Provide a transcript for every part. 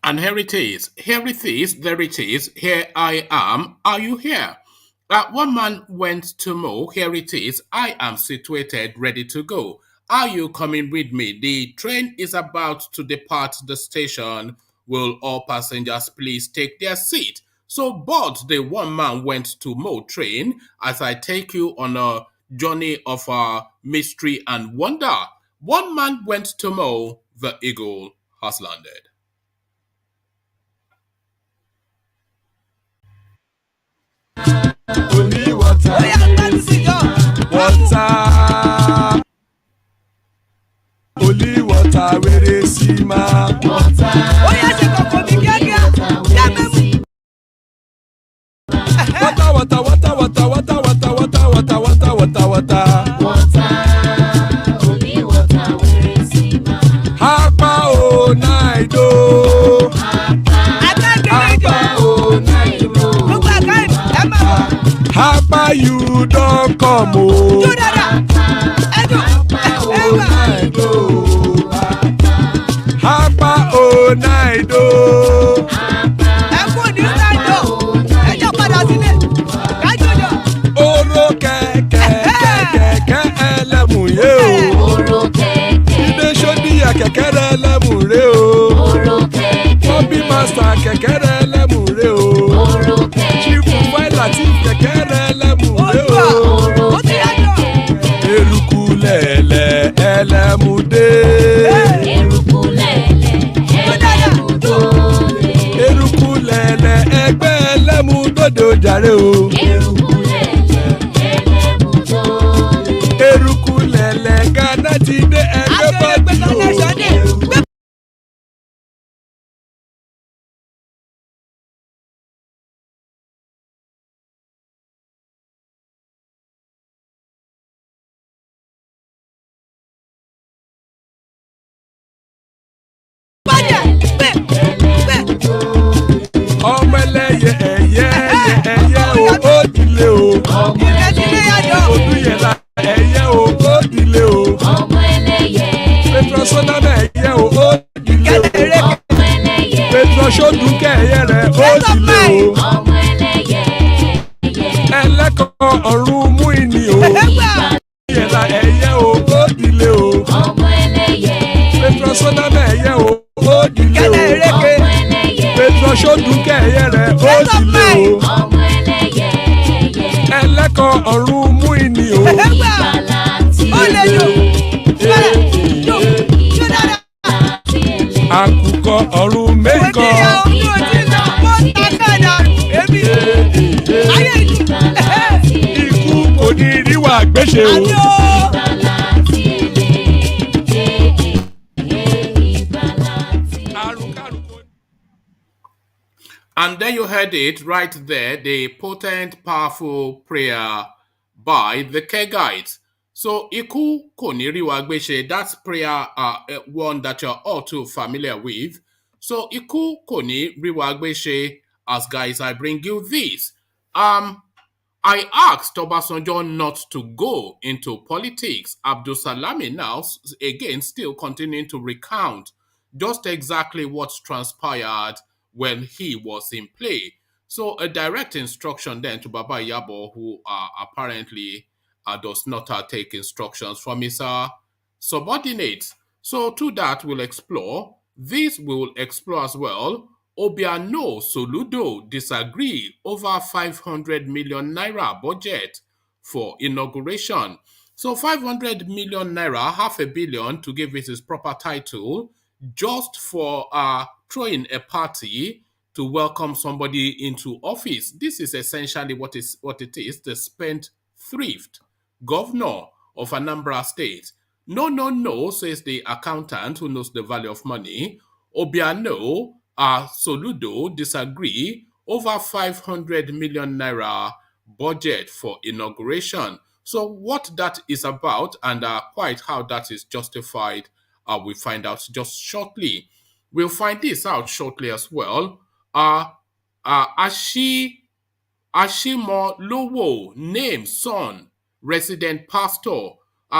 And here it is. Here it is. There it is. Here I am. Are you here? One man went to mow. Here it is. I am situated, ready to go. Are you coming with me? The train is about to depart the station. Will all passengers please take their seat? So board the one man went to mow train as I take you on a journey of mystery and wonder. One man went to mow. The eagle has landed. Only water. Water. Only water where they see ma. Water. Oh yeah, she go come again. Water, water, water, water, water, water, water, water, water, water. Water. Only water where they see ma. Hapa o naido. Hapa o naido. Hapa you don't come o. Hapa o naido. Oro kẹ̀kẹ́ ẹlẹ́mùyé o. Oro kẹ̀kẹ́. Ilé sọ́díyà kẹ̀kẹ́ ẹlẹ́mùrè o. Oro kẹ̀kẹ́. Bobby master kẹ̀kẹ́ ẹlẹ́mùrè o. Oro kẹ̀kẹ́. Chief Failati kẹ̀kẹ́ ẹlẹ́mùrè o. Oro kẹ̀kẹ́. Eruku lẹ̀lẹ̀ ẹlẹ́mùdé. Eruku lẹ̀lẹ̀ ẹlẹ́mùdó. Eruku lẹ̀lẹ̀ ẹgbẹ́ ẹlẹ́mùdódò jàre o. Eruku eruku lẹ̀lẹ̀ Ghana ti dé ẹgbẹ́ bọ́ọ̀dì o. Ọmọ ẹlẹ́yẹ ẹ̀yẹ o ó dilé o. Ọmọ ẹlẹ́yẹ odúyẹ̀lá ẹ̀yẹ o ó dilé o. Ọmọ ẹlẹ́yẹ petrosoname ẹ̀yẹ o ó dilé o. Ọmọ ẹlẹ́yẹ petrosodúnkẹ́ ẹ̀yẹ rẹ̀ ó dilé o. Ọmọ ẹlẹ́yẹ ẹlẹ́kọ̀ọ́ ọ̀run mú ìní o. Odúyẹ̀lá ẹ̀yẹ o ó dilé o. Ọmọ ẹlẹ́yẹ petrosoname ẹ̀yẹ o ó dilé o. Ọmọ ẹlẹ́yẹ petrosodúnkẹ́ ẹ̀yẹ rẹ̀ ó dilé o. Ọmọ ẹlẹ́yẹ ẹlẹ́kọ̀ọ́ ọ̀run mú ìní o. Àkùkọ ọ̀run mẹ́kọ̀. Ikú kò ní ríwà gbéṣe o. And then you heard it right there, the potent, powerful prayer by the Kegites. So, Iku Koni Riwagbeshe, that's prayer one that you're all too familiar with. So, Iku Koni Riwagbeshe, as guys, I bring you this. I asked Obasanjo not to go into politics. Abdulsalami now, again, still continuing to recount just exactly what's transpired when he was in play. So a direct instruction then to Baba Yabo, who apparently does not take instructions from his subordinates. So to that we'll explore. This we will explore as well. Obiano, SOLUDO disagree over 500 million naira budget for inauguration. So 500 million naira, half a billion to give it its proper title, just for throwing a party to welcome somebody into office. This is essentially what it is, the spendthrift governor of Anambra State. No, says the accountant who knows the value of money. Obiano, SOLUDO disagree over 500 million naira budget for inauguration. So what that is about and quite how that is justified, we'll find out just shortly. We'll find this out shortly as well. ASHIMOLOWO names son resident pastor.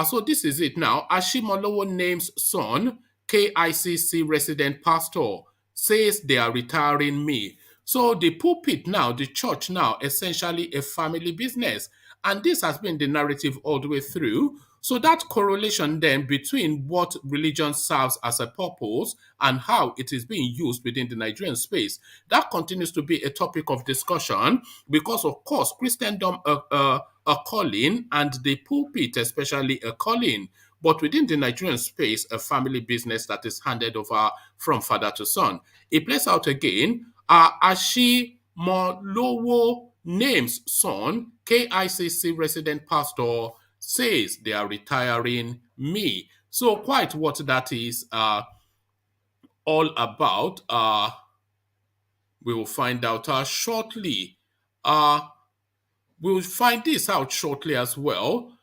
So this is it now. ASHIMOLOWO names son KICC resident pastor. says they are retiring me. So the pulpit now, the church now, essentially a family business. And this has been the narrative all the way through. So that correlation then between what religion serves as a purpose and how it is being used within the Nigerian space, that continues to be a topic of discussion because, of course, Christendom a calling and the pulpit especially a calling. But within the Nigerian space, a family business that is handed over from father to son. It plays out again. Ashimolowo names son, KICC resident pastor, says they are retiring me. So quite what that is all about, we will find out shortly. We'll find this out shortly as well.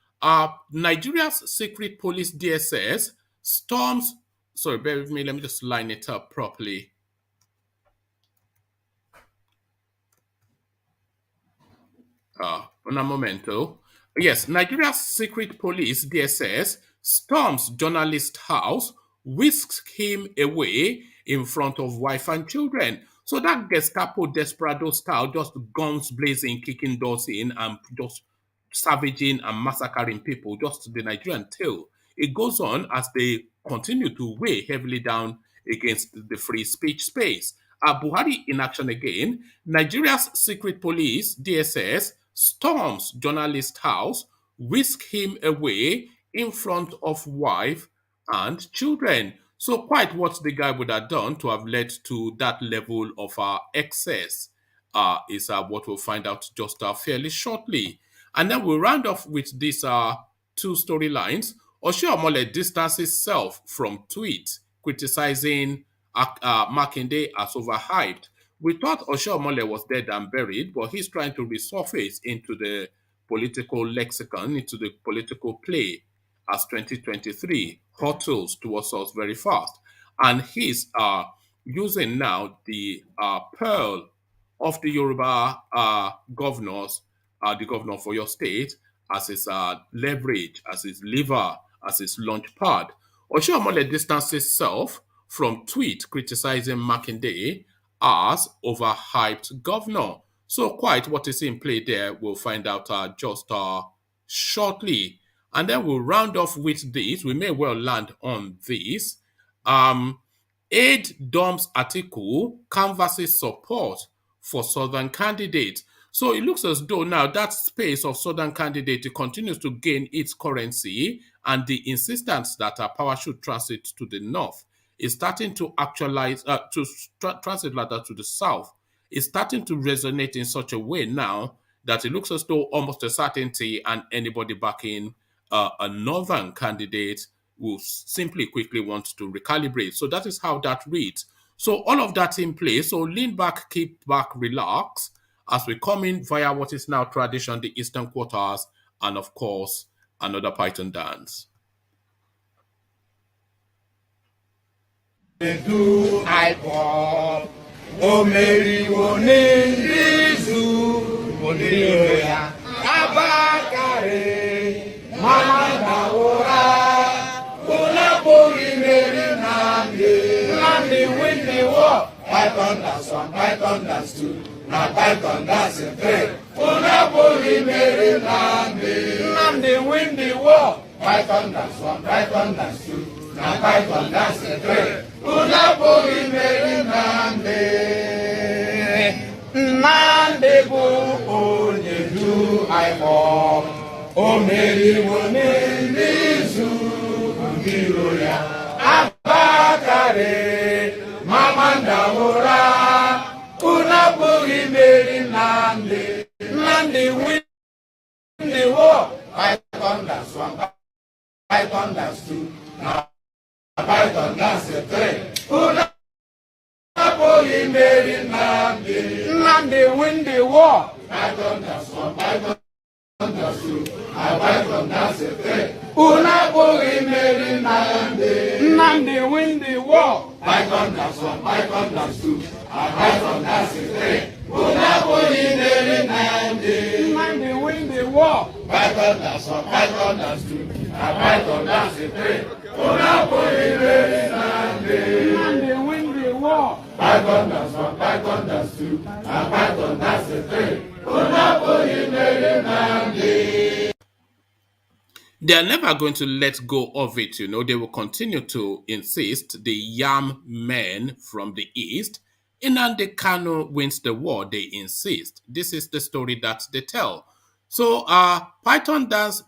Nigeria's secret police DSS storms. Sorry, bear with me. Let me just line it up properly. Un momento. Yes, Nigeria's secret police DSS storms journalist house, whisks him away in front of wife and children. So that Gestapo desperado style, just guns blazing, kicking doors in, and just savaging and massacring people, just the Nigerian tale. It goes on as they continue to weigh heavily down against the free speech space. Buhari in action again. Nigeria's secret police, DSS, storms journalist house, whisk him away in front of wife and children. So quite what the guy would have done to have led to that level of excess is what we'll find out just fairly shortly. And then we'll round off with these two storylines. Oshiomhole distances self from tweet criticizing Makinde as overhyped. We thought Oshiomhole was dead and buried, but he's trying to resurface into the political lexicon, into the political play as 2023 hurtles towards us very fast. And he's using now the pearl of the Yoruba governors, the governor for your state, as his leverage, as his lever, as his launch pad. Oshiomhole distances self from tweet criticizing Makinde as overhyped governor. So quite what is in play there, we'll find out just shortly. And then we'll round off with this. We may well land on this. Aid Dom's article canvasses support for Southern candidate. So it looks as though now that space of Southern candidate continues to gain its currency, and the insistence that power should transit to the north is starting to actualize, transit rather to the south, is starting to resonate in such a way now that it looks as though almost a certainty, and anybody backing a northern candidate will simply quickly want to recalibrate. So that is how that reads. So all of that in place. So lean back, keep back, relax as we come in via what is now tradition, the Eastern Quarters, and of course, another Python dance. Do I fall? O Mary, o Nizu, Modiria, Abakare, Mama Daora, Ulapuri Mary Nandi, Nandi win the war. Python that's one, Python that's two, now Python that's a three. Ulapuri Mary Nandi, Nandi win the war. Python that's one, Python that's two, now Python that's a three. Unapori meri nande, nande bu onyedu aimo, o meri wonenizu ungiroya, abakare, mamanda ora, unapori meri nande, nande win the war. Python that's one, Python that's two, now Python that's a three. Unapoli meri nande, nande win the war. Python that's one, Python that's two, Python that's a three. Unapoli meri nande, nande win the war. Python that's one, Python that's two, Python that's a three. Unapoli meri nande, nande win the war. Python that's one, Python that's two, Python that's a three. Unapoli meri nande, nande win the war. war. Bygone that's one, bygone that's two, and bygone that's a three. They are never going to let go of it, They will continue to insist. The Yam men from the east, Nnamdi Kanu wins the war, they insist. This is the story that they tell. So, Python dance,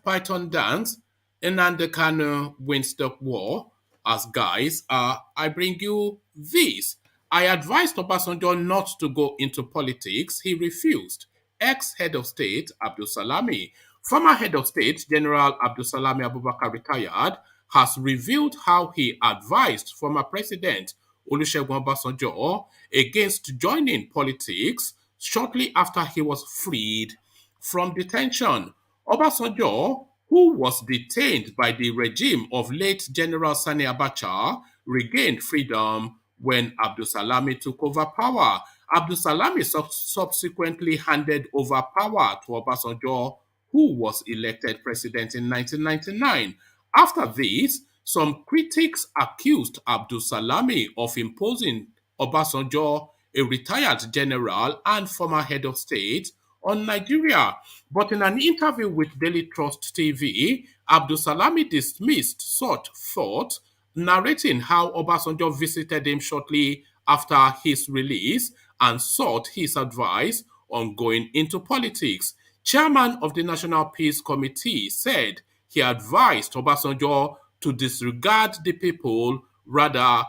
Nnamdi Kanu wins the war. As guys, I bring you this. I advised Obasanjo not to go into politics. He refused. Ex-head of state, Abdulsalami, former head of state, General Abdulsalami Abubakar retired, has revealed how he advised former president Olusegun Obasanjo against joining politics shortly after he was freed from detention. Obasanjo, who was detained by the regime of late General Sani Abacha, regained freedom when Abdulsalami took over power. Abdulsalami subsequently handed over power to Obasanjo, who was elected president in 1999. After this, some critics accused Abdulsalami of imposing Obasanjo, a retired general and former head of state, on Nigeria. But in an interview with Daily Trust TV, Abdulsalami dismissed such thought, narrating how Obasanjo visited him shortly after his release and sought his advice on going into politics. Chairman of the National Peace Committee said he advised Obasanjo to disregard the people, rather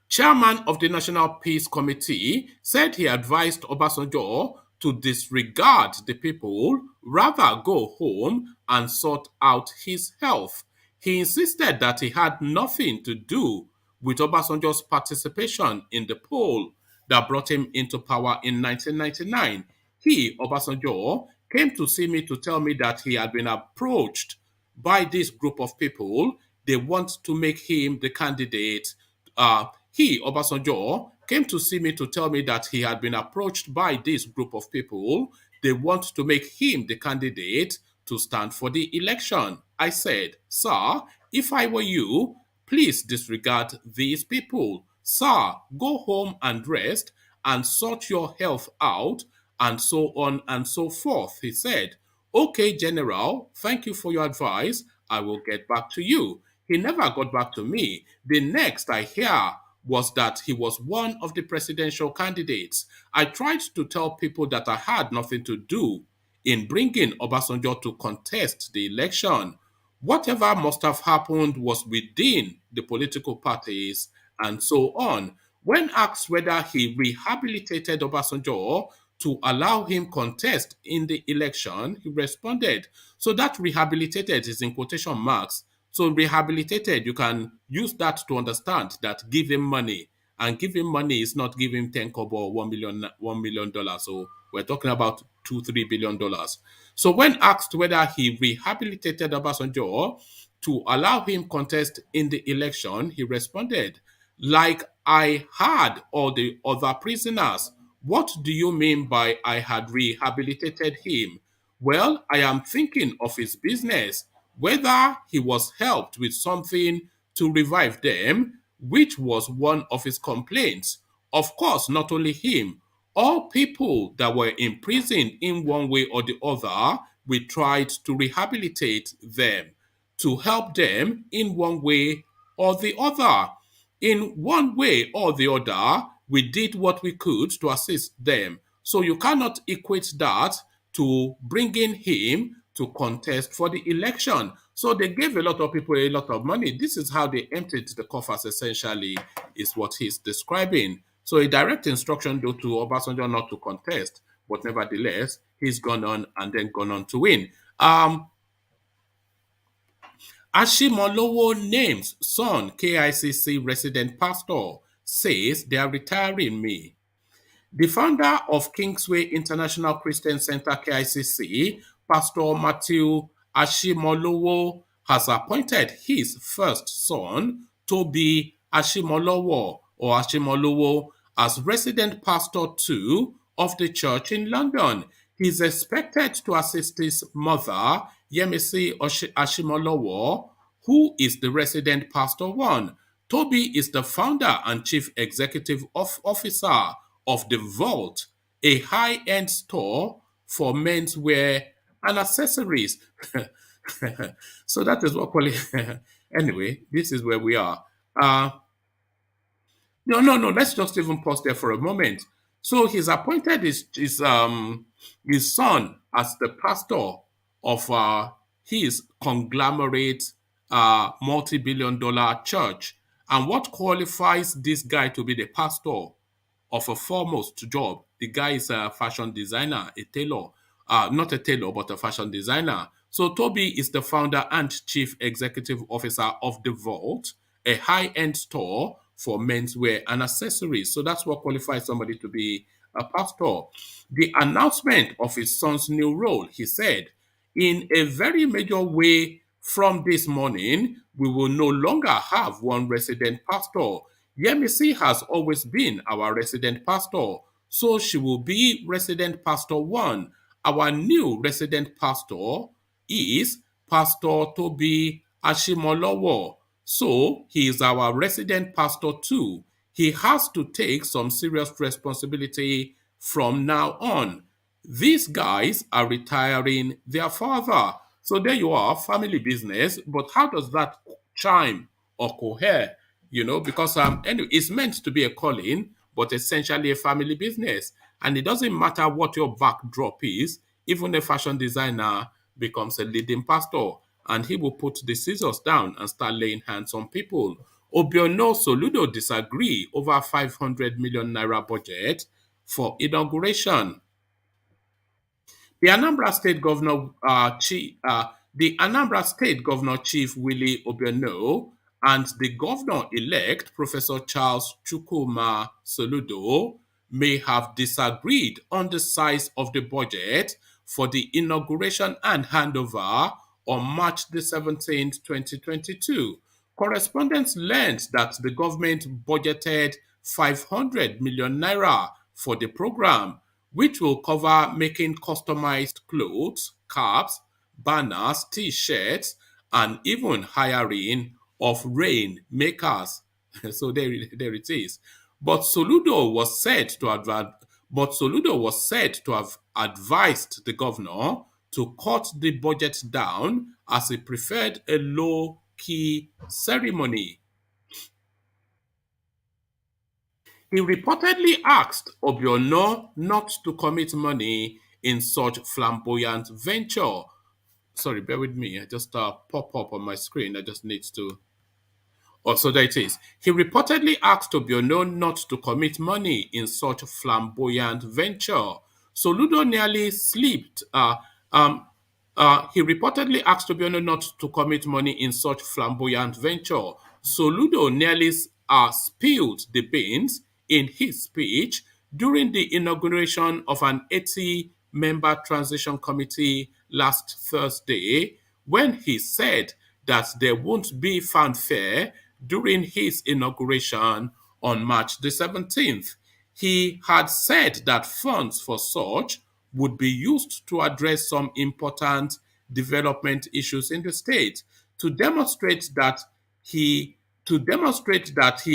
Chairman of the National Peace Committee said he advised Obasanjo to disregard the people, rather go home and sort out his health. He insisted that he had nothing to do with Obasanjo's participation in the poll that brought him into power in 1999. He, Obasanjo, came to see me to tell me that he had been approached by this group of people. They want to make him the candidate. Obasanjo, came to see me to tell me that he had been approached by this group of people. They want to make him the candidate to stand for the election. I said, sir, if I were you, please disregard these people. Sir, go home and rest and sort your health out, and so on and so forth. He said, okay, General, thank you for your advice. I will get back to you. He never got back to me. The next I hear was that he was one of the presidential candidates. I tried to tell people that I had nothing to do in bringing Obasanjo to contest the election. Whatever must have happened was within the political parties and so on. When asked whether he rehabilitated Obasanjo to allow him contest in the election, he responded. So that rehabilitated is in quotation marks. So rehabilitated, you can use that to understand that give him money. And give him money is not giving 10 kobo or $1 million. So we're talking about $2-3 billion. So when asked whether he rehabilitated Obasanjo to allow him contest in the election, he responded, like I had all the other prisoners. What do you mean by I had rehabilitated him? Well, I am thinking of his business, whether he was helped with something to revive them, which was one of his complaints. Of course, not only him, all people that were imprisoned in one way or the other, we tried to rehabilitate them, to help them in one way or the other. In one way or the other, we did what we could to assist them. So you cannot equate that to bringing him to contest for the election. So they gave a lot of people a lot of money. This is how they emptied the coffers, essentially, is what he's describing. So a direct instruction, though, to Obasanjo not to contest, but nevertheless, he's gone on and then gone on to win. ASHIMOLOWO names son KICC resident pastor, says they are retiring me. The founder of Kingsway International Christian Center KICC, Pastor Matthew ASHIMOLOWO, has appointed his first son, Toby ASHIMOLOWO or ASHIMOLOWO, as resident pastor 2 of the church in London. He is expected to assist his mother, Yemisi ASHIMOLOWO, who is the resident pastor 1. Toby is the founder and chief executive officer of The Vault, a high-end store for menswear and accessories. So that is what anyway, this is where we are. Uh, no. Let's just even pause there for a moment. So he's appointed his son as the pastor of his conglomerate multi-billion-dollar church. And what qualifies this guy to be the pastor of a foremost job? The guy is a fashion designer, a tailor, not a tailor, but a fashion designer. So Toby is the founder and chief executive officer of The Vault, a high-end store for menswear and accessories. So that's what qualifies somebody to be a pastor. The announcement of his son's new role, he said, in a very major way, from this morning, we will no longer have one resident pastor. Yemisi has always been our resident pastor, so she will be resident pastor one. Our new resident pastor is Pastor Toby Ashimolowo. So he is our resident pastor too. He has to take some serious responsibility from now on. These guys are retiring their father. So there you are, family business. But how does that chime or cohere? Because anyway, it's meant to be a calling, but essentially a family business. And it doesn't matter what your backdrop is, even a fashion designer becomes a leading pastor, and he will put the scissors down and start laying hands on people. Obiano Soludo disagree over 500 million naira budget for inauguration. The Anambra State Governor, Chief Willie Obiano, and the governor-elect Professor Charles Chukwuma Soludo may have disagreed on the size of the budget for the inauguration and handover on March the 17th, 2022. Correspondents learned that the government budgeted 500 million naira for the program, which will cover making customized clothes, caps, banners, t-shirts, and even hiring of rain makers. So there it is. But Soludo was said to have advised the governor to cut the budget down as he preferred a low-key ceremony. He reportedly asked Obiano not to commit money in such flamboyant venture. Sorry, bear with me. I just pop up on my screen. I just need to. Oh, so there it is. He reportedly asked Obiano not to commit money in such flamboyant venture. Soludo nearly slipped. He reportedly asked Obiano not to commit money in such flamboyant venture. Soludo nearly spilled the beans in his speech during the inauguration of an 80-member transition committee last Thursday, when he said that there won't be fanfare during his inauguration on March the 17th. He had said that funds for such would be used to address some important development issues in the state. To demonstrate that he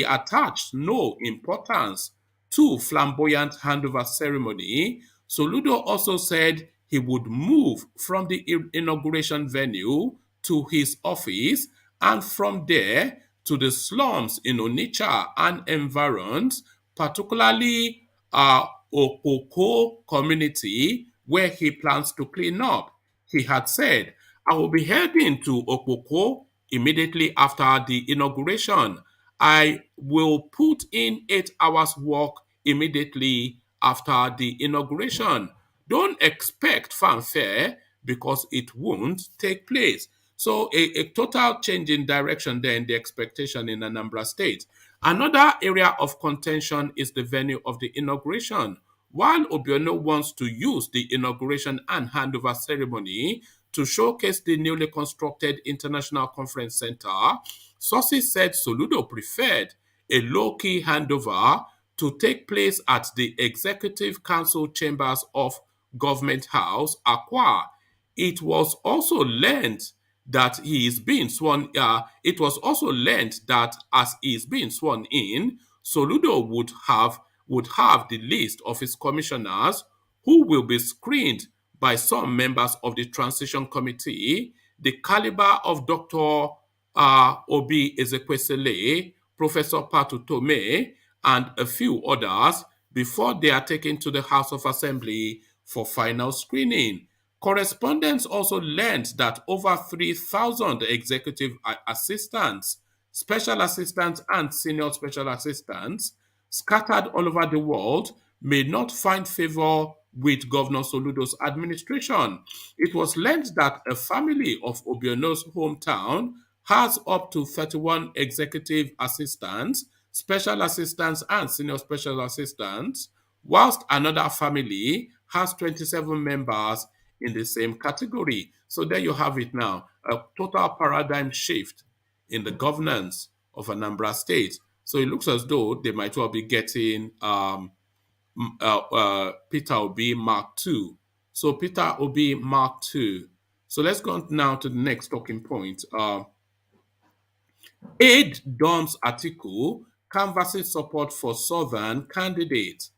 attached no importance to flamboyant handover ceremony, Soludo also said he would move from the inauguration venue to his office, and from there to the slums in Onitsha and environs, particularly Okoko community, where he plans to clean up. He had said, I will be heading to Okoko immediately after the inauguration. I will put in 8 hours work immediately after the inauguration. Don't expect fanfare because it won't take place. So a total change in direction there in the expectation in Anambra State. Another area of contention is the venue of the inauguration. While Obiano wants to use the inauguration and handover ceremony to showcase the newly constructed International Conference Center, sources said Soludo preferred a low-key handover to take place at the Executive Council chambers of Government House, Akwa. It was also learned that he is being sworn, it was also learned that as he is being sworn in, SOLUDO would have the list of his commissioners who will be screened by some members of the transition committee, the caliber of Dr. Obi Ezekwesili, Professor Patu Tome, and a few others before they are taken to the House of Assembly for final screening. Correspondents also learned that over 3,000 executive assistants, special assistants, and senior special assistants scattered all over the world may not find favor with Governor Soludo's administration. It was learned that a family of Obiano's hometown has up to 31 executive assistants, special assistants, and senior special assistants, whilst another family has 27 members in the same category. So there you have it now, a total paradigm shift in the governance of Anambra State. So it looks as though they might well be getting Peter Obi Mark II. So Peter Obi Mark II. So let's go now to the next talking point. Aid dumps article canvassing support for Southern candidate.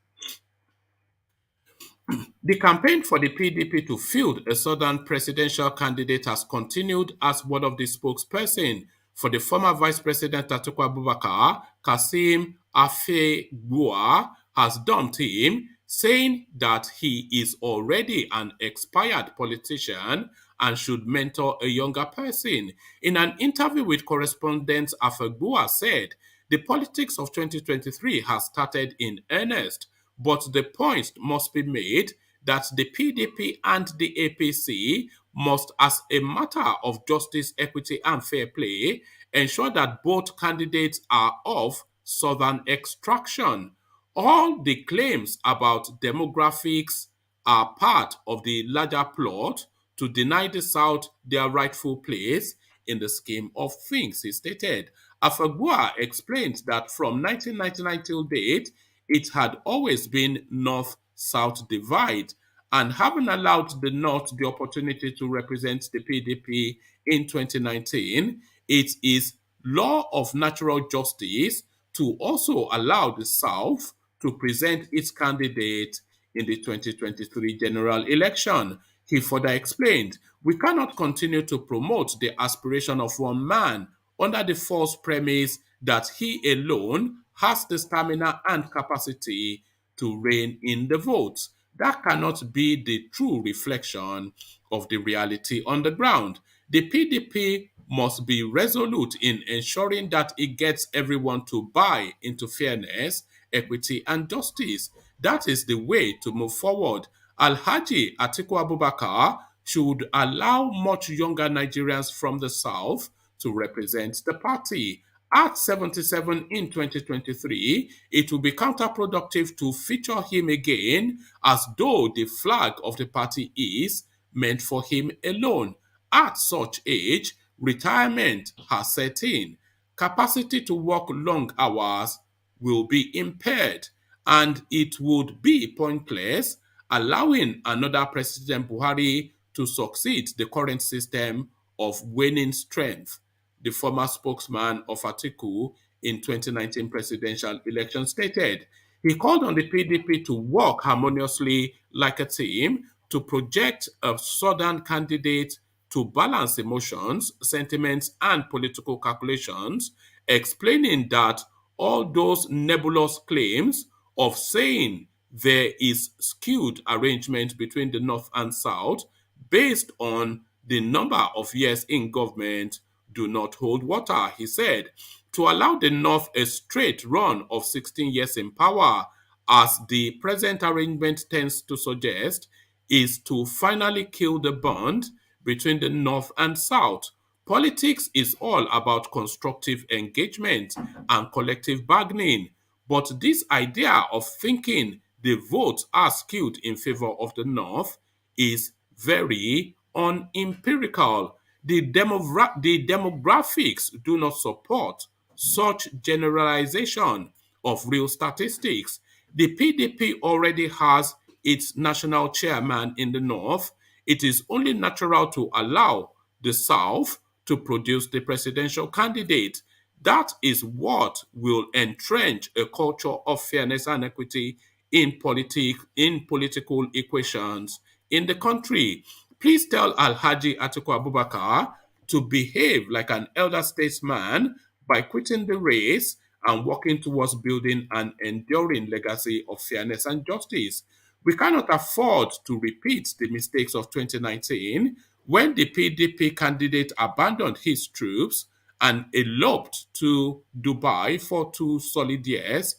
The campaign for the PDP to field a Southern presidential candidate has continued as one of the spokesperson for the former Vice President Atiku Abubakar, Kasim Afegbua, has dumped him, saying that he is already an expired politician and should mentor a younger person. In an interview with correspondent, Afegbua said, "The politics of 2023 has started in earnest, but the point must be made that the PDP and the APC must, as a matter of justice, equity, and fair play, ensure that both candidates are of Southern extraction. All the claims about demographics are part of the larger plot to deny the South their rightful place in the scheme of things," he stated. Afagua explained that from 1999 till date, it had always been North-South divide, and having allowed the North the opportunity to represent the PDP in 2019, it is law of natural justice to also allow the South to present its candidate in the 2023 general election. He further explained, "We cannot continue to promote the aspiration of one man under the false premise that he alone has the stamina and capacity to rein in the votes. That cannot be the true reflection of the reality on the ground. The PDP must be resolute in ensuring that it gets everyone to buy into fairness, equity, and justice. That is the way to move forward. Alhaji Atiku Abubakar should allow much younger Nigerians from the South to represent the party. At 77 in 2023, it will be counterproductive to feature him again as though the flag of the party is meant for him alone. At such age, retirement has set in. Capacity to work long hours will be impaired, and it would be pointless allowing another President Buhari to succeed the current system of waning strength," the former spokesman of Atiku in 2019 presidential election stated. He called on the PDP to work harmoniously like a team to project a southern candidate to balance emotions, sentiments, and political calculations, explaining that all those nebulous claims of saying there is skewed arrangement between the North and South based on the number of years in government do not hold water, he said. To allow the North a straight run of 16 years in power, as the present arrangement tends to suggest, is to finally kill the bond between the North and South. Politics is all about constructive engagement and collective bargaining. But this idea of thinking the votes are skewed in favor of the North is very unempirical. The demographics do not support such generalization of real statistics. The PDP already has its national chairman in the North. It is only natural to allow the South to produce the presidential candidate. That is what will entrench a culture of fairness and equity in political equations in the country. Please tell Alhaji Atiku Abubakar to behave like an elder statesman by quitting the race and working towards building an enduring legacy of fairness and justice. We cannot afford to repeat the mistakes of 2019 when the PDP candidate abandoned his troops and eloped to Dubai for 2 solid years,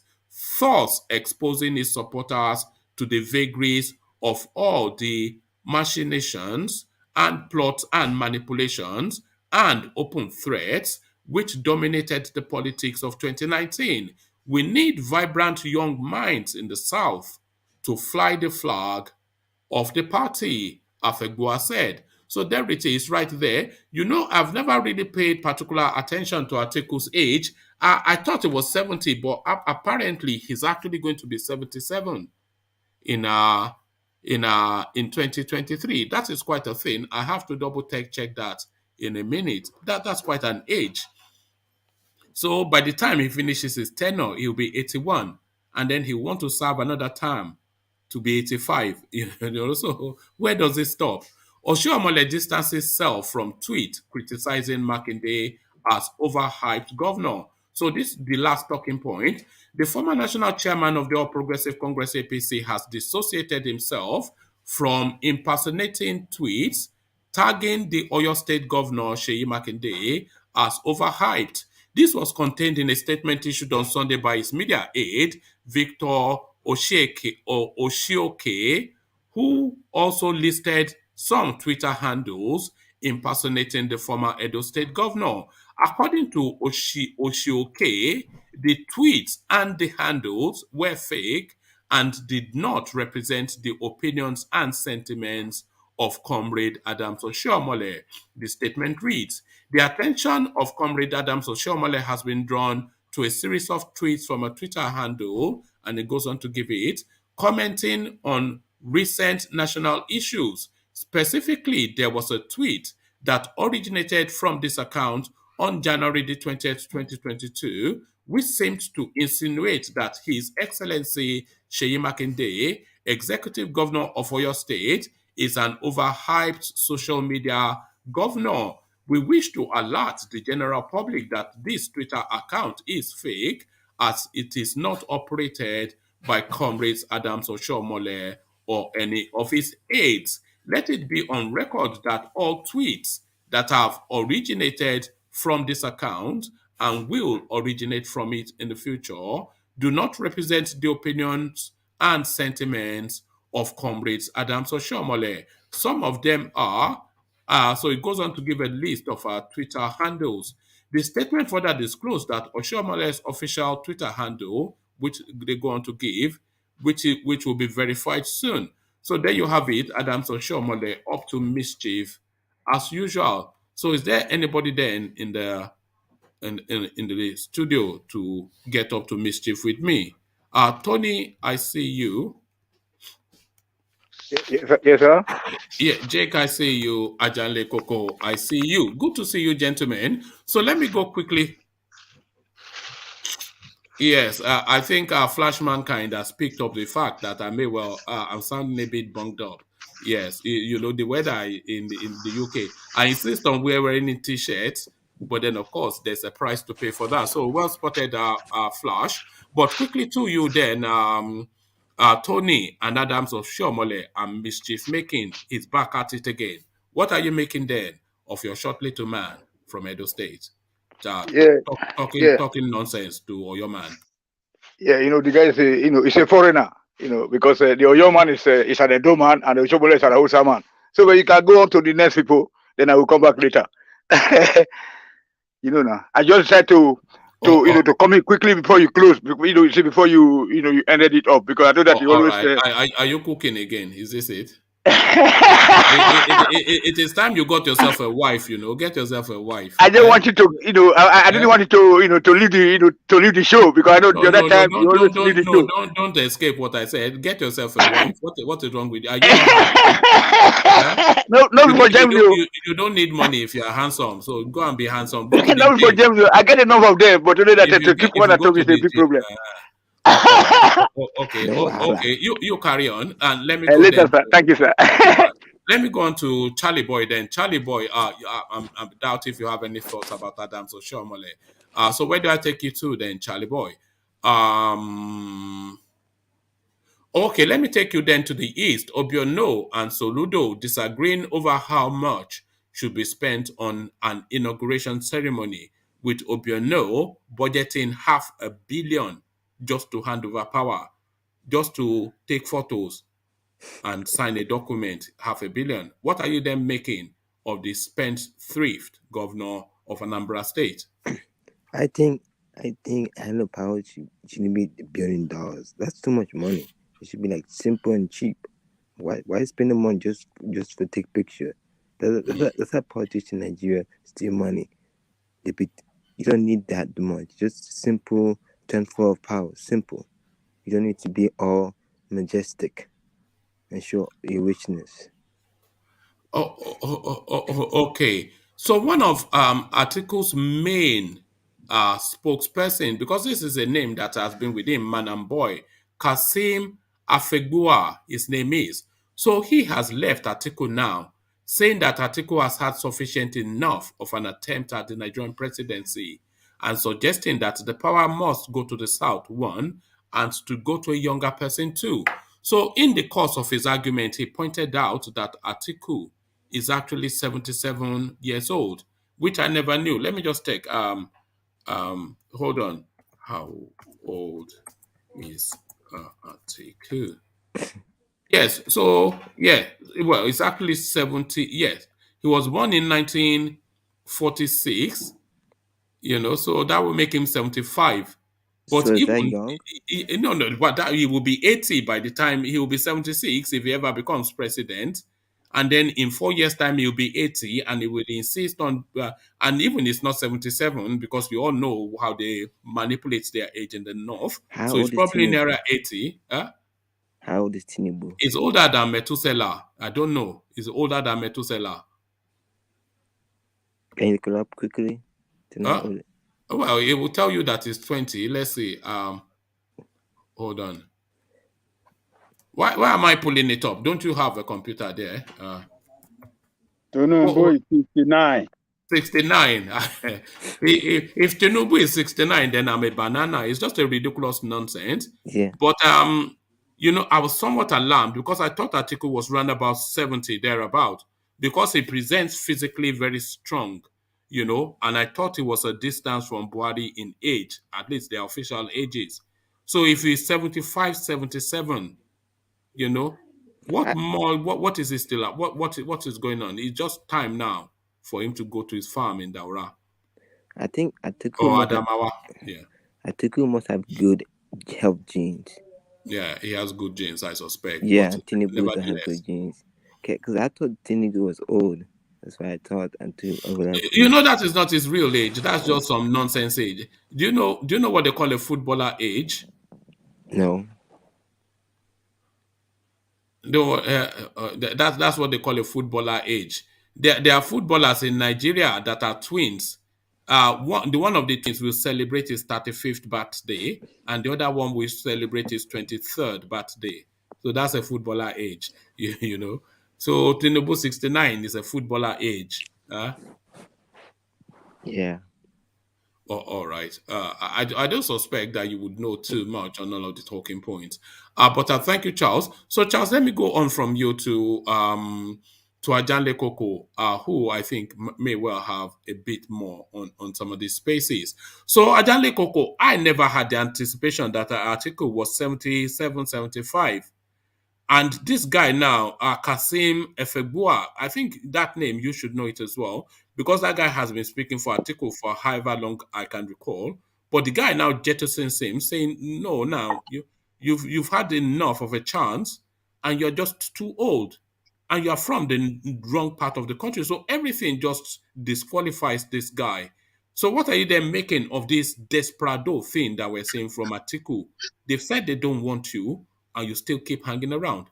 thus exposing his supporters to the vagaries of all the machinations and plots and manipulations and open threats which dominated the politics of 2019. We need vibrant young minds in the South to fly the flag of the party, Afegua said. So there it is right there. You know, I've never really paid particular attention to Atiku's age. I thought it was 70, but apparently he's actually going to be 77 in 2023. That is quite a thing. I have to double check that in a minute. That's quite an age. So by the time he finishes his tenure, he'll be 81, and then he'll want to serve another term to be 85. You know, so where does it stop? Oshiomhole distances self from tweet criticizing Makinde as overhyped governor. So this is the last talking point. The former national chairman of the All Progressive Congress APC has dissociated himself from impersonating tweets tagging the Oyo State Governor Seyi Makinde as overhyped. This was contained in a statement issued on Sunday by his media aide, Victor Oshioke, who also listed some Twitter handles impersonating the former Edo State governor. According to Oshioke, the tweets and the handles were fake and did not represent the opinions and sentiments of Comrade Adams Oshiomhole. The statement reads, the attention of Comrade Adams Oshiomhole has been drawn to a series of tweets from a Twitter handle, and it goes on to give it, commenting on recent national issues. Specifically, there was a tweet that originated from this account on January the 20th, 2022, which seemed to insinuate that His Excellency Seyi Makinde, Executive Governor of Oyo State, is an overhyped social media governor. We wish to alert the general public that this Twitter account is fake, as it is not operated by Comrades Adams Oshiomhole or any of his aides. Let it be on record that all tweets that have originated from this account and will originate from it in the future do not represent the opinions and sentiments of Comrades Adams Oshiomhole. Some of them are, so it goes on to give a list of Twitter handles. The statement further disclosed that Oshiomhole's official Twitter handle, which they go on to give, which will be verified soon. So there you have it, Adams Oshiomhole up to mischief as usual. So is there anybody then in the studio to get up to mischief with me? Tony, I see you. Yes, sir. Yeah, Jake, I see you. Ajanle Koko, I see you. Good to see you, gentlemen. So let me go quickly. Yes, I think Flash Mankind has picked up the fact that I'm sounding a bit bunged up. Yes, you know, the weather in the UK. I insist on wearing t-shirts, but then of course there's a price to pay for that. So well spotted, Flash. But quickly to you then, Tony and Adams Oshiomhole and mischief making is back at it again. What are you making then of your short little man from Edo State? Talking nonsense to Oyo man. Yeah, you know, the guy is he's a foreigner, because the Oyo man is an Edo man and the Oshiomhole is an Hausa man. So when you can go on to the next people, then I will come back later. Now I just tried to come in quickly before you close, before you ended it up, because I know that you always. Are you cooking again? Is this it? It is time you got yourself a wife. Get yourself a wife. I just want you to, I didn't want you to leave the show, because I know No, the other no, no, time you always leave the show. don't escape what I said. Get yourself a wife. What is wrong with you? Are you not handsome? No, for James, You don't need money if you are handsome. So go and be handsome. Go to the no, for gym. James. I get enough of them, but only that to keep one If you at go home to is a the big gym, problem. okay, No, okay. You carry on, and let me go Later, then. sir. Thank you, sir. Let me go on to Charlie Boy then. Charlie Boy, I doubt if you have any thoughts about Adams or Shomole. So where do I take you to then, Charlie Boy? Okay, let me take you then to the east. Obiano and Soludo disagreeing over how much should be spent on an inauguration ceremony, with Obiano budgeting $500 million just to hand over power, just to take photos and sign a document, $500 million. What are you then making of the spendthrift governor of Anambra State? I think annual power shouldn't be $1 billion. That's too much money. It should be like simple and cheap. Why spend the money just for take picture? That's how politicians in Nigeria steal money. You don't need that much. Just simple transfer of power. Simple. You don't need to be all majestic and show your richness. Okay. So one of Article's main spokesperson, because this is a name that has been with him, man and boy, Kasim Afegbua, his name is. So he has left Article now, saying that Article has had sufficient enough of an attempt at the Nigerian presidency, and suggesting that the power must go to the South, one, and to go to a younger person, two. So in the course of his argument, he pointed out that Article is actually 77 years old, which I never knew. Let me just take hold on. How old is Atiku? Yes, so yeah, well, it's actually 70. Yes, he was born in 1946, so that will make him 75. So But is that even young? no, but that he will be 80 by the time he will be 76 if he ever becomes president. And then in 4 years' time, he'll be 80, and he will insist on, and even it's not 77, because we all know how they manipulate their age in the north. How So it's old is probably Tinubu? nearer 80. How old is Tinubu? He's older than Methuselah. I don't know. He's older than Methuselah. Can you look it up quickly? To know how Huh? old Well, it will tell you that he's 20. Let's see. Hold on. Why am I pulling it up? Don't you have a computer there? Tinubu is 59. 69. If Tinubu is 69, then I'm a banana. It's just a ridiculous nonsense. Yeah. But I was somewhat alarmed because I thought Atiku was around about 70 thereabout, because he presents physically very strong, and I thought he was a distance from Buhari in age, at least their official ages. So if he's 75, 77, what more? What is he still at? What is going on? It's just time now for him to go to his farm in Daura I think Atiku or must have, Adamawa. Yeah, Atiku must have good health genes. yeah, he has good genes, I suspect. Yeah, But Tinubu don't have nevertheless, good genes. Okay, because I thought Tinubu was old. That's why I thought until that is not his real age. That's just some nonsense age. Do you know what they call a footballer age? No. No, that's what they call a footballer age. There are footballers in Nigeria that are twins. One of the twins will celebrate his 35th birthday, and the other one will celebrate his 23rd birthday. So that's a footballer age, you know. So Tinubu 69 is a footballer age. Yeah. Oh, all right. I don't suspect that you would know too much on all of the talking points. But thank you, Charles. So, Charles, let me go on from you to Ajanle Koko, who I think may well have a bit more on some of these spaces. So, Ajanle Koko, I never had the anticipation that the article was 77, 75. And this guy now, Kasim Efegbua, I think that name, you should know it as well, because that guy has been speaking for Atiku for however long I can recall. But the guy now jettisons him, saying, "No, now you've had enough of a chance, and you're just too old." and you are from the wrong part of the country. So everything just disqualifies this guy. So what are you then making of this desperado thing that we're seeing from Atiku? They've said they don't want you, and you still keep hanging around.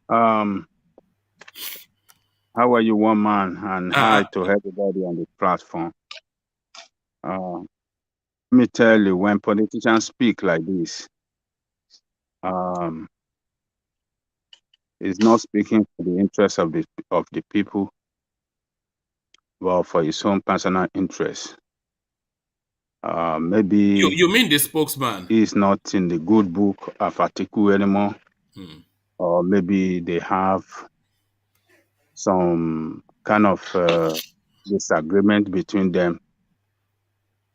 How are you, one man? And hi to everybody on the platform. Let me tell you, when politicians speak like this, it's not speaking for the interests of the people, but for his own personal interest. Maybe you mean the spokesman? He's not in the good book of Atiku anymore, or maybe they have some kind of disagreement between them,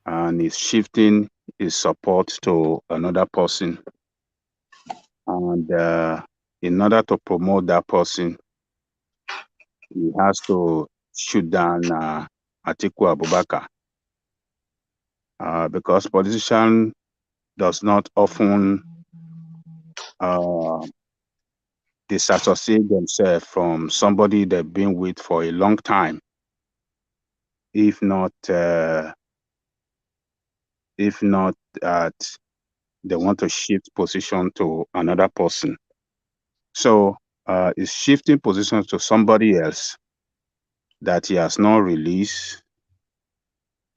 and he's shifting his support to another person. And in order to promote that person, he has to shoot down Atiku Abubakar, because politicians does not often disassociate themselves from somebody they've been with for a long time, if not that they want to shift position to another person. So it's shifting positions to somebody else that he has not released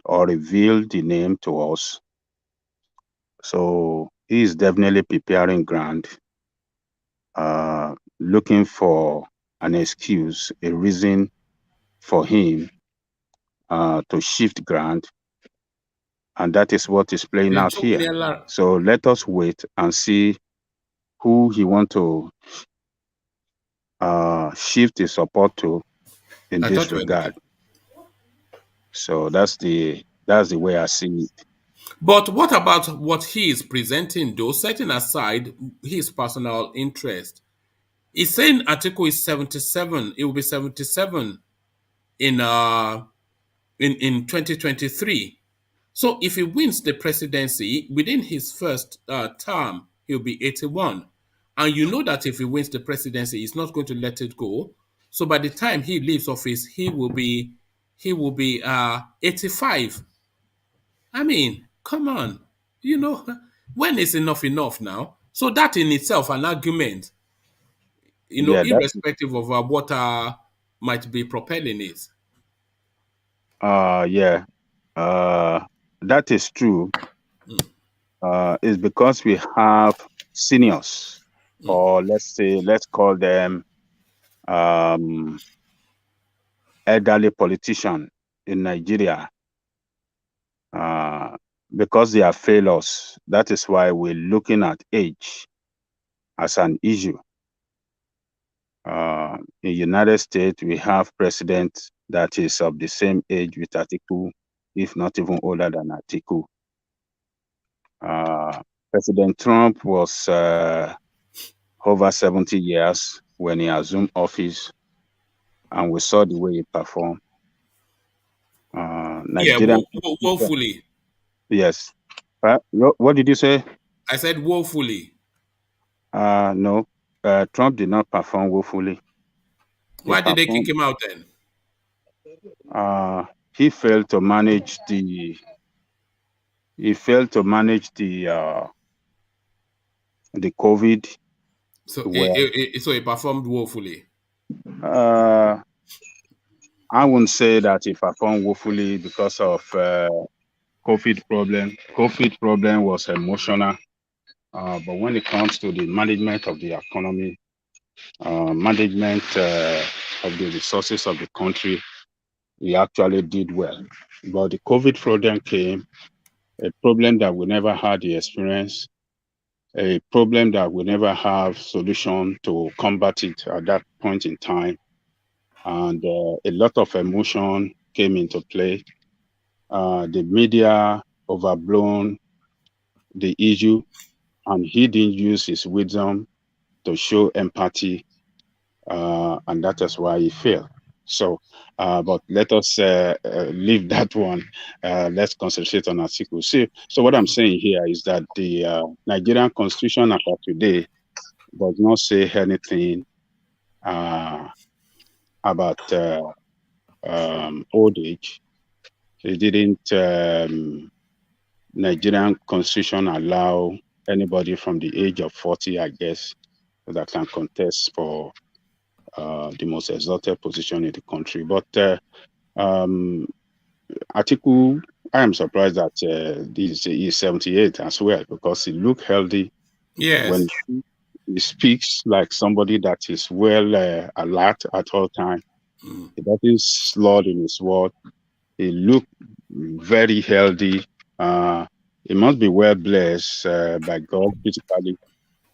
or revealed the name to us. So he is definitely preparing ground, looking for an excuse, a reason for him to shift ground. And that is what is playing out here. So let us wait and see who he wants to shift his support to in this regard. So that's the way I see it. But what about what he is presenting, though, setting aside his personal interest? He's saying Atiku is 77. It will be 77 in 2023. So if he wins the presidency within his first term, he'll be 81. And you know that if he wins the presidency, he's not going to let it go. So by the time he leaves office, he will be 85. I mean, come on. You know, when is enough now? So that in itself an argument, irrespective of what might be propelling it. That is true. It's because we have seniors, or let's call them elderly politicians in Nigeria, because they are failures. That is why we're looking at age as an issue. In the United States, we have president that is of the same age with Atiku, if not even older than Atiku. President Trump was over 70 years when he assumed office, and we saw the way he performed. Nigeria, woefully. Yes. What did you say? I said woefully. No, Trump did not perform woefully. Why did they kick him out then? He failed to manage the. The COVID. So he performed woefully. I wouldn't say that he performed woefully because of COVID problem. COVID problem was emotional, but when it comes to the management of the economy, management of the resources of the country, he actually did well. But the COVID problem came, a problem that we never had the experience, a problem that we never have solution to combat it at that point in time. And a lot of emotion came into play. The media overblown the issue, and he didn't use his wisdom to show empathy, and that is why he failed. So, but let us leave that one. Let's concentrate on Atiku. So what I'm saying here is that the Nigerian Constitution as of today does not say anything about old age. He didn't. Nigerian constitution allow anybody from the age of 40, I guess, that can contest for the most exalted position in the country. But Atiku, I am surprised that he's 78 as well, because he looked healthy. Yes. When he speaks like somebody that is well alert at all times. He doesn't slur in his word. He looked very healthy. He must be well blessed by God physically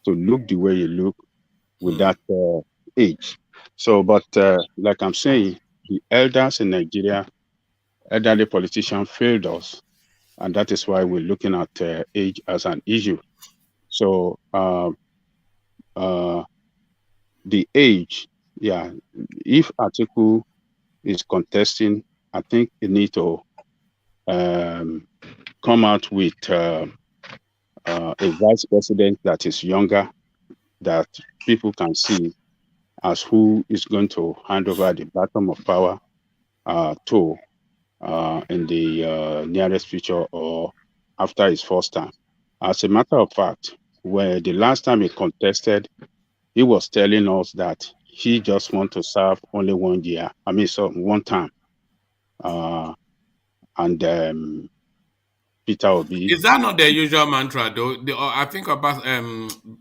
to look the way he look with that age. So, but like I'm saying, the elders in Nigeria, elderly politicians failed us, and that is why we're looking at age as an issue. So the age, yeah, if Atiku is contesting, I think he need to come out with a vice president that is younger, that people can see as who is going to hand over the baton of power to in the nearest future or after his first term. As a matter of fact, where the last time he contested, he was telling us that he just want to serve only 1 year. I mean, so 1 term. And Peter Obi. Is that not the usual mantra, though? I think about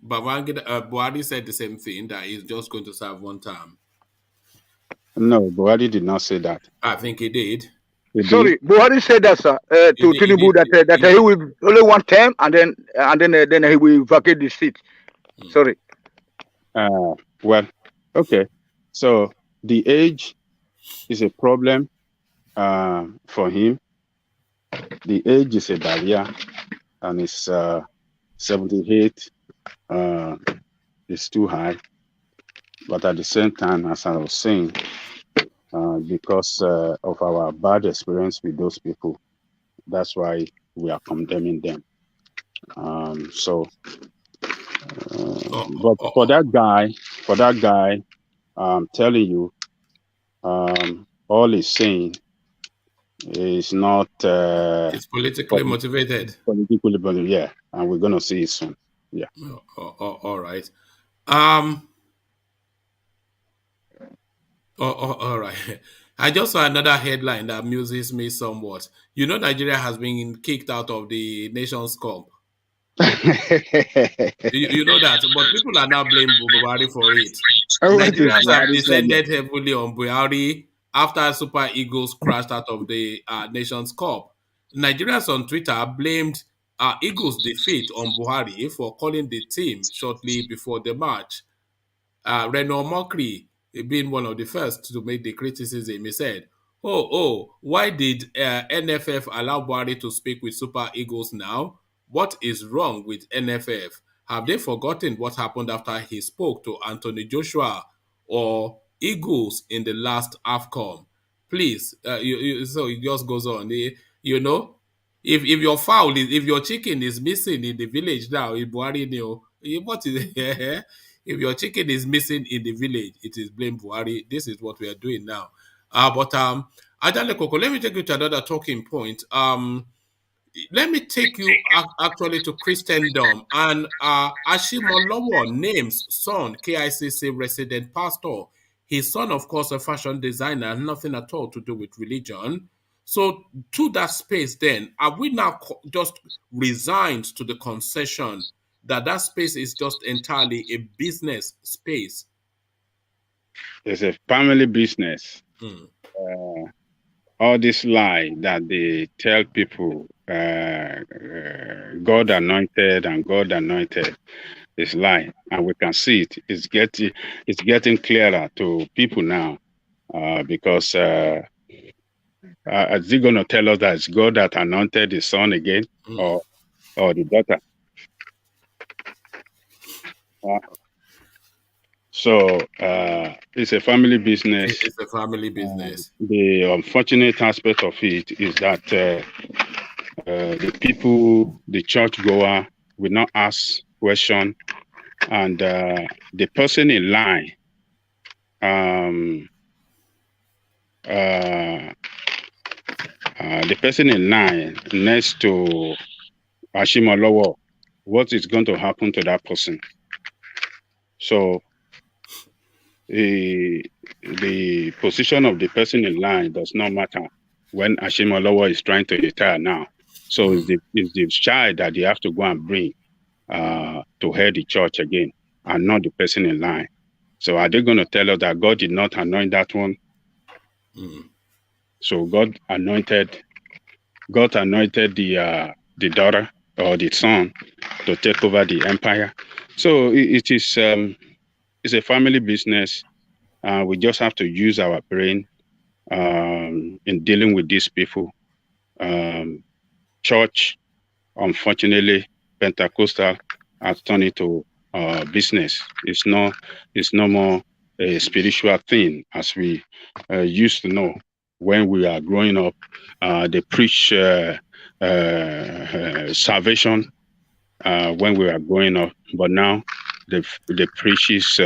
Buhari said the same thing, that he's just going to serve 1 term. No, Buhari did not say that. I think he did. Sorry, Buhari said that, sir, to Tinubu, that he will only 1 term, and then he will vacate the seat. Sorry. Well, okay. So the age is a problem for him. The age is a barrier, and it's 78. It's too high. But at the same time, as I was saying, because of our bad experience with those people, that's why we are condemning them. But for that guy, I'm telling you, all he's saying is not. It's politically motivated. Politically, yeah, and we're gonna see it soon. Yeah. All right. All right. I just saw another headline that amuses me somewhat. You know, Nigeria has been kicked out of the Nations Cup. you know that, but people are now blaming Buhari for it. Nigerians have descended heavily on Buhari after Super Eagles crashed out of the Nations Cup. Nigerians on Twitter blamed Eagles' defeat on Buhari for calling the team shortly before the match. Reno Mokri, being one of the first to make the criticism, he said, why did NFF allow Buhari to speak with Super Eagles now? What is wrong with NFF? Have they forgotten what happened after he spoke to Anthony Joshua or Eagles in the last AFCON? Please, so it just goes on. You know, if your fowl is, if your chicken is missing in the village now, in Buhari, what is if your chicken is missing in the village, it is blame Buhari. This is what we are doing now. Ajale Koko, let me take you to another talking point. Let me take you actually to Christendom. And ASHIMOLOWO names son KICC resident pastor. His son, of course, a fashion designer, nothing at all to do with religion. So to that space then, are we now just resigned to the concession that space is just entirely a business space? It's a family business. All this lie that they tell people, God anointed and God anointed, is lie, and we can see it. It's getting clearer to people now, because is he going to tell us that it's God that anointed his son again, or the daughter? So it's a family business. It's a family business. The unfortunate aspect of it is that the people, the churchgoer, will not ask question and the person in line, the person in line next to ASHIMOLOWO, what is going to happen to that person? So the position of the person in line does not matter when ASHIMOLOWO is trying to retire now. So it's the child that they have to go and bring to head the church again, and not the person in line. So are they going to tell us that God did not anoint that one? So God anointed the daughter or the son to take over the empire. So it is it's a family business. We just have to use our brain in dealing with these people. Church, unfortunately, Pentecostal has turned into business. It's no more a spiritual thing as we used to know when we are growing up. They preach salvation when we are growing up, but now they preaches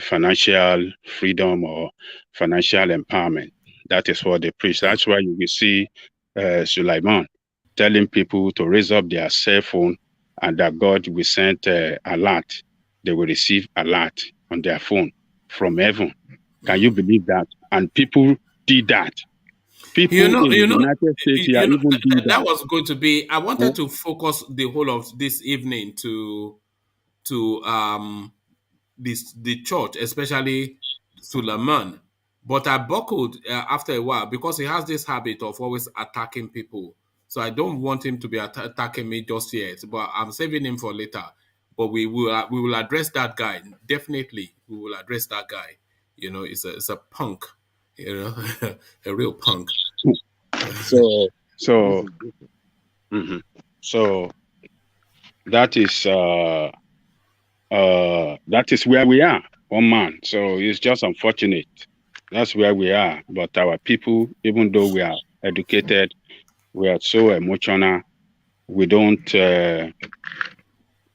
financial freedom or financial empowerment. That is what they preach. That's why you will see Sulaiman telling people to raise up their cell phone and that God will send alert. They will receive alert on their phone from heaven. Can you believe that? And people did that. People in the United States here even do that. That was going to be. I wanted to focus the whole of this evening to the church, especially Suleiman. But I buckled after a while because he has this habit of always attacking people. So I don't want him to be attacking me just yet. But I'm saving him for later. But we will address that guy. Definitely, we will address that guy. It's a punk. A real punk. So that is where we are, one man. So it's just unfortunate. That's where we are. But our people, even though we are educated, we are so emotional. We don't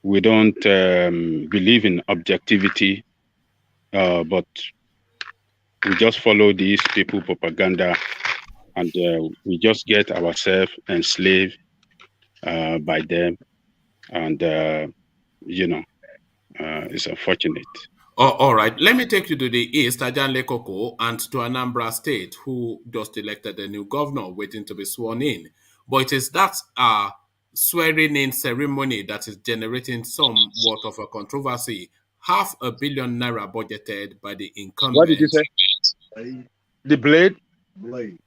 believe in objectivity, but we just follow these people propaganda, and we just get ourselves enslaved by them, and it's unfortunate. All right. Let me take you to the East, Ajanle Koko, and to Anambra State, who just elected a new governor waiting to be sworn in. But it is that swearing in ceremony that is generating somewhat of a controversy. ₦500 million budgeted by the incumbent. What did you say? The blade? Blade.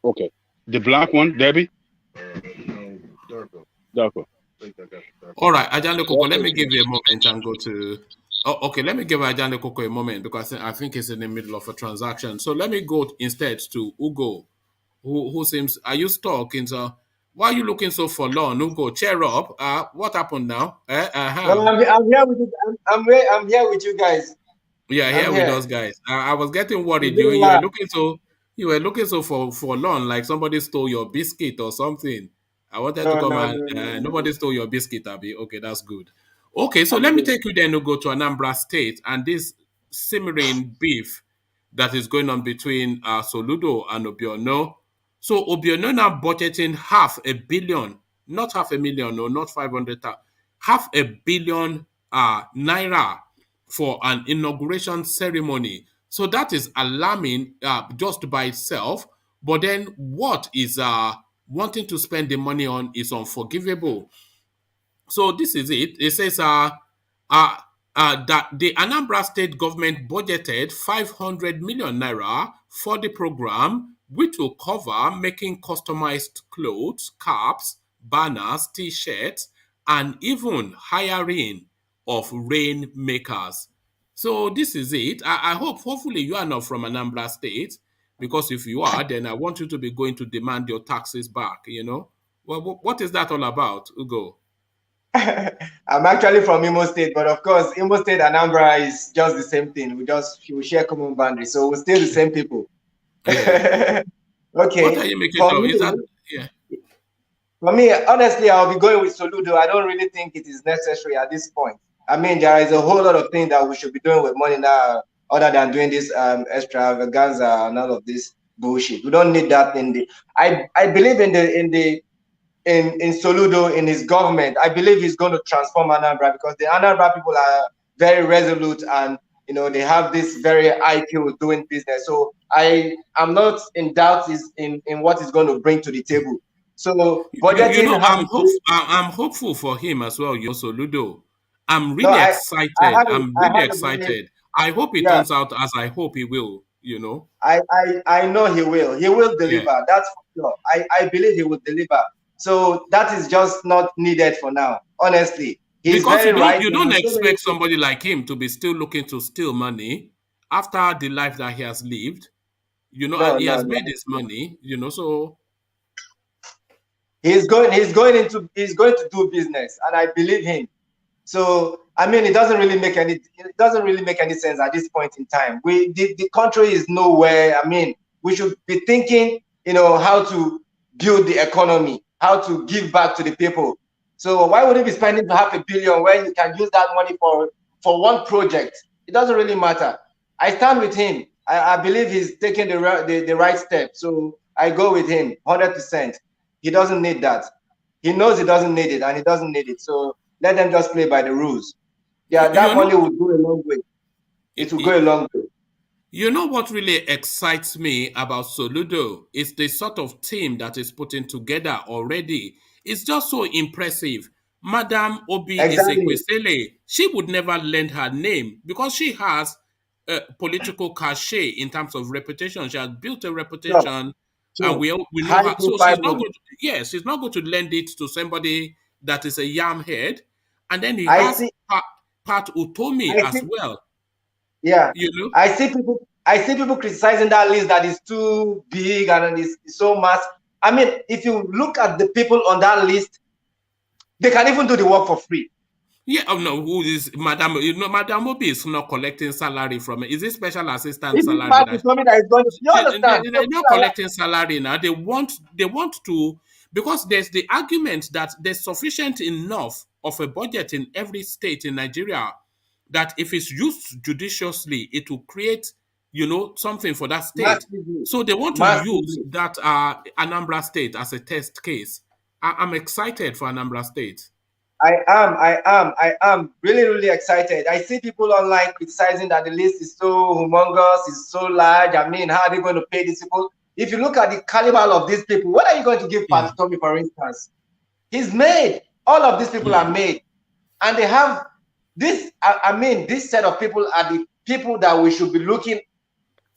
Okay. The black one, Debbie? Darko. All right, Ajanle Koko, let me give you a moment and go to... okay, let me give Ajanle Koko a moment because I think he's in the middle of a transaction. So let me go instead to Ugo, who seems... Are you stuck into... Why are you looking so forlorn, Ugo? Cheer up. What happened now? Well, I'm here with you. I'm here with you guys. Yeah, here with us guys. I was getting worried. You were looking so forlorn, like somebody stole your biscuit or something. I wanted to come and nobody stole your biscuit, Abby. Okay, that's good. Okay, so let me take you then to go to Anambra State and this simmering beef that is going on between SOLUDO and OBIANO. So OBIANO now budgeting $500 million, not $500,000, no, not 500,000, $500 million naira for an inauguration ceremony. So that is alarming just by itself. But then what is wanting to spend the money on is unforgivable. So this is it. It says that the Anambra State government budgeted 500 million naira for the program, which will cover making customized clothes, caps, banners, t-shirts, and even hiring of rainmakers. So this is it. I hope, hopefully you are not from Anambra State, because if you are, then I want you to be going to demand your taxes back, Well, what is that all about, Ugo? I'm actually from Imo State, but of course, Imo State and Anambra is just the same thing. We share common boundaries, so we're still the same people. Yeah. Okay. What are you making of? Is that For me, honestly, I'll be going with Soludo. I don't really think it is necessary at this point. I mean, there is a whole lot of things that we should be doing with money now, other than doing this extravaganza and all of this bullshit. We don't need that in the. I believe in Soludo, in his government. I believe he's going to transform Anambra, because the Anambra people are very resolute, and they have this very IQ doing business. So I am not in doubt in what he's going to bring to the table. So budgeting I'm hopeful for him as well, Soludo. I'm no, really excited. I'm really excited. I hope it yeah, turns out as I hope he will, I know he will. He will deliver. Yeah. That's for sure. I believe he will deliver. So that is just not needed for now. Honestly, he's Because very right. you don't expect somebody like him to be still looking to steal money after the life that he has lived. He has made his money, so he's going to do business, and I believe him. So I mean, it doesn't really make any sense at this point in time. The country is nowhere. I mean, we should be thinking, how to build the economy, how to give back to the people. So why would he be spending $500 million when you can use that money for one project? It doesn't really matter. I stand with him. I believe he's taking the right step. So I go with him 100%. He doesn't need that. He knows he doesn't need it, and he doesn't need it. So let them just play by the rules. Yeah, that money will go a long way. It will go a long way. You know what really excites me about Soludo is the sort of team that is putting together already. It's just so impressive. Madam Obi Ezekwesili, she would never lend her name because she has a political cachet in terms of reputation. She has built a reputation, and we know her. So she's not going to lend it to somebody that is a yam head. And then he has Pat Utomi as well. Yeah, I see people criticizing that list that is too big and is so mass. I mean, if you look at the people on that list, they can even do the work for free. Yeah, no, who is Madam? Madam Obi is not collecting salary from it. Is it special assistant salary? They're not collecting salary now. They want to, because there's the argument that there's sufficient enough of a budget in every state in Nigeria that if it's used judiciously, it will create, something for that state. Massively. So they want to use that Anambra State as a test case. I'm excited for Anambra State. I am really, really excited. I see people online criticizing that the list is so humongous, is so large. I mean, how are they going to pay these people? If you look at the caliber of these people, what are you going to give Pat Tommy, for instance? He's made. All of these people are made. And they have this, this set of people are the people that we should be looking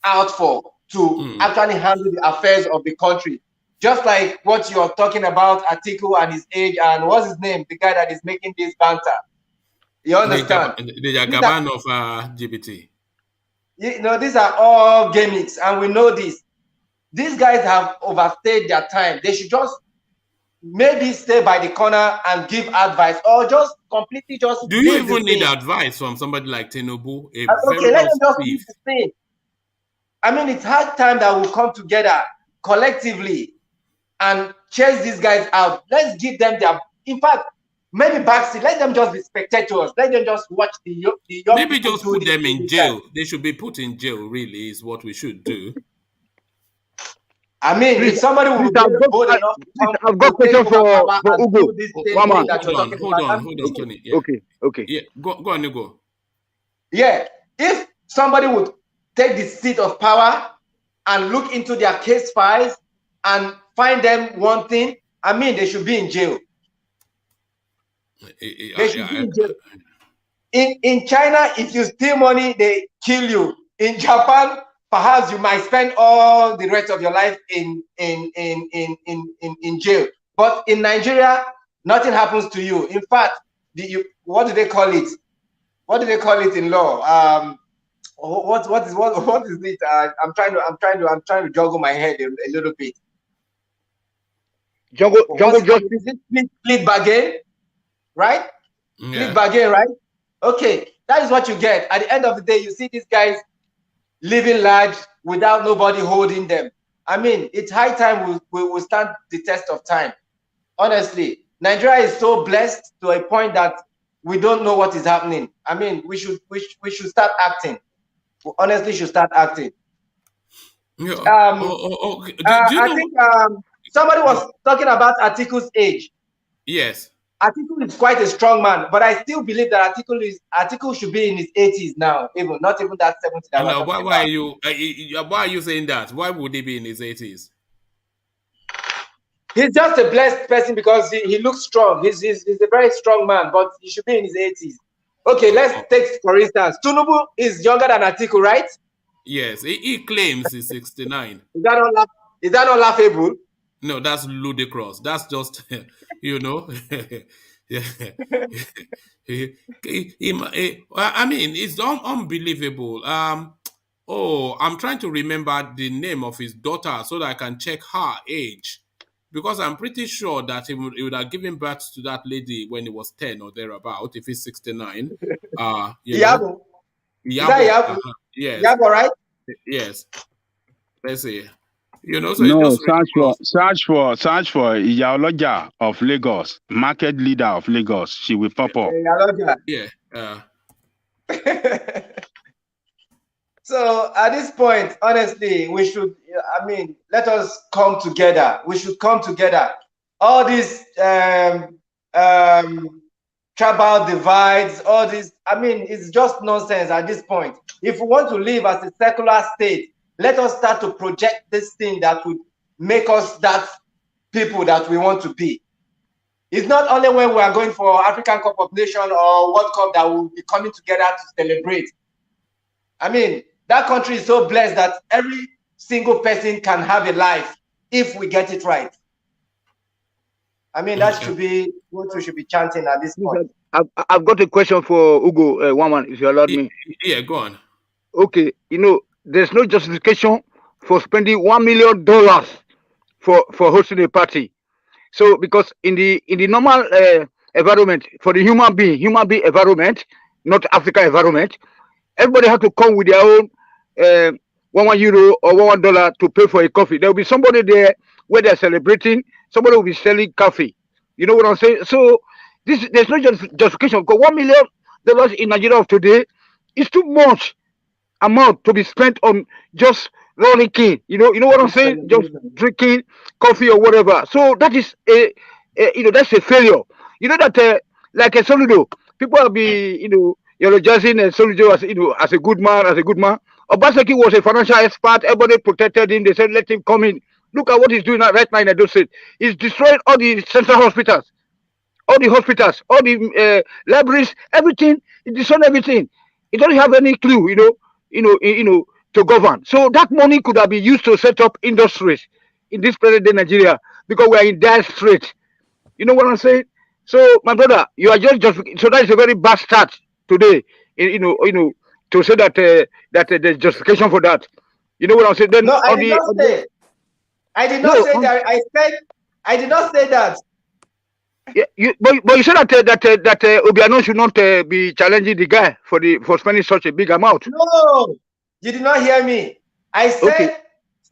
out for to actually handle the affairs of the country. Just like what you're talking about, Atiku and his age, and what's his name, the guy that is making this banter. You understand? The Jagaban of GBT. These are all gimmicks, and we know this. These guys have overstayed their time. They should just maybe stay by the corner and give advice, or just completely just. Do you even need advice from somebody like Tinubu? Okay, let them just do the thing. I mean, it's hard time that we'll come together collectively and chase these guys out. Let's give them their, in fact, maybe backseat. Let them just be spectators. Let them just watch the young maybe just put them in jail. They should be put in jail, really, is what we should do. I mean, if somebody will be bold enough to come, I've got a question for Ugo. Hold on, Tony. Yeah. Okay. Yeah, go on, Ugo. Yeah, if somebody would take the seat of power and look into their case files and find them one thing, I mean, they should be in jail. They should be in jail. In China, if you steal money, they kill you. In Japan, perhaps you might spend all the rest of your life in jail. But in Nigeria, nothing happens to you. In fact, what do they call it? What do they call it in law? What is it? I'm trying to juggle my head a little bit. Jungle justice. Split bargain, right? Yeah. Split bargain, right? Okay, that is what you get. At the end of the day, you see these guys living large without nobody holding them. I mean, it's high time we will stand the test of time. Honestly, Nigeria is so blessed to a point that we don't know what is happening. I mean, we should start acting. We honestly should start acting. Yeah. Okay. I think somebody was talking about Atiku's age. Yes. Atiku is quite a strong man, but I still believe that Atiku should be in his 80s now, not even that 70. Why are you saying that? Why would he be in his 80s? He's just a blessed person because he looks strong. He's a very strong man, but he should be in his 80s. Okay, let's take for instance, Tinubu is younger than Atiku, right? Yes, he claims he's 69. Is that not laughable? No, that's ludicrous. That's just, you know. I mean, it's unbelievable. I'm trying to remember the name of his daughter so that I can check her age. Because I'm pretty sure that he would have given birth to that lady when he was 10 or thereabout, if he's 69. Yabo. Yabo. Yes. Yabo, right? Yes. Let's see. You know, so no, search for Iyaloja of Lagos, market leader of Lagos. She will pop up. Yeah. So at this point, honestly, we should. I mean, let us come together. We should come together. All these tribal divides, all this. I mean, it's just nonsense at this point. If we want to live as a secular state, let us start to project this thing that would make us that people that we want to be. It's not only when we are going for African Cup of Nations or World Cup that we'll be coming together to celebrate. I mean, that country is so blessed that every single person can have a life if we get it right. I mean, that should be what we should be chanting at this point. I've got a question for Ugo, Waman, if you allow me. Yeah, go on. Okay, you know, there's no justification for spending $1 million for hosting a party. So, because in the normal environment, for the human being environment, not African environment, everybody has to come with their own €1 or $1 to pay for a coffee. There will be somebody there where they're celebrating. Somebody will be selling coffee. You know what I'm saying? So there's no justification because $1 million in Nigeria of today is too much amount to be spent on just rolling king. You know what I'm saying? Just drinking coffee or whatever. So that is that's a failure. You know that like a SOLUDO, people will be eulogizing SOLUDO as a good man, Obasanjo was a financial expert. Everybody protected him. They said let him come in. Look at what he's doing right now in Edo State. He's destroying all the central hospitals, all the libraries, everything. He destroyed everything. He doesn't have any clue, to govern. So that money could have been used to set up industries in this present day Nigeria because we are in dire straits. You know what I'm saying? So my brother, you are just so that is a very bad start today. To say that there's justification for that. You know what I'm saying? Then no, I did not say that. I did not say that. Yeah, but you said that Obiano should not be challenging the guy for spending such a big amount. No, you did not hear me. I said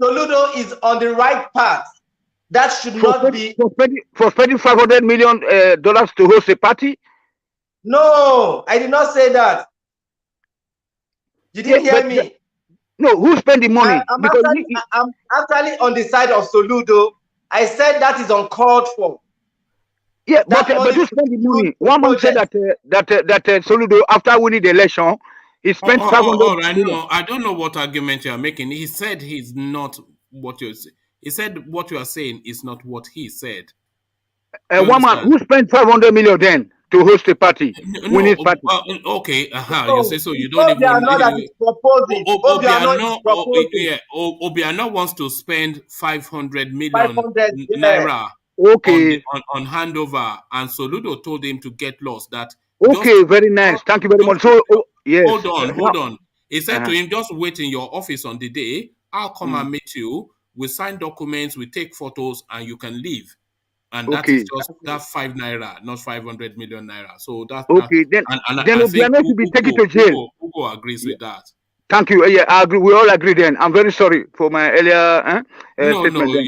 SOLUDO is on the right path. That should not be for spending $500 million to host a party. No, I did not say that. You didn't hear me. No, who spent the money? I'm actually on the side of SOLUDO. I said that is uncalled for. Yeah, but who spent the money? One man said that SOLUDO, after winning the election, he spent $500 million. I don't know what argument you are making. He said he's not what you're saying. He said what you are saying is not what he said. One man who spent $500 million then to host a party, win his party. Okay, you say so. You don't even. Obiano wants to spend 500 million naira. Okay. On handover, and SOLUDO told him to get lost. That okay, very nice. Thank you very much. So yes. Hold on. He said to him, just wait in your office on the day. I'll come and meet you. We sign documents, we take photos, and you can leave. And that is just that 5 naira, not 500 million naira. So that's okay. Then Obiano should be taken to jail. Ugo agrees with that. Thank you. Yeah, I agree. We all agree then. I'm very sorry for my earlier statement then.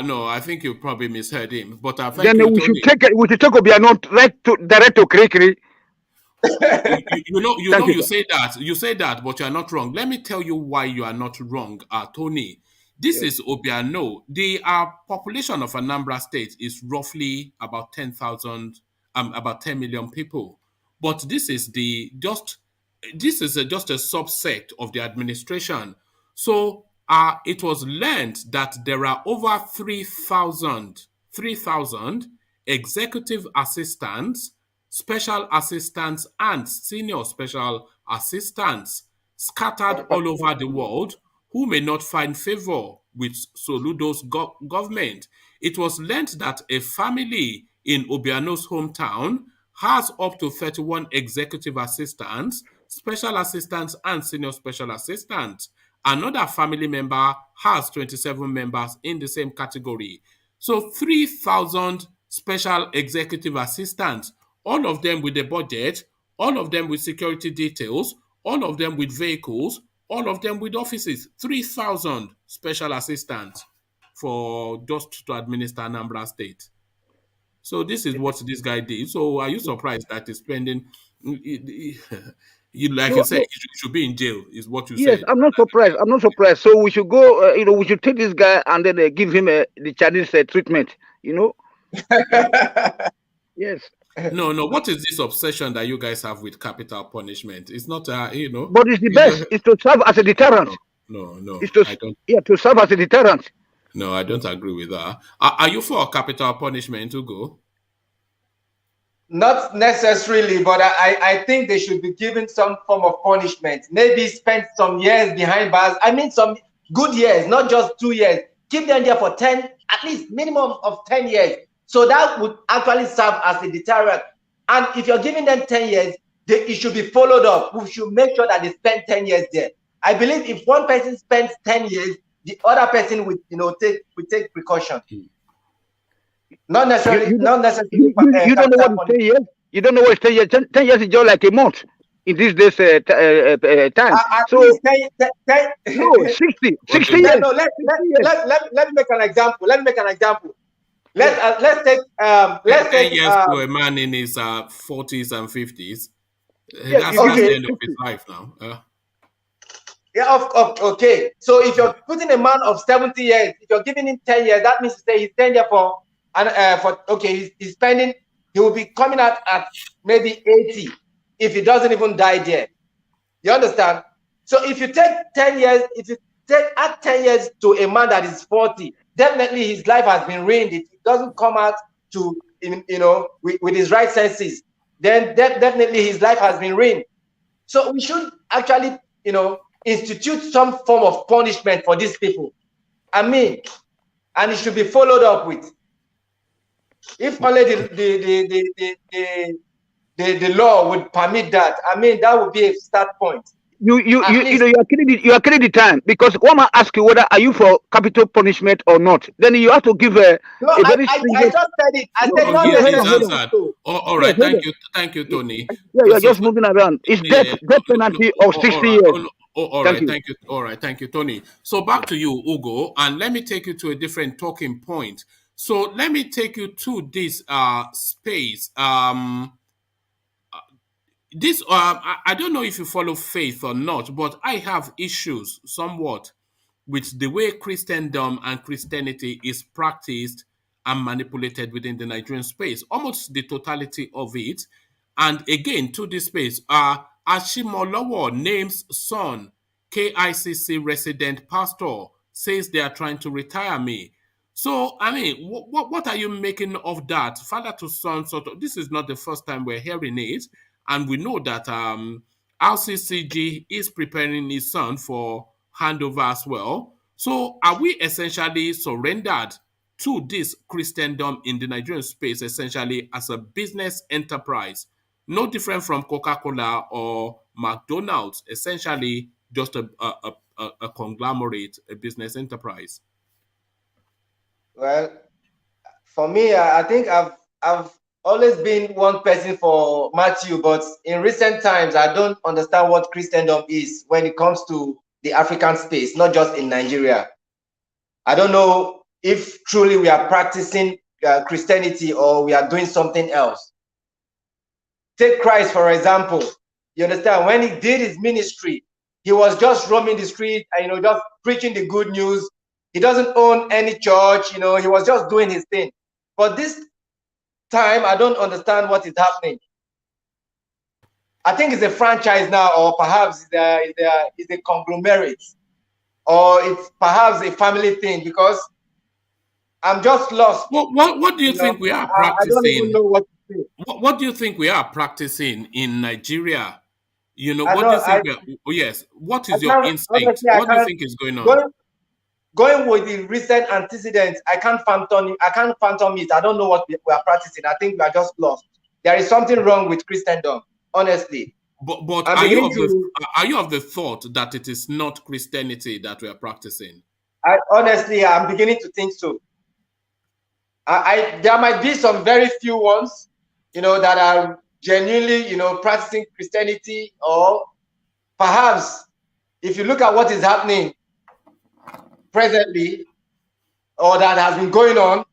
No, I think you probably misheard him. But thank Then you, we Tony. should take Obiano direct to KICC. You say that, but you are not wrong. Let me tell you why you are not wrong, Tony. This is Obiano. The population of Anambra State is roughly about 10,000, about 10 million people. But this is just a subset of the administration. So it was learned that there are over 3,000 executive assistants, special assistants, and senior special assistants scattered all over the world who may not find favor with SOLUDO's government. It was learned that a family in Obiano's hometown has up to 31 executive assistants, special assistants, and senior special assistants. Another family member has 27 members in the same category. So 3,000 special executive assistants, all of them with a budget, all of them with security details, all of them with vehicles, all of them with offices. 3,000 special assistants for just to administer Anambra State. So this is what this guy did. So are you surprised that he's spending? You said, he should be in jail, is what you said. Yes, I'm not surprised. So we should go. We should take this guy and then give him the Chinese treatment. Yes. No. What is this obsession that you guys have with capital punishment? It's not, But it's the best. It's to serve as a deterrent. No. It's to serve as a deterrent. No, I don't agree with that. Are you for capital punishment, Ugo? Not necessarily, but I think they should be given some form of punishment. Maybe spend some years behind bars. I mean, some good years, not just 2 years. Keep them there for 10, at least minimum of 10 years. So that would actually serve as a deterrent. And if you're giving them 10 years, it should be followed up. We should make sure that they spend 10 years there. I believe if one person spends 10 years, the other person would, take precaution. Not necessarily. You don't know what 10 years. You don't know what 10 years. 10 years is just like a month in these days time. So 60 years. No, let me make an example. Let's take 10 years to a man in his 40s and 50s. That's the end of his life now. Okay. So if you're putting a man of 70 years, if you're giving him 10 years, that means to say he's 10 years he's spending, he will be coming out at maybe 80 if he doesn't even die there. You understand? So if you take 10 years, add 10 years to a man that is 40, definitely his life has been ruined. If he doesn't come out to, with his right senses, then definitely his life has been ruined. So we should actually, institute some form of punishment for these people. And it should be followed up with. If only the law would permit that, that would be a start point. You are killing the time, because one man ask you whether are you for capital punishment or not. Then you have to give a very I just said it. I said no. He's answered. All right, thank you, Tony. Yeah, you're just moving around. It's death penalty of 60 years. All right, thank you. All right, thank you, Tony. So back to you, Ugo, and let me take you to a different talking point. So let me take you to this space. I don't know if you follow faith or not, but I have issues somewhat with the way Christendom and Christianity is practiced and manipulated within the Nigerian space, almost the totality of it. And again, to this space, ASHIMOLOWO names son KICC resident pastor, says they are trying to retire me. So, what are you making of that? Father to son, sort of. This is not the first time we're hearing it. And we know that RCCG is preparing his son for handover as well. So are we essentially surrendered to this Christendom in the Nigerian space, essentially as a business enterprise? No different from Coca-Cola or McDonald's, essentially just a conglomerate, a business enterprise. Well, for me, I think I've always been one person for Matthew, but in recent times, I don't understand what Christendom is when it comes to the African space, not just in Nigeria. I don't know if truly we are practicing Christianity or we are doing something else. Take Christ, for example. You understand, when he did his ministry, he was just roaming the street and, just preaching the good news. He doesn't own any church, he was just doing his thing. But this time, I don't understand what is happening. I think it's a franchise now, or perhaps it's a conglomerate, or it's perhaps a family thing, because I'm just lost. What do you think we are practicing? I don't even know what to say. What do you think we are practicing in Nigeria? What do you think? Yes. What is your instinct? Honestly, what do you think is going on? Going with the recent antecedents, I can't phantom it. I don't know what we are practicing. I think we are just lost. There is something wrong with Christendom, honestly. But are you of the thought that it is not Christianity that we are practicing? I'm beginning to think so. There might be some very few ones, that are genuinely, practicing Christianity, or perhaps if you look at what is happening presently, or that has been going on,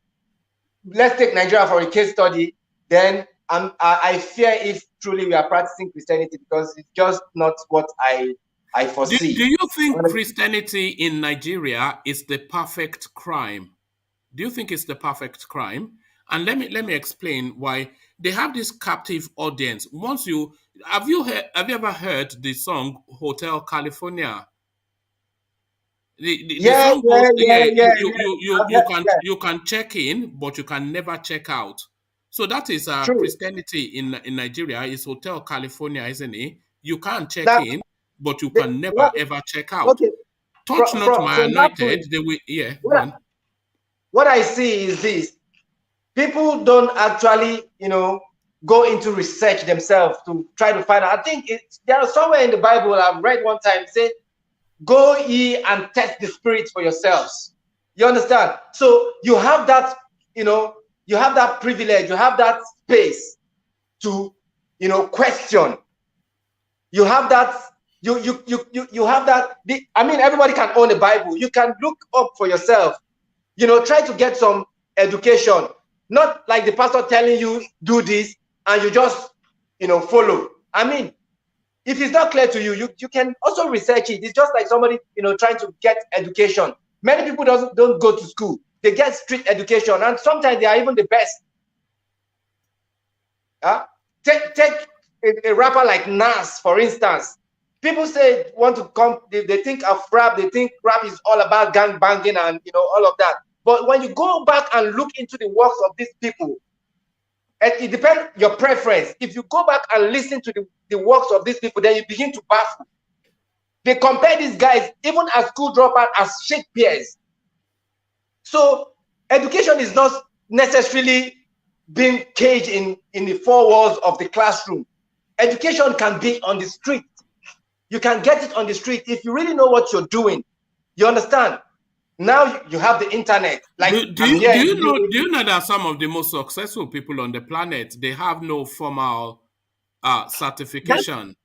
let's take Nigeria for a case study, then I fear if truly we are practicing Christianity, because it's just not what I foresee. Do you think Christianity in Nigeria is the perfect crime? Do you think it's the perfect crime? And let me explain why. They have this captive audience. Have you ever heard the song Hotel California? The song goes, you can check in, but you can never check out. So that is Christianity in Nigeria. Is Hotel California, isn't it? You can't check in, but you can never ever check out. Okay. Touch not my anointed. What I see is this: people don't actually, go into research themselves to try to find out. I think there are somewhere in the Bible I've read one time say, "Go ye and test the spirits for yourselves." You understand? So you have that, you have that privilege, you have that space to, question. You have that. You have that. Everybody can own a Bible. You can look up for yourself. Try to get some education, not like the pastor telling you do this and you just, follow. If it's not clear to you, you can also research it. It's just like somebody, trying to get education. Many people don't go to school. They get street education, and sometimes they are even the best. Take a rapper like Nas, for instance. People say want to come, they think of rap, they think rap is all about gang banging and all of that. But when you go back and look into the works of these people, it depends on your preference. If you go back and listen to the works of these people, then you begin to baffle. They compare these guys, even as school dropouts, as Shakespeare's. So education is not necessarily being caged in the four walls of the classroom. Education can be on the street. You can get it on the street if you really know what you're doing. You understand? Now you have the internet. Like, do you know that some of the most successful people on the planet, they have no formal certification?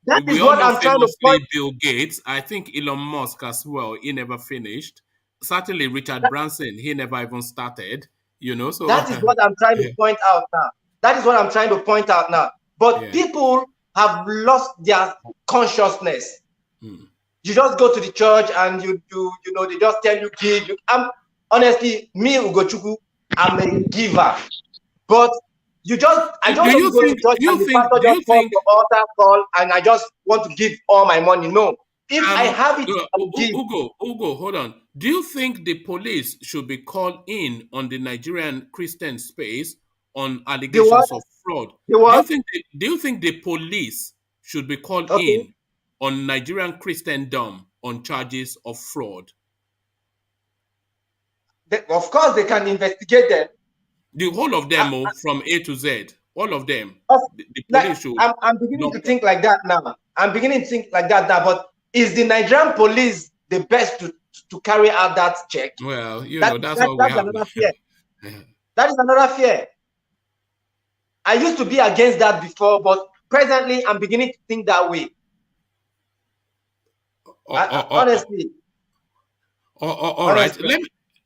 That is what I'm trying to point. Bill Gates, I think Elon Musk as well, he never finished. Certainly Richard Branson, he never even started. So that is what I'm trying to point out now. That is what I'm trying to point out now. But people have lost their consciousness. You just go to the church and they just tell you give. Honestly, me, Ugochukwu, I'm a giver. But I don't want to go to church and the pastor just call the altar call and I just want to give all my money. No. If I have it, I will give. Ugo, hold on. Do you think the police should be called in on the Nigerian Christian space on allegations of fraud? Do you think the police should be called in on Nigerian Christendom on charges of fraud? Of course, they can investigate them. The whole of them, from A to Z, all of them. The police should. I'm beginning to think like that now. But is the Nigerian police the best to carry out that check? Well, that's what we have. Another fear. That is another fear. I used to be against that before, but presently I'm beginning to think that way. Honestly. All right.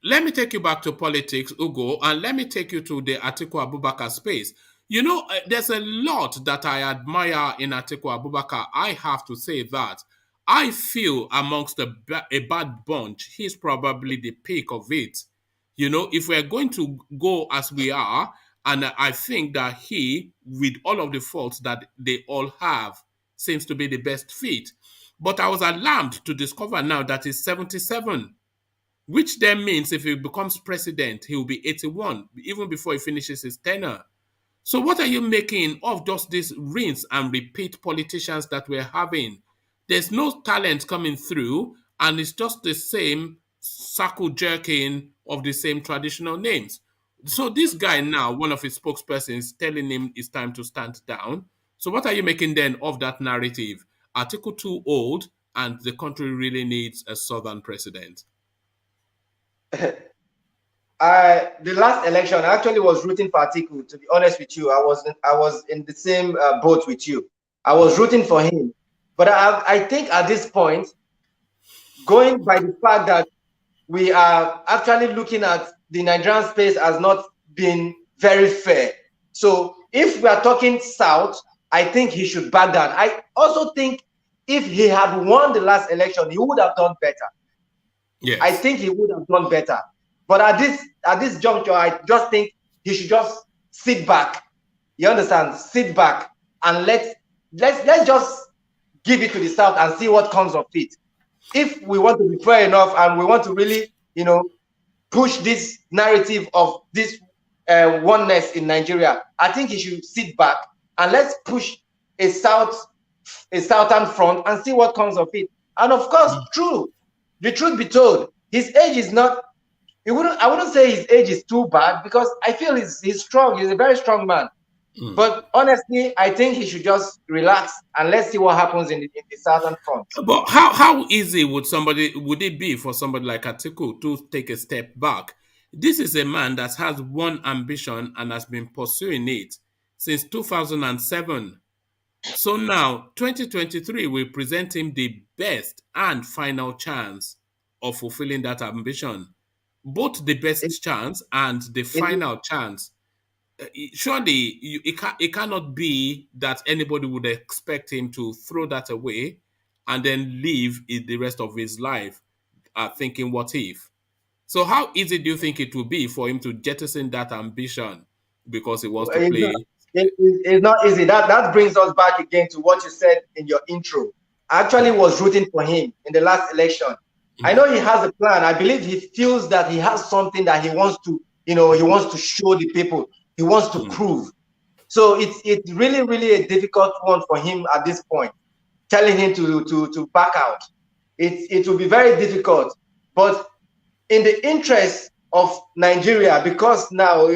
Let me take you back to politics, Ugo, and let me take you to the Atiku Abubakar space. You know, there's a lot that I admire in Atiku Abubakar. I have to say that. I feel amongst a bad bunch, he's probably the peak of it. You know, if we're going to go as we are, and I think that he, with all of the faults that they all have, seems to be the best fit. But I was alarmed to discover now that he's 77, which then means if he becomes president, he will be 81, even before he finishes his tenure. So what are you making of just these rinse and repeat politicians that we're having? There's no talent coming through, and it's just the same circle jerking of the same traditional names. So this guy now, one of his spokespersons, telling him it's time to stand down. So what are you making then of that narrative? Article too old, and the country really needs a southern president. The last election, I actually was rooting for Atiku. To be honest with you, I was in the same boat with you. I was rooting for him, but I think at this point, going by the fact that we are actually looking at the Nigerian space as not being very fair. So if we are talking South, I think he should back down. I also think if he had won the last election, he would have done better. Yes. I think he would have done better. But at this juncture, I just think he should just sit back. You understand? Sit back and let's just give it to the South and see what comes of it. If we want to be fair enough and we want to really, you know, push this narrative of this oneness in Nigeria, I think he should sit back and let's push a southern front and see what comes of it. And of course, the truth be told, his age is not. I wouldn't say his age is too bad because I feel he's strong. He's a very strong man. But honestly, I think he should just relax and let's see what happens in the southern front. But how easy would it be for somebody like Atiku to take a step back? This is a man that has one ambition and has been pursuing it since 2007. So now, 2023 will present him the best and final chance of fulfilling that ambition. Both the best chance and the final chance. Surely, it cannot be that anybody would expect him to throw that away and then live the rest of his life thinking, what if? So how easy do you think it will be for him to jettison that ambition because he wants to play? It's not easy. That brings us back again to what you said in your intro. I actually was rooting for him in the last election. I know he has a plan. I believe he feels that he has something that he wants to, he wants to show the people. He wants to prove. So it's really, really a difficult one for him at this point. Telling him to back out. It will be very difficult. But in the interest of Nigeria, because now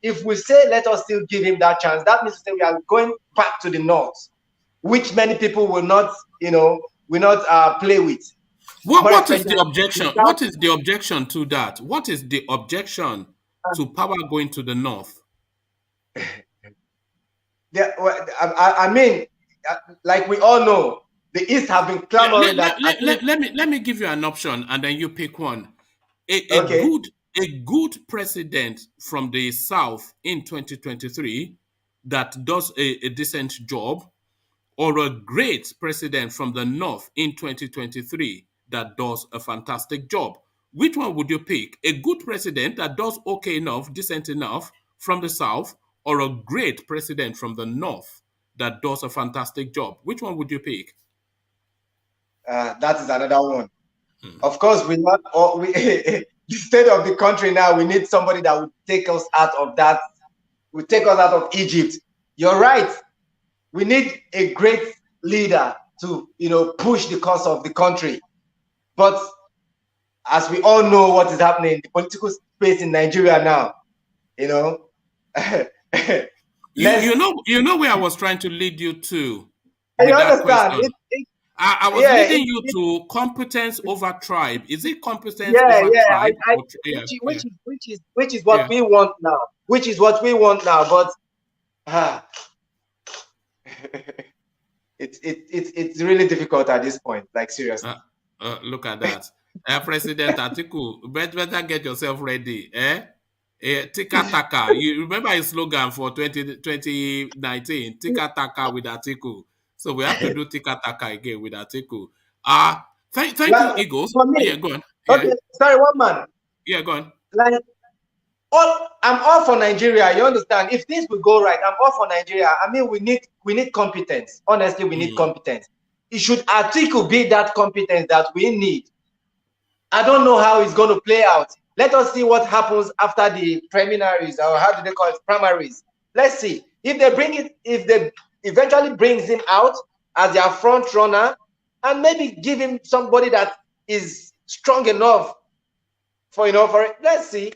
if we say let us still give him that chance, that means we are going back to the north, which many people will not, play with. What is the objection? What is the objection to that? What is the objection to power going to the north? I mean, like we all know, the East have been clamoring let me give you an option, and then you pick one. A good president from the South in 2023 that does a decent job, or a great president from the North in 2023 that does a fantastic job. Which one would you pick? A good president that does okay enough, decent enough from the South, or a great president from the North that does a fantastic job? Which one would you pick? That is another one. Of course, the state of the country now, we need somebody that would take us out of that, would take us out of Egypt. You're right. We need a great leader to, push the cause of the country. But as we all know what is happening in the political space in Nigeria now, you know where I was trying to lead you to. I understand. I was leading you to competence over tribe. Is it competence over tribe? Which is what we want now. Which is what we want now. But It's really difficult at this point. Like seriously. Look at that. President Atiku, better get yourself ready. Tika Taka. You remember his slogan for 2019? Tika Taka with Atiku. So we have to do Tika Taka again with Atiku. Thank you, Well, Eagles. for me, Yeah, go on. okay, sorry, one man. Yeah, go on. Like, I'm all for Nigeria. You understand? If this will go right, I'm all for Nigeria. I mean, we need competence. Honestly, we need competence. It should Atiku be that competence that we need. I don't know how it's going to play out. Let us see what happens after the preliminaries, or how do they call it, primaries. Let's see if they eventually brings him out as their front runner, and maybe give him somebody that is strong enough for it. Let's see.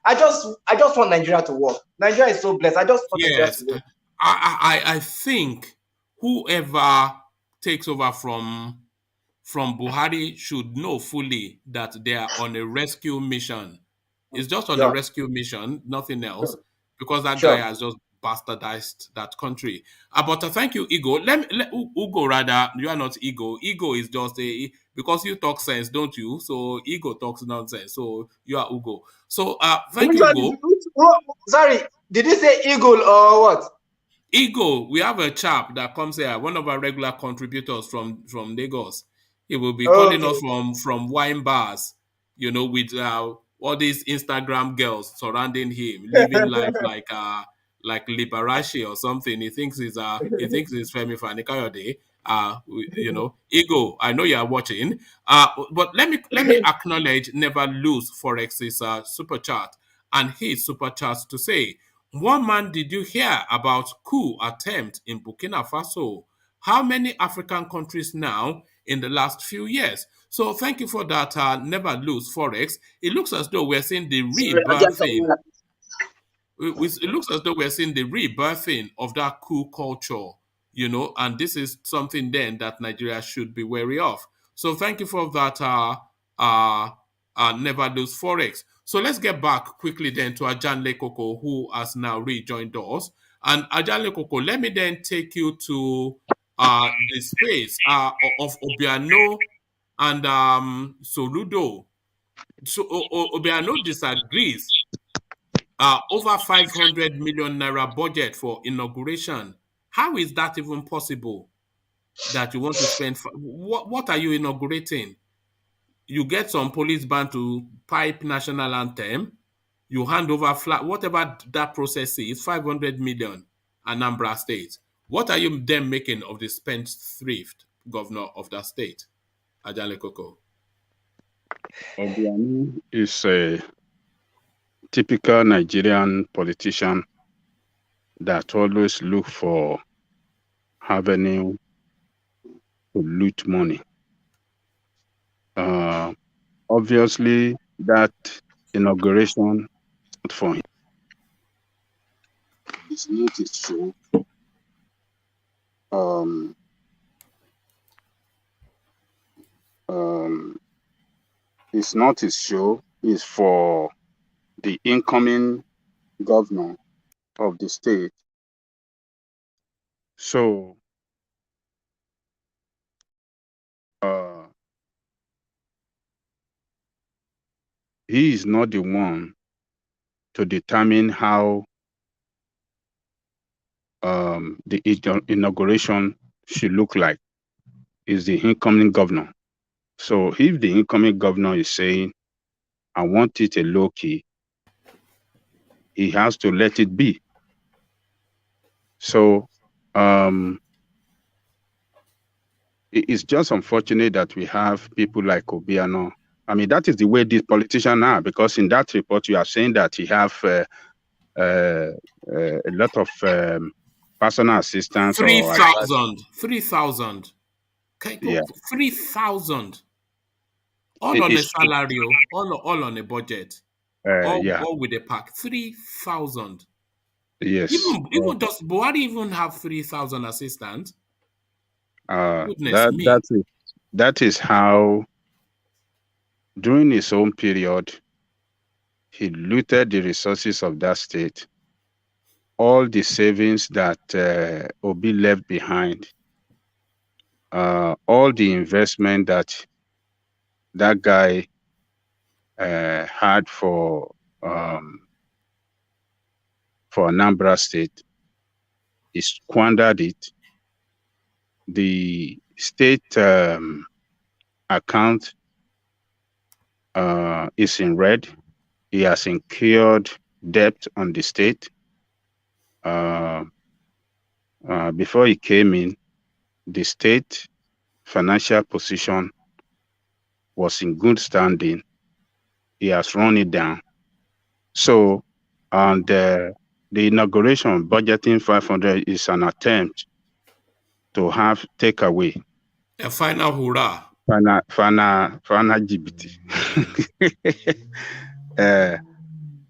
I just want Nigeria to work. Nigeria is so blessed. I just want Nigeria to work. I think whoever takes over from Buhari should know fully that they are on a rescue mission. It's just on a rescue mission, nothing else, because that guy has just bastardized that country. But thank you, Ego. Let Ugo rather. You are not Ego. Ego is just because you talk sense, don't you? So Ego talks nonsense. So you are Ugo. So thank you, Ugo. Sorry, did you say eagle or what? Ego. We have a chap that comes here, one of our regular contributors from Lagos. He will be calling us from wine bars, with all these Instagram girls surrounding him, living life like Liberace or something. He thinks he's Femi Fani-Kayode. Ego, I know you are watching. But let me acknowledge Never Lose Forex's super chat, and his super chat to say, "One man, did you hear about coup attempt in Burkina Faso? How many African countries now in the last few years?" So thank you for that. Never Lose Forex. It looks as though we're seeing the rebirthing. It looks as though we're seeing the rebirthing of that coup culture, and this is something then that Nigeria should be wary of. So thank you for that. Never Lose Forex. So let's get back quickly then to Ajanle Koko, who has now rejoined us. And Ajanle Koko, let me then take you to the space of Obiano and Soludo. So Obiano disagrees. Over 500 million naira budget for inauguration. How is that even possible? That you want to spend? What are you inaugurating? You get some police band to pipe national anthem. You hand over flat, whatever that process is, 500 million, Anambra State. What are you then making of the spendthrift governor of that state, Ajale Koko? Obiano is a typical Nigerian politician that always look for avenue to loot money. Obviously, that inauguration for him is not his show. It's not his show. It's for the incoming governor of the state. So he is not the one to determine how the inauguration should look like. Is the incoming governor. So if the incoming governor is saying, I want it a low key, he has to let it be. So it's just unfortunate that we have people like Obiano. I mean, that is the way these politicians are, because in that report, you are saying that he have a lot of personal assistants. 3,000. 3,000. Yeah. 3,000. All on a salary, all on a budget. All with a pack. 3,000. Yes. Even does Buhari even have 3,000 assistants? That is how, during his own period, he looted the resources of that state all the savings that Obi left behind, all the investment that that guy had for Anambra State, he squandered it. The state account is in red. He has incurred debt on the state. Before he came in, the state financial position was in good standing. He has run it down. So, and the inauguration budgeting 500 is an attempt to have takeaway. A final hurrah. Final GBT.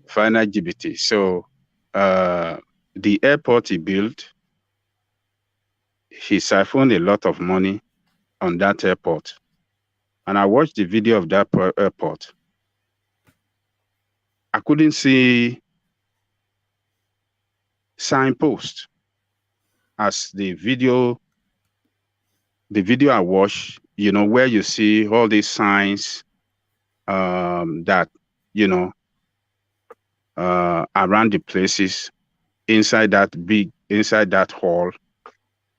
Final GBT. So, the airport he built, he siphoned a lot of money on that airport. And I watched the video of that airport. I couldn't see signpost as the video I watched, you know, where you see all these signs that, you know, around the places inside that hall,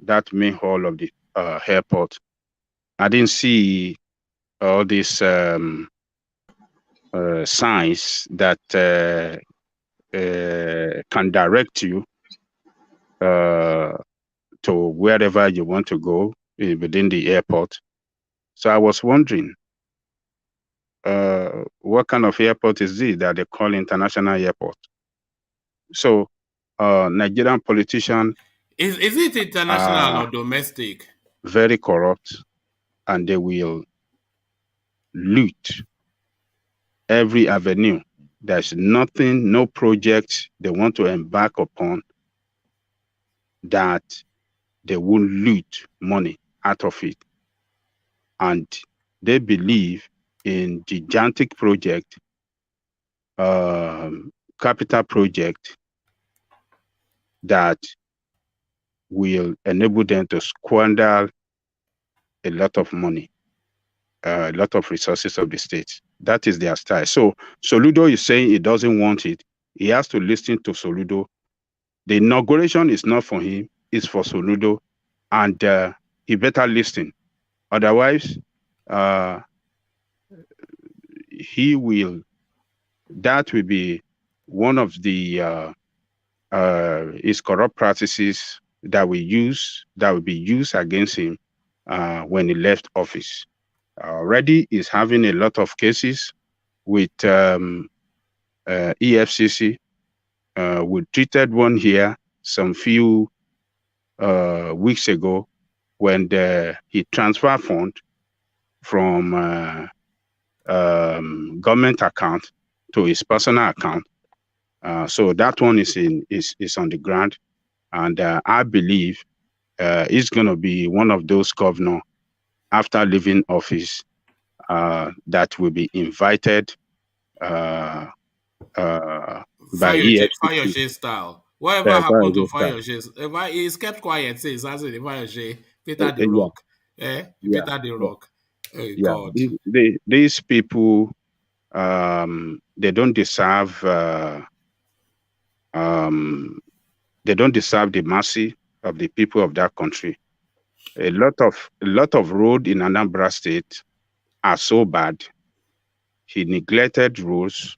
that main hall of the airport. I didn't see all these signs that can direct you to wherever you want to go within the airport. So I was wondering, what kind of airport is this that they call international airport? So, Nigerian politician Is it international or domestic? Very corrupt, and they will loot every avenue. There's nothing, no project they want to embark upon that they will loot money out of it. And they believe in gigantic project, capital project that will enable them to squander a lot of money, a lot of resources of the state. That is their style. So SOLUDO is saying he doesn't want it. He has to listen to SOLUDO. The inauguration is not for him, it's for SOLUDO, and he better listen. Otherwise, that will be one of the his corrupt practices that will be used against him when he left office. Already is having a lot of cases with EFCC. We treated one here some few weeks ago when he transferred fund from government account to his personal account. So that one is on the ground, and I believe he's going to be one of those governors after leaving office that will be invited by Fayoshe style. Whatever happened to Fayoshe? He's kept quiet since, hasn't he? Fayoshe, Peter the Rock. Peter the Rock. Oh, God. These people, they don't deserve the mercy of the people of that country. A lot of road in Anambra State are so bad. He neglected roads.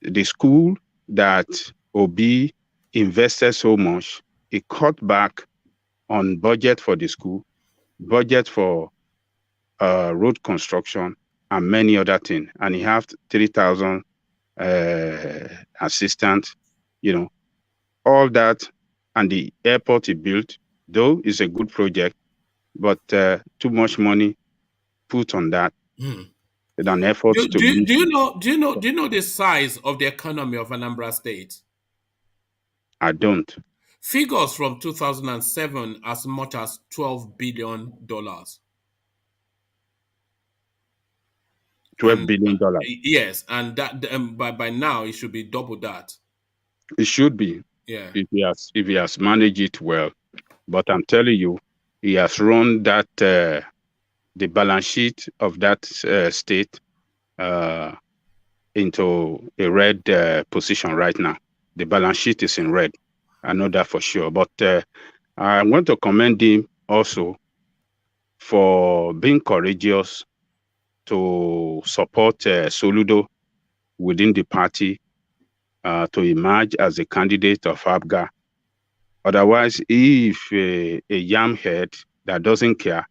The school that Obi invested so much, he cut back on budget for the school, budget for road construction, and many other things. And he have 3,000 assistants, you know, all that. And the airport he built, though, is a good project, but too much money put on that. An effort do you know the size of the economy of Anambra State? I don't. Figures from 2007 as much as $12 billion. $12 billion. Yes, and that by now it should be double that. It should be. Yeah. if he has managed it well. But I'm telling you, he has run that the balance sheet of that state into a red position right now. The balance sheet is in red. I know that for sure. But I want to commend him also for being courageous to support SOLUDO within the party to emerge as a candidate of ABGA. Otherwise, if a yam head that doesn't care,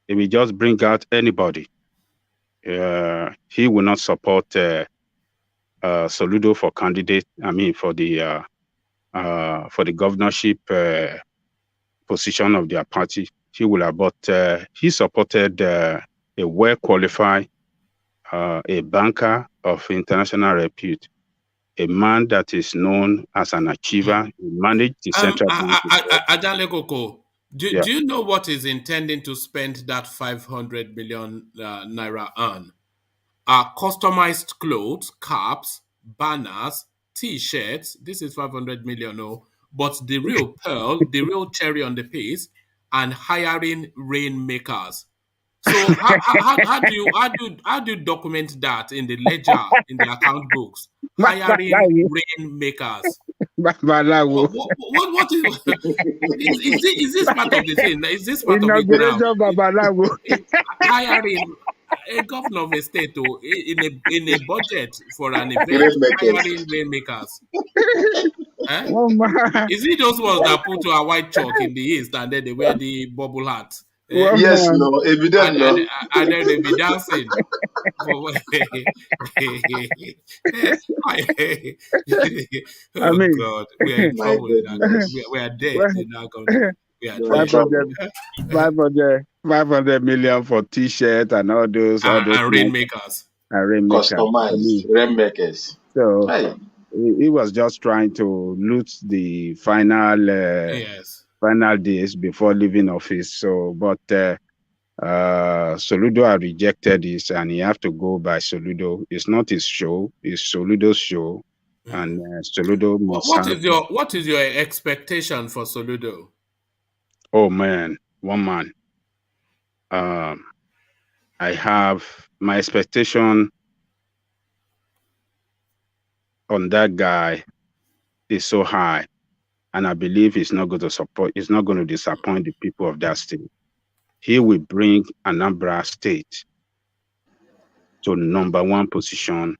he will just bring out anybody. He will not support SOLUDO for candidate. I mean, for the governorship position of their party. He will have, but he supported a well-qualified, a banker of international repute, a man that is known as an achiever. He managed the central bank. Ajalekoko, do Yeah. you know what is intending to spend that 500 million naira on? Customized clothes, caps, banners, T-shirts. This is 500 million, no. But the real pearl, the real cherry on the piece, and hiring rainmakers. So how do you document that in the ledger, in the account books? Hiring rainmakers. What is this part of the thing? Is this part of it now? Inauguration Babalawo. Hiring a governor of a state in a budget for an event, hiring rainmakers. Oh, man. Is it those ones that put a white chalk in the east and then they wear the bubble hat? Yes, no, evident, no. And then they be dancing. I mean, God, we are in trouble in that country. We are dead in that country. We are dead. 500 million for T-shirt and all those. And rainmakers. Customized rainmakers. So he was just trying to loot the final final days before leaving office. So, but SOLUDO rejected this, and he have to go by SOLUDO. It's not his show; it's SOLUDO's show, and SOLUDO must. What is your expectation for SOLUDO? Oh man, one man. I have my expectation on that guy is so high, and I believe he's not going to disappoint the people of that state. He will bring Anambra State to #1 position,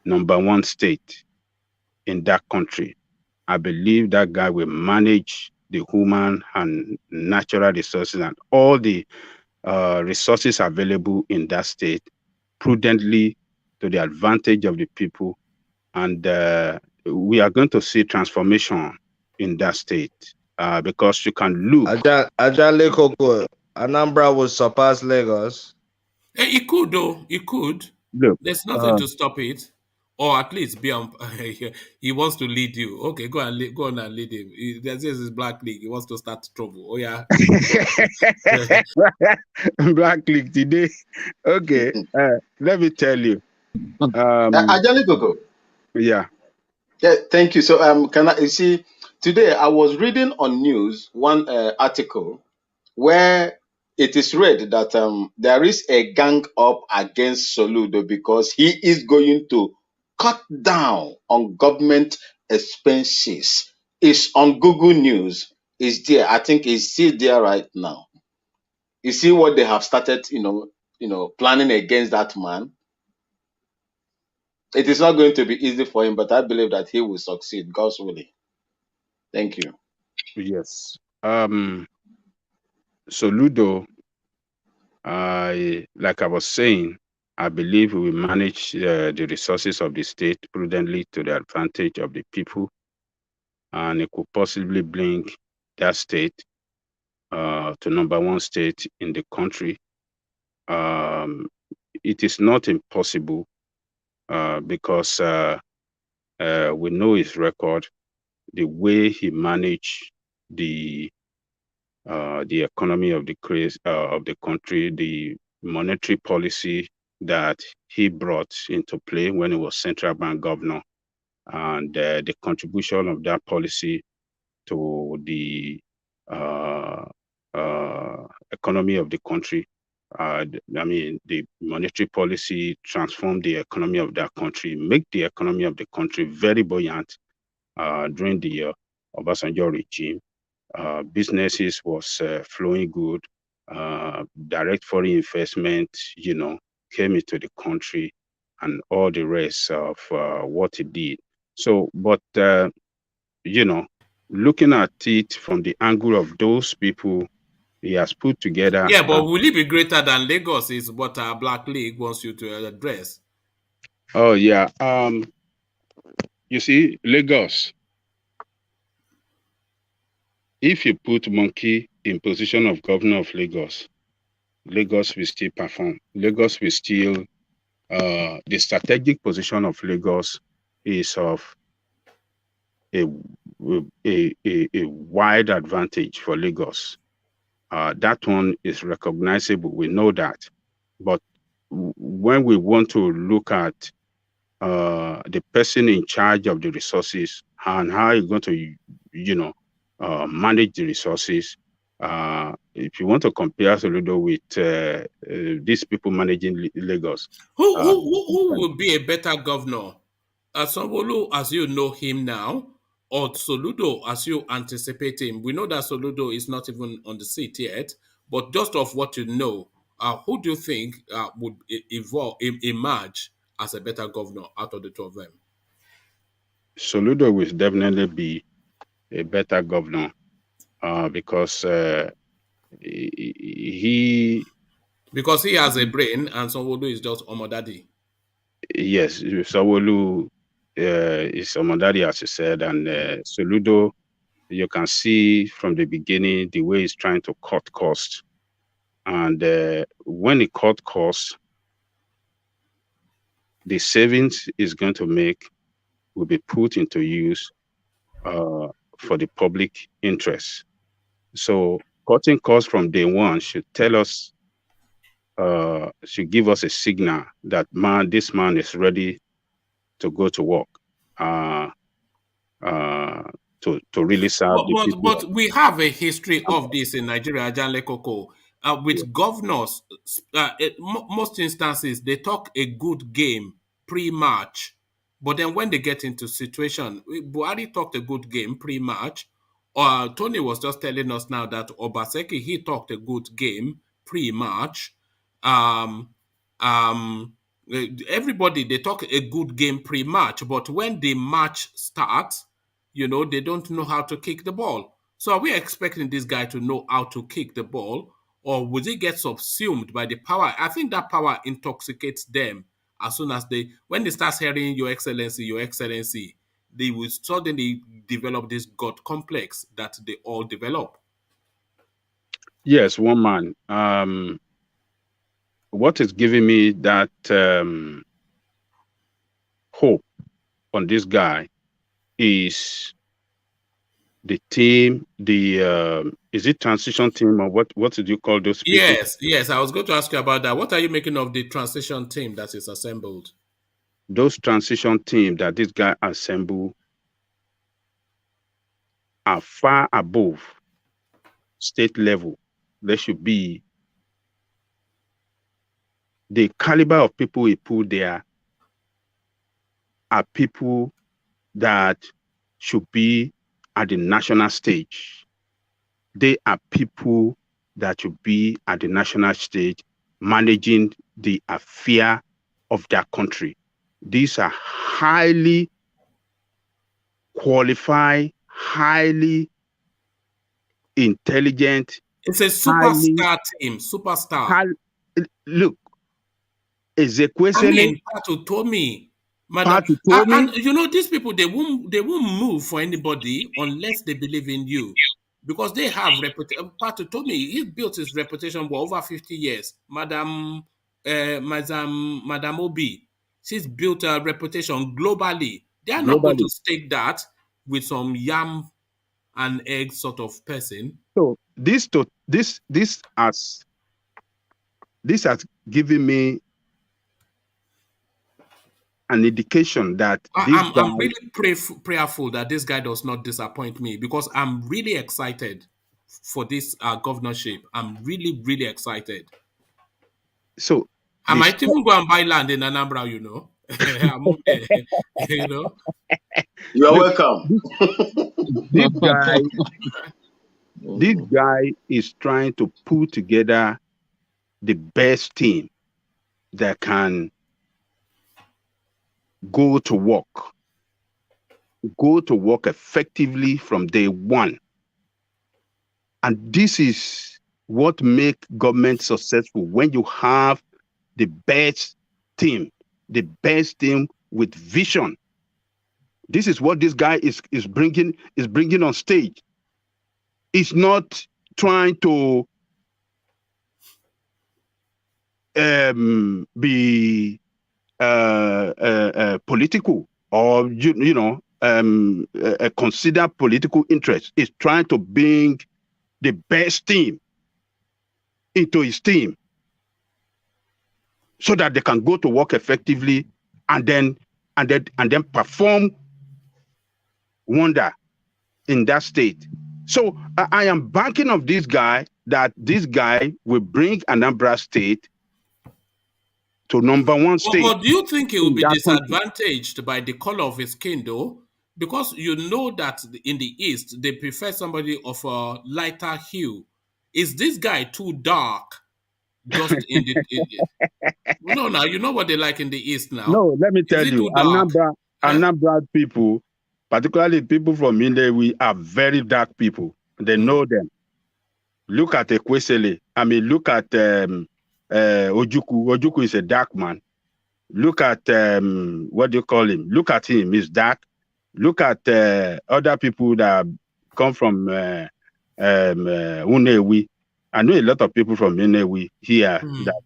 #1 state in that country. I believe that guy will manage the human and natural resources and all the resources available in that state prudently to the advantage of the people. And we are going to see transformation in that state because you can look. Anambra will surpass Lagos. It could, though. It could. Look, there's nothing to stop it. Or at least be on. He wants to lead you. Okay, go on and lead him. There's his Black League. He wants to start trouble. Oh yeah, Black League today. Okay, let me tell you. Ajalekoko. Yeah. Thank you. So you see, today I was reading on news one article where it is read that there is a gang up against SOLUDO because he is going to cut down on government expenses. It's on Google News. It's there. I think it's still there right now. You see what they have started, planning against that man. It is not going to be easy for him, but I believe that he will succeed, God's willing. Thank you. Yes. SOLUDO, like I was saying, I believe we will manage the resources of the state prudently to the advantage of the people, and it could possibly bring that state to #1 state in the country. It is not impossible because we know his record, the way he managed the economy of the country, the monetary policy that he brought into play when he was central bank governor. and the contribution of that policy to the economy of the country. I mean, the monetary policy transformed the economy of that country, make the economy of the country very buoyant during the Obasanjo regime. Businesses was flowing good. Direct foreign investment, came into the country, and all the rest of what it did. So, but looking at it from the angle of those people he has put together. Yeah, but will it be greater than Lagos is what our Black League wants you to address? Oh, yeah. You see, Lagos, if you put Monkey in position of governor of Lagos, Lagos will still perform. Lagos will still, the strategic position of Lagos is of a wide advantage for Lagos. That one is recognizable. We know that. But when we want to look at the person in charge of the resources and how you're going to, manage the resources, if you want to compare SOLUDO with these people managing Lagos. Who would be a better governor? Sanwo-Olu, as you know him now, or SOLUDO, as you anticipate him? We know that SOLUDO is not even on the seat yet, but just of what you know, who do you think would emerge as a better governor out of the two of them? SOLUDO will definitely be a better governor because because he has a brain and Sanwo-Olu is just Omodadi. Yes, Sanwo-Olu is Omodadi, as you said, and SOLUDO, you can see from the beginning the way he's trying to cut costs. And when he cut costs, the savings is going to make will be put into use for the public interest. So cutting costs from day one should tell us, should give us a signal that this man is ready to go to work, to really serve the people. But we have a history of this in Nigeria, Janle Koko. With governors, most instances, they talk a good game pre-match, but then when they get into situation, Buhari talked a good game pre-match. Tony was just telling us now that Obaseki, he talked a good game pre-match. Everybody, they talk a good game pre-match, but when the match starts, they don't know how to kick the ball. So are we expecting this guy to know how to kick the ball, or would he get subsumed by the power? I think that power intoxicates them as soon as when they start hearing Your Excellency, they will suddenly develop this God complex that they all develop. Yes, one man. What is giving me that hope on this guy is the team, is it transition team, or what did you call those people? Yes, I was going to ask you about that. What are you making of the transition team that is assembled? Those transition team that this guy assembled are far above state level. There should be the caliber of people he put there are people that should be at the national stage. They are people that should be at the national stage managing the affair of their country. These are highly qualified, highly intelligent. It's a superstar team, superstar. Look, Ezekwesili, Patu Tomi, Madam, and these people, they won't move for anybody unless they believe in you, because they have reputation. Patu Tomi, he built his reputation for over 50 years. Madam Obi, she's built a reputation globally. They are not going to stake that with some yam and egg sort of person. So this has given me an indication that this guy, I'm really prayerful that this guy does not disappoint me, because I'm really excited for this governorship. I'm really, really excited. so I this, might even go and buy land in Anambra, you know. You know. You are look, welcome. this guy, this guy is trying to put together the best team that can go to work effectively from day one. And this is what makes government successful, when you have the best team with vision. This is what this guy is bringing on stage. He's not trying to be political, or consider political interest. He's trying to bring the best team into his team, so that they can go to work effectively and then perform wonder in that state. So I am banking on this guy, that this guy will bring Anambra State to #1 state. But do you think he will be disadvantaged by the color of his skin, though? Because you know that in the East, they prefer somebody of a lighter hue. Is this guy too dark? Just in the no, now you know what they like in the East now. No, let me tell you, Anambra people, particularly people from Inewi, are very dark people. They know them. Look at Ekwesele. I mean, look at Ojuku. Ojuku is a dark man. Look at what do you call him? Look at him. He's dark. Look at other people that come from Unewi. I know a lot of people from Unewi here that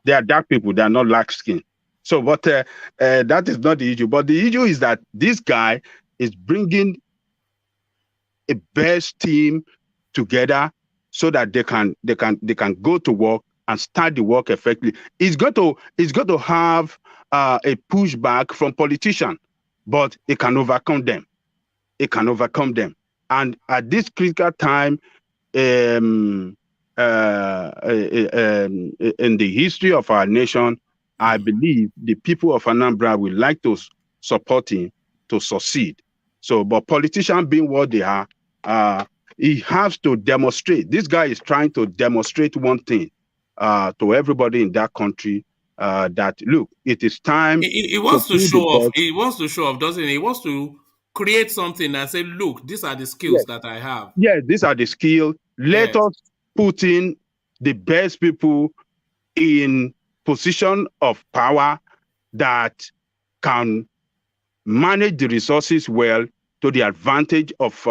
they are dark people. They are not light skin. So, but that is not the issue. But the issue is that this guy is bringing a best team together, so that they can go to work and start the work effectively. It's going to have a pushback from politicians, but it can overcome them. And at this critical time in the history of our nation, I believe the people of Anambra will like to support him to succeed. So, but politicians being what they are, he has to demonstrate. This guy is trying to demonstrate one thing to everybody in that country, that look, it is time. He wants to show off. He wants to show off, doesn't he? He wants to create something and say, look, these are the skills that I have. Yes, these are the skills. Let us put in the best people in position of power that can manage the resources well to the advantage of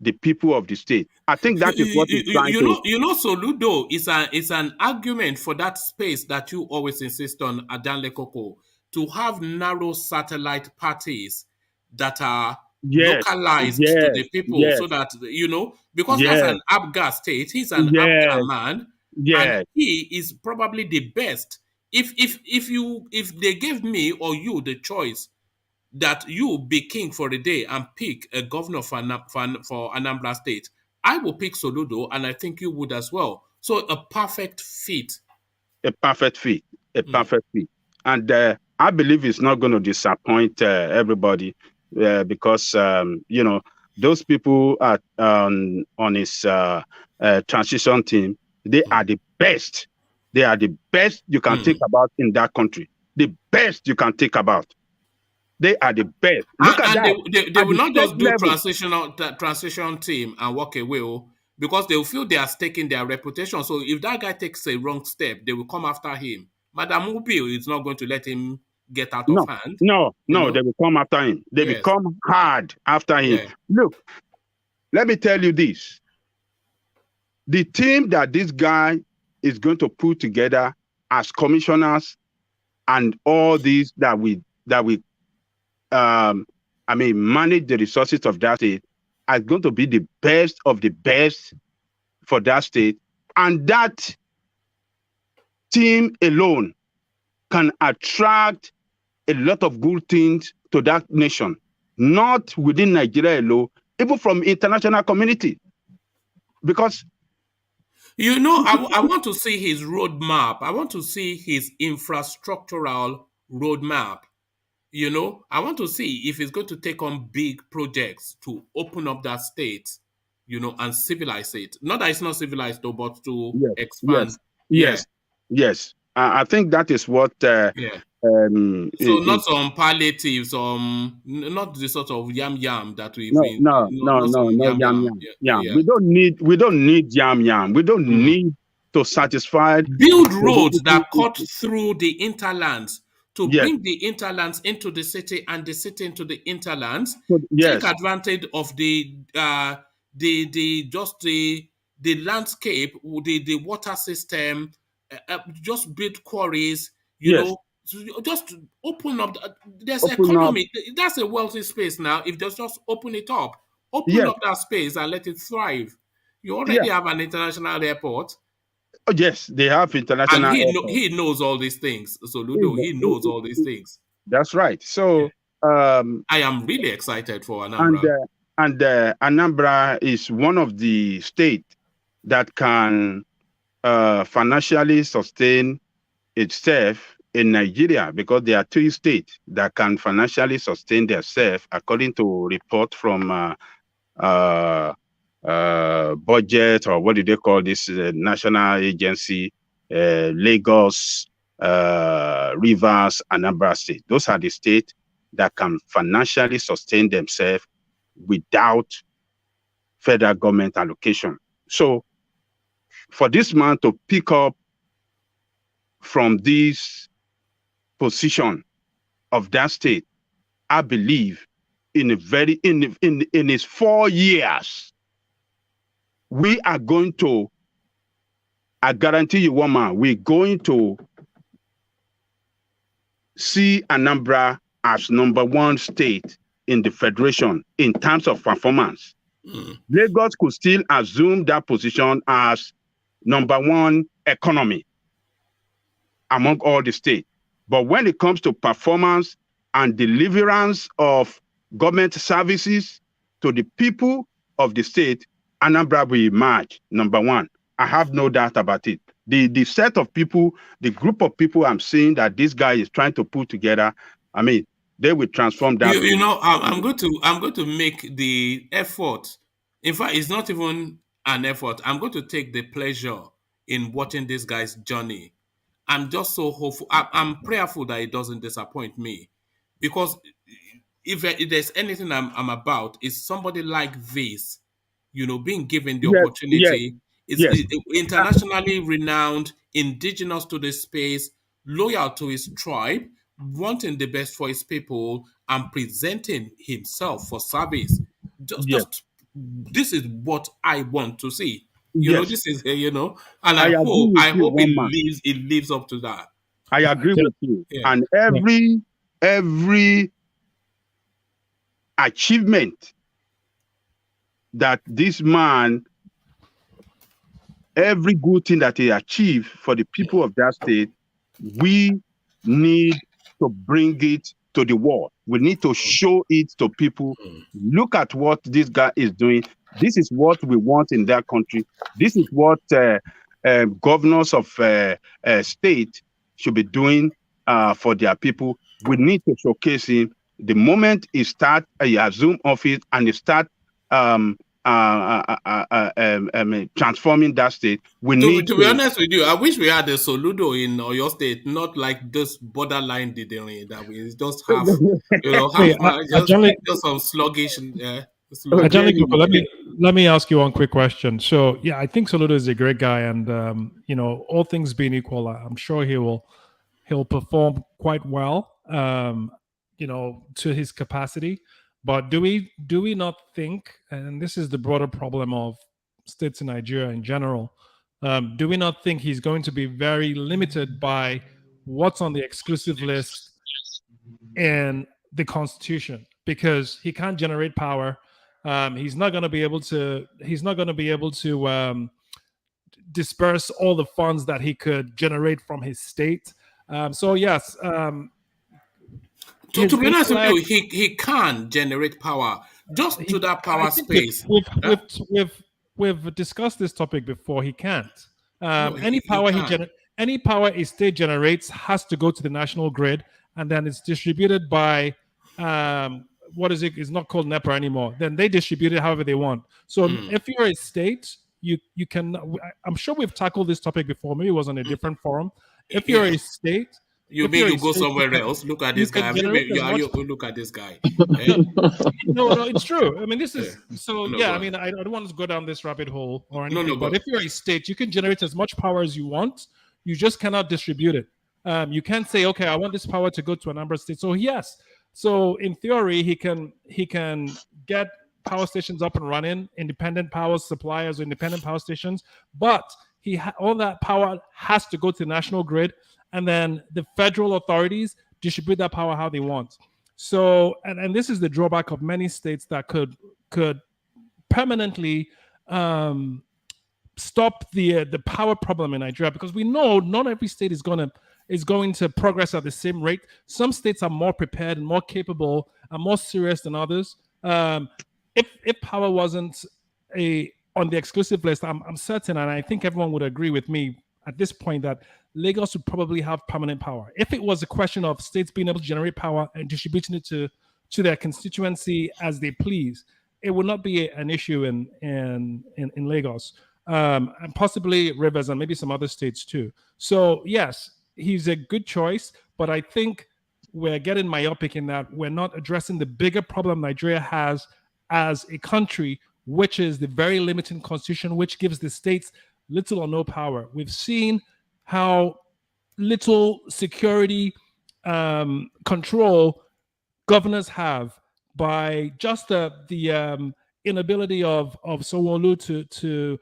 the people of the state. I think that is what he's trying to. You know, SOLUDO is an argument for that space that you always insist on, Adanle Koko, to have narrow satellite parties that are localized to the people, so that, because that's an Abga state, he's an Abga man, and he is probably the best. If they gave me or you the choice that you be king for a day and pick a governor for Anambra State, I will pick SOLUDO, and I think you would as well. So a perfect fit. And I believe it's not going to disappoint everybody, because those people on his transition team, they are the best. They are the best you can think about in that country. The best you can think about. They are the best. Look at that. They will not just do transition team and walk away, because they will feel they are staking their reputation. So if that guy takes a wrong step, they will come after him. Madam Mubil is not going to let him get out of hand. No, they will come after him. They will come hard after him. Yeah. Look, let me tell you this. The team that this guy is going to put together as commissioners and all these that we manage the resources of that state, are going to be the best of the best for that state. And that team alone can attract a lot of good things to that nation, not within Nigeria alone, even from international community. Because you know, I want to see his roadmap. I want to see his infrastructural roadmap. You know, I want to see if he's going to take on big projects to open up that state, you know, and civilize it. Not that it's not civilized though, but to yes, expand. yes, yes. I think that is what. Yeah. So not It, some palliatives, not the sort of yam that we've no, been. no, No, no, not no, some no, yam. yam. Yeah. We don't need yam. We don't need to satisfy. Build roads that cut through the interlands to Yes. bring the interlands into the city and the city into the interlands. Yes. Take advantage of the landscape, the water system. Just build quarries. You Yes. know, just open up. There's Open economy. That's a wealthy space now. If they just open it up, open up that space and let it thrive. You already have an international airport. Oh, yes, they have international And airport. he knows all these things. SOLUDO, he knows all these things. That's right. So I am really excited for Anambra. And Anambra is one of the states that can financially sustain itself in Nigeria, because there are 3 states that can financially sustain themselves, according to report from budget, or what do they call this national agency, Lagos, Rivers, Anambra State. Those are the states that can financially sustain themselves without federal government allocation. So for this man to pick up from this position of that state, I believe in his 4 years, we are going to, I guarantee you one man, we're going to see Anambra as #1 state in the federation in terms of performance. Lagos could still assume that position as #1 economy among all the states. But when it comes to performance and deliverance of government services to the people of the state, Anambra will emerge #1. I have no doubt about it. The set of people, the group of people I'm seeing that this guy is trying to put together, I mean, they will transform that. You know, I'm going to make the effort. In fact, it's not even an effort. I'm going to take the pleasure in watching this guy's journey. I'm just so hopeful. I'm prayerful that it doesn't disappoint me, because if there's anything I'm about, is somebody like this, you know, being given the opportunity. Is internationally renowned, indigenous to the space, loyal to his tribe, wanting the best for his people, and presenting himself for service. Just this is what I want to see. You know, this is and I hope it lives up to that. I agree with you. Yeah. And every achievement that this man, every good thing that he achieved for the people of that state, we need to bring it to the world. We need to show it to people. Look at what this guy is doing. This is what we want in that country. This is what governors of state should be doing for their people. We need to showcase him. The moment he assume office and he start transforming that state, to be honest with you, I wish we had a SOLUDO in Oyo State, not like this borderline didn't that we just have, just some sluggish. Let me ask you one quick question. So yeah, I think SOLUDO is a great guy, and all things being equal, I'm sure he'll perform quite well, to his capacity. But do we not think, and this is the broader problem of states in Nigeria in general, do we not think he's going to be very limited by what's on the exclusive list in the Constitution, because he can't generate power? He's not going to be able to disperse all the funds that he could generate from his state. So yes. To be honest with you, intellect. he can generate power just to that power I think space. we've discussed this topic before. He can't. No, Any he power can. any power a state generates has to go to the national grid, and then it's distributed by what is it? It's not called NEPA anymore. Then they distribute it however they want. So if you're a state, you can. I'm sure we've tackled this topic before. Maybe it was on a different forum. If you're a state, you go somewhere else. Look at this guy. Look at this guy. No, it's true. I mean, this is I mean, I don't want to go down this rabbit hole or anything. But if you're a state, you can generate as much power as you want. You just cannot distribute it. You can't say, okay, I want this power to go to a number of states. So yes, so in theory, he can get power stations up and running, independent power suppliers or independent power stations, but all that power has to go to the national grid, and then the federal authorities distribute that power how they want. So, and this is the drawback of many states that could permanently stop the power problem in Nigeria, because we know not every state is going to progress at the same rate. Some states are more prepared and more capable and more serious than others. If power wasn't on the exclusive list, I'm certain, and I think everyone would agree with me at this point, that Lagos would probably have permanent power. If it was a question of states being able to generate power and distributing it to their constituency as they please, it would not be an issue in Lagos, and possibly Rivers and maybe some other states too. So yes, he's a good choice, but I think we're getting myopic in that we're not addressing the bigger problem Nigeria has as a country, which is the very limiting constitution, which gives the states little or no power. We've seen how little security control governors have by just the inability of Sanwo-Olu to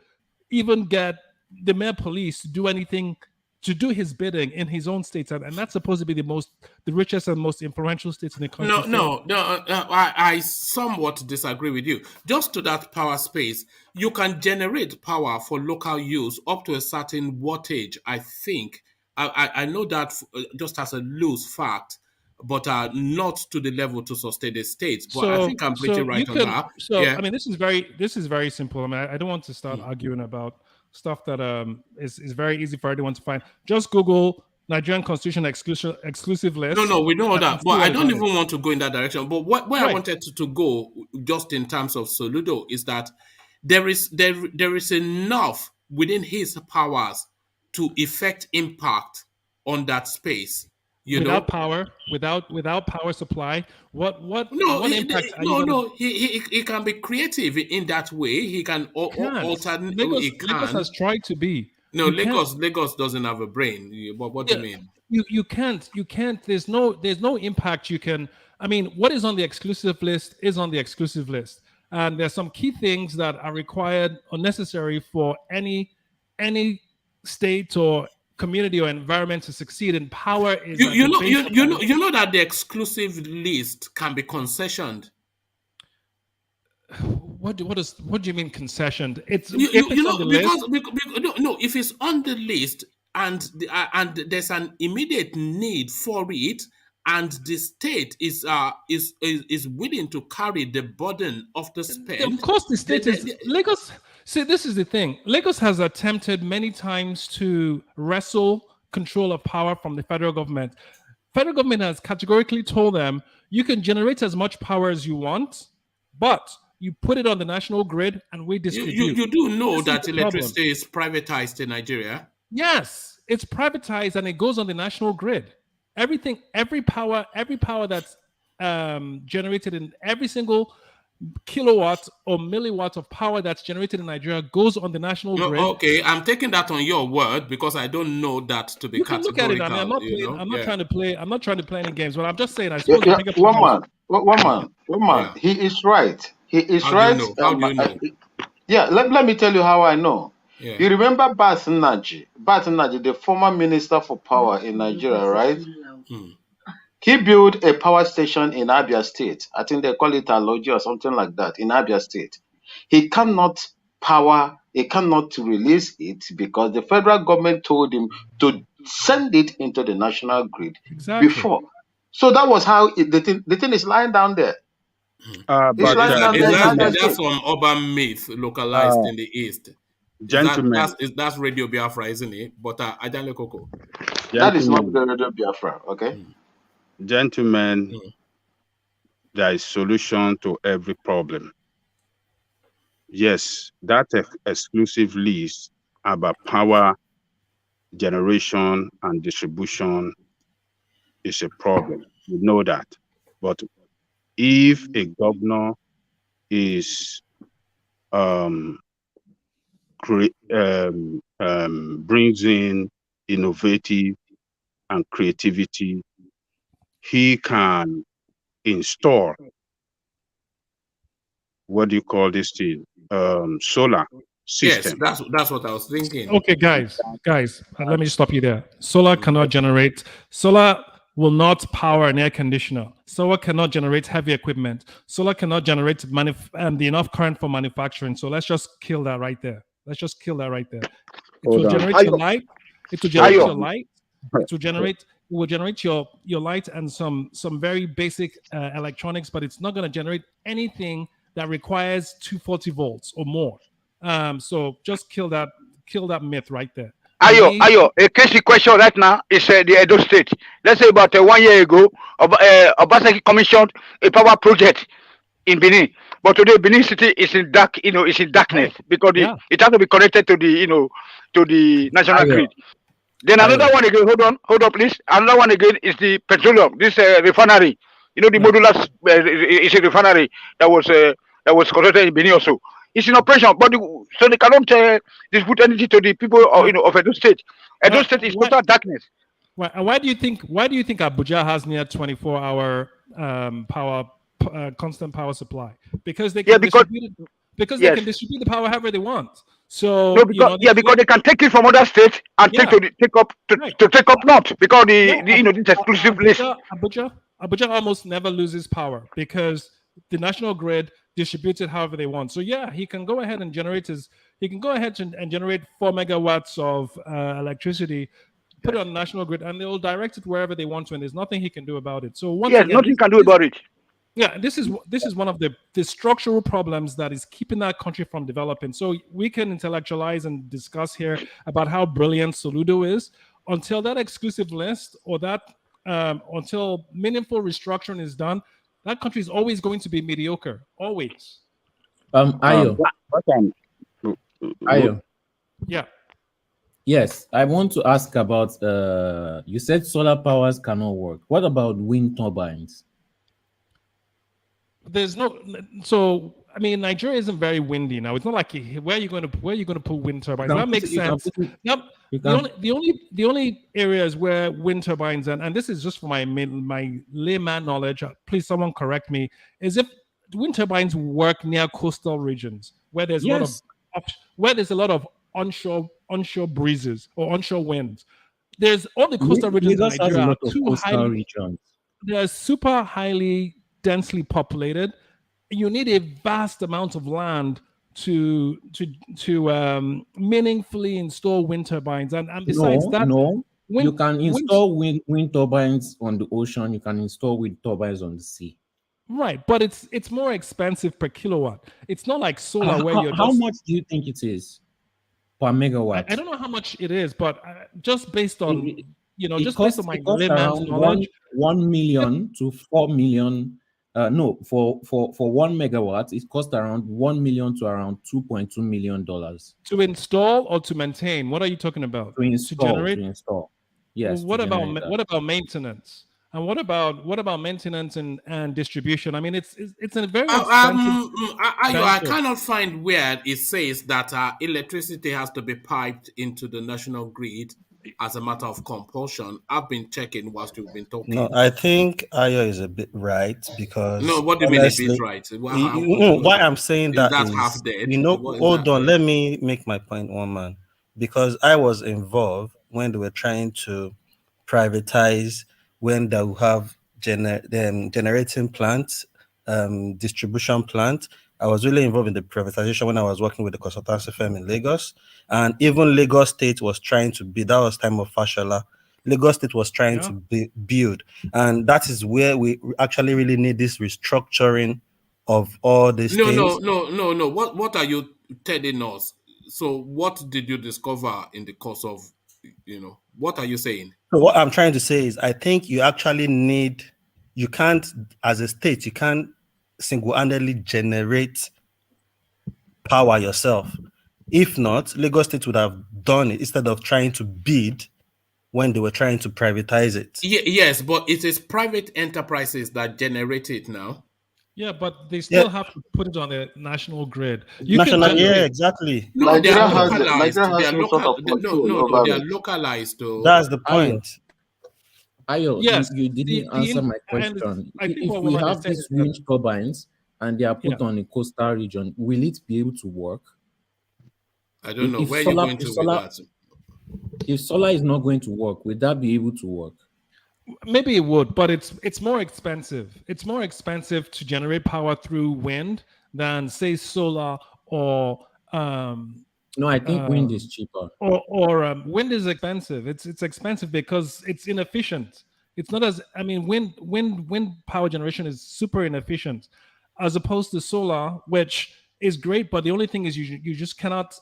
even get the mayor police to do anything, to do his bidding in his own states, and that's supposed to be the richest and most influential states in the country. No, I somewhat disagree with you. Just to that power space, you can generate power for local use up to a certain wattage. I think I know that just as a loose fact, but not to the level to sustain the states. But I think I'm pretty right on that. So yeah. I mean, this is very simple. I mean, I don't want to start arguing about stuff that is very easy for everyone to find. Just Google Nigerian Constitution exclusive list. No, we know that, but I don't even want to go in that direction. But where I wanted to go, just in terms of SOLUDO, is that there is enough within his powers to effect impact on that space. Without power supply, what impact? He can be creative in that way. He can alter. Lagos has tried to be. No, Lagos doesn't have a brain. What do you mean? You can't. There's no impact you can. I mean, what is on the exclusive list is on the exclusive list, and there's some key things that are required or necessary for any state or community or environment to succeed. In power is you know that the exclusive list can be concessioned. What do you mean concessioned? It's if it's on the list and there's an immediate need for it, and the state is willing to carry the burden of the spend. Of course, the state is Lagos. See, this is the thing. Lagos has attempted many times to wrestle control of power from the federal government. Federal government has categorically told them, you can generate as much power as you want, but you put it on the national grid and we distribute. You do know that electricity is privatized in Nigeria? Yes, it's privatized and it goes on the national grid. Every power that's generated in every single kilowatt or milliwatt of power that's generated in Nigeria goes on the national grid. Okay, I'm taking that on your word because I don't know that to be categorical. Look at it. I mean, I'm not trying to play any games, but I'm just saying. I suppose one man. He is right. He is right. How do you know? Yeah, let me tell you how I know. Yeah. You remember Naji, the former minister for power in Nigeria, right? He built a power station in Abia State. I think they call it Aloji or something like that in Abia State. He cannot release it because the federal government told him to send it into the national grid before. So that was how the thing is lying down there. But That's some urban myth localized in the East. Gentlemen, that's Radio Biafra, isn't it? But Ajale Koko. That is not the Radio Biafra, okay? Gentlemen, there is solution to every problem. Yes, that exclusive list about power generation and distribution is a problem. We know that. But if a governor is brings in innovative and creativity, he can install, what do you call this thing? Solar system. Yes, that's what I was thinking. Okay, guys, let me stop you there. Solar cannot generate. Solar will not power an air conditioner. Solar cannot generate heavy equipment. Solar cannot generate the enough current for manufacturing. So let's just kill that right there. It will generate your light. It will generate your light. It will generate your light and some very basic electronics, but it's not going to generate anything that requires 240 volts or more. So just kill that myth right there. Ayo, a case question right now is the Edo State. Let's say about 1 year ago, Obasanjo commissioned a power project in Benin, but today Benin City is in dark, it's in darkness because it has to be connected to the national grid. Then another one again. Hold on, please. Another one again is the petroleum. This refinery. The modular is a refinery that was constructed in Benin also. It's in operation, but so they cannot dispute anything to the people of Edo State. Edo State is total darkness. Why do you think Abuja has near 24-hour constant power supply? Because they can distribute the power however they want. So because they can take it from other states and take up north because this exclusive list. Abuja almost never loses power because the national grid distributes it however they want. So he can go ahead and generate 4 megawatts of electricity, put it on the national grid, and they'll direct it wherever they want to, and there's nothing he can do about it. So nothing can do about it. Yeah, this is one of the structural problems that is keeping that country from developing. So we can intellectualize and discuss here about how brilliant SOLUDO is until that exclusive list or that until meaningful restructuring is done. That country is always going to be mediocre. Always. Ayo. Yeah. Yes, I want to ask about. You said solar powers cannot work. What about wind turbines? There's no. So I mean, Nigeria isn't very windy now. It's not like where are you going to put wind turbines? That makes sense. The only areas where wind turbines and this is just for my layman knowledge. Please, someone correct me. Is if wind turbines work near coastal regions where there's a lot of onshore breezes or onshore winds. There's all the coastal regions in Nigeria are too highly. They're super highly densely populated. You need a vast amount of land to meaningfully install wind turbines, and besides you can install wind turbines on the ocean. You can install wind turbines on the sea. Right, but it's more expensive per kilowatt. It's not like solar where you're. How much do you think it is per megawatt? I don't know how much it is, but just based on based on my layman's knowledge, 1 million to 4 million. For 1 megawatt, it costs around 1 million to around $2.2 million to install or to maintain. What are you talking about? To install. Yes. Well, what about maintenance? And what about maintenance and distribution? I mean, it's a very expensive. I cannot find where it says that electricity has to be piped into the national grid as a matter of compulsion. I've been checking whilst you've been talking. No, I think Ayo is a bit right because. No, what do you mean a bit right? Why I'm saying that is half dead. Hold on, let me make my point, one man. Because I was involved when they were trying to privatize when they will have generating plants, distribution plant. I was really involved in the privatization when I was working with the consultancy firm in Lagos. And even Lagos State was trying to be, that was time of Fashola. Lagos State was trying to build. And that is where we actually really need this restructuring of all these things. No. What are you telling us? So what did you discover in the course of, what are you saying? So what I'm trying to say is I think you actually need, you can't, as a state, you can't single-handedly generate power yourself. If not, Lagos State would have done it instead of trying to bid when they were trying to privatize it. Yes, but it is private enterprises that generate it now. Yeah, but they still have to put it on the national grid. Exactly. No, they are localized. Nigeria has no sort of control over they are it. localized. That's the point. Ayo, Yes, you didn't answer my question. If we have these wind turbines and they are put on a coastal region, will it be able to work? I don't know. Where you're going to with that? If solar is not going to work, will that be able to work? Maybe it would, but it's more expensive. It's more expensive to generate power through wind than, say, solar or no, I think wind is cheaper. Or wind is expensive. It's expensive because it's inefficient. It's not as, wind power generation is super inefficient, as opposed to solar, which is great, but the only thing is you just cannot.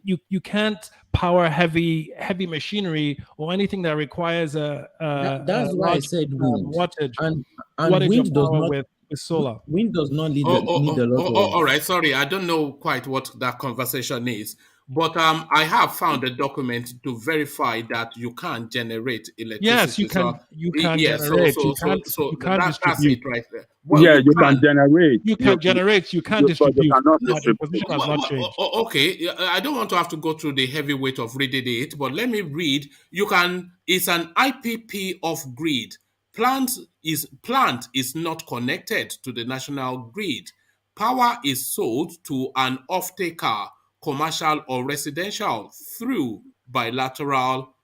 You can't power heavy machinery or anything that requires that's why I said wind. Wattage. And wattage wind does not with solar. Wind does not need a lot of. All right, sorry, I don't know quite what that conversation is, but I have found a document to verify that you can generate electricity. Yes, you can. You can generate. You can't that's distribute. it right there. Well, you can generate. You can generate. You can't distribute. You cannot distribute. The position has not changed. Okay, I don't want to have to go through the heavyweight of reading it, but let me read. You can. It's an IPP of grid. Plant is not connected to the national grid. Power is sold to an off-taker, commercial or residential, through bilateral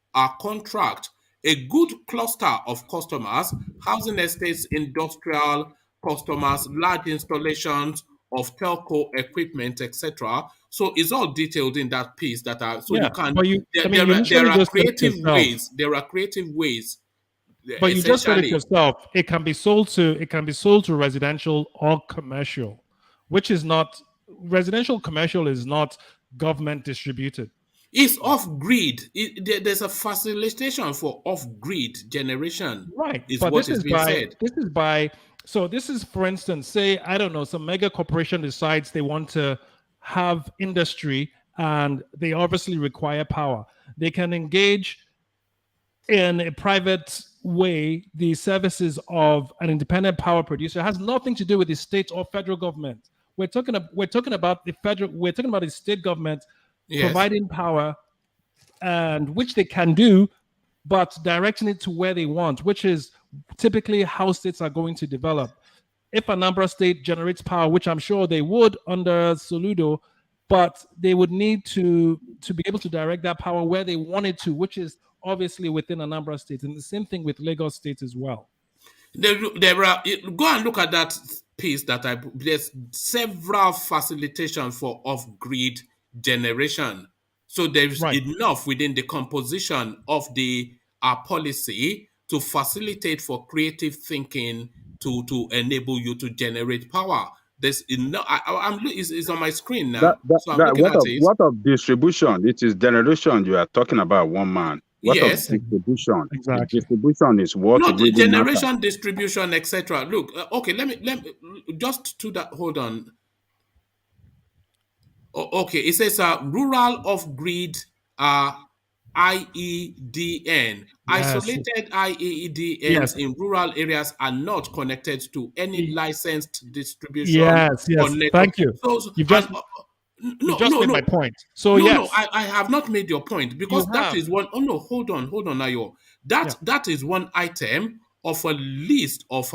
contract. A good cluster of customers, housing estates, industrial customers, large installations of telco equipment, etc. So it's all detailed in that piece that are so you can. There are creative ways. There are creative ways. But you just said it yourself. It can be sold to residential or commercial, which is not residential. Commercial is not government distributed. It's off grid. There's a facilitation for off grid generation. Right. Is but what is being said. This is, for instance, say, I don't know, some mega corporation decides they want to have industry and they obviously require power. They can engage in a private way the services of an independent power producer. It has nothing to do with the state or federal government. We're talking about the state government providing power, and which they can do, but directing it to where they want, which is typically how states are going to develop. If Anambra State generates power, which I'm sure they would under SOLUDO, but they would need to be able to direct that power where they want it to, which is obviously within Anambra State, and the same thing with Lagos State as well. There are, go and look at that piece there's several facilitation for off-grid generation. So there's enough within the composition of the policy to facilitate for creative thinking to enable you to generate power. There's enough. It's on my screen now. So I'm looking at it. What of distribution? It is generation you are talking about, one man. What of distribution? Exactly. The distribution is what not really generation, matters. distribution, etc. Look, okay, let me just to that. Hold on. Okay, it says rural off-grid IEDN. Isolated IEDNs in rural areas are not connected to any licensed distribution. Yes. Thank you. So, You've just made my point. So I have not made your point, because that is one. Oh no, hold on, Ayo. That is one item of a list of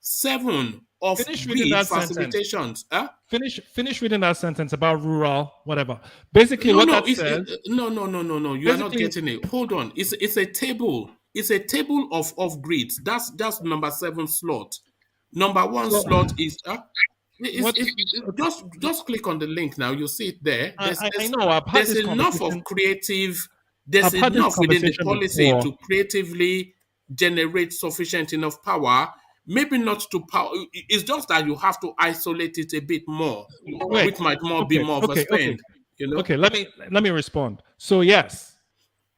7 off-grid facilitations. Finish reading that sentence about rural, whatever. Basically, No. You are not getting it. Hold on. It's a table. It's a table of off-grids. That's number 7 slot. Number 1 slot is. Just click on the link now. You see it there. I know. There's enough of creative There's I've had this enough within the conversation policy before. to creatively generate sufficient enough power. Maybe not to power. It's just that you have to isolate it a bit more, Wait. which might be more of a spend. You know. Okay. Let me respond. So yes,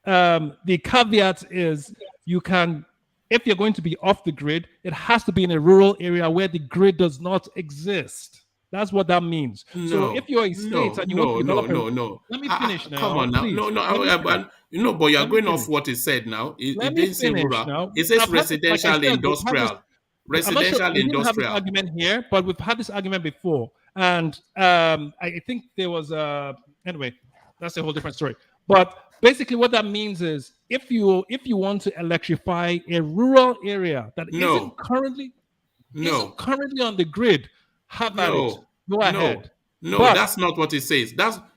the caveat is you can, if you're going to be off the grid, it has to be in a rural area where the grid does not exist. That's what that means. So if you're a state and you want to develop no. Let me finish now. Come on now. Please. But you're going off what it said now. It didn't say rural. Now. It says residential, industrial. Residential, we didn't have this industrial. argument here, but we've had this argument before. And I think there was anyway, that's a whole different story. But basically what that means is if you want to electrify a rural area that isn't currently on the grid, have at it. Go ahead. No, that's not what it says.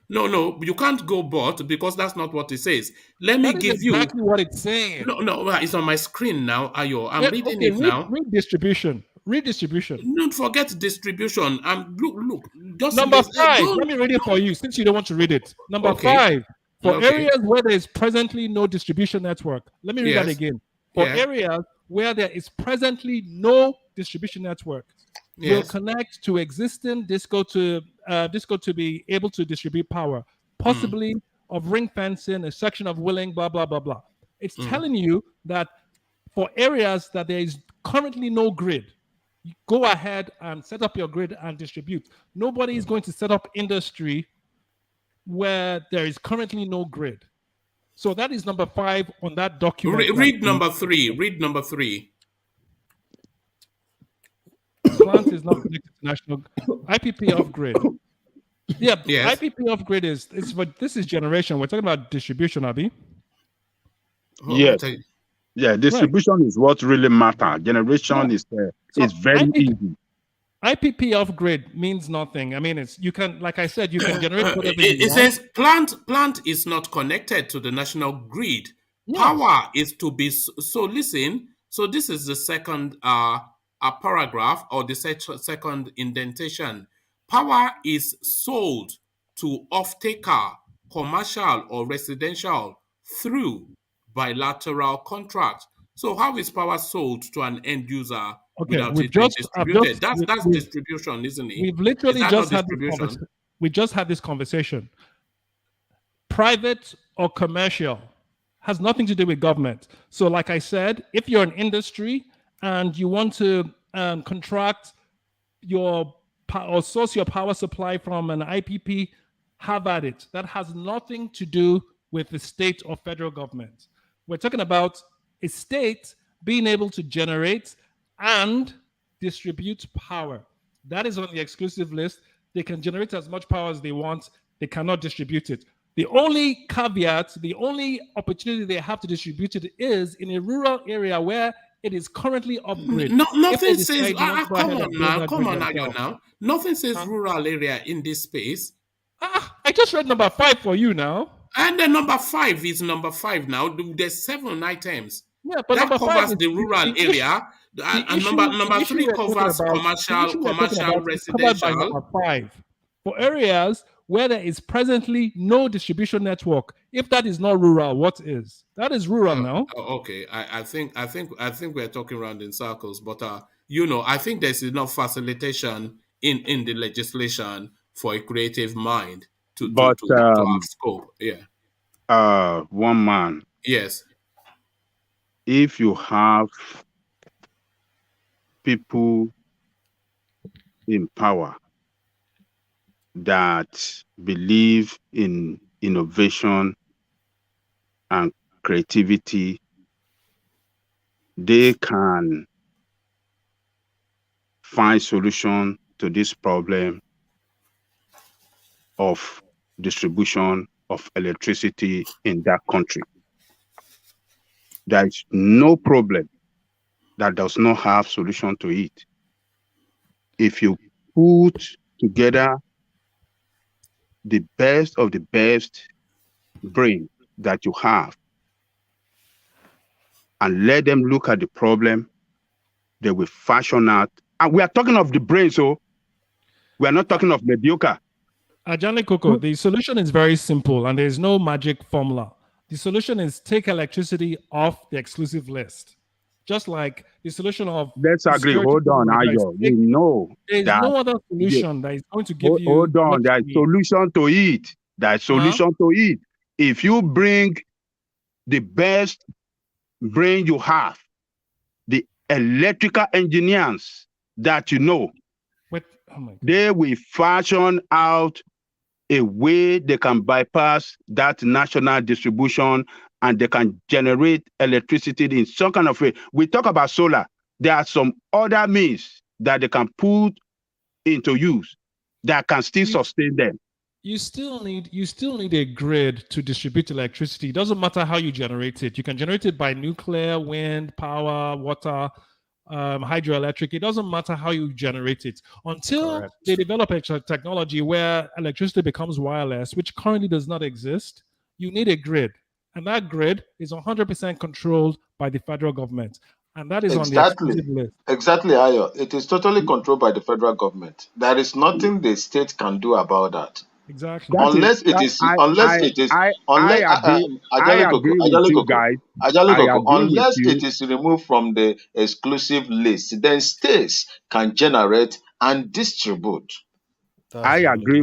No, you can't go but because that's not what it says. Let me give you exactly what it's saying. No, it's on my screen now, Ayo. I'm reading it now. Read distribution. Don't forget distribution. Look. Just number 5. Let me read it for you since you don't want to read it. Number 5. For areas where there is presently no distribution network. Let me read that again. For areas where there is presently no distribution network, will connect to existing disco to be able to distribute power, possibly of ring fencing, a section of willing, blah, blah, blah, blah. It's telling you that for areas that there is currently no grid, you go ahead and set up your grid and distribute. Nobody is going to set up industry where there is currently no grid. So that is number 5 on that document. Read number 3. Plant is not connected to national IPP off grid. IPP off grid is this is generation. We're talking about distribution, Abi. Yes. Yeah, distribution is what really matters. Generation is very easy. IPP off grid means nothing. I mean, you can, like I said, you can generate whatever it says plant is not connected to the national grid. Yes. Power is to be so. Listen. So this is the second paragraph or the second indentation. Power is sold to off-taker, commercial or residential through bilateral contract. So how is power sold to an end user without it being distributed? That's distribution, isn't it? We've literally just had this conversation. Private or commercial has nothing to do with government. So like I said, if you're an industry and you want to contract or source your power supply from an IPP, have at it. That has nothing to do with the state or federal government. We're talking about a state being able to generate and distribute power. That is on the exclusive list. They can generate as much power as they want. They cannot distribute it. The only caveat, the only opportunity they have to distribute it is in a rural area where it is currently off grid. Nothing says, come on now. Nothing says rural area in this space. I just read number 5 for you now. And then number 5 is number 5 now. There's 7 items. Yeah, but that covers the rural area. And number 3 covers commercial, residential. Number 5. For areas where there is presently no distribution network, if that is not rural, what is? That is rural now. Okay, I think we're talking around in circles, but I think there's enough facilitation in the legislation for a creative mind to have scope. Yeah. One man. Yes. If you have people in power that believe in innovation and creativity, they can find solution to this problem of distribution of electricity in that country. There is no problem that does not have solution to it. If you put together the best of the best brain that you have and let them look at the problem, they will fashion out. And we are talking of the brain, so we are not talking of mediocre. Ajani Koko, the solution is very simple and there is no magic formula. The solution is take electricity off the exclusive list. Just like the solution of Let's agree. security Hold on, provider is Ayo. We know there is that. no other solution that is going to give you Hold on. what There's you need. solution to it. There's solution to it. If you bring the best brain you have, the electrical engineers that you know, they will fashion out a way they can bypass that national distribution and they can generate electricity in some kind of way. We talk about solar. There are some other means that they can put into use that can still sustain them. You still need a grid to distribute electricity. It doesn't matter how you generate it. You can generate it by nuclear, wind, power, water, hydroelectric. It doesn't matter how you generate it until they develop a technology where electricity becomes wireless, which currently does not exist. You need a grid, and that grid is 100% controlled by the federal government, and that is on the exclusive list. Exactly, Ayo. It is totally controlled by the federal government. There is nothing the state can do about that. Exactly. I agree with you guys. Unless it is removed from the exclusive list, then states can generate and distribute. I agree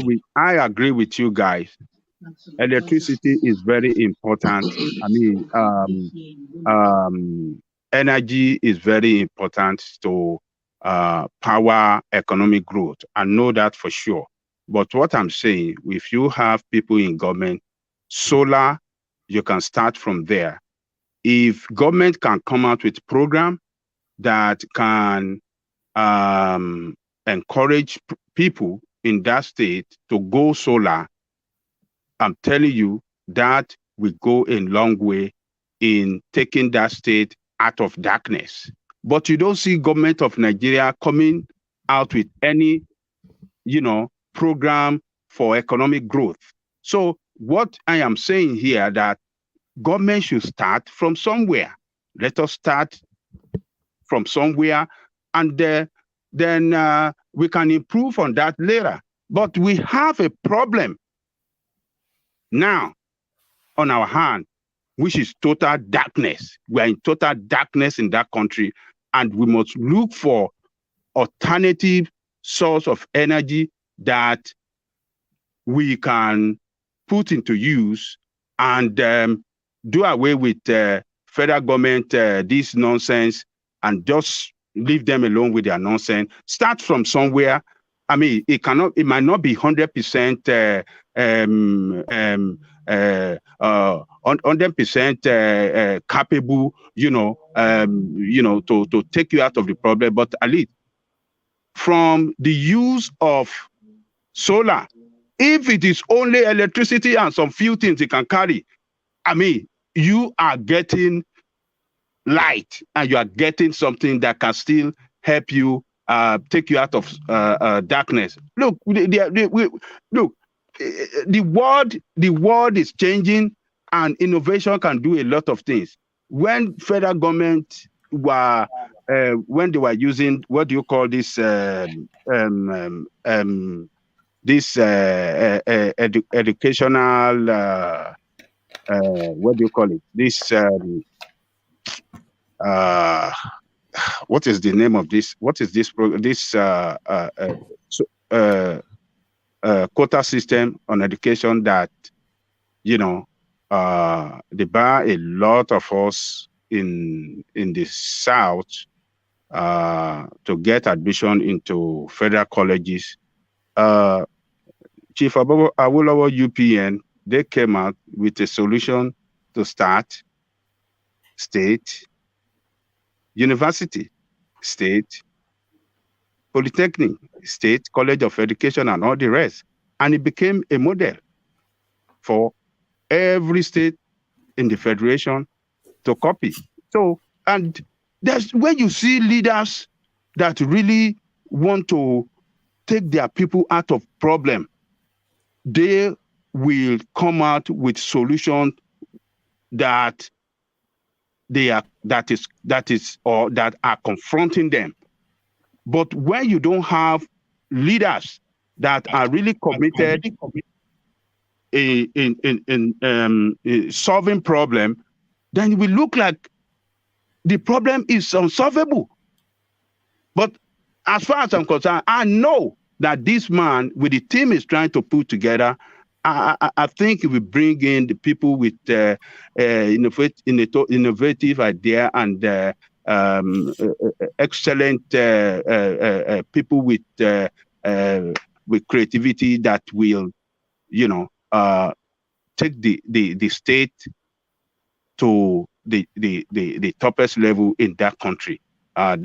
with you guys. Electricity is very important. I mean, energy is very important to power economic growth. I know that for sure. But what I'm saying, if you have people in government, solar, you can start from there. If government can come out with program that can encourage people in that state to go solar, I'm telling you that will go a long way in taking that state out of darkness. But you don't see government of Nigeria coming out with any, program for economic growth. So what I am saying here that government should start from somewhere. Let us start from somewhere, and then we can improve on that later. But we have a problem now on our hand, which is total darkness. We are in total darkness in that country, and we must look for alternative source of energy that we can put into use and do away with federal government, this nonsense, and just leave them alone with their nonsense. Start from somewhere. I mean, it might not be 100% 100% capable, to take you out of the problem, but at least from the use of solar, if it is only electricity and some few things it can carry, I mean, you are getting light and you are getting something that can still help you take you out of darkness. Look, the world is changing, and innovation can do a lot of things. When federal government were when they were using, what do you call this educational what do you call it, this what is the name of this, what is this quota system on education that they bar a lot of us in the South to get admission into federal colleges. Chief Awolowo UPN, they came out with a solution to start state, university, state, polytechnic, state, college of education, and all the rest. And it became a model for every state in the federation to copy. So, and that's when you see leaders that really want to take their people out of problem, they will come out with solutions that are confronting them. But when you don't have leaders that are really committed solving problem, then we look like the problem is unsolvable. But as far as I'm concerned, I know that this man, with the team is trying to put together, I think he will bring in the people with innovative idea and excellent people with creativity that will, take the state to the toppest level in that country. I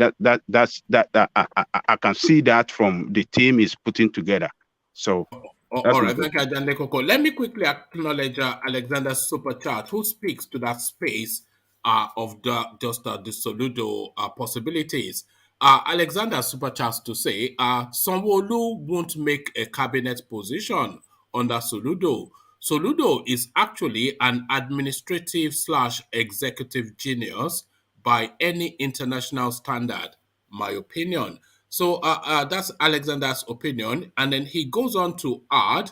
can see that from the team is putting together. So. All right, thank you, Ajande Koko. Let me quickly acknowledge Alexander Superchat, who speaks to that space of the SOLUDO possibilities. Alexander Superchat to say, Sanwo-Olu won't make a cabinet position under SOLUDO. SOLUDO is actually an administrative/executive genius by any international standard, my opinion. So that's Alexander's opinion. And then he goes on to add,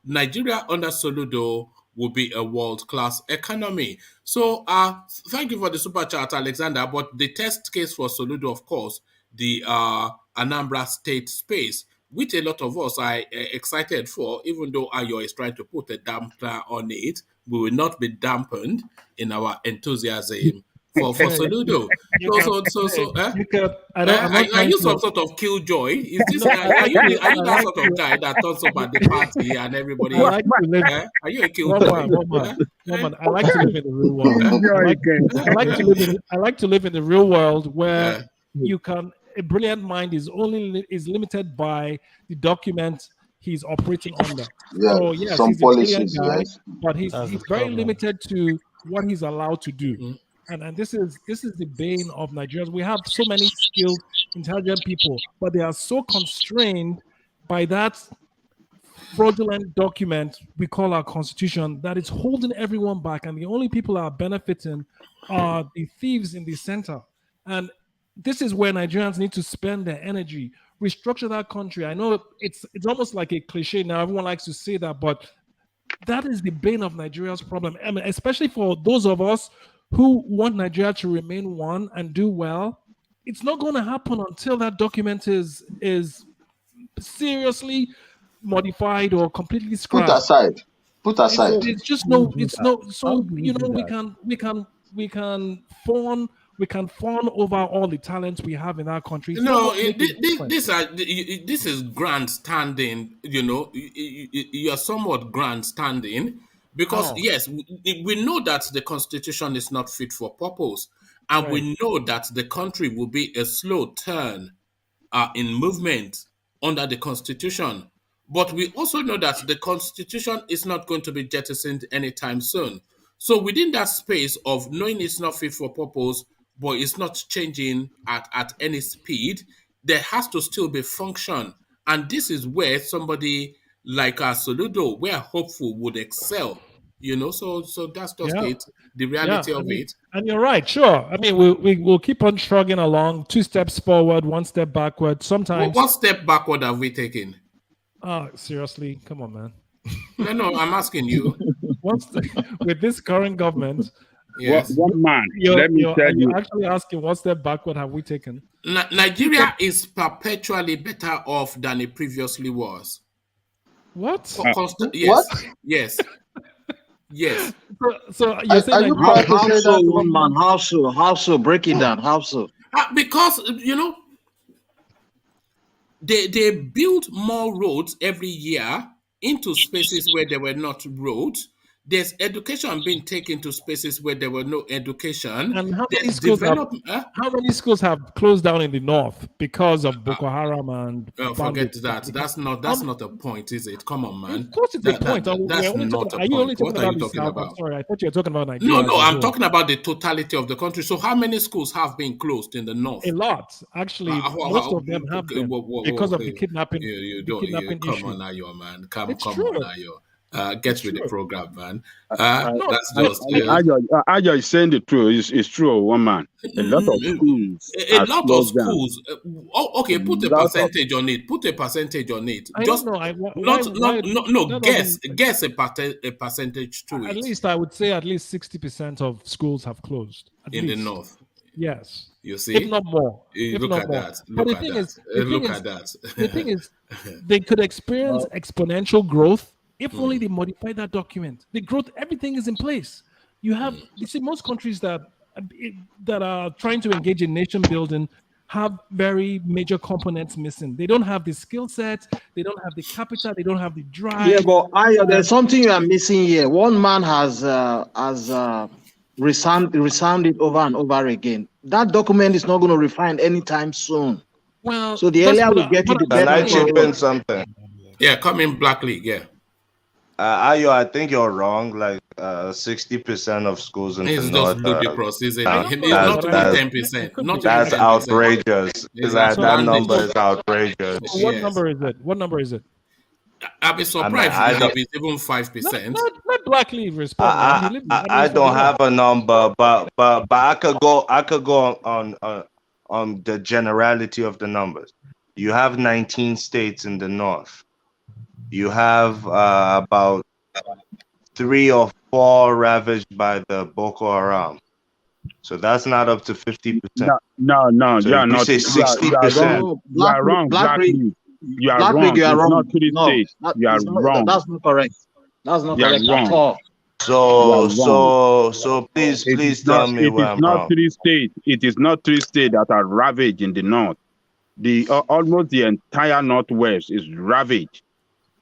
Nigeria under SOLUDO will be a world-class economy. So thank you for the super chat, Alexander. But the test case for SOLUDO, of course, the Anambra State space, which a lot of us are excited for, even though Ayo is trying to put a damper on it, we will not be dampened in our enthusiasm for SOLUDO. Are you some sort of killjoy? Is this are you that sort of guy that turns up at the party and everybody? Are you a killjoy? I like to live in the real world. I like to live in the real world where you can. A brilliant mind is limited by the document he's operating under. Yeah, so yes, some he's policies, a brilliant guy, yes. but he's very limited to what he's allowed to do. Mm-hmm. And this is the bane of Nigerians. We have so many skilled, intelligent people, but they are so constrained by that fraudulent document we call our constitution that it's holding everyone back. And the only people that are benefiting are the thieves in the center. And this is where Nigerians need to spend their energy, restructure that country. I know it's almost like a cliche now. Everyone likes to say that, but that is the bane of Nigeria's problem. I mean, especially for those of us who want Nigeria to remain one and do well. It's not going to happen until that document is seriously modified or completely scrapped. Put aside. It's just no. It's no. So we can fawn over all the talents we have in our country. No, this is grandstanding. You are somewhat grandstanding. Because, yes, we know that the Constitution is not fit for purpose. And we know that the country will be a slow turn in movement under the Constitution. But we also know that the Constitution is not going to be jettisoned anytime soon. So within that space of knowing it's not fit for purpose, but it's not changing at any speed, there has to still be function. And this is where somebody like SOLUDO, we're hopeful would excel, so that's just it, the reality of it. And you're right, sure. I mean, we'll keep on shrugging along, 2 steps forward, 1 step backward. Sometimes. What step backward have we taken? Seriously, come on, man. No, I'm asking you. With this current government, yes. One man, let me tell you. You're actually asking what step backward have we taken? Nigeria is perpetually better off than it previously was. What? Yes. What? Yes. Yes. So you're saying you proud to say that, one man? How so? Break it down. How so? Because they build more roads every year into spaces where there were not roads. There's education being taken to spaces where there were no education. And how many schools have closed down in the north because of Boko Haram and forget that. That's not a point, is it? Come on, man. Of course it's a point. That's not a point. What are you talking about? Sorry, I thought you were talking about Nigeria. No, I'm talking about the totality of the country. So how many schools have been closed in the north? A lot. Actually, most of them have been because of the kidnapping. Come on, Ayo, man. Come on, Ayo. Get with the program, man. No, That's just Ayo is saying the truth. It's true, one man. A lot of schools a are lot of closed down. schools. Okay, put a Lot of- percentage on it. Put a percentage on it. I Just don't know. no. That Guess doesn't- a percentage to At it least I would say at least 60% of schools have closed. At in the least. north. Yes. You see, If not more. Look not at more. that. But Look at that. Look at that. The thing is, they could experience exponential growth if only they modify that document. The growth, everything is in place. You see, most countries that are trying to engage in nation building have very major components missing. They don't have the skill set, they don't have the capital, they don't have the drive. Yeah, but there's something you are missing here. One man has resounded over and over again. That document is not going to refine anytime soon. Well, so the earlier we get it, the better. Can I chip in something? Yeah, come in, Black League. Yeah. Ayo, I think you're wrong. Like 60% of schools in It's the just north. ludicrous, isn't it? It's not even 10%. Not That's even 10%. outrageous. That number is outrageous. What number is it? What number is it? I'll be surprised if it's even 5%. Let Black League respond. I don't have a number, but I could go on the generality of the numbers. You have 19 states in the north. You have about 3 or 4 ravaged by the Boko Haram. So that's not up to 50%. No, so you are not. Say 60%. You are wrong. Black League. You are wrong. You are wrong. Not 3 states. You are wrong. That's not correct. That's not correct at all. So please tell me where I'm wrong. It is not 3 states that are ravaged in the north. Almost the entire northwest is ravaged,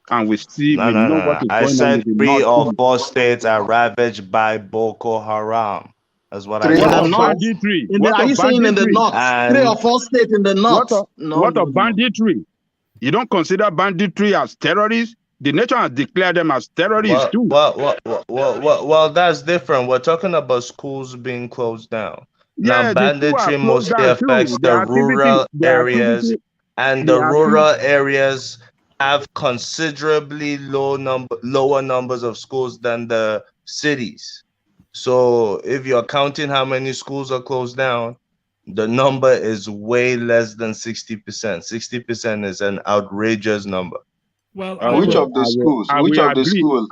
and we see. Know what is I going said on in the 3 or north. 4 states are ravaged by Boko Haram. That's what I said. Banditry? Are you saying in the north? 3 or 4 states in the north. What of banditry? You don't consider banditry as terrorists? The nation has declared them as terrorists too. Well, that's different. We're talking about schools being closed down. Yeah, now, banditry mostly affects the rural areas, and the rural areas have considerably lower numbers of schools than the cities. So if you're counting how many schools are closed down, the number is way less than 60%. 60% is an outrageous number. Well, which of the schools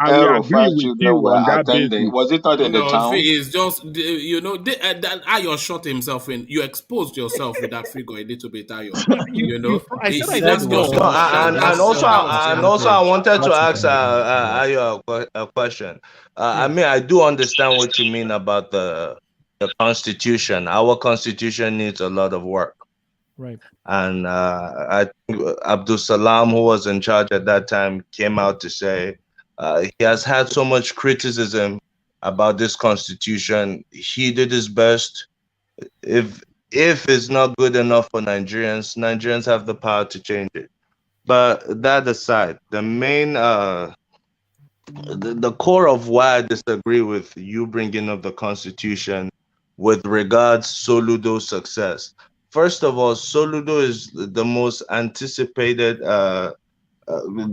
Air of 5 children were attending? Was it not in the town? It's just, Ayo shot himself in. You exposed yourself with that figure a little bit, Ayo. And also, I wanted to ask Ayo a question. I mean, I do understand what you mean about the Constitution. Our Constitution needs a lot of work. Right. And I think Abdulsalami, who was in charge at that time, came out to say he has had so much criticism about this constitution. He did his best. If it's not good enough for Nigerians have the power to change it. But that aside, the main the core of why I disagree with you bringing up the constitution with regards SOLUDO success. First of all, SOLUDO is the most anticipated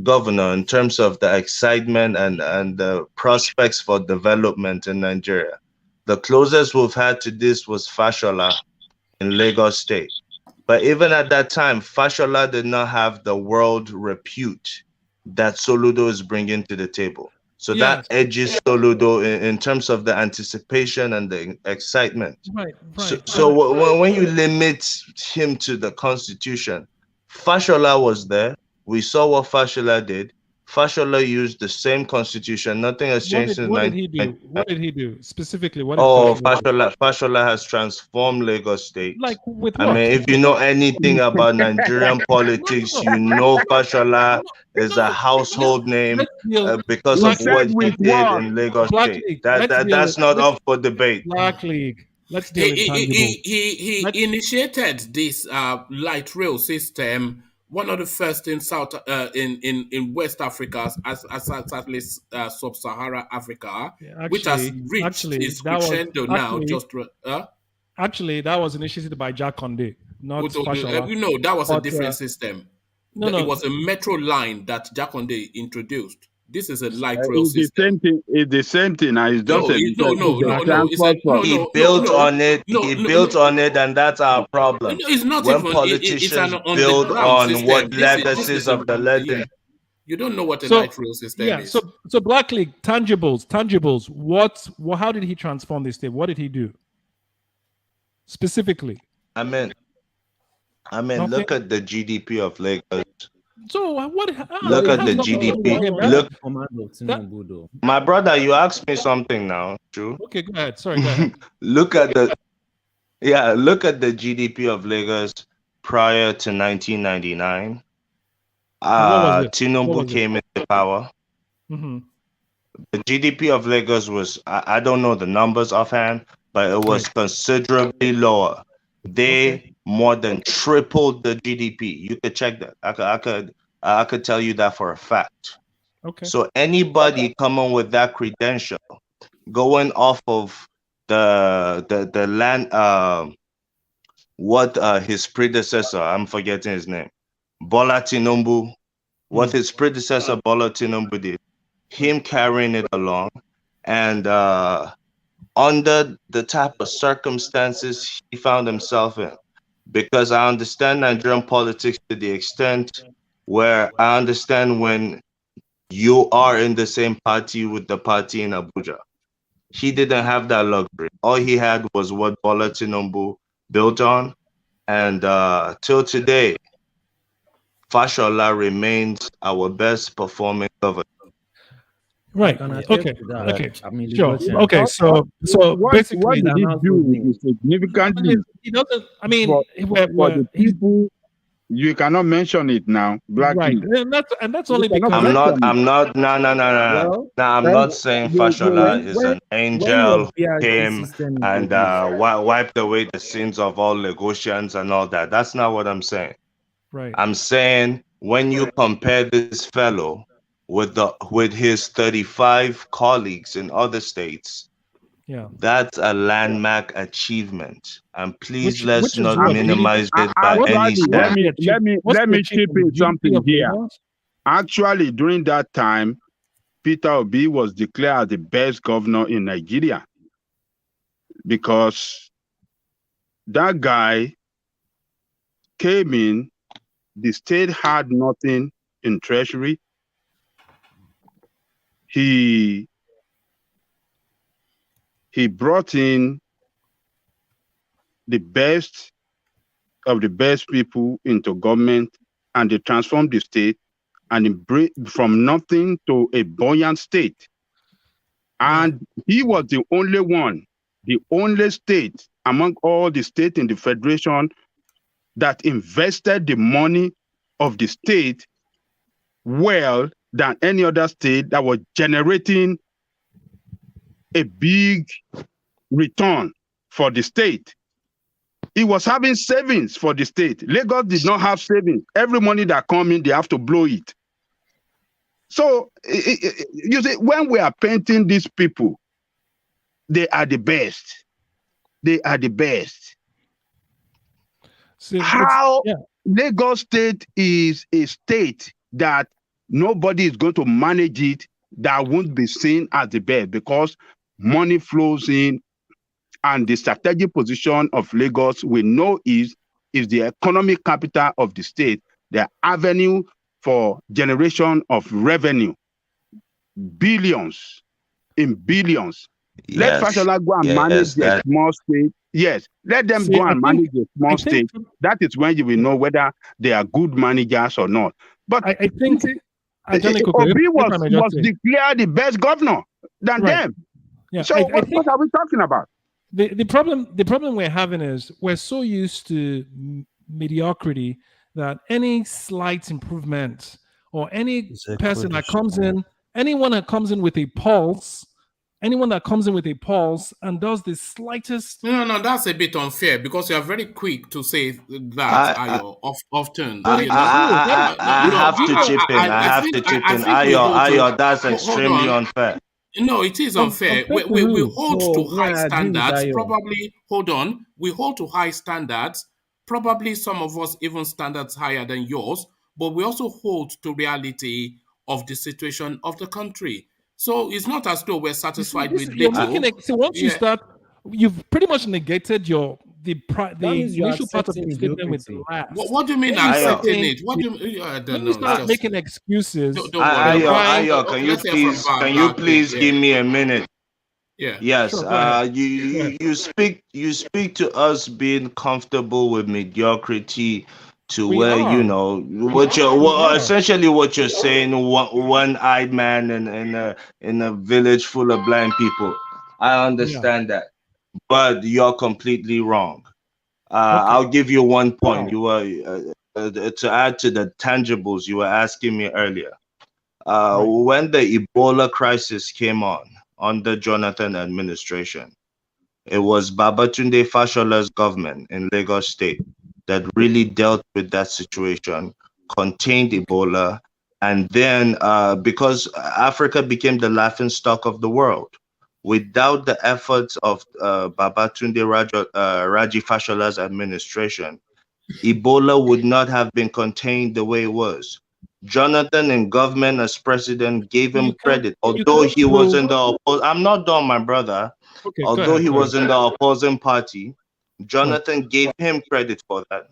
governor in terms of the excitement and the prospects for development in Nigeria. The closest we've had to this was Fashola in Lagos State. But even at that time, Fashola did not have the world repute that SOLUDO is bringing to the table. So that edges SOLUDO in terms of the anticipation and the excitement. Right. So when you limit him to the constitution, Fashola was there. We saw what Fashola did. Fashola used the same constitution. Nothing has changed since. What did he do? What did he do specifically? Fashola has transformed Lagos State. Like with what? I mean, if you know anything about Nigerian politics, you know Fashola is a household name because of what he did in Lagos State. That's not up for debate. Black League. Let's deal with tangible. He initiated this light rail system. One of the first in in West Africa, as at least sub-Saharan Africa, which has reached its crescendo now. Actually, that was initiated by Jack Condé, not Fashola. No, that was a different system. No, it was a metro line that Jack Condé introduced. This is a light rail It's the system. same thing. It's the same thing. And it's just No, a no, no, no, no. It's transport a no, for. He no, no, built no, on it. no, He no, built no. on it, and that's our problem. No, it's not When even. It's politicians an build underground on system. what This legacies is a of the legend. yeah. You don't know what a So light rail system yeah, is. so Black League tangibles. What? How did he transform this state? What did he do specifically? I mean, look at the GDP of Lagos. So what? Look at the GDP. Look, my brother, you asked me something now. True. Okay, go ahead. Sorry, go ahead. Look at the GDP of Lagos prior to 1999. Tinubu came into power. Mm-hmm. The GDP of Lagos was, I don't know the numbers offhand, but it was considerably lower. They more than tripled the GDP. You could check that. I could tell you that for a fact. Okay. So anybody coming with that credential, going off of the land, what his predecessor, I'm forgetting his name, Bola Tinubu, what his predecessor Bola Tinubu did, him carrying it along, and under the type of circumstances he found himself in. Because I understand Nigerian politics to the extent where I understand when you are in the same party with the party in Abuja. He didn't have that luxury. All he had was what Bola Tinubu built on. And till today, Fashola remains our best performing governor. Right. Okay. Okay. Sure. Okay. So what basically, did he do significantly? he doesn't. I mean, for the people, you cannot mention it now. Black right, League. and that's only because I'm not. No. I'm not saying Fashola is an angel who came and wiped away the sins of all Lagosians and all that. That's not what I'm saying. Right. I'm saying when you compare this fellow with his 35 colleagues in other states, that's a landmark achievement. And please let's not minimize it by any standard. Let me chip in something here. Actually, during that time, Peter Obi was declared the best governor in Nigeria because that guy came in, the state had nothing in treasury. He brought in the best of the best people into government, and they transformed the state and from nothing to a buoyant state. And he was the only one, the only state among all the states in the federation that invested the money of the state well than any other state that was generating a big return for the state. He was having savings for the state. Lagos did not have savings. Every money that comes in, they have to blow it. So, you see, when we are painting these people, they are the best. They are the best. See, how Lagos State is a state that nobody is going to manage it, that won't be seen as the best because money flows in, and the strategic position of Lagos we know is the economic capital of the state, the avenue for generation of revenue, billions in billions. Let Fashola go and manage the small state. Yes, let them go and manage the small state. That is when you will know whether they are good managers or not. But I think Obi was declared the best governor than them. Yeah, so what are we talking about? The problem we're having is we're so used to mediocrity that any slight improvement or any person that comes in, anyone that comes in with a pulse and does the slightest. No, that's a bit unfair because you are very quick to say that Ayo often. I have to chip in. Ayo, that's extremely unfair. No, it is unfair. We hold to high standards. Probably, we hold to high standards. Probably some of us even standards higher than yours. But we also hold to reality of the situation of the country. So it's not as though we're satisfied with You're making little. so once you start, you've pretty much negated the means you're initial part of the accepting statement with the mediocrity. last. What do you mean When you start accepting saying- it? What do you? I don't when know. you start Just- making excuses, Don't worry. Ayo, Okay, let's hear from can you Black please King, give me a minute? Yeah. Yes. Sure, go ahead. You speak to us being comfortable with mediocrity to We where are. essentially what you're saying, one-eyed man in a village full of blind people. I understand that, but you're completely wrong. I'll give you one point. You were to add to the tangibles you were asking me earlier. When the Ebola crisis came on under Jonathan administration, it was Babatunde Fashola's government in Lagos State that really dealt with that situation, contained Ebola, and then because Africa became the laughingstock of the world, without the efforts of Babatunde Raji Fashola's administration, Ebola would not have been contained the way it was. Jonathan in government as president gave him credit, although he was in the I'm not done, my brother. Okay, Although he was in the opposing party, Jonathan gave him credit for that.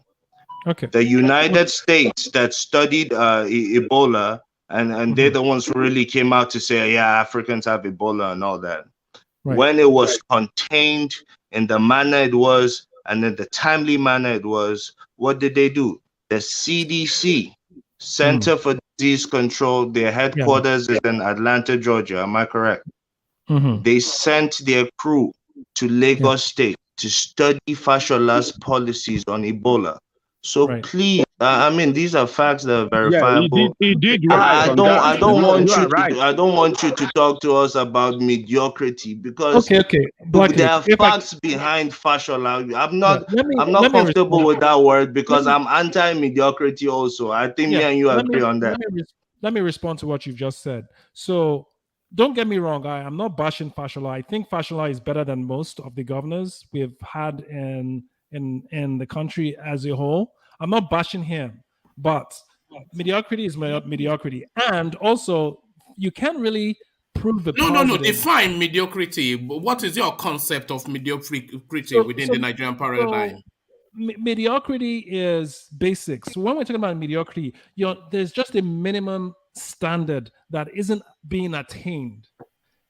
Okay. The United States that studied Ebola, and they're the ones who really came out to say, yeah, Africans have Ebola and all that. When it was contained in the manner it was, and in the timely manner it was, what did they do? The CDC, Center for Disease Control, their headquarters is in Atlanta, Georgia. Am I correct? They sent their crew to Lagos State to study Fashola's policies on Ebola. So please, I mean, these are facts that are verifiable. He did right. I don't want you to talk to us about mediocrity because there are facts behind Fashola. I'm not comfortable with that word because I'm anti-mediocrity also. I think me and you agree on that. Let me respond to what you've just said. So don't get me wrong. I'm not bashing Fashola. I think Fashola is better than most of the governors we've had in the country as a whole. I'm not bashing him, but mediocrity is mediocrity. And also, you can't really prove the No. Define mediocrity. What is your concept of mediocrity within the Nigerian paradigm? Mediocrity is basic. So when we're talking about mediocrity, there's just a minimum standard that isn't being attained.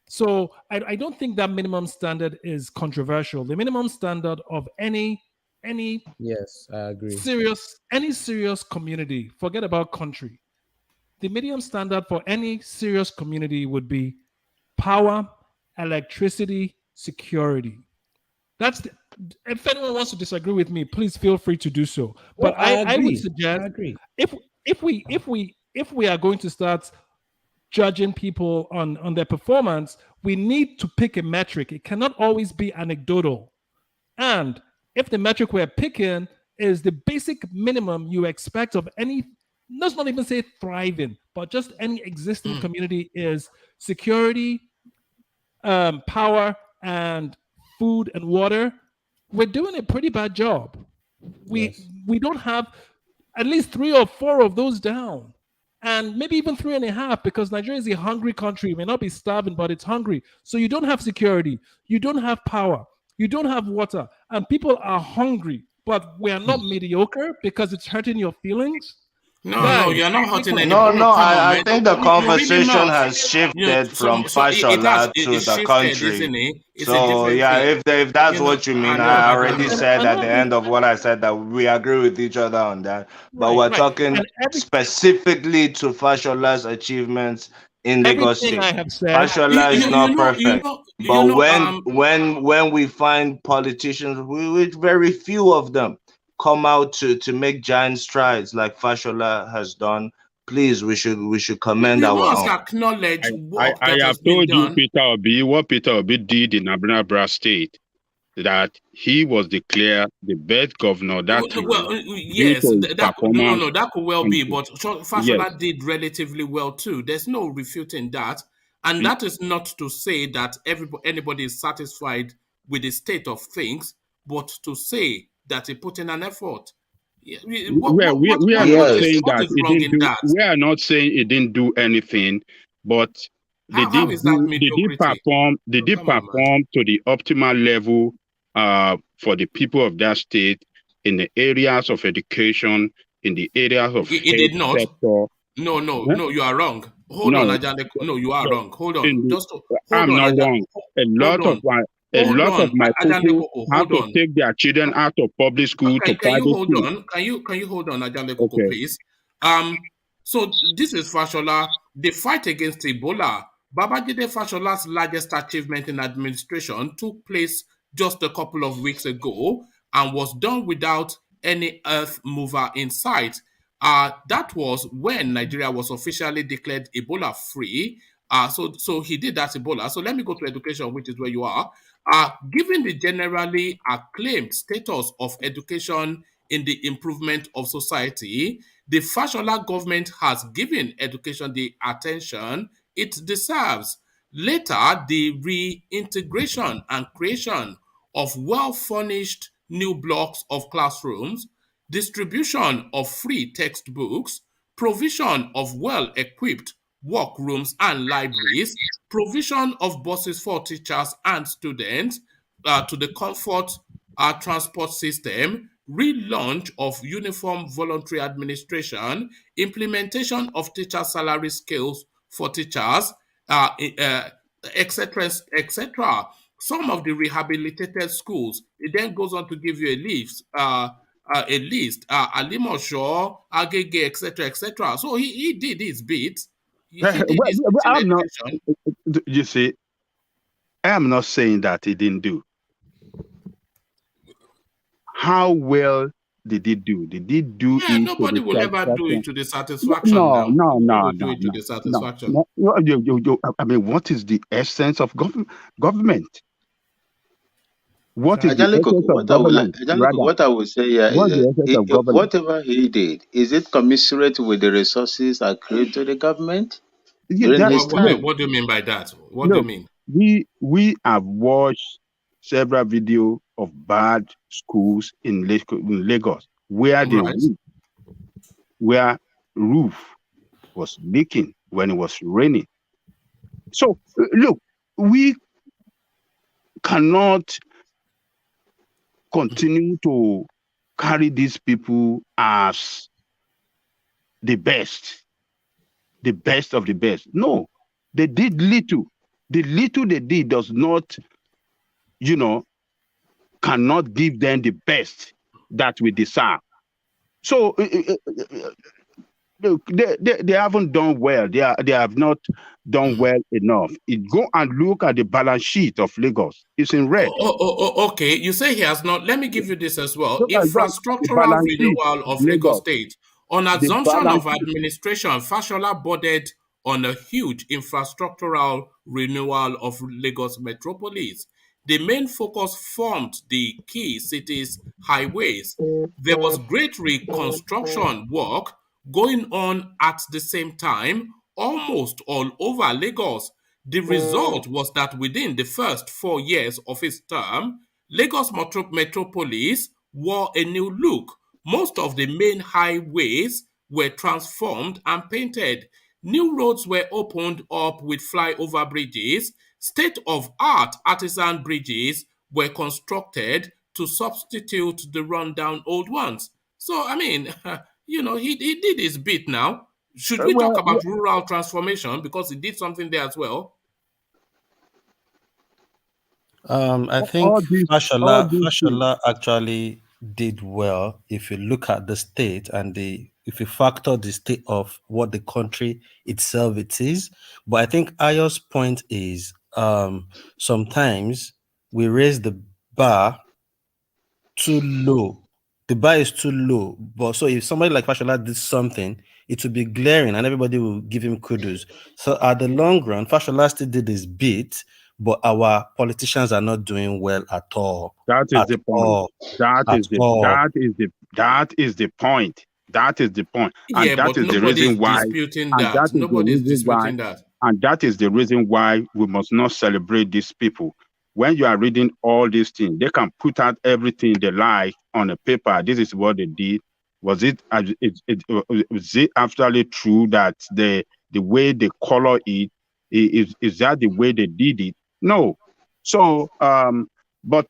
So I don't think that minimum standard is controversial. The minimum standard of any yes, I agree. serious community, forget about country. The minimum standard for any serious community would be power, electricity, security. If anyone wants to disagree with me, please feel free to do so. But I would suggest if we are going to start judging people on their performance, we need to pick a metric. It cannot always be anecdotal. And if the metric we're picking is the basic minimum you expect of any, let's not even say thriving, but just any existing community is security, power, and food and water, we're doing a pretty bad job. We don't have at least 3 or 4 of those down. And maybe even 3.5, because Nigeria is a hungry country. It may not be starving, but it's hungry. So you don't have security. You don't have power. You don't have water. And people are hungry. But we are not mediocre because it's hurting your feelings. No, you're not hurting anyone. I think the conversation has shifted from Fashola to the country. So yeah, if that's what you mean, I already said at the end of what I said that we agree with each other on that. But we're talking specifically to Fashola's achievements in Lagos State. Fashola is not perfect. But when we find politicians, which very few of them come out to make giant strides like Fashola has done, please, we should commend our own. Acknowledge I have told you, Peter Obi, what Peter Obi did in Abia State, that he was declared the best governor that yes, that could well be, but Fashola did relatively well too. There's no refuting that, and that is not to say that anybody is satisfied with the state of things, but to say that he put in an effort. we are not saying what that is it wrong didn't in do. that? We are not saying it didn't do anything, but they How is that They did mediocrity? perform. They Oh, did come on, man. perform to the optimal level for the people of that state in the areas of education, in the areas of It did health not. sector. No, you are wrong. Hold on, Ajande. No, you are wrong. Hold on. Hold I'm on, not Ajande. wrong. A lot of my Ajande people Koko, have hold to on. take their children out of public school to Can you private hold school. on? Can you hold on, Ajande Koko, Okay. please? So this is Fashola. The fight against Ebola. Babajide Fashola's largest achievement in administration took place just a couple of weeks ago and was done without any earth mover in sight. That was when Nigeria was officially declared Ebola free. So he did that Ebola. So let me go to education, which is where you are. Given the generally acclaimed status of education in the improvement of society, the Fashola government has given education the attention it deserves. Later, the reintegration and creation of well-furnished new blocks of classrooms, distribution of free textbooks, provision of well-equipped workrooms and libraries, provision of buses for teachers and students to the comfort transport system, relaunch of uniform voluntary administration, implementation of teacher salary scales for teachers, etc., etc. Some of the rehabilitated schools, it then goes on to give you a list, Alimosho, Agege, etc., etc. So he did his bit. He did his bit in education. You see, I am not saying that he didn't do. How well did he do? Did he do Yeah, it? nobody will ever do it to the satisfaction. No. Do it to the satisfaction. I mean, what is the essence of government? What is the essence of government? What I would say here is that whatever he did, is it commensurate with the resources accrued to the government during his time? What do you mean by that? What do you mean? We have watched several videos of bad schools in Lagos where where roof was leaking when it was raining. So look, we cannot continue to carry these people as the best of the best. No, they did little. The little they did does not, cannot give them the best that we deserve. So they haven't done well. They have not done well enough. Go and look at the balance sheet of Lagos. It's in red. Okay. You say he has not. Let me give you this as well. Look at Infrastructural renewal of Lagos State. On assumption of administration, Fashola boarded on a huge infrastructural renewal of Lagos metropolis. The main focus formed the key cities' highways. There was great reconstruction work going on at the same time, almost all over Lagos. The result was that within the first 4 years of his term, Lagos metropolis wore a new look. Most of the main highways were transformed and painted. New roads were opened up with flyover bridges. State-of-art artisan bridges were constructed to substitute the rundown old ones. So, I mean, he did his bit now. Should we talk about rural transformation because he did something there as well? I think Fashola actually did well if you look at the state and if you factor the state of what the country itself it is. But I think Ayo's point is sometimes we raise the bar too low. The bar is too low. But so if somebody like Fashola did something, it will be glaring and everybody will give him kudos. So at the long run, Fashola still did his bit, but our politicians are not doing well at all. That is the point. That is the point. That is the point. Yeah, and that but is the reason why. Nobody's disputing that. And that is the reason why we must not celebrate these people. When you are reading all these things, they can put out everything they like on a paper. This is what they did. Was it was it actually true that the way they color it is that the way they did it? No. So but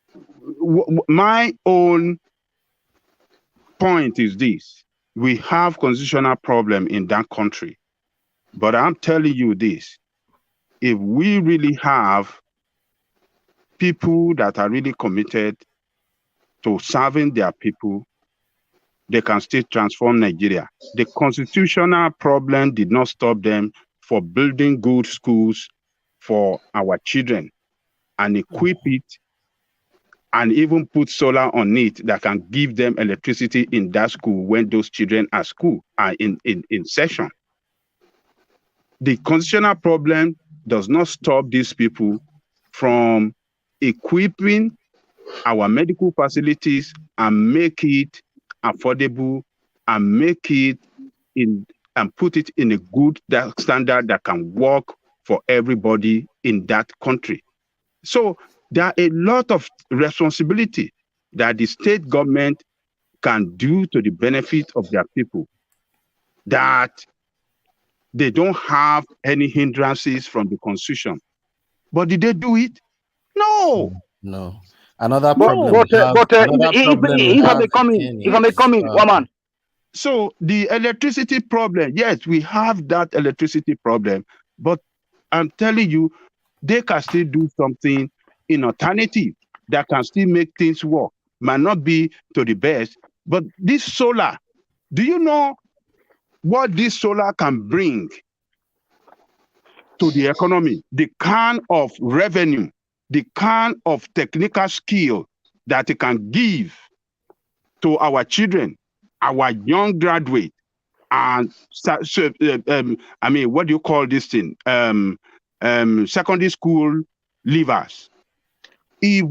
my own point is this: we have constitutional problem in that country, but I'm telling you this: if we really have people that are really committed to serving their people, they can still transform Nigeria. The constitutional problem did not stop them for building good schools for our children and equip it and even put solar on it that can give them electricity in that school when those children are in session. The constitutional problem does not stop these people from equipping our medical facilities and make it affordable and make it and put it in a good standard that can work for everybody in that country. So there are a lot of responsibility that the state government can do to the benefit of their people, that they don't have any hindrances from the constitution. But did they do it? No. No. Another But problem. if I may come in, one man. So the electricity problem, yes, we have that electricity problem, but I'm telling you, they can still do something in alternative that can still make things work. Might not be to the best, but this solar, do you know what this solar can bring to the economy? The kind of revenue, the kind of technical skill that it can give to our children, our young graduate, and I mean, what do you call this thing? Secondary school leavers. If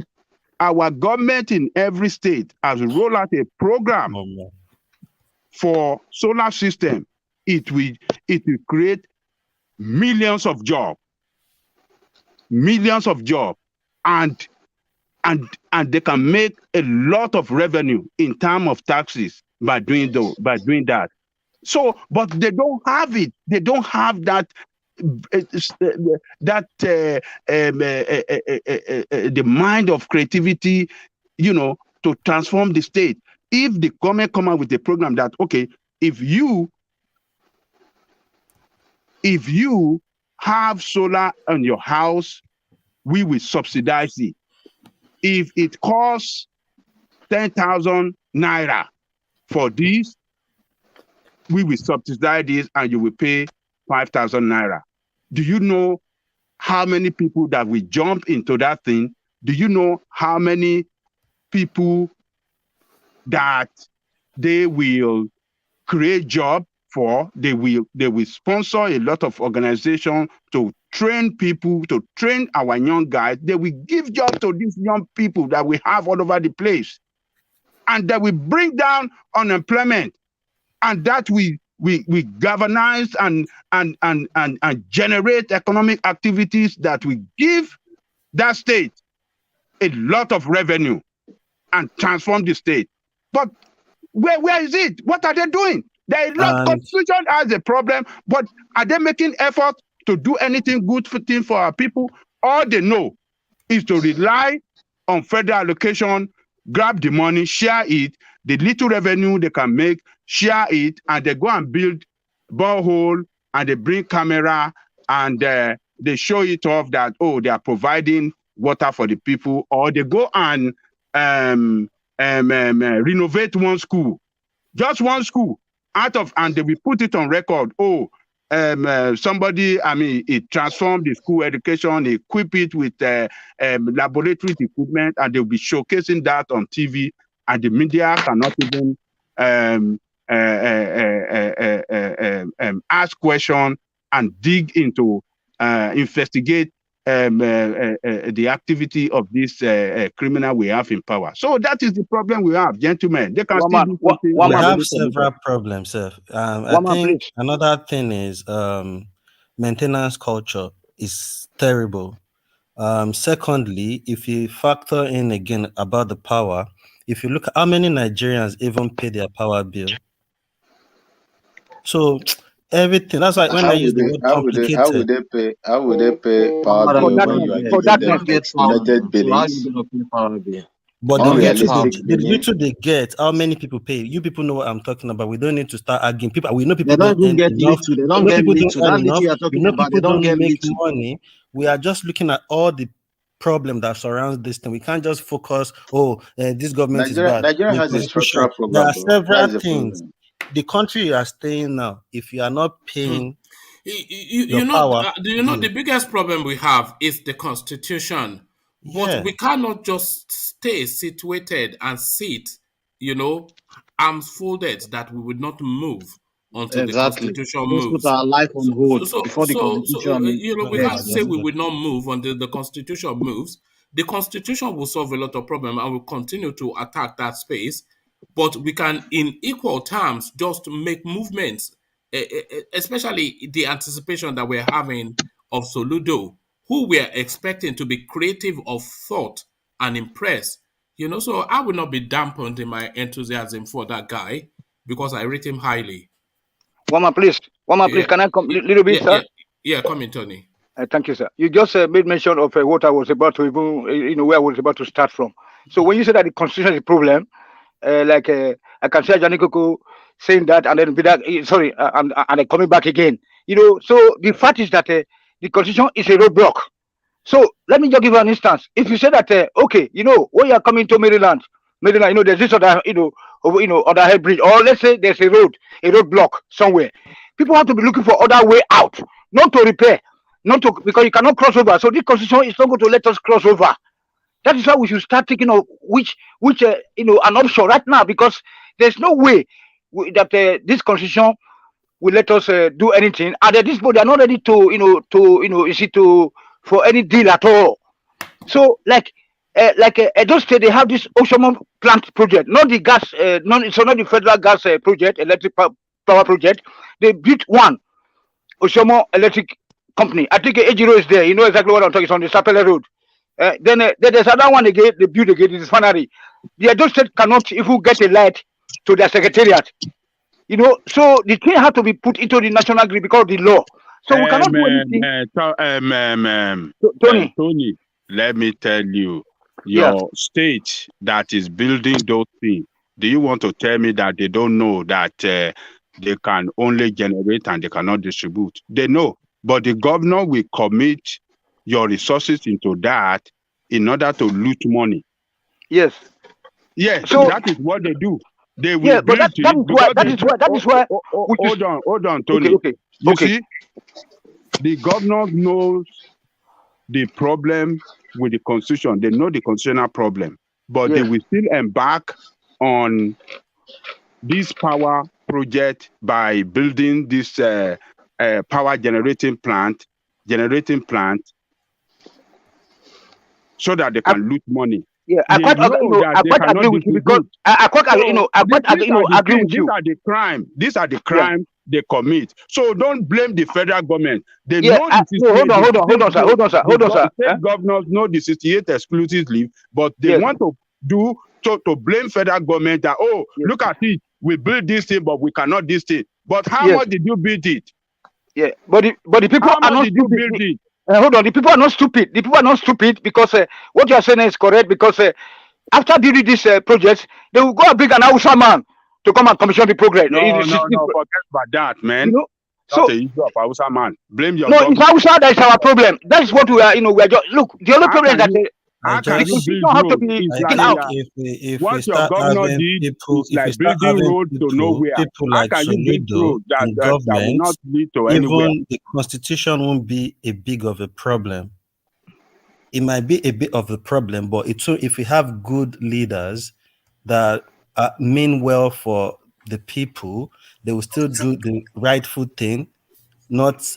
our government in every state has rolled out a program for solar system, it will create millions of jobs, and they can make a lot of revenue in terms of taxes by doing that. So, but they don't have it. They don't have that the mind of creativity, to transform the state. If the government come out with a program that, okay, if you have solar on your house, we will subsidize it. If it costs 10,000 naira for this, we will subsidize this and you will pay 5,000 naira. Do you know how many people that will jump into that thing? Do you know how many people that they will create job for? They will sponsor a lot of organizations to train people, to train our young guys. They will give job to these young people that we have all over the place. And that will bring down unemployment. And that we galvanize and generate economic activities that will give that state a lot of revenue and transform the state. But where is it? What are they doing? Constitution has a problem, but are they making effort to do anything good for our people? All they know is to rely on federal allocation, grab the money, share it, the little revenue they can make, share it, and they go and build borehole, and they bring camera, and they show it off that, oh, they are providing water for the people, or they go and renovate one school, just one school, and they will put it on record, somebody, it transformed the school education, equip it with laboratory equipment, and they'll be showcasing that on TV, and the media cannot even ask questions and dig into, investigate the activity of this criminal we have in power. So that is the problem we have, gentlemen. They can still do something. We have several problems, sir. I think another thing is maintenance culture is terrible. Secondly, if you factor in again about the power, if you look at how many Nigerians even pay their power bill, So everything. That's why when I use the word complicated, How would they pay power For bill that when you are for giving that them get power. estimated So how billings? you gonna pay power bill? but Unrealistic the billing. little they get, how many people pay? You people know what I'm talking about. We don't need to start arguing. People, we know people They don't don't even earn get enough. little. They We don't know get people don't little. earn That little enough. you're We talking know about, they people don't don't get make little. money. We are just looking at all the problem that surrounds this thing. We can't just focus. This government is bad. Nigeria The has a constitution. structural There are problem, though. several That's the things. problem. The country you are staying now, if you are not paying You your know, power do you know due, the biggest problem we have is the constitution, but yeah. we cannot just stay situated and sit, arms folded that we would not move until the Exactly. constitution Let's put moves. our life on hold before the constitution We gets can't say just. we will not move until the constitution moves. The constitution will solve a lot of problems and will continue to attack that space, but we can, in equal terms, just make movements, especially the anticipation that we're having of Soludo, who we're expecting to be creative of thought and impress. So I will not be dampened in my enthusiasm for that guy because I rate him highly. One more, please. Yeah, Can I come a little bit, sir? come in, Tony. Thank you, sir. You just made mention of what I was about to even, where I was about to start from. So when you say that the constitution is a problem, I can see Janikoko saying that, and then and coming back again. So the fact is that the constitution is a roadblock. So let me just give you an instance. If you say that, okay, when you are coming to Maryland, there's this other, other head bridge, or let's say there's a roadblock somewhere. People have to be looking for other way out, not to repair, because you cannot cross over. So this constitution is not going to let us cross over. That is why we should start thinking of which an option right now, because there's no way that this constitution will let us do anything. And at this point, they are not ready to for any deal at all. So those states, they have this Oshomon plant project, not the gas, not the federal gas project, electric power project. They built one Oshomo Electric Company. I think Ejiro is there. You know exactly what I'm talking. It's on the Sapele Road. Then there's another one again. They built again. This finally, the Edo State cannot even get a light to their secretariat. So the thing had to be put into the national grid because of the law. So we cannot do anything. Tony, let me tell you, your state that is building those things, do you want to tell me that they don't know that they can only generate and they cannot distribute? They know, but the governor will commit your resources into that in order to loot money. Yes. Yes, so that is what they do. They will but that is why. Hold on, Tony. Okay. You see, the governor knows the problem with the constitution. They know the constitutional problem, but they will still embark on this power project by building this power generating plant, so that they can loot money. Yeah, I quite agree with you because I quite agree with you. These are the crime they commit. So don't blame the federal government. They know the 68. Hold on, sir. State governors know the 68 exclusive leave, but they want to blame federal government that look at it, we build this thing, but we cannot this thing. But how much did you build it? Yeah, but the people are not stupid. Hold on, the people are not stupid. The people are not stupid because what you are saying is correct. Because after building this project, they will go and bring an Hausa man to come and commission the progress. No, forget about that, man. So the issue of Hausa man. Blame your government. It's Hausa that is our problem. That is what we are. We are just look. The only problem is that how can you build have to be taken out. If what your governor did is like building road to nowhere. How can you build road that will not lead to anywhere? Even the constitution won't be a big of a problem. It might be a bit of a problem, but if we have good leaders that mean well for the people, they will still do the rightful thing. The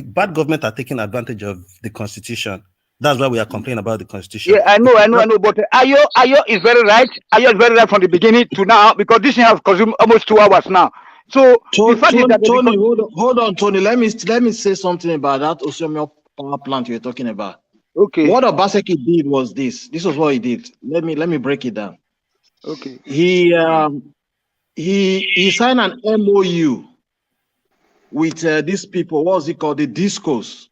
bad government are taking advantage of the constitution. That's why we are complaining about the constitution. Yeah, I know. But Ayo is very right. Ayo is very right from the beginning to now, because this thing has consumed almost 2 hours now. So Tony, hold on, Tony. Let me say something about that Osomio power plant you're talking about. Okay. What Obaseki did was this. This was what he did. Let me break it down. Okay. He he signed an MOU with these people. What was it called? The Discos.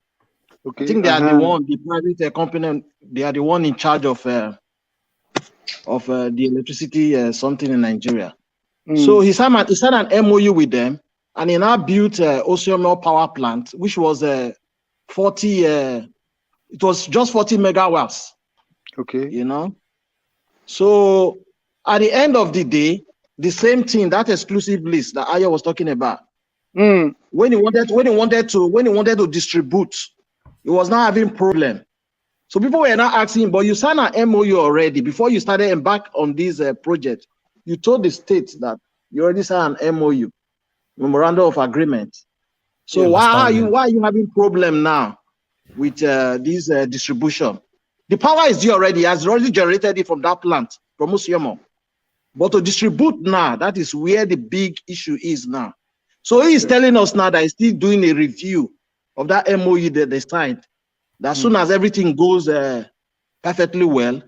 Okay. I think they are the one, the private company. They are the one in charge of the electricity something in Nigeria. So he signed an MOU with them, and he now built Oshiomhole power plant, which was 40. It was just 40 megawatts. Okay. You know. So at the end of the day, the same thing, that exclusive list that Aya was talking about. When he wanted to distribute, he was not having problem. So people were not asking, but you signed an MOU already before you started embark on this project. You told the state that you already signed an MOU, memorandum of agreement. So why are you having problem now with this distribution? The power is there already. He has already generated it from that plant, from Oshiomhole. But to distribute now, that is where the big issue is now. So he is telling us now that he's still doing a review of that MOU that they signed. That as soon as everything goes perfectly well,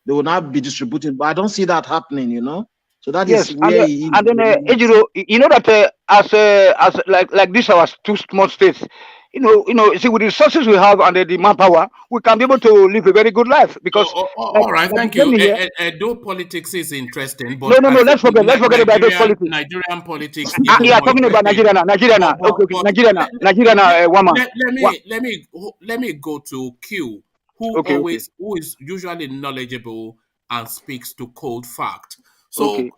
they will not be distributing. But I don't see that happening, you know. So that is where he is. And then Ejiro, you know that as like this our two small states, you know, see with the resources we have and the manpower, we can be able to live a very good life because. All right, thank you. Though politics is interesting, but no, let's forget about those politics. Nigerian politics. Yeah, talking about Nigeria now. Okay, Nigeria now. Let me go to Q, who is usually knowledgeable and speaks to cold fact. So,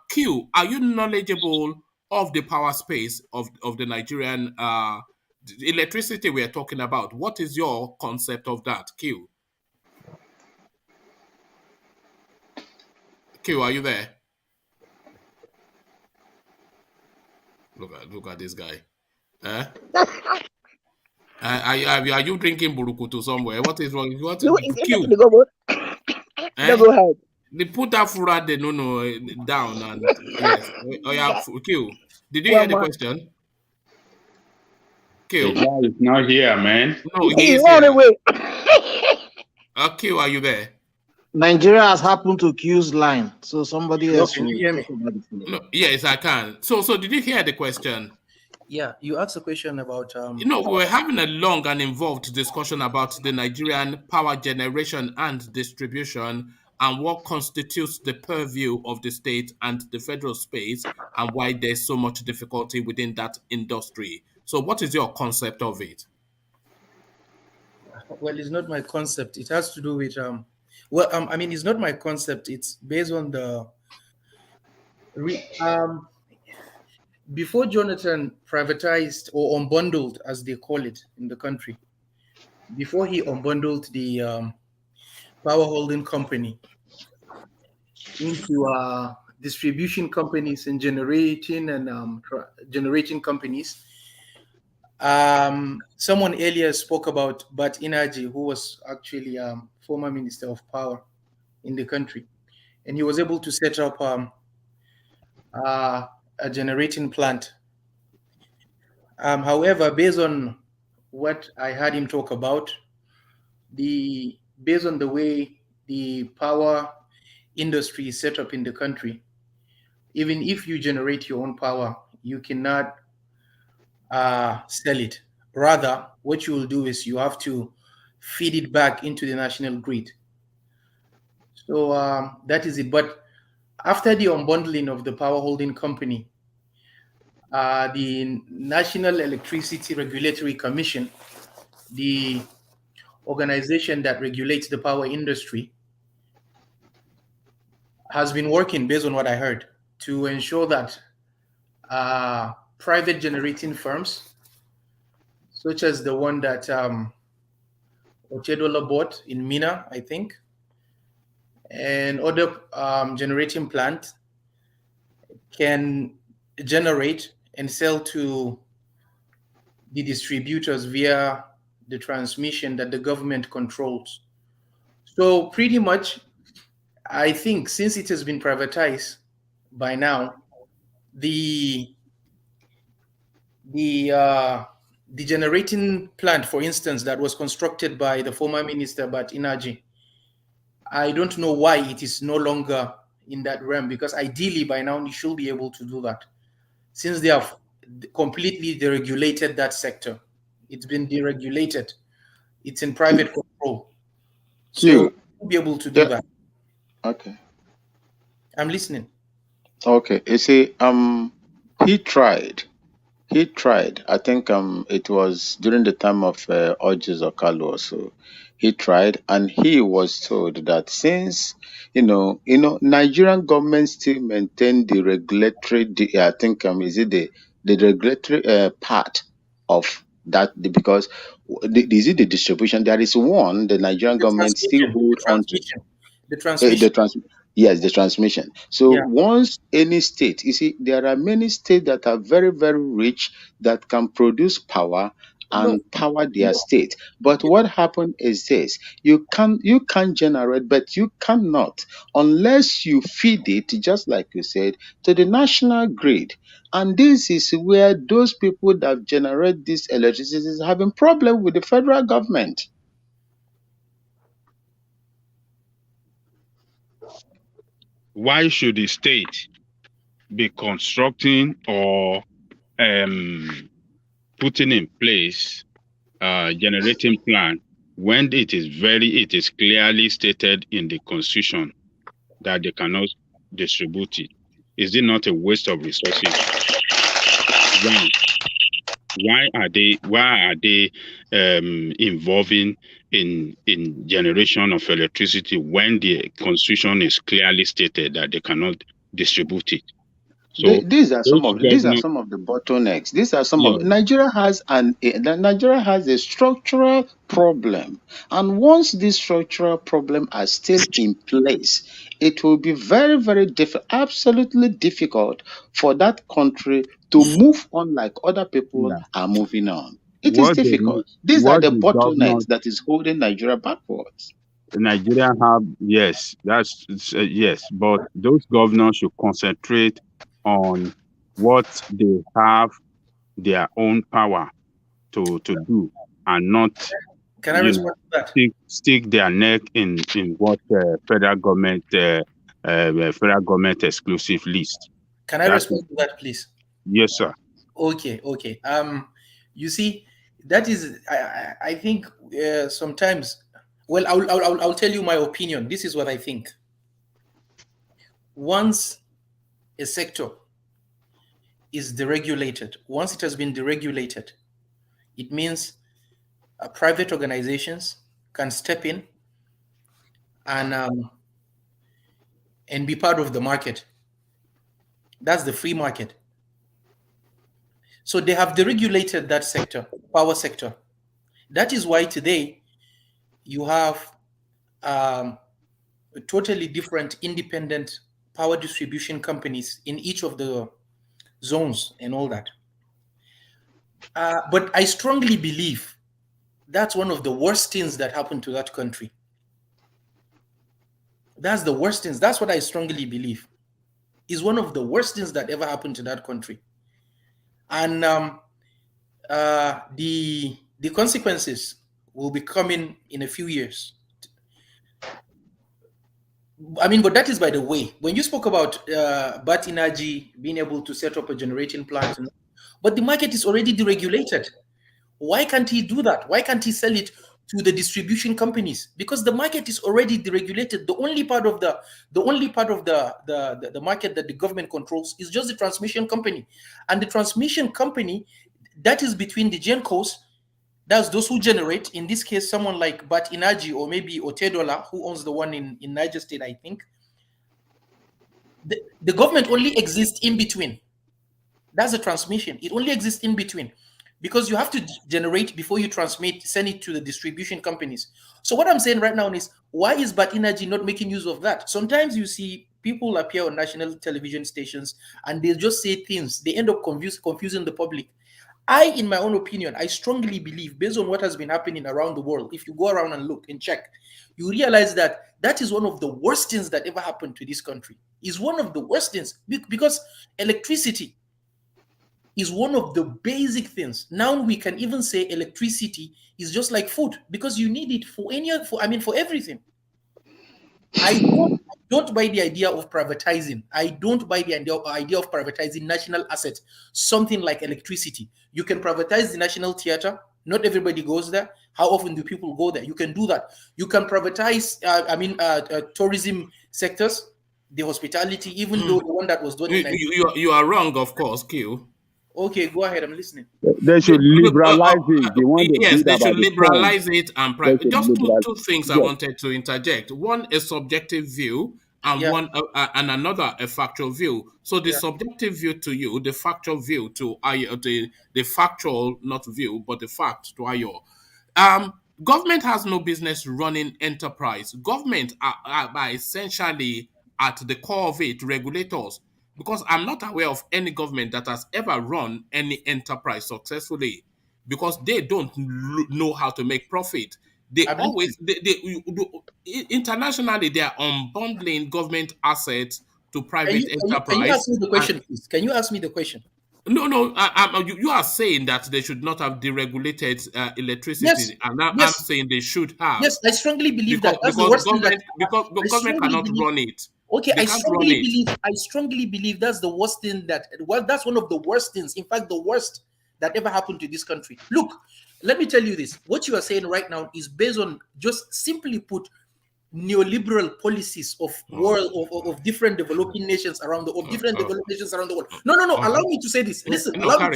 Q, are you knowledgeable of the power space of the Nigerian electricity we are talking about? What is your concept of that, Q? Q, are you there? Look at this guy. Are you drinking burukutu somewhere? What is wrong? What is Q? Go ahead. They put that fura down and yes. Oh yeah, Q. Did you hear the question? Q. The guy is not here, man. No, he is here. Q, are you there? Nigeria has happened to Q's line, so somebody else. Can you hear me? No, yes, I can. So did you hear the question? Yeah, you asked a question about we were having a long and involved discussion about the Nigerian power generation and distribution and what constitutes the purview of the state and the federal space and why there's so much difficulty within that industry. So what is your concept of it? Well, it's not my concept. It has to do with I mean, it's not my concept. It's based on the before Jonathan privatized or unbundled, as they call it in the country, before he unbundled the power holding company into distribution companies and generating companies, someone earlier spoke about Bat Inaji, who was actually former Minister of Power in the country, and he was able to set up a generating plant. However, based on what I heard him talk about, based on the way the power industry is set up in the country, even if you generate your own power, you cannot sell it. Rather, what you will do is you have to feed it back into the national grid. So that is it. But after the unbundling of the power holding company, the National Electricity Regulatory Commission, the organization that regulates the power industry, has been working, based on what I heard, to ensure that private generating firms, such as the one that Ochedola bought in Mina, I think, and other generating plants, can generate and sell to the distributors via the transmission that the government controls. So pretty much, I think, since it has been privatized by now, the generating plant, for instance, that was constructed by the former minister, Bat Inaji, I don't know why it is no longer in that realm, because ideally by now you should be able to do that, since they have completely deregulated that sector. It's been deregulated. It's in private control. So you'll be able to do that. Okay. I'm listening. Okay. You see, he tried. He tried. I think it was during the time of Orji's Okalu also. He tried, and he was told that since Nigerian government still maintain the regulatory. I think is it the regulatory part of that, because is it the distribution? There is one the Nigerian government still hold on to. The transmission. Yes, the transmission. So once any state, you see, there are many states that are very, very rich that can produce power and power their state. But what happened is this: you can generate, but you cannot unless you feed it, just like you said, to the national grid. And this is where those people that generate this electricity is having problem with the federal government. Why should the state be constructing or putting in place generating plan when it is clearly stated in the constitution that they cannot distribute it? Is it not a waste of resources? Why are they involving in generation of electricity when the constitution is clearly stated that they cannot distribute it? So these are some of the bottlenecks. These are some of Nigeria has a structural problem, and once these structural problems are still in place, it will be very, very absolutely difficult for that country to move on like other people are moving on. It is difficult. These are the bottlenecks that is holding Nigeria backwards. Nigeria have yes, but those governors should concentrate on what they have their own power to do, and not Can I respond to that? Stick their neck in what federal government exclusive list. Can I respond to that, please? Yes, sir. Okay. You see, that is, I think sometimes. Well, I'll tell you my opinion. This is what I think. Once a sector is deregulated, once it has been deregulated, it means private organizations can step in and be part of the market. That's the free market. So they have deregulated that sector, power sector. That is why today you have totally different independent power distribution companies in each of the zones and all that. But I strongly believe that's one of the worst things that happened to that country. That's the worst things. That's what I strongly believe is one of the worst things that ever happened to that country. And the consequences will be coming in a few years. I mean, but that is by the way. When you spoke about Bat Energy being able to set up a generating plant, but the market is already deregulated. Why can't he do that? Why can't he sell it to the distribution companies? Because the market is already deregulated. The only part of the market that the government controls is just the transmission company, and the transmission company that is between the gencos. That's those who generate, in this case, someone like Bat Energy or maybe Otedola, who owns the one in Niger State, I think. The government only exists in between. That's the transmission. It only exists in between because you have to generate before you transmit, send it to the distribution companies. So what I'm saying right now is, why is Bat Energy not making use of that? Sometimes you see people appear on national television stations and they just say things. They end up confusing the public. In my own opinion, I strongly believe, based on what has been happening around the world, if you go around and look and check, you realize that that is one of the worst things that ever happened to this country. Is one of the worst things because electricity is one of the basic things. Now we can even say electricity is just like food because you need it for everything. I don't buy the idea of privatizing. I don't buy the idea of privatizing national assets, something like electricity. You can privatize the National Theatre. Not everybody goes there. How often do people go there? You can do that. You can privatize, tourism sectors, the hospitality, even though the one that was done in Nigeria. You are wrong, of course, Q. Okay, go ahead. I'm listening. They should liberalize it. The one they Yes, did they about should the liberalize phone. it and They should just liberalize. two things I Yes. wanted to interject. One, a subjective view, and and another a factual view. So the subjective view to you, the factual view to Ayo, the factual not view, but the fact to Ayo. Government has no business running enterprise. Government are essentially at the core of it regulators, because I'm not aware of any government that has ever run any enterprise successfully, because they don't know how to make profit. They always internationally they are unbundling government assets to private enterprise. Can you ask me the question, please? Can you ask me the question? No, you are saying that they should not have deregulated electricity, and I'm saying they should have. Yes, I strongly believe that. That's because the government, because government cannot run it. Okay, I strongly believe that's the worst thing that's one of the worst things. In fact, the worst that ever happened to this country. Look, let me tell you this. What you are saying right now is based on, just simply put, neoliberal policies of of different developing nations around the world. No. Allow me to say this. Listen, allow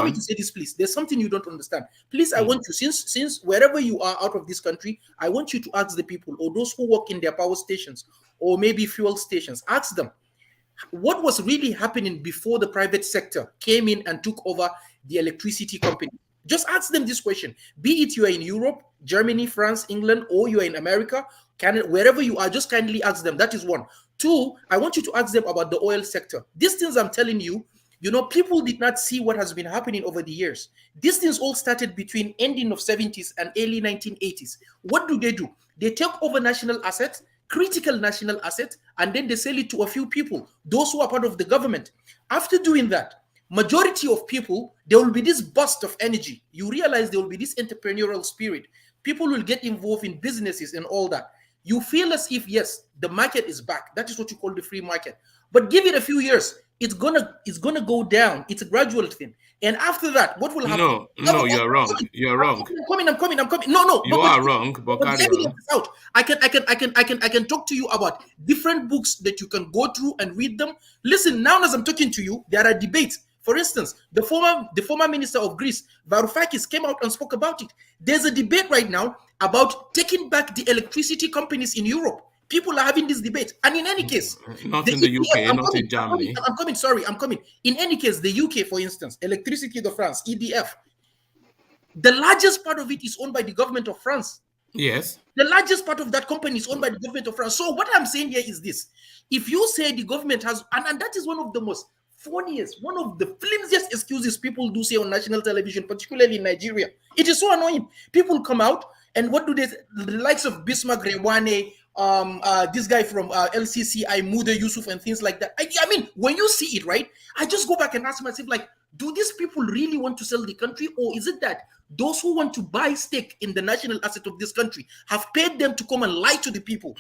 me to say this, please. There's something you don't understand. Please, I want you, since wherever you are out of this country, I want you to ask the people, or those who work in their power stations or maybe fuel stations, ask them what was really happening before the private sector came in and took over the electricity company. Just ask them this question. Be it you are in Europe, Germany, France, England, or you are in America, Canada, wherever you are, just kindly ask them. That is one. Two, I want you to ask them about the oil sector. These things I'm telling you, people did not see what has been happening over the years. These things all started between ending of 70s and early 1980s. What do? They take over national assets, critical national assets, and then they sell it to a few people, those who are part of the government. After doing that, majority of people, there will be this burst of energy. You realize there will be this entrepreneurial spirit. People will get involved in businesses and all that. You feel as if, yes, the market is back. That is what you call the free market. But give it a few years, it's gonna go down. It's a gradual thing. And after that, what will happen? No, you're wrong. You're wrong. I'm coming. No. You are wrong, but the evidence is out. I can talk to you about different books that you can go through and read them. Listen, now as I'm talking to you, there are debates. For instance, the former minister of Greece, Varoufakis, came out and spoke about it. There's a debate right now about taking back the electricity companies in Europe. People are having this debate. And in any case, not in the UK, not in Germany. I'm coming. In any case, the UK, for instance, Electricité de France, EDF, the largest part of it is owned by the government of France. Yes. The largest part of that company is owned by the government of France. So what I'm saying here is this. If you say the government has, and that is one of the most funniest, one of the flimsiest excuses people do say on national television, particularly in Nigeria. It is so annoying. People come out and what do they say? The likes of Bismarck Rewane, this guy from LCCI, Muda Yusuf, and things like that. I mean, when you see it, right, I just go back and ask myself, like, do these people really want to sell the country, or is it that those who want to buy stake in the national asset of this country have paid them to come and lie to the people?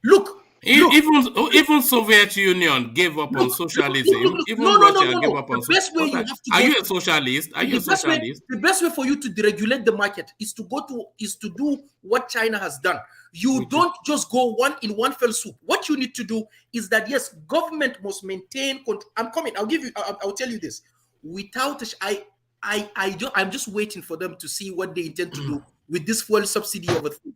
Look, even Soviet Union gave up on socialism. Even Russia gave up on socialism. Are you a socialist? Are you a socialist? The best way for you to deregulate the market is to do what China has done. You don't just go in one fell swoop. What you need to do is that, yes, government must maintain control. I'm coming. I'll tell you this. Without I'm just waiting for them to see what they intend to do with this fuel subsidy of a thing.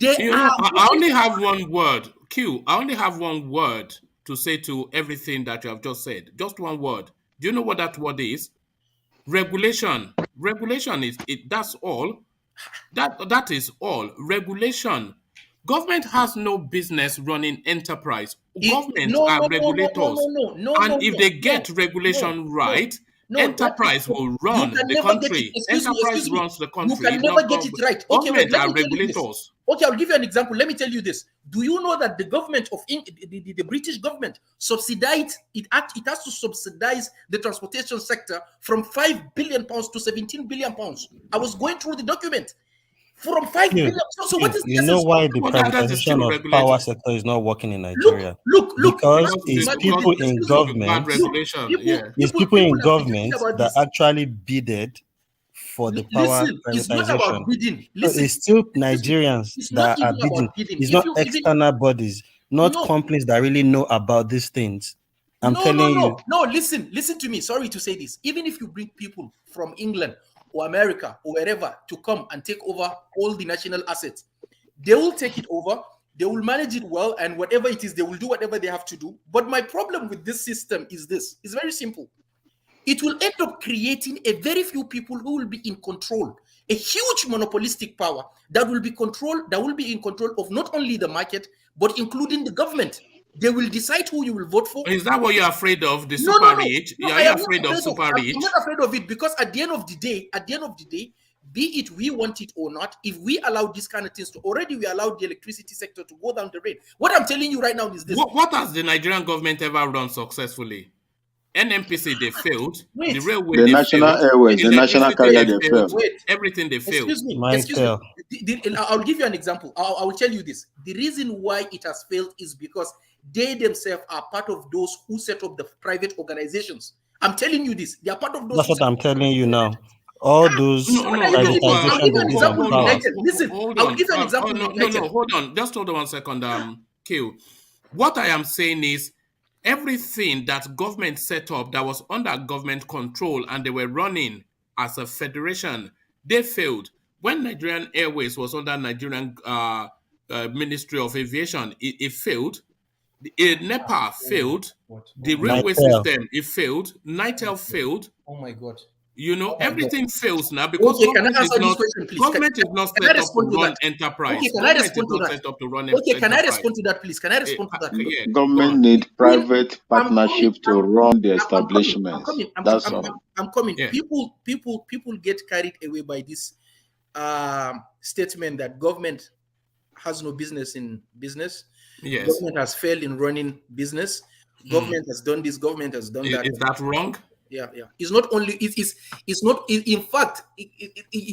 I only have one word, Q. I only have one word to say to everything that you have just said. Just one word. Do you know what that word is? Regulation. Regulation is it. That's all. That is all. Regulation. Government has no business running enterprise. Governments are regulators. And if they get regulation right, enterprise will run the country. Enterprise runs the country. You can never get it right. Government are regulators. Okay, I'll give you an example. Let me tell you this. Do you know that the government of the British government subsidized it has to subsidize the transportation sector from £5 billion to £17 billion. I was going through the document. from 5 billion. So what is the you know essence why of the Well, that is privatization still of regulated. power sector is not working in Nigeria? Look, Because it's Because people in it's government, bad regulation. Yeah. it's people in have been talking government about that this. actually bidded for the power Listen, it's not privatization. about bidding. So Listen, it's still Nigerians it's not that are even bidding. about bidding. It's If not you even external bodies, not No. companies that really know about these things. I'm telling you. No, listen to me. Sorry to say this. Even if you bring people from England or America or wherever to come and take over all the national assets, they will take it over, they will manage it well, and whatever it is, they will do whatever they have to do. But my problem with this system is this. It's very simple. It will end up creating a very few people who will be in control, a huge monopolistic power that will be in control of not only the market, but including the government. They will decide who you will vote for. Is that what you're afraid of? The No, super rich? no, Are you afraid of super I'm rich? not afraid of it, because at the end of the day, be it we want it or not, if we allow these kind of things to, already we allowed the electricity sector to go down the drain. What I'm telling you right now is this. What has the Nigerian government ever run successfully? NMPC, they failed. Wait. The railway, The they National failed. Airways, the National Electricity, Carrier, they they failed. failed. Everything, they failed. Excuse me. I'll give you an example. I will tell you this. The reason why it has failed is because they themselves are part of those who set up the private organizations. I'm telling you this. They are part of those. That's what I'm telling you now. All those I'll give you an example with United. Listen, I'll give you an example with United. No, hold on. Just hold on 1 second, Q. What I am saying is, everything that government set up that was under government control and they were running as a federation, they failed. When Nigerian Airways was under Nigerian Ministry of Aviation, it failed. NEPA failed. The railway system, it failed. NITEL failed. Oh my God. You know, everything fails now because government is not set up to run enterprise. Okay, can I respond to that? Okay, can I respond to that, please? Can I respond to that? Government need private partnership to run the establishments. I'm coming. Yeah. People get carried away by this statement that government has no business in business. Yes. Government has failed in running business. Government has done this. Government has done that. Is that wrong? Yeah. It's not only. It's not. In fact,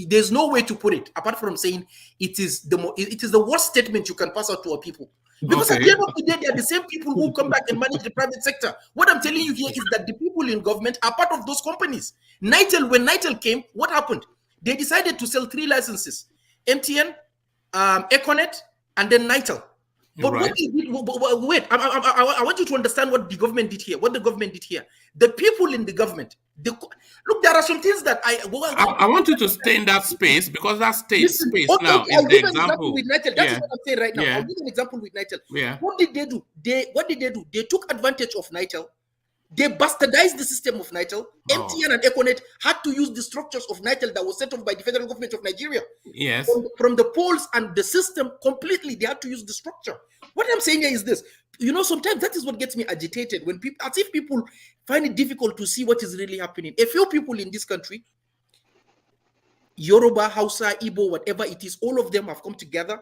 there's no way to put it apart from saying it is the worst statement you can pass out to our people. Because at the end of the day, they are the same people who come back and manage the private sector. What I'm telling you here is that the people in government are part of those companies. When NITEL came, what happened? They decided to sell 3 licenses: MTN, Econet, and then NITEL. But right. Wait, I want you to understand what the government did here. The people in the government, look, there are some things that I want you to stay in that space, because that space now is I'll the give an example. With NITEL. That is what I'm saying right now. Yeah. I'll give an example with NITEL. Yeah. What did they do? They took advantage of NITEL. They bastardized the system of NITEL. MTN and Econet had to use the structures of NITEL that was set up by the federal government of Nigeria. Yes. From the polls and the system completely, they had to use the structure. What I'm saying here is this. You know, sometimes that is what gets me agitated, when people, as if people find it difficult to see what is really happening. A few people in this country, Yoruba, Hausa, Igbo, whatever it is, all of them have come together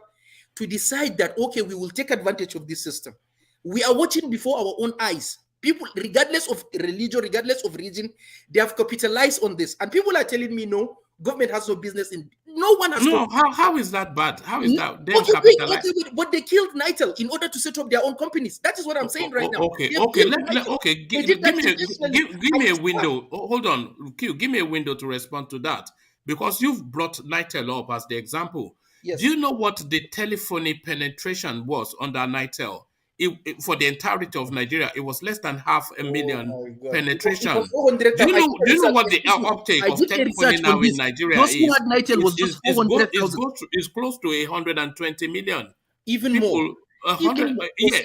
to decide that, okay, we will take advantage of this system. We are watching before our own eyes. People, regardless of religion, regardless of region, they have capitalized on this. And people are telling me, no, government has no business in. No one has. No, how is that bad? How is that? Okay, but they killed NITEL in order to set up their own companies. That is what I'm saying right now. Okay. Give me a window. Hold on, Q. Give me a window to respond to that, because you've brought NITEL up as the example. Yes. Do you know what the telephony penetration was under NITEL? For the entirety of Nigeria, it was less than 500,000 penetration. Do you know what the uptake of telephony now in Nigeria is? It's close to 120 million. Even people, more.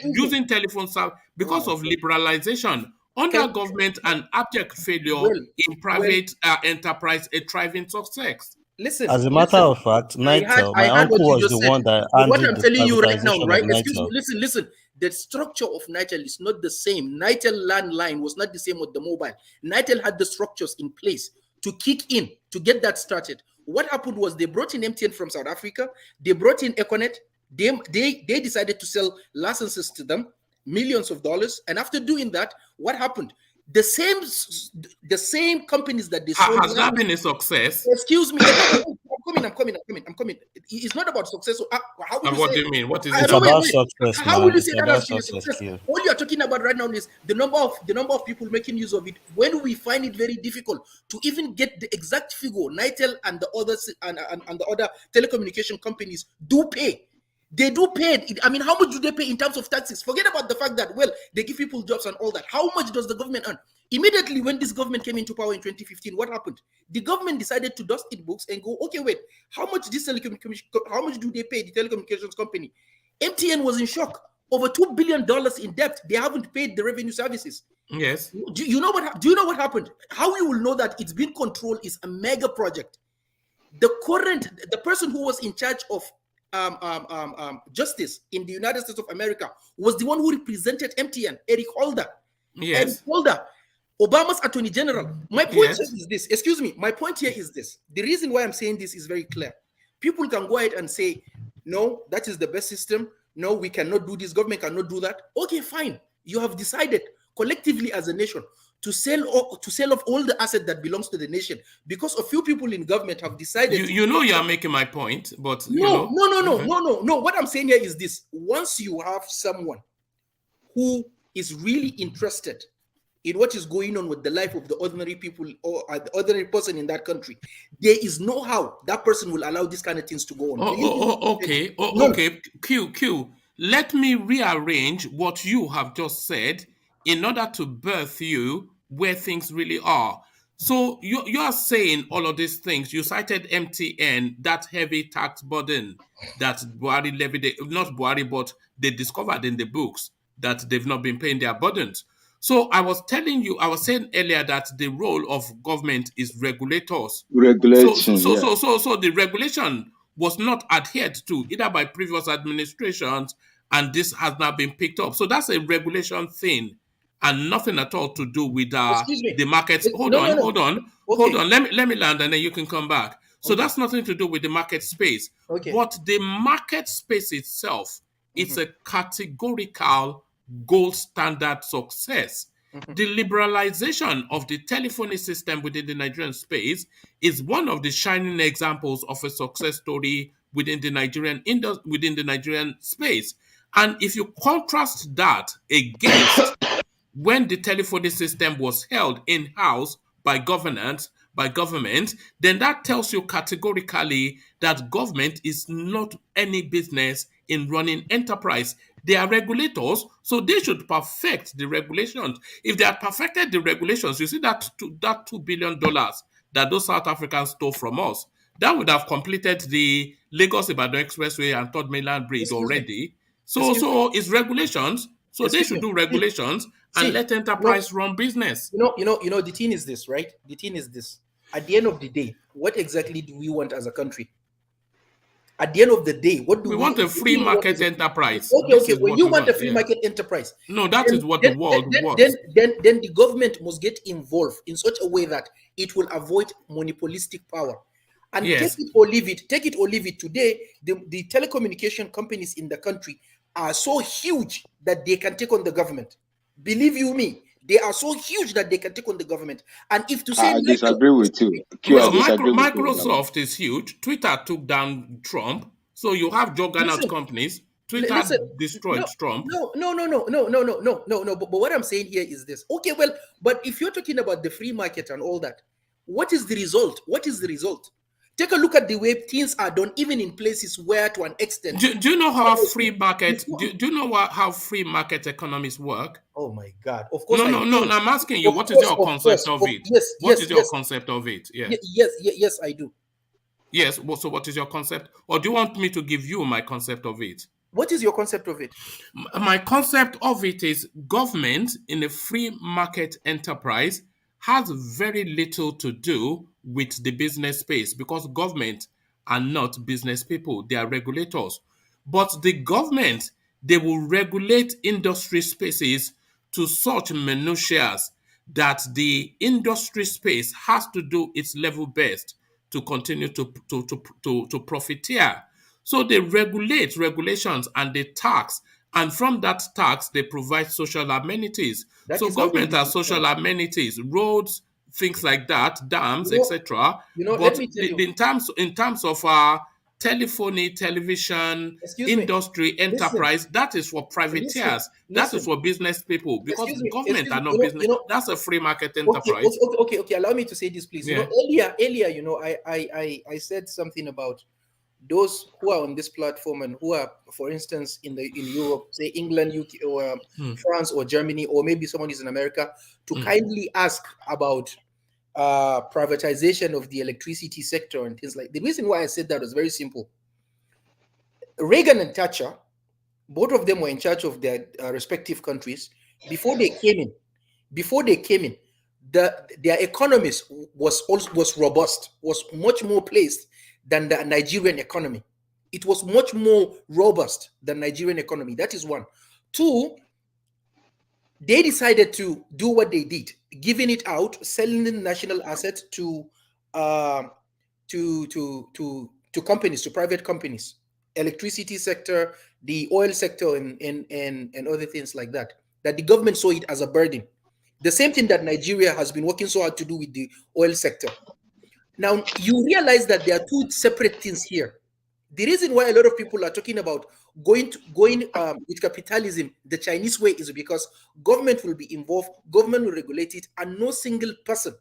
Using telephone service because of liberalization. Under government and abject failure in private enterprise, a thriving success. Listen. As a matter of fact, NITEL, my uncle was the one that handled what I'm telling you right now, right? Excuse me, listen. The structure of NITEL is not the same. NITEL landline was not the same with the mobile. NITEL had the structures in place to kick in, to get that started. What happened was they brought in MTN from South Africa. They brought in Econet. They decided to sell licenses to them, millions of dollars. And after doing that, what happened? The same companies that they sold. Has that been a success? Excuse me. I'm coming. It's not about success. So, how will And you what say? do you mean? What is It's it? about success, How will man. you It's say that about has been a success success? here. All you are talking about right now is the number of people making use of it. When we find it very difficult to even get the exact figure, Nitel and the others and the other telecommunication companies do pay. They do pay. I mean, how much do they pay in terms of taxes? Forget about the fact that, well, they give people jobs and all that. How much does the government earn? Immediately when this government came into power in 2015, what happened? The government decided to dust its books and go, okay, wait, how much do they pay the telecommunications company? MTN was in shock. Over $2 billion in debt. They haven't paid the revenue services. Yes. Do you know what happened? How you will know that it's been controlled is a mega project. The person who was in charge of justice in the United States of America was the one who represented MTN, Eric Holder. Yes. Eric Holder, Obama's Attorney General. My point here is this. Excuse me. My point here is this. The reason why I'm saying this is very clear. People can go ahead and say, no, that is the best system. No, we cannot do this. Government cannot do that. Okay, fine. You have decided collectively as a nation to sell off all the asset that belongs to the nation because a few people in government have decided. You know you are making my point, but no. What I'm saying here is this: once you have someone who is really interested in what is going on with the life of the ordinary people or the ordinary person in that country, there is no how that person will allow these kind of things to go on. Okay. Q. Let me rearrange what you have just said in order to birth you where things really are. So you are saying all of these things. You cited MTN, that heavy tax burden that Buhari levied, not Buhari, but they discovered in the books that they've not been paying their burdens. So I was saying earlier that the role of government is regulators. Regulation. So the regulation was not adhered to either by previous administrations, and this has now been picked up. So that's a regulation thing, and nothing at all to do with the markets. Hold on. Let me land, and then you can come back. So that's nothing to do with the market space. Okay. But the market space itself, it's a categorical gold standard success. The liberalization of the telephony system within the Nigerian space is one of the shining examples of a success story within the Nigerian space. And if you contrast that against when the telephony system was held in-house by government, then that tells you categorically that government is not any business in running enterprise. They are regulators, so they should perfect the regulations. If they had perfected the regulations, you see that $2 billion that those South Africans stole from us, that would have completed the Lagos-Ibadan Expressway and Third Mainland Bridge already. So it's regulations. So they should do regulations and let enterprise run business. The thing is this, right? The thing is this. At the end of the day, what exactly do we want as a country? At the end of the day, what do we want? A free market enterprise. Okay. When you want a free market enterprise, no, that is what the world wants. Then the government must get involved in such a way that it will avoid monopolistic power. And take it or leave it. Today, the telecommunication companies in the country are so huge that they can take on the government. Believe you me, they are so huge that they can take on the government. And if to say I disagree with you. Microsoft is huge. Twitter took down Trump. So you have juggernaut companies. Twitter destroyed Trump. No. But what I'm saying here is this. Okay, well, but if you're talking about the free market and all that, what is the result? Take a look at the way things are done, even in places where, to an extent. Do you know how free market? Do you know how free market economies work? Oh my God! Of course. No. I'm asking you. What is your concept of it? What is your concept of it? Yes, I do. Yes. So what is your concept? Or do you want me to give you my concept of it? What is your concept of it? My concept of it is government in a free market enterprise has very little to do with the business space because government are not business people, they are regulators. But the government, they will regulate industry spaces to such minutiae that the industry space has to do its level best to continue to profiteer. So they regulate regulations and they tax, and from that tax, they provide social amenities. So government has social amenities, roads, things like that, dams, You know, etc. let But me tell you. in terms of telephony, television, Excuse me. industry, enterprise, that is for privateers. That is Listen. for business people, because Excuse me. government are not business. That's a free market enterprise. Okay. Allow me to say this, please. Yeah. Earlier, I said something about those who are on this platform and who are, for instance, in Europe, say England, UK, or France, or Germany, or maybe someone is in America, to kindly ask about privatization of the electricity sector and things like. The reason why I said that was very simple. Reagan and Thatcher, both of them were in charge of their respective countries. Before they came in, their economies was robust, was much more placed than the Nigerian economy. It was much more robust than Nigerian economy. That is one. Two, they decided to do what they did, giving it out, selling the national asset to companies, to private companies, electricity sector, the oil sector, and other things like that. That the government saw it as a burden. The same thing that Nigeria has been working so hard to do with the oil sector. Now, you realize that there are two separate things here. The reason why a lot of people are talking about going with capitalism the Chinese way is because government will be involved, government will regulate it, and no single person,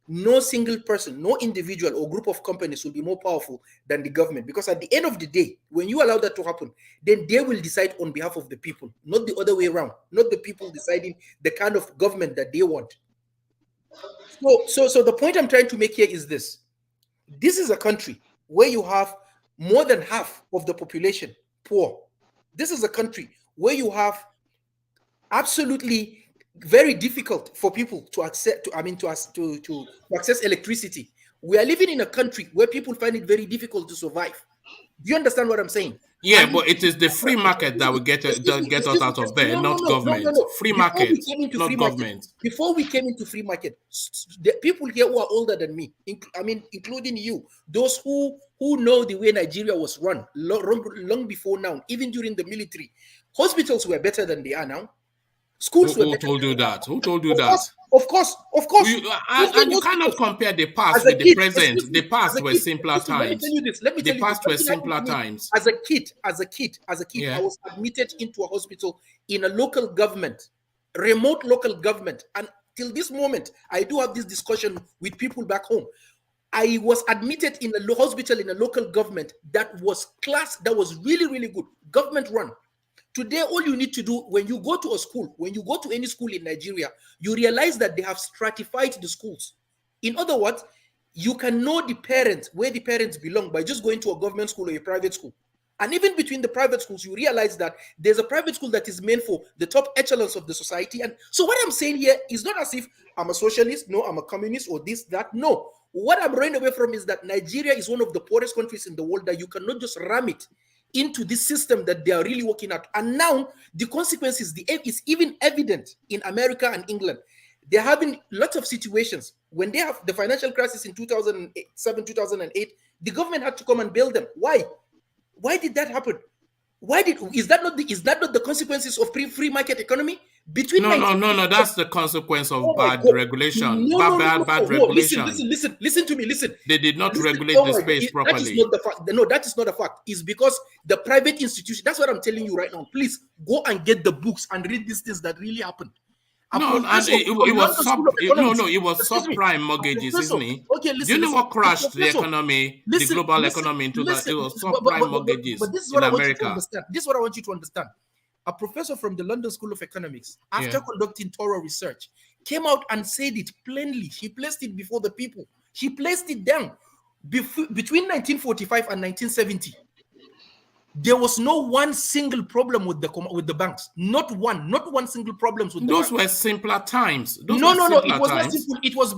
no individual or group of companies will be more powerful than the government. Because at the end of the day, when you allow that to happen, then they will decide on behalf of the people, not the other way around, not the people deciding the kind of government that they want. So the point I'm trying to make here is this. This is a country where you have more than half of the population poor. This is a country where you have absolutely very difficult for people to access to access electricity. We are living in a country where people find it very difficult to survive. Do you understand what I'm saying? Yeah, but it is the free market that will get us out of there, not government. Free market, not government. Before we came into free market, the people here who are older than me, including you, those who know the way Nigeria was run long before now, even during the military, hospitals were better than they are now. Schools were better. Who told you that? Who told you that? Of course. And you cannot compare the past with the present. The past were simpler times. The past were simpler times. As a kid, I was admitted into a hospital in a local government, remote local government. And till this moment, I do have this discussion with people back home. I was admitted in a hospital in a local government that was really, really good, government run. Today, all you need to do when you go to a school, when you go to any school in Nigeria, you realize that they have stratified the schools. In other words, you can know the parents, where the parents belong, by just going to a government school or a private school. And even between the private schools, you realize that there's a private school that is meant for the top echelons of the society. And so what I'm saying here is not as if I'm a socialist, no, I'm a communist, or this, that. No. What I'm running away from is that Nigeria is one of the poorest countries in the world, that you cannot just ram it into this system that they are really working at. And now the consequences is even evident in America and England. They're having lots of situations when they have the financial crisis in 2007, 2008, the government had to come and bail them. Why? Why did that happen? Is that not the consequences of free market economy? No, that's the consequence of bad regulation. Bad regulation. Listen to me. They did not regulate the space properly. That is not the fact. No, that is not a fact. It's because the private institution, that's what I'm telling you right now. Please go and get the books and read these things that really happened. It was subprime mortgages, isn't it? Okay, listen. Do you know what crashed the economy, the global economy into that? It was subprime mortgages in America. This is what I want you to understand. A professor from the London School of Economics, after conducting thorough research, came out and said it plainly. She placed it before the people. She placed it down. Between 1945 and 1970, there was no one single problem with the banks. Not one single problems with those were simpler times. No. It was not simple. It was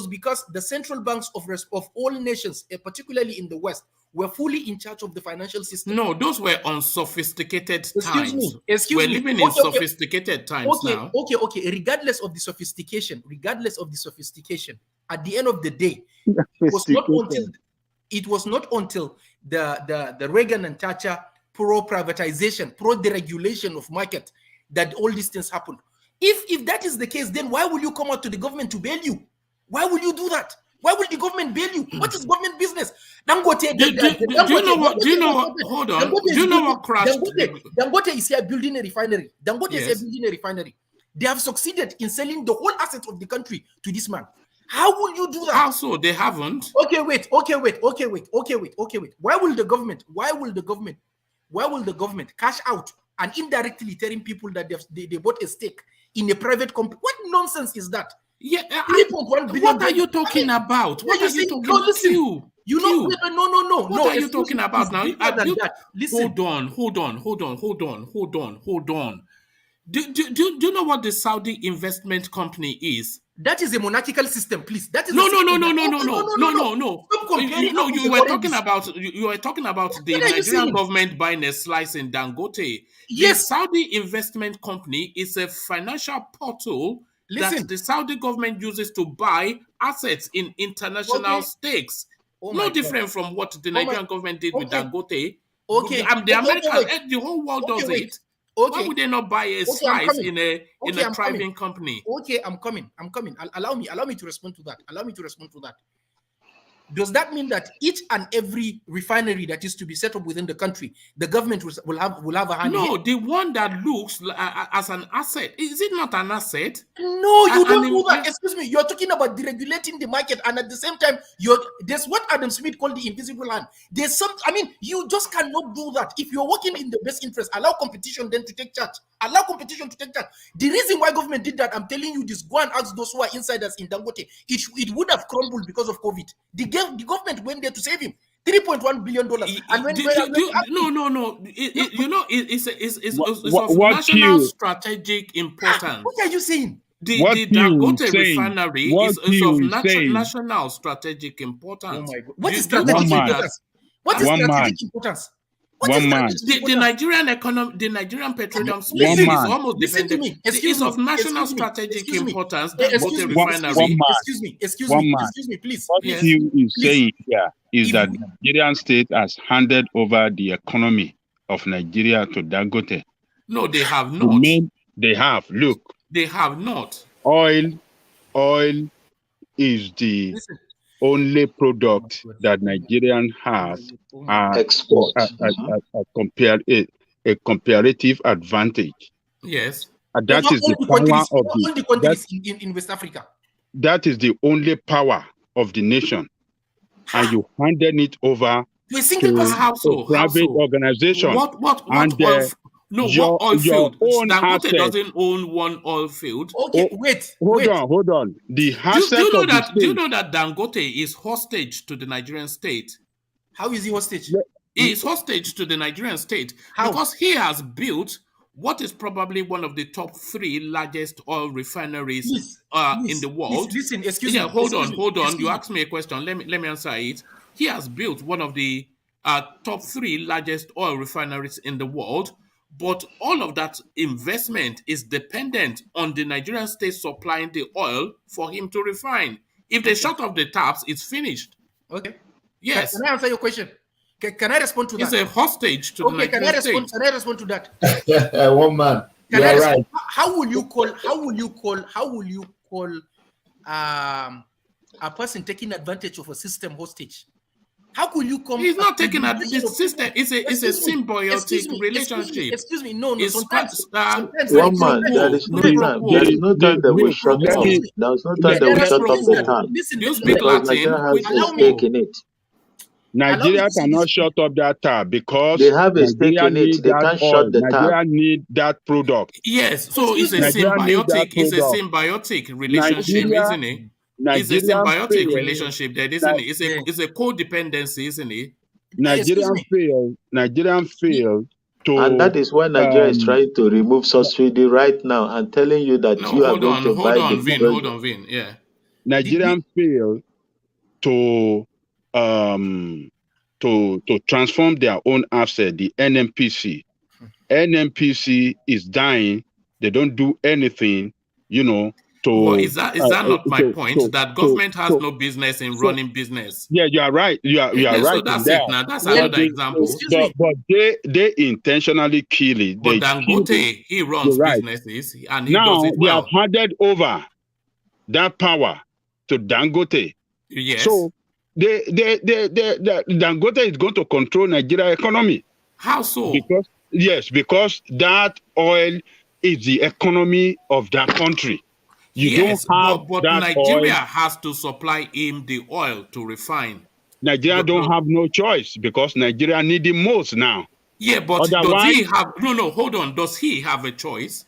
because the central banks of all nations, particularly in the West, were fully in charge of the financial system. No, those were unsophisticated times. We're living in sophisticated times now. Okay. Regardless of the sophistication, at the end of the day, it was not until the Reagan and Thatcher pro-privatization, pro-deregulation of market that all these things happened. If that is the case, then why will you come out to the government to bail you? Why will you do that? Why will the government bail you? What is government business? Dangote. Do you know what? Do you know what? Hold on. Do you know what crashed? Dangote is here building a refinery. Dangote is here Yes. building a refinery. They have succeeded in selling the whole assets of the country to this man. How will you do that? How so? They haven't. Okay, wait. Why will the government cash out and indirectly telling people that they bought a stake in a private company? What nonsense is that? Yeah. 3.1 billion. What are you talking about? What are you talking about? Listen. No. What are you excuse talking me, about it's now? deeper than that. Listen. Hold on. Do you know what the Saudi investment company is? That is a monarchical system, please. That is No. Stop You comparing apples with were oranges. talking about the What are you Nigerian saying? government buying a slice in Dangote. Yes. The Saudi investment company is a financial portal that the Saudi government uses to buy assets in international stakes. Oh No my different from what the Nigerian government did with Dangote. Okay. The American, the whole world does it. Why would they not buy a slice in a thriving company? Okay, I'm coming. Allow me to respond to that. Does that mean that each and every refinery that is to be set up within the country, the government will have a hand in No, it? the one that looks as an asset. Is it not an asset? No, you don't do that. Excuse me. You're talking about deregulating the market, and at the same time, there's what Adam Smith called the invisible hand. There's some. I mean, you just cannot do that. If you're working in the best interest, allow competition then to take charge. The reason why government did that, I'm telling you this. Go and ask those who are insiders in Dangote. It would have crumbled because of COVID. The government went there to save him. $3.1 billion. And when it's of national strategic importance. What are you saying? The Dangote refinery is of national strategic importance. Oh my God. What is strategic importance? What is strategic importance? The Nigerian economy, the Nigerian petroleum space is almost dependent. It's of national strategic importance. Dangote refinery. Excuse me, please. What you is saying here is that the Nigerian state has handed over the economy of Nigeria to Dangote. No, they have not. They have. Look. They have not. Oil is the only product that Nigerian has export a comparative advantage. Yes. And that is the power of the countries in West Africa. That is the only power of the nation. And you handed it over to a private organization. What oil field? Dangote doesn't own one oil field. Okay, hold on. The asset do you know that Dangote is hostage to the Nigerian state? How is he hostage? He is hostage to the Nigerian state. How? Because he has built what is probably one of the top 3 largest oil refineries in the world. Listen, excuse me. Hold on. You asked me a question. Let me answer it. He has built one of the top 3 largest oil refineries in the world. But all of that investment is dependent on the Nigerian state supplying the oil for him to refine. If they shut off the taps, it's finished. Okay. Yes. Can I answer your question? Can I respond to that? He's a hostage to the Nigerian state. Can I respond to that? One man. You are right. How will you call a person taking advantage of a system hostage? How could you come? He's not taking advantage. The system is a symbiotic relationship. Excuse me. No. Sometimes one man. There is no time that we shut up. There is no time that we shut up the time. Listen, do you speak Latin? Nigeria has a stake in it. Nigeria cannot shut up that tap because they have a stake in it. They can't shut the tap. Nigeria need that product. Yes, so it's a symbiotic. It's a symbiotic relationship, isn't it? It's a symbiotic relationship there, isn't it? It's a codependency, isn't it? Nigerian failed to, and that is why Nigeria is trying to remove subsidy right now and telling you that you are going to buy the hold on, Vin. Yeah. Nigerian failed to transform their own asset, the NNPC. NNPC is dying. They don't do anything, is that not my point? That government has no business in running business. Yeah, you are right. You are right. So that's it. Now that's another example. But they intentionally kill it. But Dangote, he runs businesses and he does it well. They have handed over that power to Dangote. Yes. So the Dangote is going to control Nigeria economy. How so? Because that oil is the economy of that country. You don't have but that Nigeria oil. has to supply him the oil to refine. Nigeria don't have no choice because Nigeria need it most now. Yeah, but does he have... No, hold on. Does he have a choice?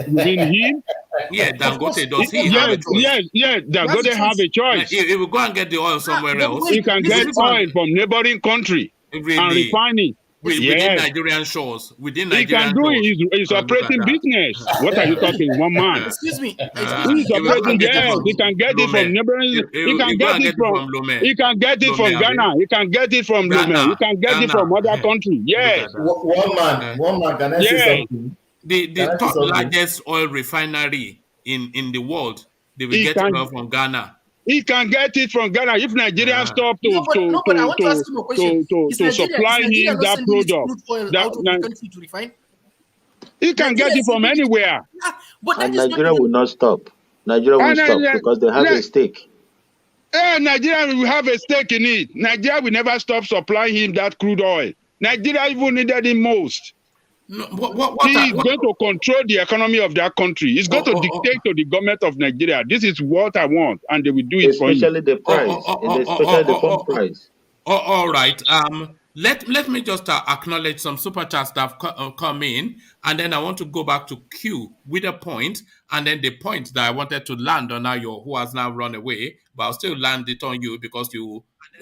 You mean him? Yeah, Dangote, does he have a choice? Yes, Dangote have a choice. He will go and get the oil somewhere else. He can get oil from neighboring country and refine it. Within Nigerian shores. Within he Nigerian can do it. He's operating business. What are you talking? One man. Excuse me. He's operating. Yes, he can get it from neighboring. He can get it from Lome. He can get it from Ghana. He can get it from Lome. He can get it from other countries. Yes. One man. Can I say something? The top largest oil refinery in the world, they will get oil from Ghana. He can get it from Ghana if Nigeria stop to supply him that product. He can get it from anywhere. And Nigeria will not stop. Nigeria will stop because they have a stake. Nigeria will have a stake in it. Nigeria will never stop supplying him that crude oil. Nigeria even needed him most. No, he is going to control the economy of that country. He's going to dictate to the government of Nigeria, this is what I want, and they will do it for you. Especially the price, especially the pump price. All right. Let me just acknowledge some super chats that have come in, and then I want to go back to Q with a point, and then the point that I wanted to land on Ayo, who has now run away, but I'll still land it on you because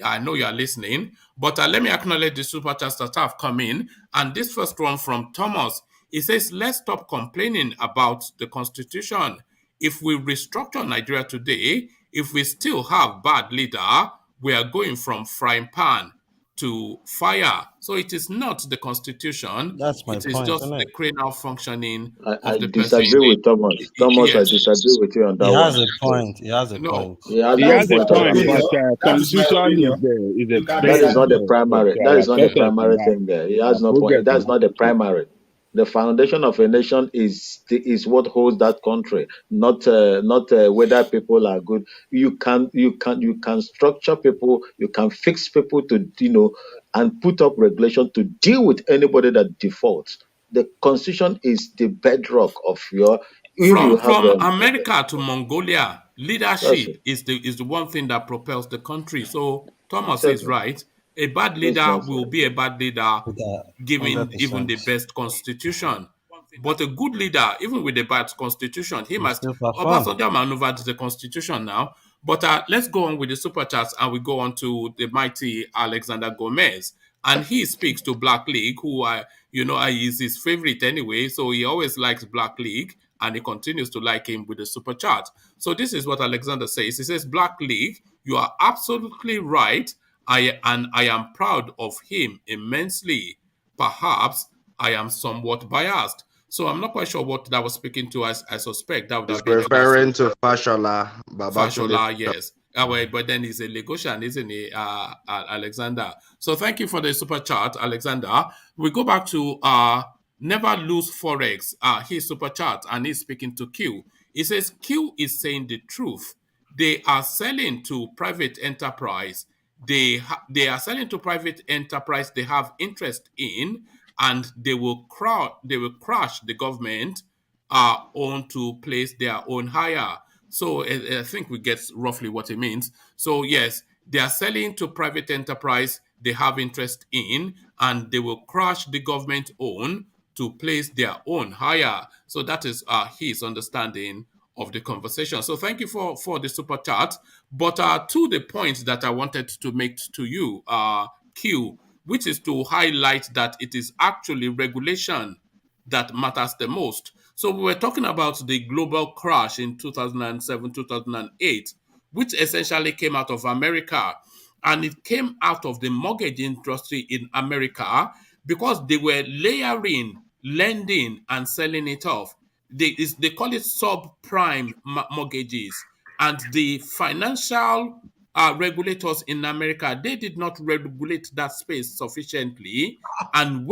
I know you are listening. But let me acknowledge the super chats that have come in, and this first one from Thomas. He says, let's stop complaining about the constitution. If we restructure Nigeria today, if we still have bad leader, we are going from frying pan to fire. So it is not the constitution. That's my point. It is just the cranial functioning I disagree with Thomas. Thomas, yes. I disagree with you on that one. He has a point. He has a point. He has a point, but constitution is a... That is not the primary. That is not the primary thing there. He has no point. That's not the primary. The foundation of a nation is what holds that country, not whether people are good. You can structure people, you can fix people to and put up regulation to deal with anybody that defaults. The constitution is the bedrock of your. From America to Mongolia, leadership is the one thing that propels the country. So Thomas is right. A bad leader will be a bad leader, given even the best constitution. But a good leader, even with a bad constitution, he must. Obasanjo maneuvered the constitution now. But let's go on with the super chats, and we go on to the mighty Alexander Gomez, and he speaks to Black League, who is his favorite anyway. So he always likes Black League, and he continues to like him with the super chat. So this is what Alexander says. He says, Black League, you are absolutely right. I am proud of him immensely. Perhaps I am somewhat biased. So I'm not quite sure what that was speaking to. I suspect that would have been referring to Fashola. Fashola, yes. But then he's a Lagosian, isn't he, Alexander? So thank you for the super chat, Alexander. We go back to Never Lose Forex. His super chat, and he's speaking to Q. He says, Q is saying the truth. They are selling to private enterprise. They are selling to private enterprise they have interest in, and they will crash the government on to place their own hire. So I think we get roughly what it means. So yes, they are selling to private enterprise they have interest in, and they will crash the government own to place their own hire. So that is his understanding of the conversation. So thank you for the super chat. But to the point that I wanted to make to you, Q, which is to highlight that it is actually regulation that matters the most. So we were talking about the global crash in 2007, 2008, which essentially came out of America. And it came out of the mortgage industry in America because they were layering, lending, and selling it off. They call it subprime mortgages. And the financial regulators in America, they did not regulate that space sufficiently. And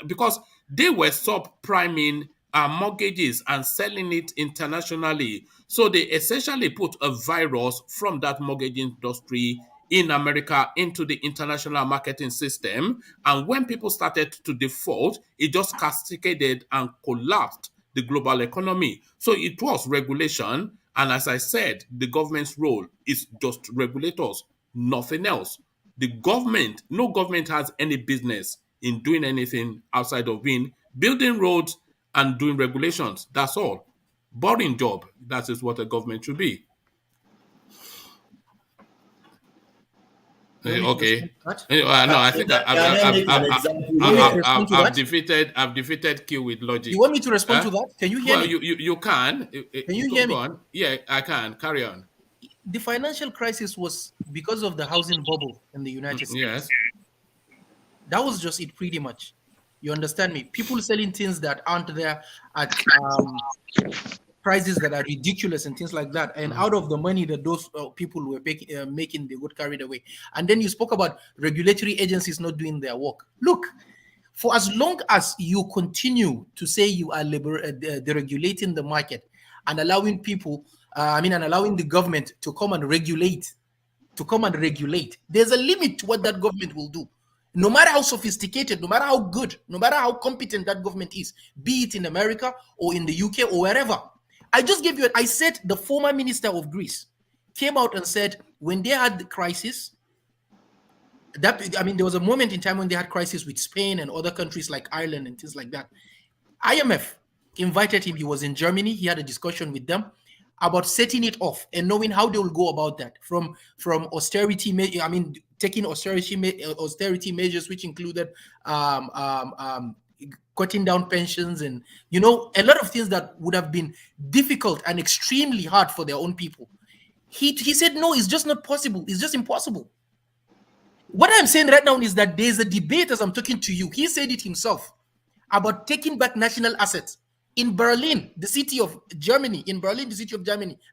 because they were subpriming mortgages and selling it internationally. So they essentially put a virus from that mortgage industry in America into the international marketing system. And when people started to default, it just cascaded and collapsed the global economy. So it was regulation. And as I said, the government's role is just regulators, nothing else. The government, no government has any business in doing anything outside of building roads and doing regulations. That's all. Boring job. That is what a government should be. Okay. No, I think I've defeated Q with logic. You want me to respond to that? Can you hear me? You can. Can you hear me? On. Yeah, I can. Carry on. The financial crisis was because of the housing bubble in the United States. Yes. That was just it, pretty much. You understand me? People selling things that aren't there at prices that are ridiculous and things like that. And out of the money that those people were making, they got carried away. And then you spoke about regulatory agencies not doing their work. Look, for as long as you continue to say you are deregulating the market and allowing people, and allowing the government to come and regulate, there's a limit to what that government will do. No matter how sophisticated, no matter how good, no matter how competent that government is, be it in America or in the UK or wherever. I said the former minister of Greece came out and said when they had the crisis, there was a moment in time when they had crisis with Spain and other countries like Ireland and things like that. IMF invited him. He was in Germany. He had a discussion with them about setting it off and knowing how they will go about that from austerity, taking austerity measures, which included cutting down pensions and a lot of things that would have been difficult and extremely hard for their own people. He said no, it's just not possible. It's just impossible. What I'm saying right now is that there's a debate as I'm talking to you. He said it himself about taking back national assets. In Berlin, the city of Germany,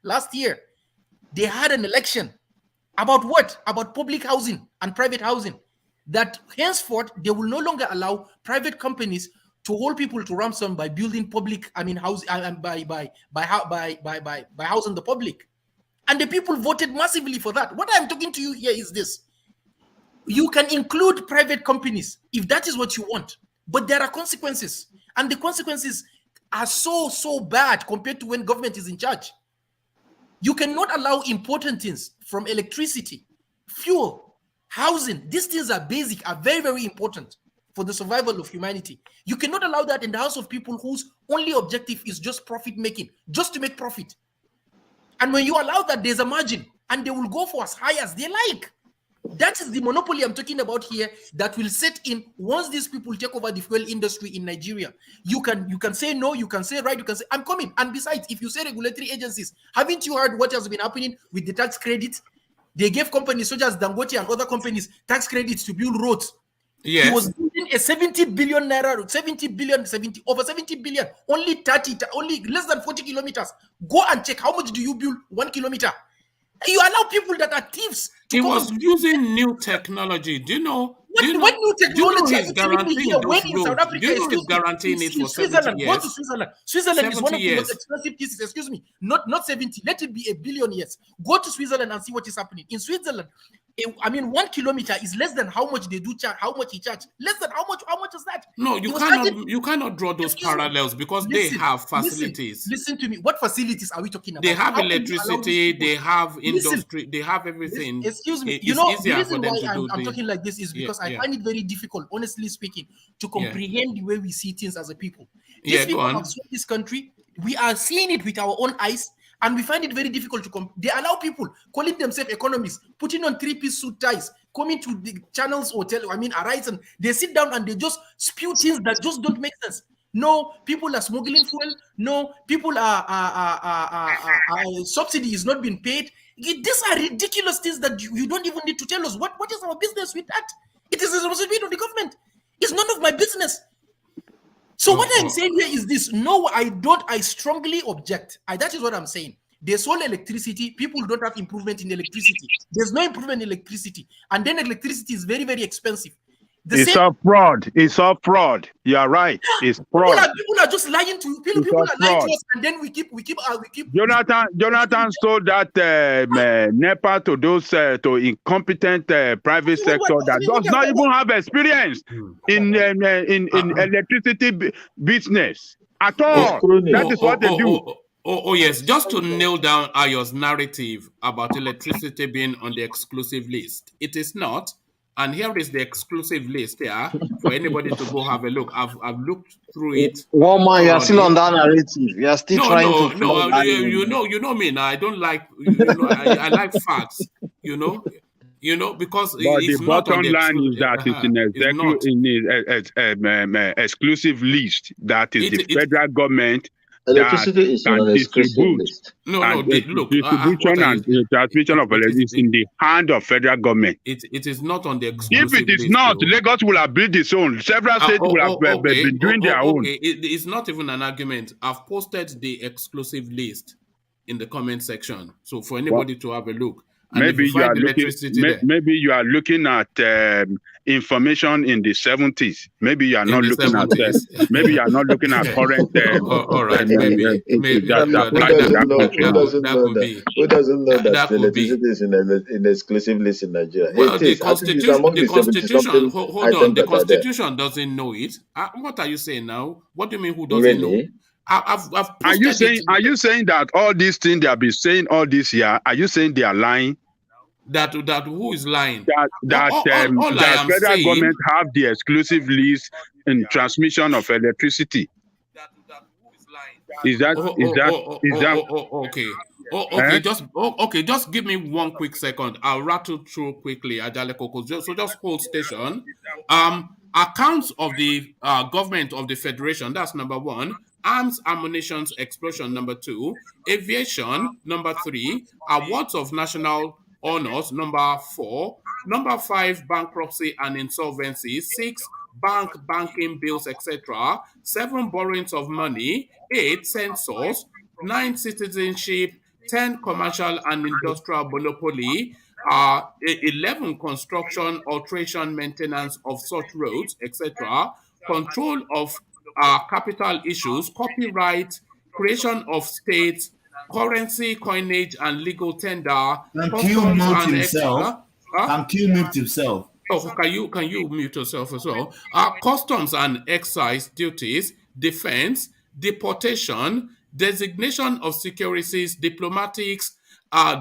last year, they had an election about what? About public housing and private housing. That henceforth, they will no longer allow private companies to hold people to ransom by building public, housing, by housing the public. And the people voted massively for that. What I'm talking to you here is this. You can include private companies if that is what you want, but there are consequences. And the consequences are so bad compared to when government is in charge. You cannot allow important things from electricity, fuel, housing. These things are basic, are very, very important for the survival of humanity. You cannot allow that in the house of people whose only objective is just profit making, just to make profit. And when you allow that, there's a margin, and they will go for as high as they like. That is the monopoly I'm talking about here that will set in once these people take over the fuel industry in Nigeria. You can say no, you can say right, you can say I'm coming. And besides, if you say regulatory agencies, haven't you heard what has been happening with the tax credits? They gave companies such as Dangote and other companies tax credits to build roads. Yes. He was building a 70 billion naira road, over 70 billion, only less than 40 kilometers. Go and check how much do you build 1 kilometer. You allow people that are thieves. He was using new technology. Do you know? What new technology is guaranteeing those when in South Africa? Do you know he's guaranteeing it for 70 years? Go to Switzerland. Switzerland is one of the most years. expensive places. Excuse me, not 70. Let it be a billion years. Go to Switzerland and see what is happening in Switzerland. 1 kilometer is less than how much they do charge. How much he charge? Less than how much? How much is that? No, you cannot draw those parallels because they have facilities. Listen to me. What facilities are we talking about? They have electricity. They have industry. They have everything. Excuse me. It's The reason why I'm talking like this is because I find it very difficult, honestly speaking, to comprehend the way we see things as a people. These people have swept this country. We are seeing it with our own eyes. And we find it very difficult to They allow people calling themselves economists, putting on 3-piece suit ties, coming to the channels or Arise, and they sit down and they just spew things that just don't make sense. No, people are smuggling fuel. No, people are subsidy is not being paid. These are ridiculous things that you don't even need to tell us. What is our business with that? It is the responsibility of the government. It's none of my business. So what I'm saying here is this. No, I don't. I strongly object. That is what I'm saying. They sold electricity. People don't have improvement in electricity. There's no improvement in electricity. And then electricity is very, very expensive. It's all fraud. It's all fraud. You are right. It's fraud. People are just lying to you. People are lying to us, and then we keep. Jonathan sold that NEPA to those to incompetent private sector that does not even have experience in electricity business at all. That is what they do. Oh, yes. Just to nail down Ayo's narrative about electricity being on the exclusive list. It is not. And here is the exclusive list here for anybody to go have a look. I've looked through it. One man, you are still on that narrative. You are still trying to. You know me now. I don't like. I like facts. Because the bottom line is that it's in an exclusive list that is the federal government. Electricity is on an exclusive list. Distribution and transmission of electricity is in the hand of federal government. It is not on the exclusive list. If it is not, Lagos will have built its own. Several states will have been doing their own. It's not even an argument. I've posted the exclusive list in the comment section, so for anybody to have a look. And maybe you are looking at information in the 70s. Maybe you are not looking at maybe you are not looking at current. All right, maybe Who doesn't know that electricity is in exclusive list in Nigeria? Well, the Constitution doesn't know it. What are you saying now? What do you mean? Who doesn't know? Are you saying that all these things they have been saying all this year? Are you saying they are lying? That who is lying? That federal government have the exclusive list in transmission of electricity. Is that okay? Just give me 1 quick second. I'll rattle through quickly. So just hold station. Accounts of the government of the federation. That's number 1. Arms, ammunition, explosion, number 2. Aviation, number 3. Awards of national honors, number 4. Number 5, bankruptcy and insolvency. 6, banking bills, etc. 7, borrowings of money. 8, census. 9, citizenship. 10, commercial and industrial monopoly. 11, construction, alteration, maintenance of such roads, etc. Control of capital issues, copyright, creation of states, currency, coinage, and legal tender. And Q mute himself. And Q mute himself. Oh, can you mute yourself as well? Customs and excise duties, defense, deportation, designation of securities, diplomatics,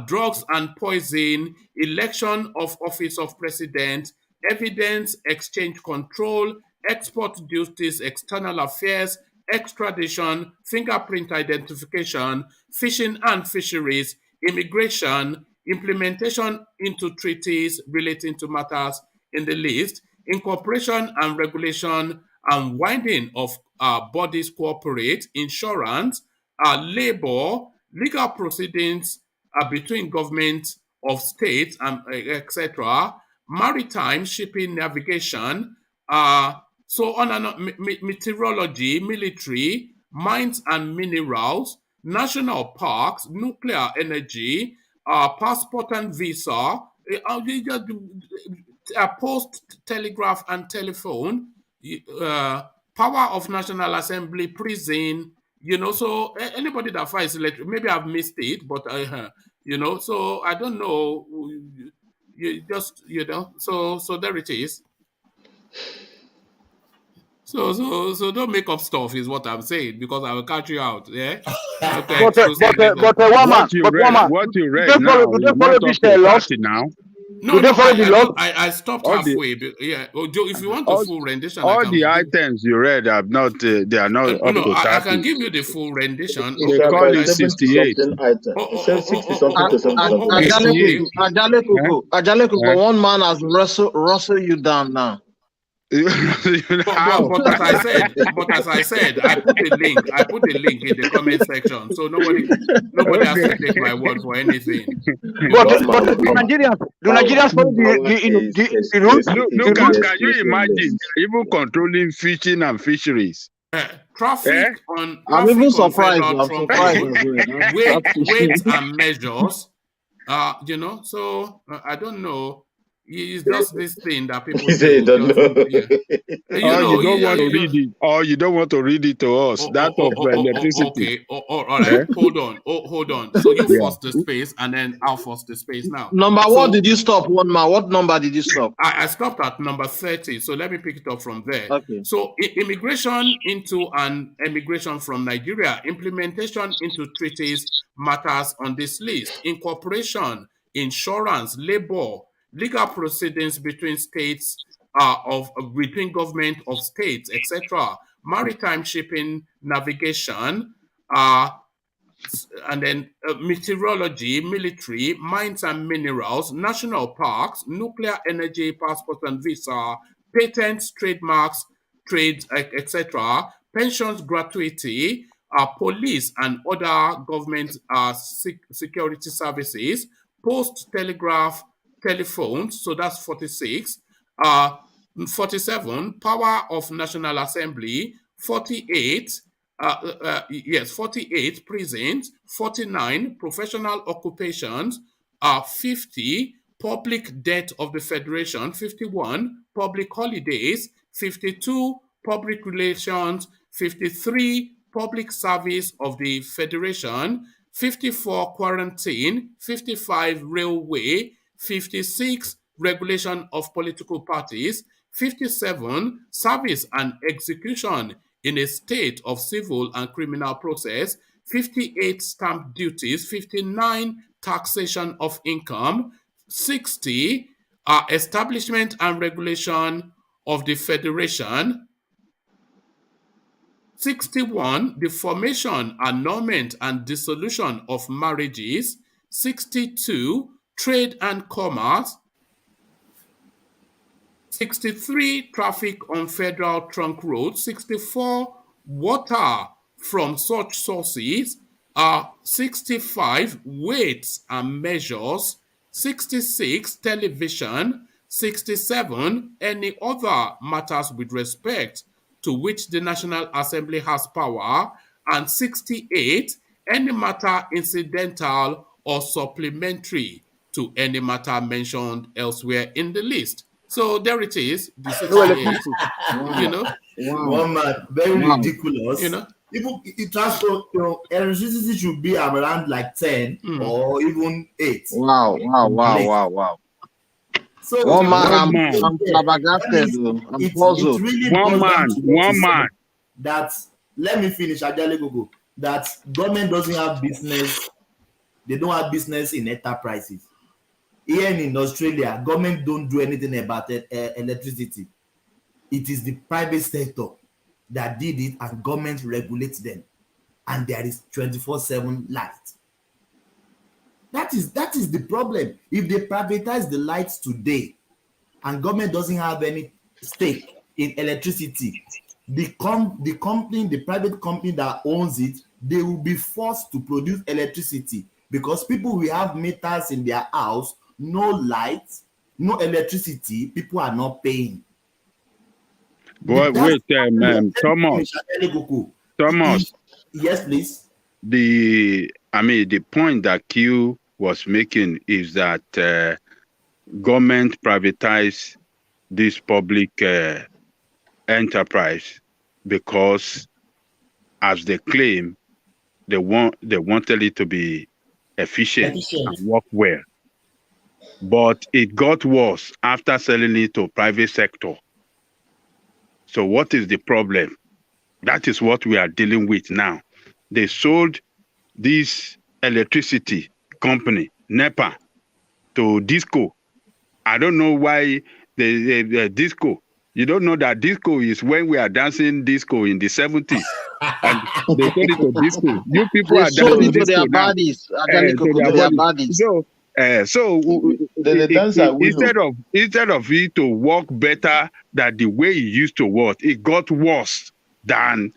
drugs and poison, election of office of president, evidence exchange control, export duties, external affairs, extradition, fingerprint identification, fishing and fisheries, immigration, implementation into treaties relating to matters in the list, incorporation and regulation and winding of bodies cooperate, insurance, labor, legal proceedings between governments of states, etc., maritime, shipping, navigation, so on and meteorology, military, mines and minerals, national parks, nuclear energy, passport and visa, post, telegraph and telephone, power of National Assembly, prison, so anybody that fights electric, maybe I've missed it, but so I don't know, so there it is. So don't make up stuff is what I'm saying, because I will catch you out. Yeah. Okay. What you read now No, I stopped halfway. Yeah. If you want the full rendition, all the items you read are not. They are not. No, I can give you the full rendition. They call it 68. Ajale, one man has rustle you down now. But as I said, I put a link. In the comment section, so nobody has to take my word for anything. But the Nigerians follow the rules. Look, can you imagine even controlling fishing and fisheries? Traffic on. I'm even surprised. Weight and measures. So I don't know. It's just this thing that people He said, do. don't know. Yeah. You Or know, you don't want to read it, or you don't want to read it to us. That of electricity. okay. All right. Hold on. So you Yeah. force the space, and then I'll force the space now. Number So what did you stop? One man. What number did you stop? I stopped at number 30. So let me pick it up from there. Okay. So immigration into and emigration from Nigeria, implementation into treaties matters on this list. Incorporation, insurance, labor, legal proceedings between states between government of states, etc. Maritime shipping, navigation, and then meteorology, military, mines and minerals, national parks, nuclear energy, passport and visa, patents, trademarks, trades, etc., pensions, gratuity, police and other government security services, post, telegraph, telephones, so that's 46. 47, power of National Assembly. 48, 48 prisons, 49 professional occupations, 50 public debt of the Federation, 51 public holidays, 52 public relations, 53 public service of the Federation, 54 quarantine, 55 railway, 56 regulation of political parties, 57 service and execution in a state of civil and criminal process, 58 stamp duties, 59 taxation of income, 60 establishment and regulation of the federation, 61 the formation, annulment and dissolution of marriages, 62 trade and commerce, 63 traffic on federal trunk roads, 64 water from such sources, 65 weights and measures, 66 television, 67 any other matters with respect to which the National Assembly has power, and 68 any matter incidental or supplementary to any matter mentioned elsewhere in the list. So there it is, the 68, you know. One man, very ridiculous. You know, even it transport, electricity should be around like 10 or even 8. Wow. So one man, I'm flabbergasted. I'm puzzled. Really one man. That let me finish. That government doesn't have business. They don't have business in enterprises. Here in Australia, government don't do anything about electricity. It is the private sector that did it, and government regulates them, and there is 24/7 light. That is the problem. If they privatize the lights today, and government doesn't have any stake in electricity, the private company that owns it, they will be forced to produce electricity, because people will have meters in their house. No lights, no electricity, people are not paying. But wait, Thomas. Yes, please. The point that Q was making is that government privatize this public enterprise because, as they claim, they wanted it to be efficient and work well. But it got worse after selling it to private sector. So what is the problem? That is what we are dealing with now. They sold this electricity company, NEPA, to Disco. I don't know why the Disco. You don't know that Disco is when we are dancing disco in the 70s. And they sold it to Disco. You people are dancing disco their now. bodies. To their bodies. So instead of it to work better than the way it used to work, it got worse than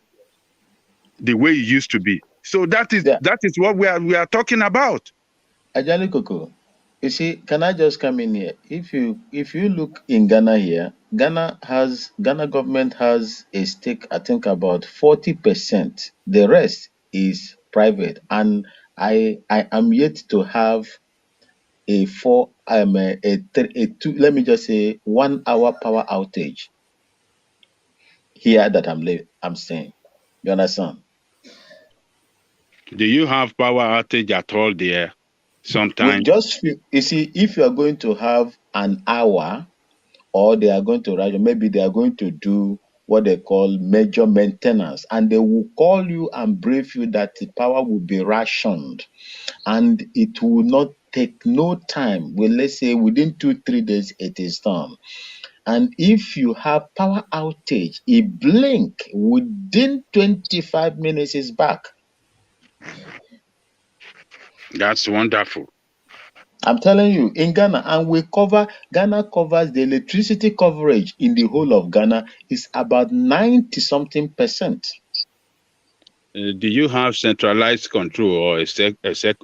the way it used to be. So that is what we are talking about. Ajali Koko, you see, can I just come in here? If you look in Ghana here, Ghana government has a stake, I think about 40%. The rest is private, and I am yet to have a two, let me just say 1 hour power outage here that I'm saying. You understand? Do you have power outage at all there? Sometimes. You see, if you are going to have an hour, or they are going to write, maybe they are going to do what they call major maintenance, and they will call you and brief you that the power will be rationed, and it will not take no time. Well, let's say within 2-3 days it is done. And if you have power outage, a blink within 25 minutes is back. That's wonderful. I'm telling you, in Ghana, and Ghana covers the electricity coverage in the whole of Ghana is about 90-something%. Do you have centralized control or exclusive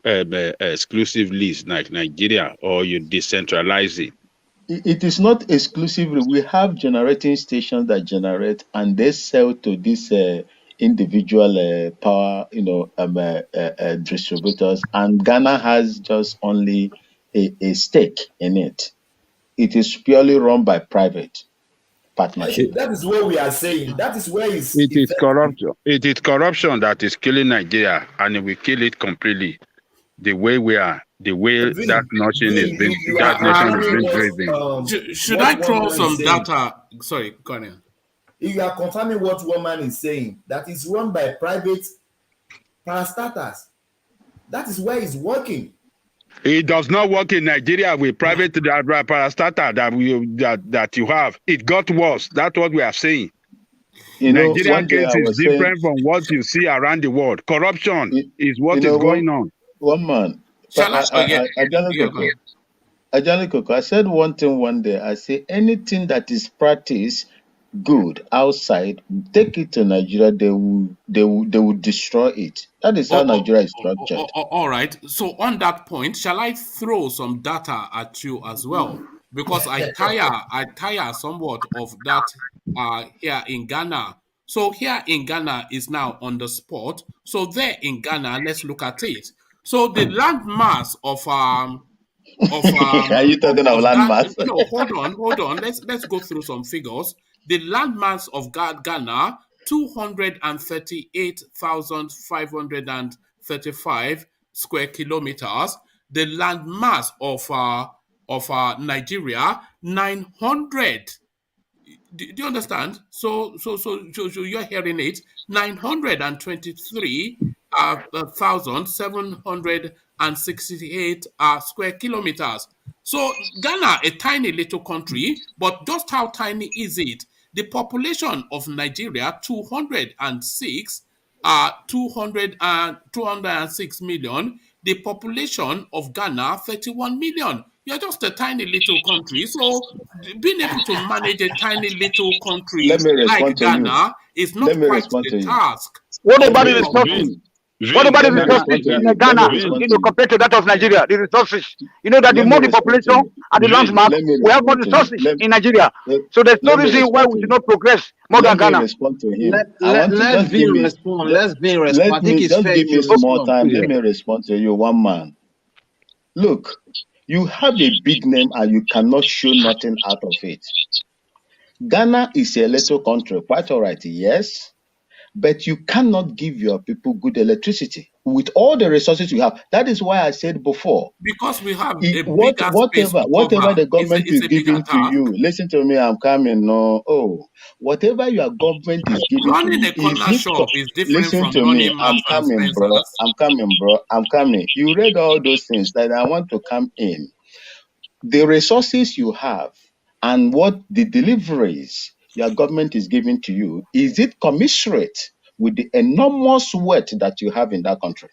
list like Nigeria, or you decentralize it? It is not exclusively. We have generating stations that generate, and they sell to these individual power, distributors. And Ghana has just only a stake in it. It is purely run by private partnership. That is what we are saying. That is where it is corruption. It is corruption that is killing Nigeria, and it will kill it completely. The way we are, the way that nation is being, driven. Should I throw some data? Sorry, go on. If you are confirming what one man is saying, that is run by private parastatals. That is where it's working. It does not work in Nigeria with private parastatal that you have. It got worse. That's what we are saying. Nigerian case is different from what you see around the world. Corruption is what is going on. One man. I said one thing one day. I say anything that is practiced good outside, take it to Nigeria, they will destroy it. That is how Nigeria is structured. All right. So on that point, shall I throw some data at you as well? Because I tire somewhat of that here in Ghana. So here in Ghana is now on the spot. So there in Ghana, let's look at it. So the land mass of are you talking of land mass? No, hold on. Let's go through some figures. The land mass of Ghana, 238,535 square kilometers. The land mass of Nigeria, 900. Do you understand? So you're hearing it. 923,768 square kilometers. So Ghana, a tiny little country, but just how tiny is it? The population of Nigeria, 206 million. The population of Ghana, 31 million. You're just a tiny little country. So being able to manage a tiny little country like Ghana is not quite the task. What about the resources? What about the resources in Ghana, compared to that of Nigeria? The resources, that the more the population and the land mass, we have more resources in Nigeria. So there's no reason why we should not progress more than Ghana. Let's be respond. I think it's fair. Give me some more time. Let me respond to you, one man. Look, you have a big name and you cannot show nothing out of it. Ghana is a little country, quite all right, yes. But you cannot give your people good electricity with all the resources you have. That is why I said before. Because we have whatever the government is giving to you. Listen to me, I'm coming. No, whatever your government is giving running to you, a corner shop is different from running I'm coming, bro. I'm coming. You read all those things that I want to come in. The resources you have and what the deliveries your government is giving to you, is it commensurate with the enormous wealth that you have in that country?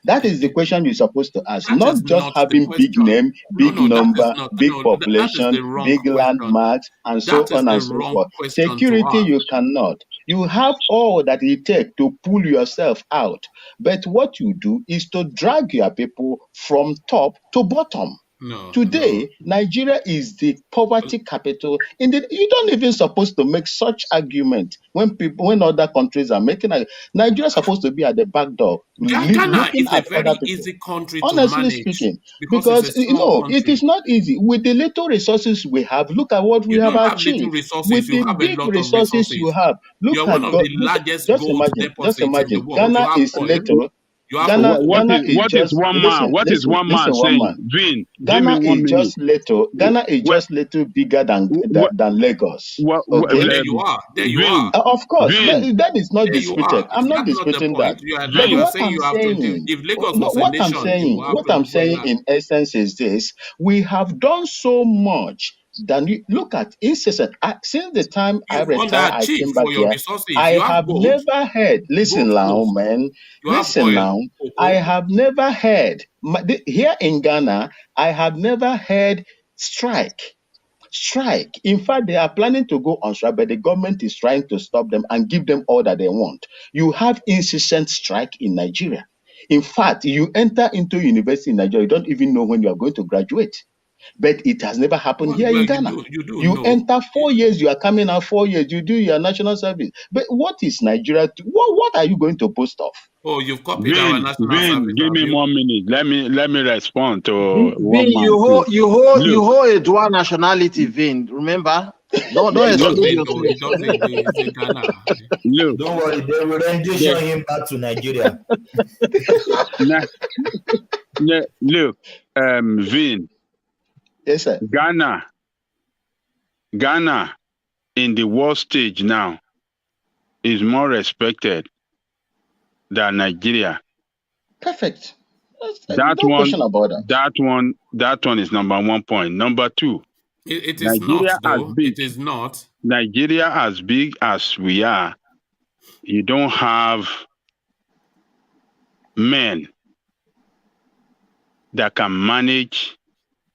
That is the question you're supposed to ask. Not just having big name, big number, big population, big landmarks, and so on and so forth. Security, you cannot. You have all that it takes to pull yourself out. But what you do is to drag your people from top to bottom. No. Today, Nigeria is the poverty capital. You don't even supposed to make such argument when other countries are making. Nigeria is supposed to be at the back door, Ghana looking is a at other very people. easy country to Honestly manage speaking, because it's a because small it country. is not easy. With the little resources we have, look at what we You have don't have little achieved. resources, With you the have a big lot of resources you resources. have, look You're at one of God. the largest Just gold imagine. Just deposits in the imagine. world. You Ghana have is oil. little. You have Ghana, gold. Ghana is what is just one man? What is one man listen, one saying? man. Vin, give me Ghana 1 is minute. just little. Ghana is What, just little bigger than what, Lagos. what, Okay. There you are. There you Vin, are. Of course, Vin, that is not There you disputed. are. I'm not That's not the disputing that. point. You are But you are Vin. what saying I'm you have 20. saying, If Lagos no, was a nation, you will have what I'm 24 saying land. in essence is this: we have done so much. Than you look at incessant. Since the time I You've retired, I underachieved came back for your here. resources. I You have have gold, never heard. Listen gold now, coast. man. You have Listen oil, now. I cocoa. have never heard here in Ghana. I have never heard strike. In fact, they are planning to go on strike, but the government is trying to stop them and give them all that they want. You have incessant strike in Nigeria. In fact, you enter into university in Nigeria, you don't even know when you are going to graduate. But it has never happened here Well, in Ghana. you do You know. enter 4 years, you are coming out 4 years, you do your national service. But what is Nigeria? What are you going to boast of? Oh, you've copied our national service, Give have me you? 1 minute. Let me respond to Vin, one man too. you hold a dual nationality, Vin. Remember? Don't He exclude doesn't, though. yourself. He doesn't. He's in Ghana. Look, Don't worry, they will rendition him back to Nigeria. look, Vin, Yes, sir. Ghana in the world stage now is more respected than Nigeria. Perfect. That No question about that. That one is number 1 point. Number 2, It is not, though. It is not. Nigeria as big as we are, you don't have men that can manage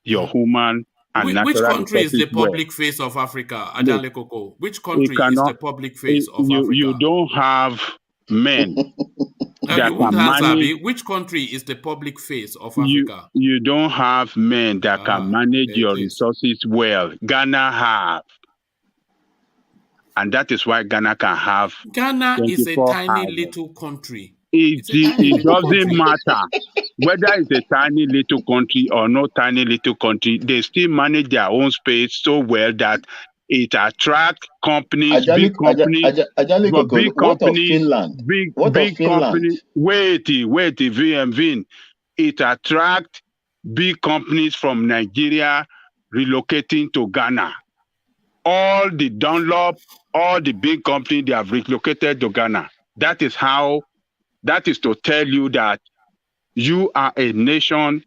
your human and Which natural country is the resources well. public face of Africa? Look, Ajanle Koko. Which you country is the cannot. public face of Africa? You don't have men that You won't can answer manage. me. Which country is the public face of Africa? You don't have men that can manage there your it is. resources well. Ghana have, and that is why Ghana can have. Ghana is a 24 tiny hours. little country. It doesn't matter whether it's a tiny little country or no tiny little country. They still manage their own space so well that it attracts companies, big companies, but big what of companies, Finland? big What of Finland? companies. Wait, Vin. It attracts big companies from Nigeria relocating to Ghana. All the Dunlop, all the big companies, they have relocated to Ghana. That is to tell you that you are a nation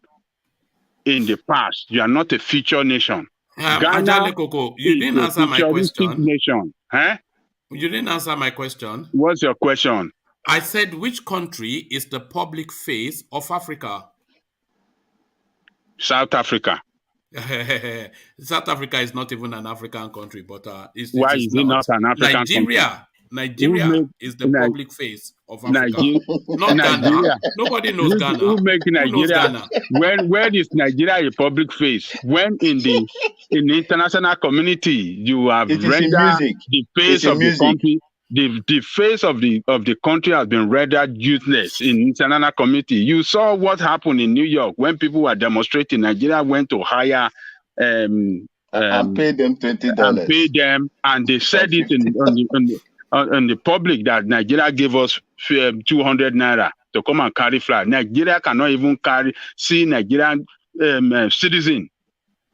in the past. You are not a future nation. Ghana Ajanle Koko, you is didn't a answer my futuristic question. nation. Huh? You didn't answer my question. What's your question? I said, which country is the public face of Africa? South Africa. South Africa is not even an African country, but Why is it not an African Nigeria. country? Nigeria is the public face of Africa. Not Nigeria. Ghana. Nobody knows Ghana. Who make Nigeria? Who knows Ghana? Where is Nigeria a public face? When in the international community you have rendered the face of the country. The face of the country has been rendered useless in international community. You saw what happened in New York when people were demonstrating. Nigeria went to hire and pay them $20. And pay them, and they said it on the public that Nigeria gave us 200 naira to come and carry flag. Nigeria cannot even see Nigerian citizen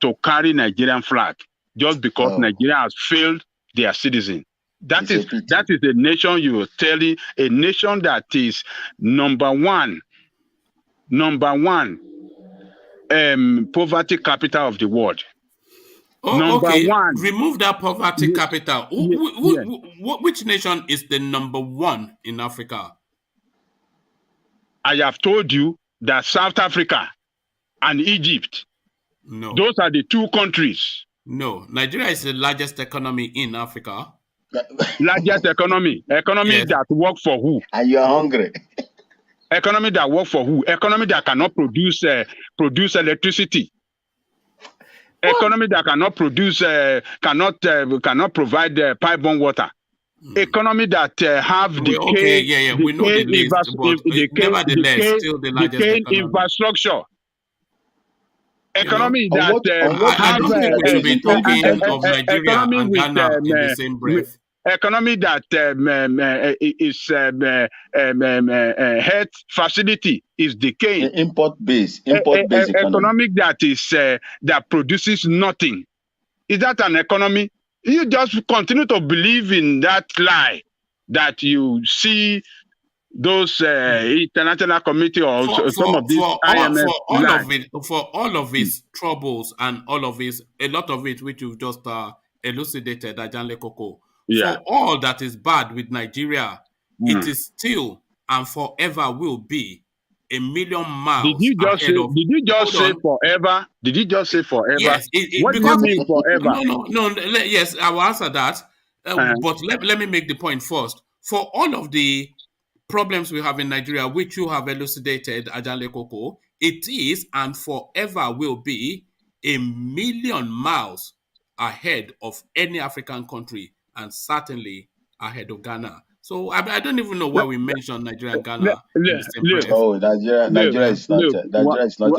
to carry Nigerian flag just because Nigeria has failed their citizen. That is a nation you are telling, a nation that is number one poverty capital of the world. Okay. Remove that poverty capital. Which nation is the number one in Africa? I have told you that South Africa and Egypt. No. Those are the two countries. No. Nigeria is the largest economy in Africa. Largest economy. Yes. That work for who? And you are hungry. Economy that work for who? Economy that cannot produce electricity. Economy that cannot produce, cannot provide pipe-borne water. Economy that have We know the list, but nevertheless, still the largest economy. Infrastructure. Economy I don't think we should be talking of Nigeria and with, Ghana in the same breath. Economy that is health facility is decaying. Import base economy. Economic that is that produces nothing. Is that an economy? You just continue to believe in that lie that you see those international committee or some of these IMF for all of his troubles and all of his, a lot of it which you've just elucidated, Ajanle Koko. Yeah. For all that is bad with Nigeria, it is still and forever will be a million miles. Did you just say forever? Did you just say forever? Yes. What do you mean forever? No. Yes, I will answer that. But let me make the point first. For all of the problems we have in Nigeria, which you have elucidated, Ajanle Koko, it is and forever will be a million miles ahead of any African country and certainly ahead of Ghana. So I don't even know why we mentioned Nigeria and Ghana in the same breath. Oh, Nigeria is not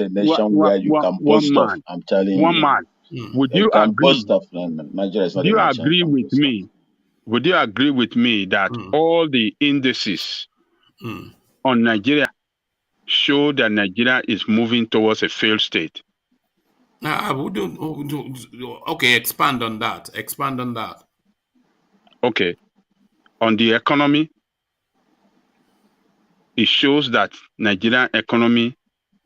a nation where you can boast of. I'm telling you. One man. Would you agree? Nigeria is not do you agree with me? Would you agree with me that all the indices on Nigeria show that Nigeria is moving towards a failed state? I wouldn't. Okay, expand on that. Okay. On the economy, it shows that Nigerian economy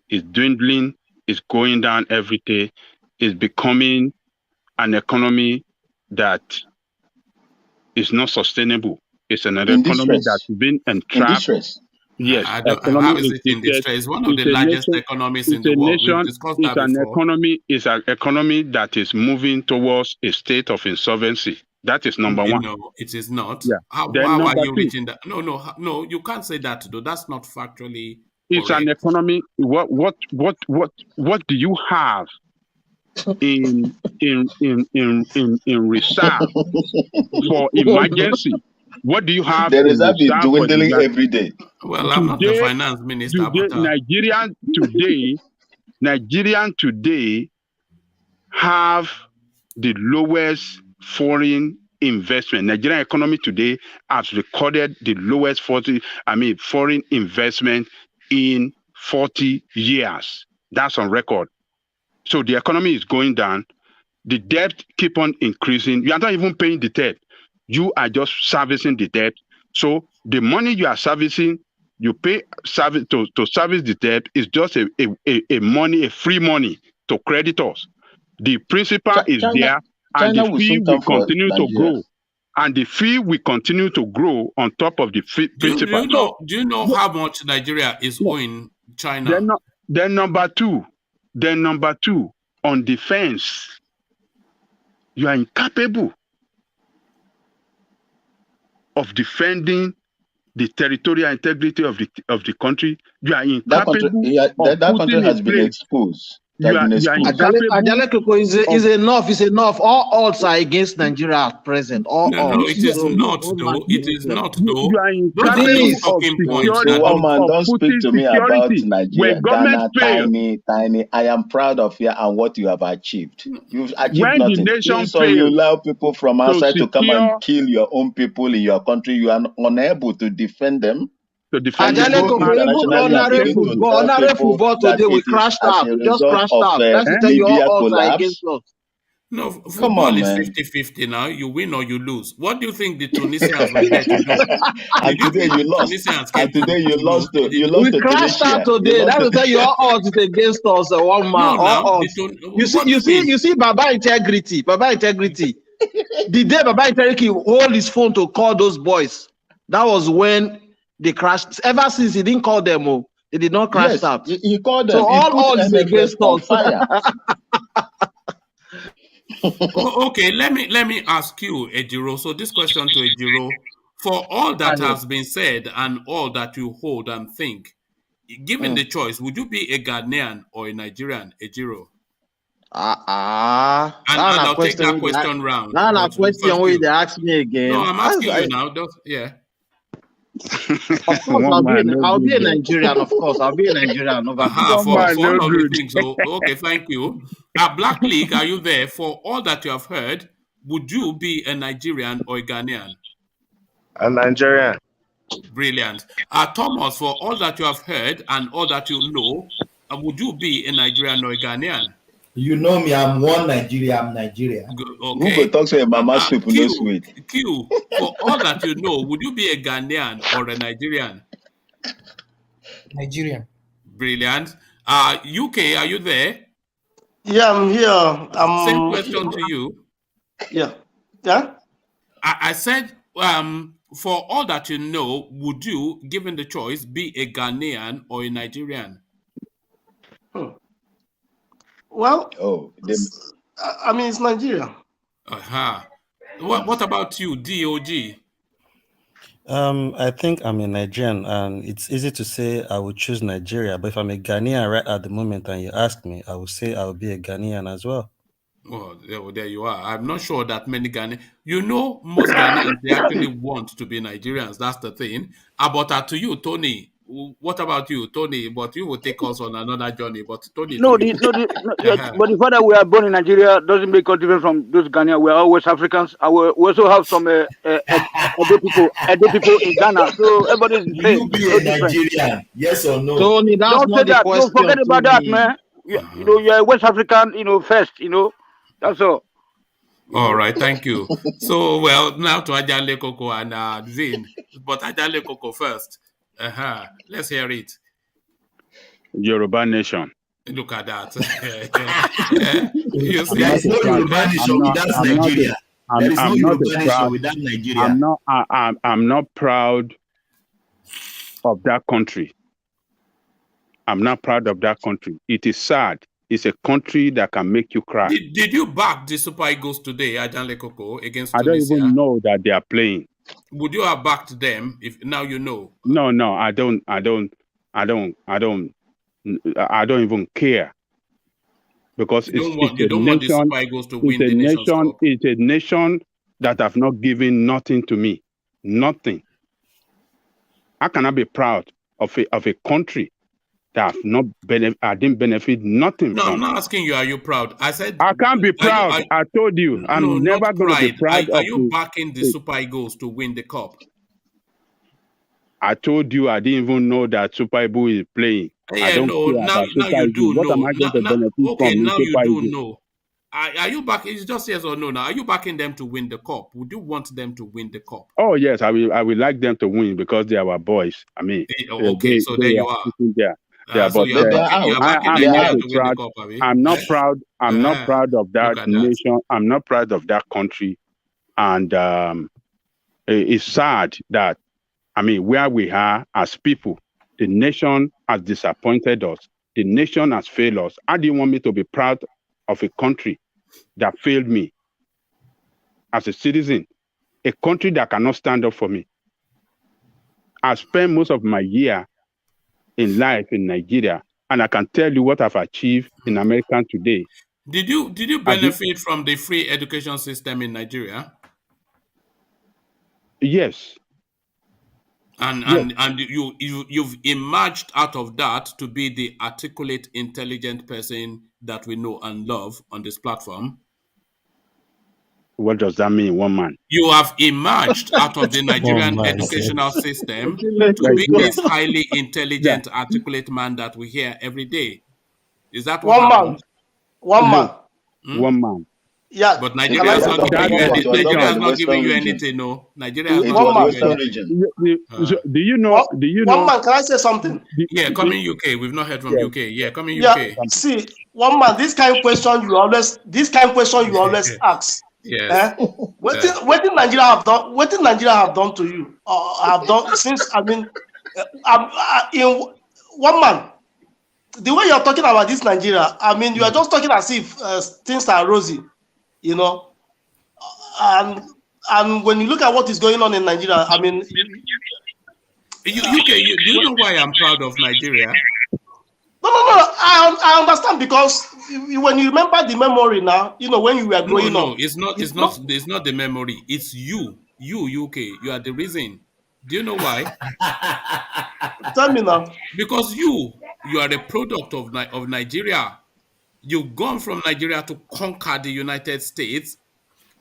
is dwindling, is going down every day, is becoming an economy that is not sustainable. It's another economy that's been entrapped. Yes, how is it in distress? It's one of the largest economies in the world. We've discussed that before. It's an economy that is moving towards a state of insolvency. That is number one. No, it is not. Yeah. How are you reaching that? No, you can't say that though. That's not factually It's correct. an economy. What do you have in reserve for emergency? What do you have? The reserve is dwindling every day. Well, I'm not the finance minister. Nigerian today have the lowest foreign investment. Nigerian economy today has recorded the lowest foreign investment in 40 years. That's on record. So the economy is going down. The debt keep on increasing. You are not even paying the debt. You are just servicing the debt. So the money you are servicing, you pay service to service the debt is just a free money to creditors. The principal is there, and the fee will continue to grow. And the fee will continue to grow on top of the principal. Do you know how much Nigeria is owing China? Then number two, on defense, you are incapable of defending the territorial integrity of the country. You are incapable. That country has been exposed. Ajanle Koko is enough. All odds are against Nigeria at present. All odds. No, it is not though. It is not though. Don't speak to me about Nigeria. Ghana, tiny. I am proud of you and what you have achieved. You've achieved nothing. So you allow people from outside to come and kill your own people in your country. You are unable to defend them. Ajanle Koko, even honorary football today, we crashed out. Just crashed out. That's to tell you all odds are against us. No, football is 50-50 now. You win or you lose. What do you think the Tunisians were there to do? And today you lost. We crashed out today. That's to tell you all odds is against us. One man. All odds. You see, Baba integrity. The day Baba integrity hold his phone to call those boys, that was when they crashed. Ever since he didn't call them, they did not crash out. He called them. So all odds against us. Okay, let me ask you, Ejiro. So this question to Ejiro: for all that has been said and all that you hold and think, given the choice, would you be a Ghanaian or a Nigerian, Ejiro? And I'll take that question round. Now, a question where they ask me again. No, I'm asking you now. Yeah. Of course, I'll be a Nigerian. Of course, I'll be a Nigerian. For all of the things. So, okay, thank you. Black League, are you there? For all that you have heard, would you be a Nigerian or a Ghanaian? A Nigerian. Brilliant. Thomas, for all that you have heard and all that you know, would you be a Nigerian or a Ghanaian? You know me, I'm one Nigeria, I'm Nigeria. Okay. Who talks about mama soup no sweet? Q, for all that you know, would you be a Ghanaian or a Nigerian? Nigerian. Brilliant. UK, are you there? Yeah, I'm here. Same question to you. Yeah. Yeah? I said, for all that you know, would you, given the choice, be a Ghanaian or a Nigerian? Well, I mean, it's Nigeria. What about you, DOG? I think I'm a Nigerian, and it's easy to say I would choose Nigeria. But if I'm a Ghanaian right at the moment, and you ask me, I would say I would be a Ghanaian as well. Oh, there you are. I'm not sure that many Ghanaians. You know, most Ghanaians they actually want to be Nigerians. That's the thing. But to you, Tony. What about you, Tony? But you will take us on another journey. But Tony, but the fact that we are born in Nigeria doesn't make us different from those Ghanaians. We are always Africans. We also have some Edo people in Ghana. So everybody's Will you be a Nigerian? Yes or no? Tony, don't say that. Don't forget about that, man. You're a West African. First. That's all. All right, thank you. So, well, now to Ajale Koko and Zin, but Ajale Koko first. Let's hear it. Yoruba Nation. Look at that. There's no Yoruba Nation without Nigeria. There is no Yoruba Nation without Nigeria. I'm not proud of that country. I'm not proud of that country. It is sad. It's a country that can make you cry. Did you back the Super Eagles today, Ajale Koko, against Tunisia? I don't even know that they are playing. Would you have backed them if now you know? No, I don't even care, because it's a nation that have not given nothing to me, nothing. I cannot be proud of a country that I didn't benefit nothing from. I'm not asking you, are you proud? I said I can't be proud. I told you, I'm never going to be proud. Are you backing the Super Eagles to win the cup? I told you I didn't even know that Super Eagles is playing. I don't care now you do know. What am I going to benefit from? Now you do know. Are you backing? It's just yes or no now. Are you backing them to win the cup? Would you want them to win the cup? Oh yes, I will like them to win because they are our boys. I mean, okay, so there you are. Yeah, but I'm not proud. I'm not proud of that nation. I'm not proud of that country, and it's sad that where we are as people, the nation has disappointed us. The nation has failed us. How do you want me to be proud of a country that failed me as a citizen? A country that cannot stand up for me. I spent most of my year in life in Nigeria, and I can tell you what I've achieved in America today. Did you benefit from the free education system in Nigeria? Yes. And you've emerged out of that to be the articulate, intelligent person that we know and love on this platform. What does that mean, one man? You have emerged out of the Nigerian educational system to be this highly intelligent, articulate man that we hear every day. Is that what happened? One man. One man. Yeah. But Nigeria is not giving you anything, no. Nigeria is not giving you anything. Do you know? One man, can I say something? Yeah, coming UK. We've not heard from UK. Yeah, coming UK. See, one man, this kind of question you always ask. Yes. What did Nigeria have done? What did Nigeria have done to you? Have done since? In one man, the way you're talking about this Nigeria, you are just talking as if things are rosy, and when you look at what is going on in Nigeria, UK, do you know why I'm proud of Nigeria? No. I understand because when you remember the memory now, when you were growing No, up. it's not the memory. It's you UK. You are the reason. Do you know why? Tell me now. Because you are a product of Nigeria. You've gone from Nigeria to conquer the United States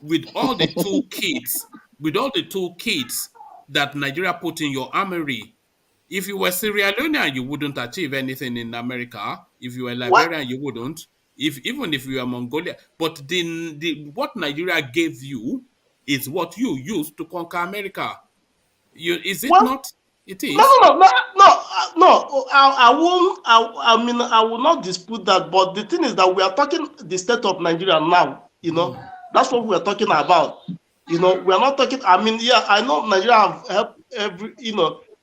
with all the toolkits that Nigeria put in your armory. If you were Sierra Leonean, you wouldn't achieve anything in America. If you were Liberian, you wouldn't. Even if you were Mongolia. But what Nigeria gave you is what you used to conquer America. Is it not? It is. No. I won't. I mean, I will not dispute that. But the thing is that we are talking the state of Nigeria now. That's what we are talking about. We are not talking. I mean, yeah, I know Nigeria have helped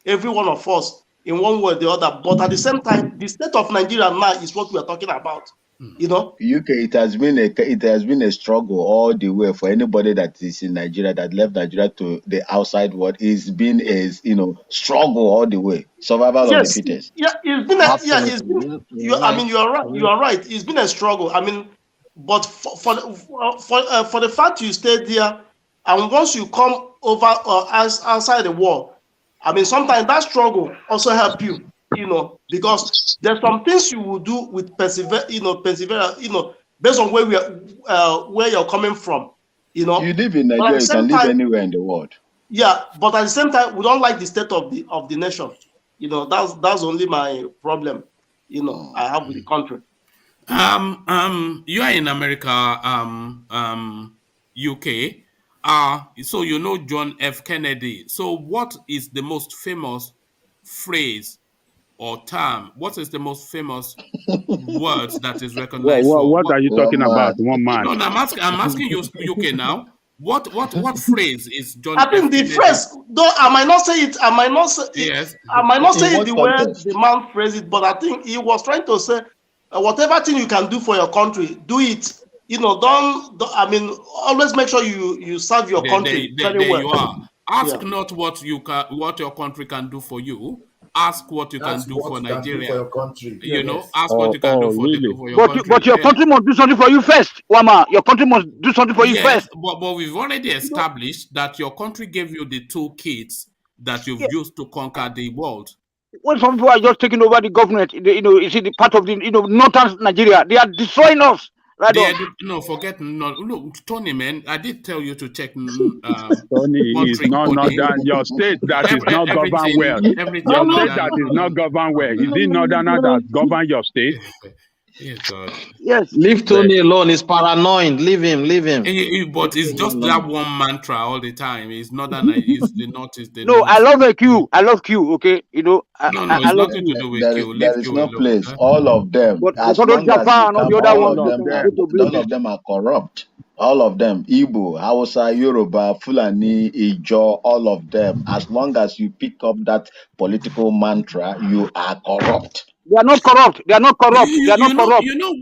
every one of us in one way or the other. But at the same time, the state of Nigeria now is what we are talking about. UK, it has been a struggle all the way for anybody that is in Nigeria that left Nigeria to the outside world. It's been a struggle all the way. Survival of the fittest. Yeah, it's been I mean, you are right. You are right. It's been a struggle. I mean, but for the fact you stayed there, and once you come over outside the war, I mean, sometimes that struggle also help you. Because there's some things you will do with perseverance, based on where you're coming from. You live in Nigeria, you can live anywhere in the world. Yeah, but at the same time, we don't like the state of the nation. That's only my problem. I have with the country. You are in America, UK. So John F. Kennedy. So what is the most famous phrase or term? What is the most famous words that is recognized? What are you talking about? One man. No, I'm asking you, UK now. What phrase is John? I think the phrase, though I might not say it. I might not say it. I might not say it the way the man phrased it, but I think he was trying to say, whatever thing you can do for your country, do it. Don't. I mean, always make sure you serve your country very well. You are. Ask not what your country can do for you. Ask what you can do for Nigeria. For your country. Ask what you can do for your country. But your country must do something for you first, Wama. Your country must do something for you first. But we've already established that your country gave you the toolkits that you've used to conquer the world. When some people are just taking over the government, is it the part of the northern Nigeria? They are destroying us. Forget Tony, man. I did tell you to check. Tony is not northern. Your state that is not governed well. Your state that is not governed well. Is it northerner that govern your state? Yes, God. Yes. Leave Tony alone. He's paranoid. Leave him. But it's just that one mantra all the time. It's northern. It's the north. Is the no. north. I love Q. I love Q. Okay, it's nothing to do with Q. There is no place. All of them. As long as Japan and the other all of them are corrupt. All of them, Igbo, Hausa, Yoruba, Fulani, Ijo, all of them. As long as you pick up that political mantra, you are corrupt. They are not corrupt. We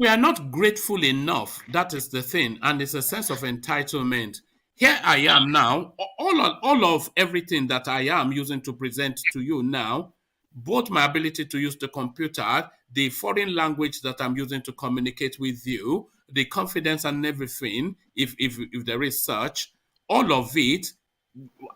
are not grateful enough. That is the thing. And it's a sense of entitlement. Here I am now. All of everything that I am using to present to you now, both my ability to use the computer, the foreign language that I'm using to communicate with you, the confidence and everything, if there is such, all of it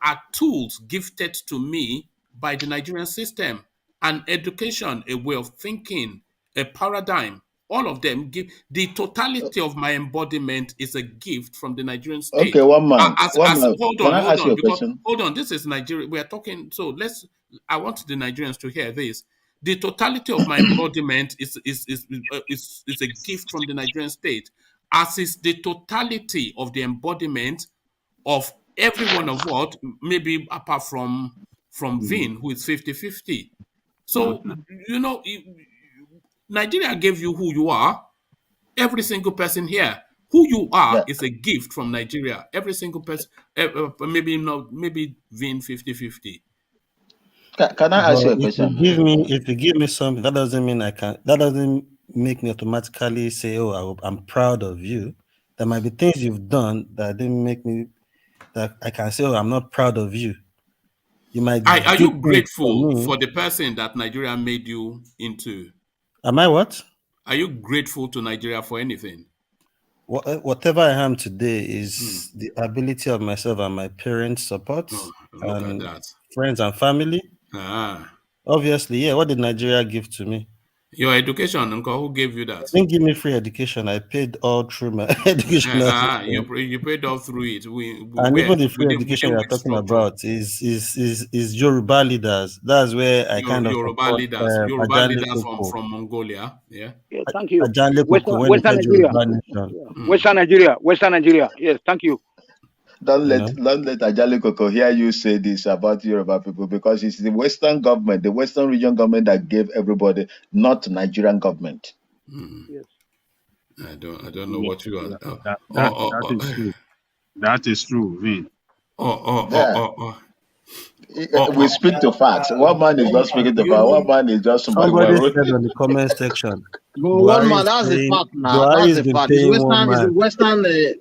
are tools gifted to me by the Nigerian system. An education, a way of thinking, a paradigm, all of them give the totality of my embodiment is a gift from the Nigerian state. Okay, one man. Hold on. This is Nigeria. We are talking. So I want the Nigerians to hear this. The totality of my embodiment is a gift from the Nigerian state, as is the totality of the embodiment of every one of what, maybe apart from Vin, who is 50-50. So, Nigeria gave you who you are. Every single person here, who you are is a gift from Nigeria. Every single person, maybe Vin 50-50. Can I ask you a question? If you give me something, that doesn't mean I can. That doesn't make me automatically say, "Oh, I'm proud of you." There might be things you've done that didn't make me. That I can say, "Oh, I'm not proud of you." Are you grateful for the person that Nigeria made you into? Am I what? Are you grateful to Nigeria for anything? Whatever I am today is the ability of myself and my parents' support Look at and that. friends and family. Obviously, yeah. What did Nigeria give to me? Your education, Uncle. Who gave you that? They didn't give me free education. I paid all through my education. You paid all through it. And even the free education we are talking about is Yoruba leaders. That's where I kind of Yoruba support leaders from Mongolia. Yeah. Thank you. Western Nigeria. Western Nigeria. Yes, thank you. Don't let Ajale Koko hear you say this about Yoruba people, because it's the Western government, the Western region government that gave everybody, not Nigerian government. Yes. I don't know what you are. That is true. That is true, Vin. We speak to facts. One man is not speaking to facts. One man is just somebody said on the comment section. One man, that's the fact now. That's the fact. It's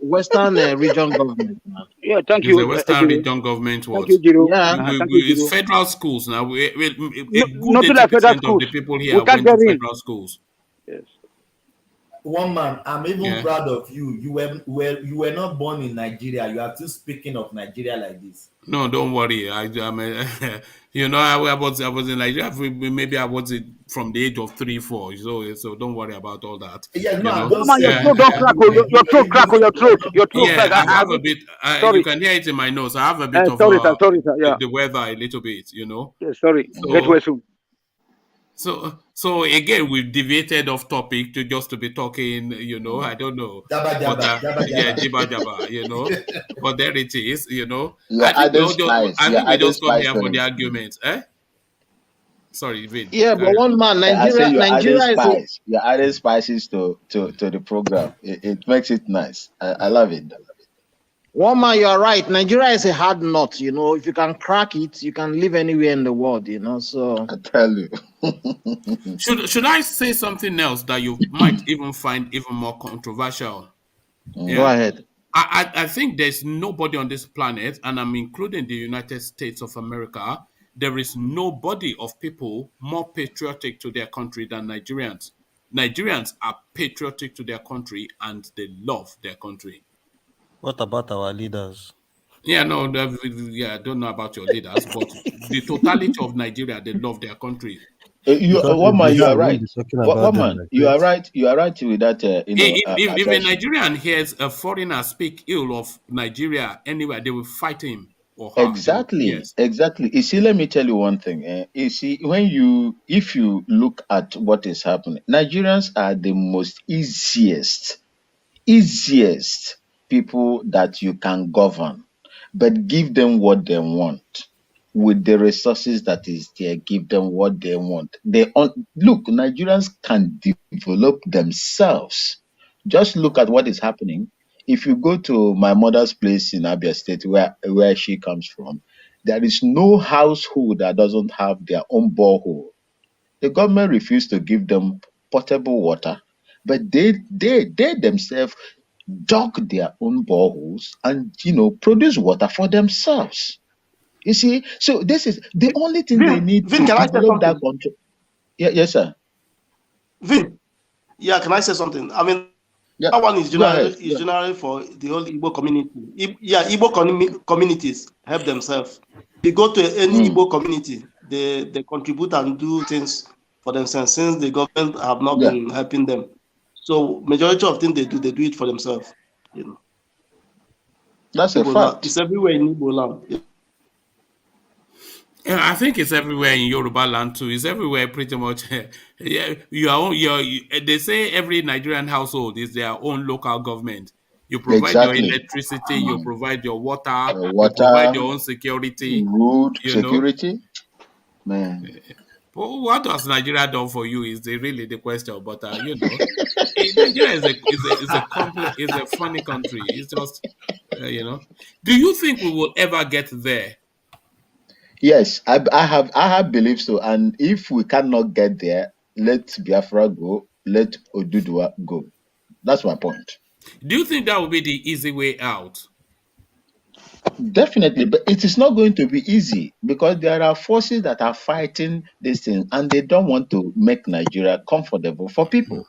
Western region government now. Yeah, thank It's you. the Western region government. What? Thank you, Jiro. It's federal schools now. A good not 80% of the people here went to federal schools. Yes. One man, I'm even proud of you. You were not born in Nigeria. You are still speaking of Nigeria like this. No, don't worry. I mean, I was in Nigeria. Maybe I was from the age of 3, 4. So don't worry about all that. Yeah, no, your throat don't crackle. Your throat crackle. Your throat. Yeah, I have a bit. You can hear it in my nose. I have a bit of sorry, sir. Yeah. The weather a little bit. Yeah, sorry. So, get well soon. So again, we've deviated off topic to be talking, I don't know. Jabba jabba, but there it is, I think we just come here for the argument, Sorry, Vin. Yeah, but one man, Nigeria is you're adding spices to the program. It makes it nice. I love it. One man, you are right. Nigeria is a hard nut. If you can crack it, you can live anywhere in the world. So I tell you. Should I say something else that you might even find even more controversial? Yeah? Go ahead. I think there's nobody on this planet, and I'm including the United States of America. There is nobody of people more patriotic to their country than Nigerians. Nigerians are patriotic to their country and they love their country. What about our leaders? Yeah, no, I don't know about your leaders, but the totality of Nigeria, they love their country. You are right. You are right. You are right with that. If a Nigerian hears a foreigner speak ill of Nigeria anywhere, they will fight him or her. Exactly. Yes. Exactly. You see, let me tell you one thing. You see, if you look at what is happening, Nigerians are the most easiest people that you can govern, but give them what they want with the resources that is there. Give them what they want. Look, Nigerians can develop themselves. Just look at what is happening. If you go to my mother's place in Abia State, where she comes from, there is no household that doesn't have their own borehole. The government refused to give them potable water, but they themselves dug their own boreholes and produce water for themselves. You see, so this is the only thing they need to develop that country. Yeah, yes, sir. Vin, yeah, can I say something? I mean, that one is generally for the whole Igbo community. Igbo communities help themselves. You go to any Igbo community, they contribute and do things for themselves since the government have not been helping them. So majority of things they do it for themselves. That's a fact. It's everywhere in Igbo land. Yeah, I think it's everywhere in Yoruba land too. It's everywhere pretty much. They say every Nigerian household is their own local government. You provide your electricity, you provide your water, you provide your own security. Road security. Man. What has Nigeria done for you is really the question. But Nigeria is a funny country. It's just Do you think we will ever get there? Yes, I have beliefs so. And if we cannot get there, let Biafra go, let Oduduwa go. That's my point. Do you think that will be the easy way out? Definitely, but it is not going to be easy because there are forces that are fighting this thing and they don't want to make Nigeria comfortable for people.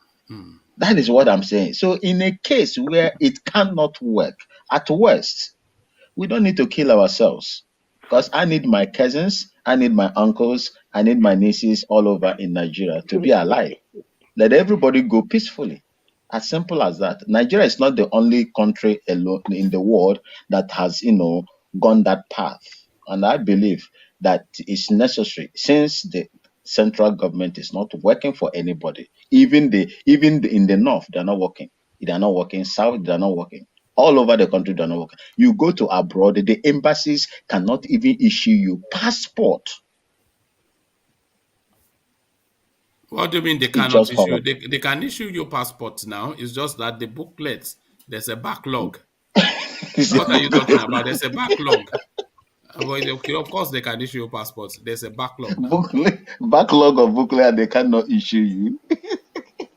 That is what I'm saying. So in a case where it cannot work, at worst, we don't need to kill ourselves. Because I need my cousins, I need my uncles, I need my nieces all over in Nigeria to be alive. Let everybody go peacefully. As simple as that. Nigeria is not the only country alone in the world that has, gone that path. And I believe that it's necessary since the central government is not working for anybody. Even in the north, they're not working. They're not working. South, they're not working. All over the country, they're not working. You go to abroad, the embassies cannot even issue you passport. What do you mean they It's cannot just issue? horrible. They can issue your passports now. It's just that the booklets, there's a backlog. What are you talking about? There's a backlog. Well, okay, of course they can issue your passports. There's a backlog now. Backlog of booklet, they cannot issue you.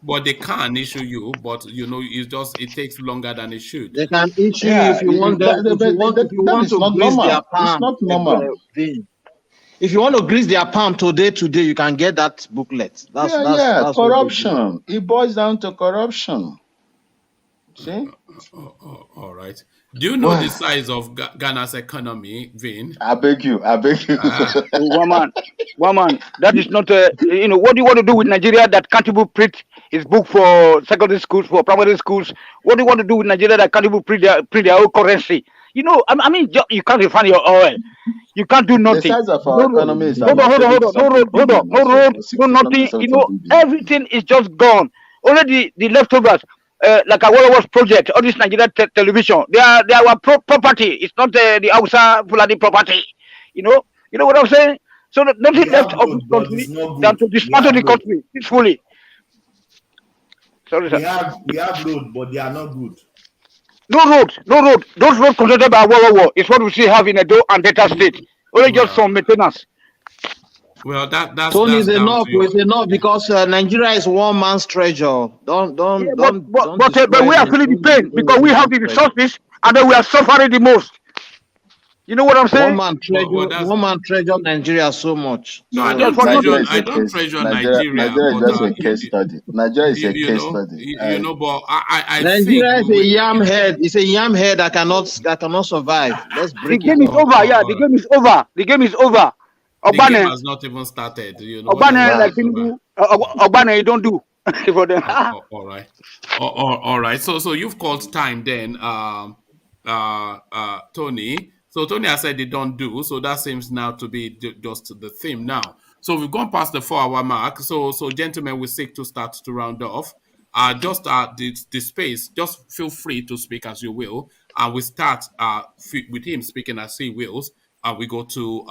But they can issue you, but it takes longer than it should. They can issue you if you want them. If you want to grease their palm. It's not normal. If you want to grease their palm today, you can get that booklet. That's corruption. It boils down to corruption. See? All right. Do you know the size of Ghana's economy, Vin? I beg you. One man. That is not, what do you want to do with Nigeria that can't even print his book for secondary schools, for primary schools? What do you want to do with Nigeria that can't even print their own currency? You can't refine your oil. You can't do nothing. The size of our economy is hold on. No road, no nothing. Everything is just gone. Only the leftovers. Like a World War project, all this Nigerian television, they are our property. It's not the Hausa Fulani property. You know what I'm saying? So nothing left of this country than to dismantle the country peacefully. Sorry, sir. We have road, but they are not good. No road. Those roads constructed by World War is what we see have in Edo and Delta State. Only just some maintenance. Well, that's Tony, it's enough. It's enough because Nigeria is one man's treasure. Don't. But we are feeling the pain because we have the resources and then we are suffering the most. You know what I'm saying? One man treasure Nigeria so much. No, I don't treasure Nigeria. Nigeria is just a case study. Nigeria is a case study. But I Nigeria is a yam head. It's a yam head that cannot survive. Let's break the game is over. Yeah, the game is over. The game is over. The game has not even started. Obane, you don't do for them. All right. All right. So you've called time then, Tony. So Tony has said they don't do. So that seems now to be just the theme now. So we've gone past the 4-hour mark. So gentlemen, we seek to start to round off. Just the space. Just feel free to speak as you will. And we start with him speaking as he wills. And we go to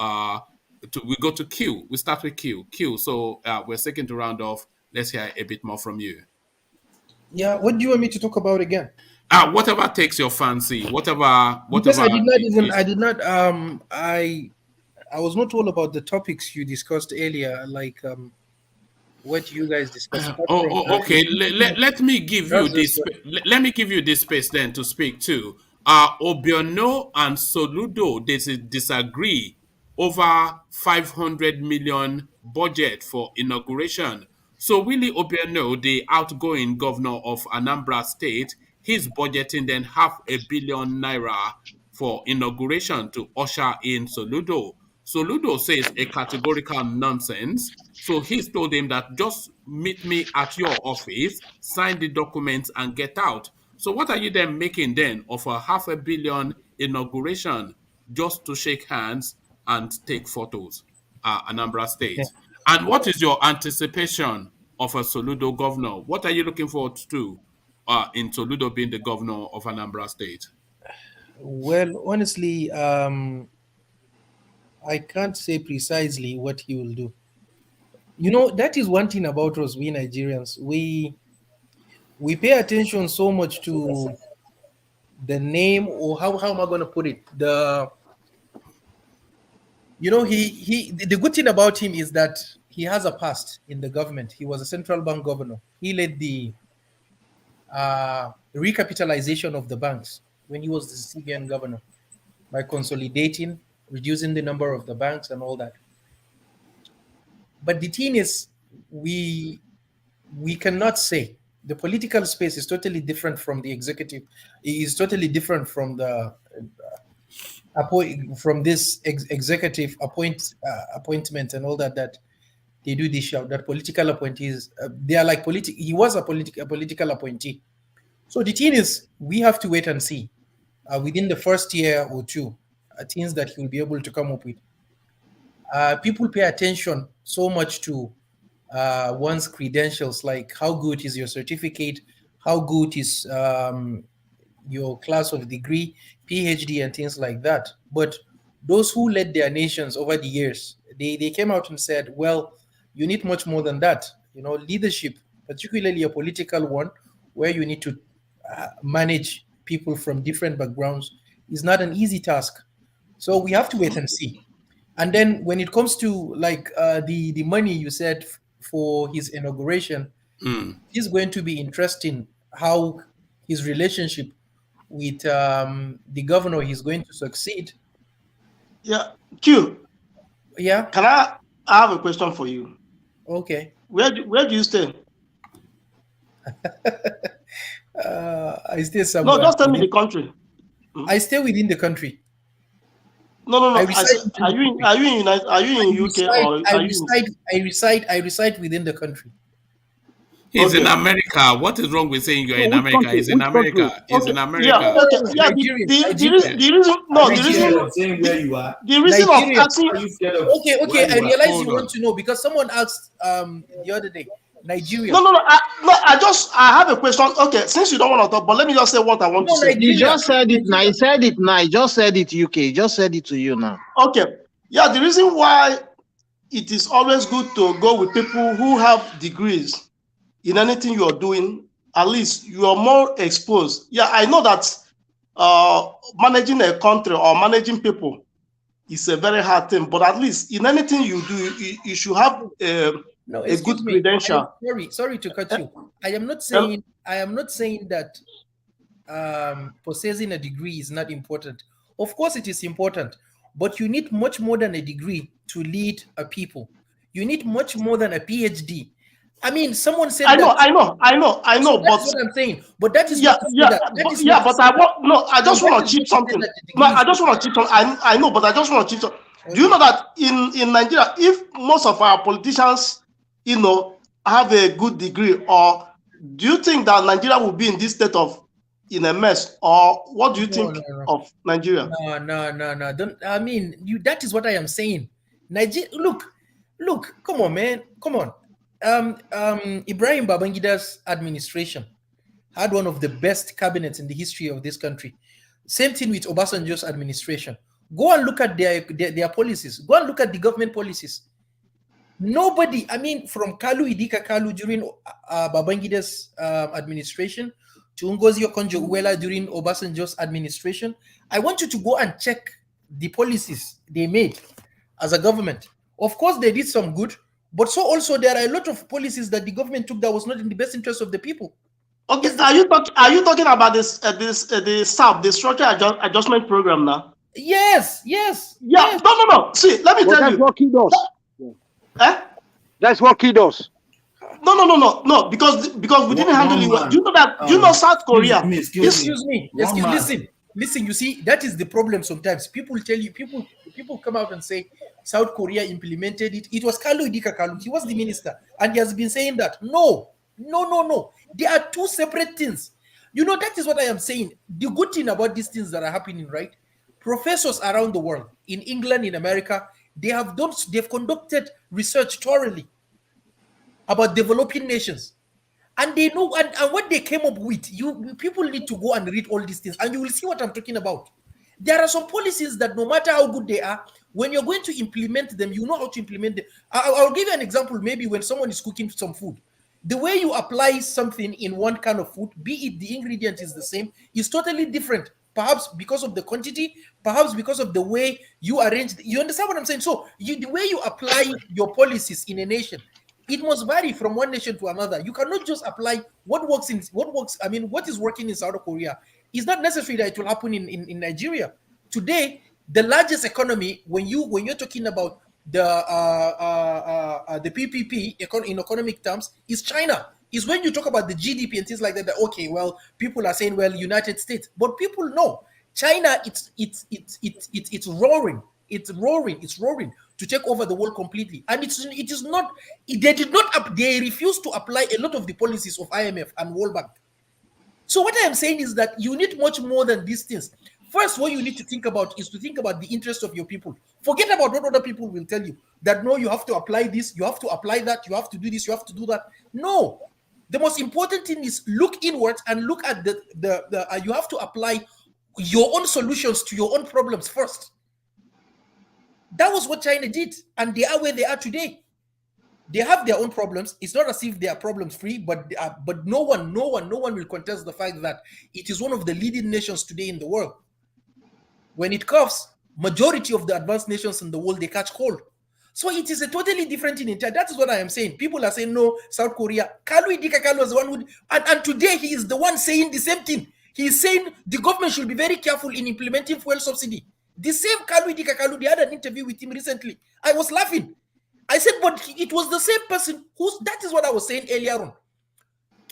Q. We start with Q. So we're seeking to round off. Let's hear a bit more from you. Yeah, what do you want me to talk about again? Whatever takes your fancy. Whatever. Because I was not told about the topics you discussed earlier, like what you guys discussed. Okay. Let me give you this. Let me give you this space then to speak to. OBIANO and SOLUDO disagree over 500 million budget for inauguration. So Willie Obiano, the outgoing governor of Anambra State, he's budgeting then $500 million for inauguration to usher in SOLUDO. SOLUDO says a categorical nonsense. So he's told him that just meet me at your office, sign the documents and get out. So what are you then making then of a $500 million inauguration just to shake hands and take photos, Anambra State? Yeah. And what is your anticipation of a SOLUDO governor? What are you looking forward to in SOLUDO being the governor of Anambra State? Well, honestly, I can't say precisely what he will do. That is one thing about us, we Nigerians. We pay attention so much to the name, or how am I going to put it? The good thing about him is that he has a past in the government. He was a central bank governor. He led the recapitalization of the banks when he was the CBN governor by consolidating, reducing the number of the banks and all that. But the thing is, we cannot say The political space is totally different from the executive. It is totally different from the from this executive appointment and all that they do this show. That political appointees, they are like he was a political appointee. So the thing is, we have to wait and see within the first year or two things that he will be able to come up with. People pay attention so much to one's credentials, like how good is your certificate, how good is your class of degree, PhD, and things like that. But those who led their nations over the years, they came out and said, well, you need much more than that. You know, leadership, particularly a political one, where you need to manage people from different backgrounds, is not an easy task. So we have to wait and see. And then when it comes to like the money you said for his inauguration, it's going to be interesting how his relationship with the governor is going to succeed. Yeah, Q. Yeah. Can I have a question for you? Okay. Where do you stay? I stay somewhere. No, just tell me the country. I stay within the country. No. Are you in UK or are you? I reside within the country. He's in America. What is wrong with saying you're in America? He's in America. He's in America. Yeah, okay. Yeah, the reason of asking. Okay. I realize you want to know because someone asked the other day. Nigeria. No. I have a question. Okay, since you don't want to talk, but let me just say what I want to say. He just said it now. He said it now. He just said it, UK. He just said it to you now. Okay. Yeah, the reason why it is always good to go with people who have degrees in anything you are doing, at least you are more exposed. Yeah, I know that managing a country or managing people is a very hard thing, but at least in anything you do, you should have a good credential. Sorry to cut you. I am not saying that possessing a degree is not important. Of course it is important, but you need much more than a degree to lead a people. You need much more than a PhD. I mean, someone said I know, so but that's what I'm saying. But that is I just want to chip something. No, I just want to chip something. I know, but I just want to chip something. Do you know that in Nigeria, if most of our politicians, have a good degree, or do you think that Nigeria will be in this state of in a mess, or what do you think of Nigeria? No. I mean, that is what I am saying. Nigeria, look, come on, man, come on. Ibrahim Babangida's administration had one of the best cabinets in the history of this country. Same thing with Obasanjo's administration. Go and look at their policies. Go and look at the government policies. Nobody, I mean, from Idika Kalu during Babangida's administration to Ngozi Okonjo-Iweala during Obasanjo's administration, I want you to go and check the policies they made as a government. Of course, they did some good, but so also there are a lot of policies that the government took that was not in the best interest of the people. Okay, are you talking about the SAP, the Structural Adjustment Program now? Yes. Yeah. No. See, let me tell you. That's what he does. That's what he does. No. Because we didn't handle it well. Do you know that? Do you know South Korea? Excuse me. Listen. You see, that is the problem. Sometimes people tell you, people come out and say South Korea implemented it. It was Idika Kalu. He was the minister, and he has been saying that. No. They are two separate things. That is what I am saying. The good thing about these things that are happening, right? Professors around the world, in England, in America, they've conducted research thoroughly about developing nations. And they know, and what they came up with, people need to go and read all these things, and you will see what I'm talking about. There are some policies that no matter how good they are, when you're going to implement them, you know how to implement them. I'll give you an example. Maybe when someone is cooking some food, the way you apply something in one kind of food, be it the ingredient is the same, is totally different. Perhaps because of the quantity, perhaps because of the way you arrange. You understand what I'm saying? So the way you apply your policies in a nation, it must vary from one nation to another. You cannot just apply what is working in South Korea is not necessary that it will happen in Nigeria. Today, the largest economy, when you're talking about the the PPP in economic terms is China. Is when you talk about the GDP and things like that, okay, well, people are saying, well, United States, but people know China, it's roaring, it's roaring to take over the world completely, and it is not. They refuse to apply a lot of the policies of IMF and World Bank. So what I am saying is that you need much more than these things. First, what you need to think about is to think about the interest of your people. Forget about what other people will tell you, that no, you have to apply this, you have to apply that, you have to do this, you have to do that. No. The most important thing is look inwards and look at you have to apply your own solutions to your own problems first. That was what China did, and they are where they are today. They have their own problems. It's not as if they are problems free, but no one will contest the fact that it is one of the leading nations today in the world. When it coughs, majority of the advanced nations in the world, they catch cold. So it is a totally different thing. That is what I am saying. People are saying, no, South Korea. Kalu Idika was the one who, and today he is the one saying the same thing. He is saying the government should be very careful in implementing fuel subsidy. The same Kalu Idika, they had an interview with him recently. I was laughing. I said, but it was the same person that is what I was saying earlier on.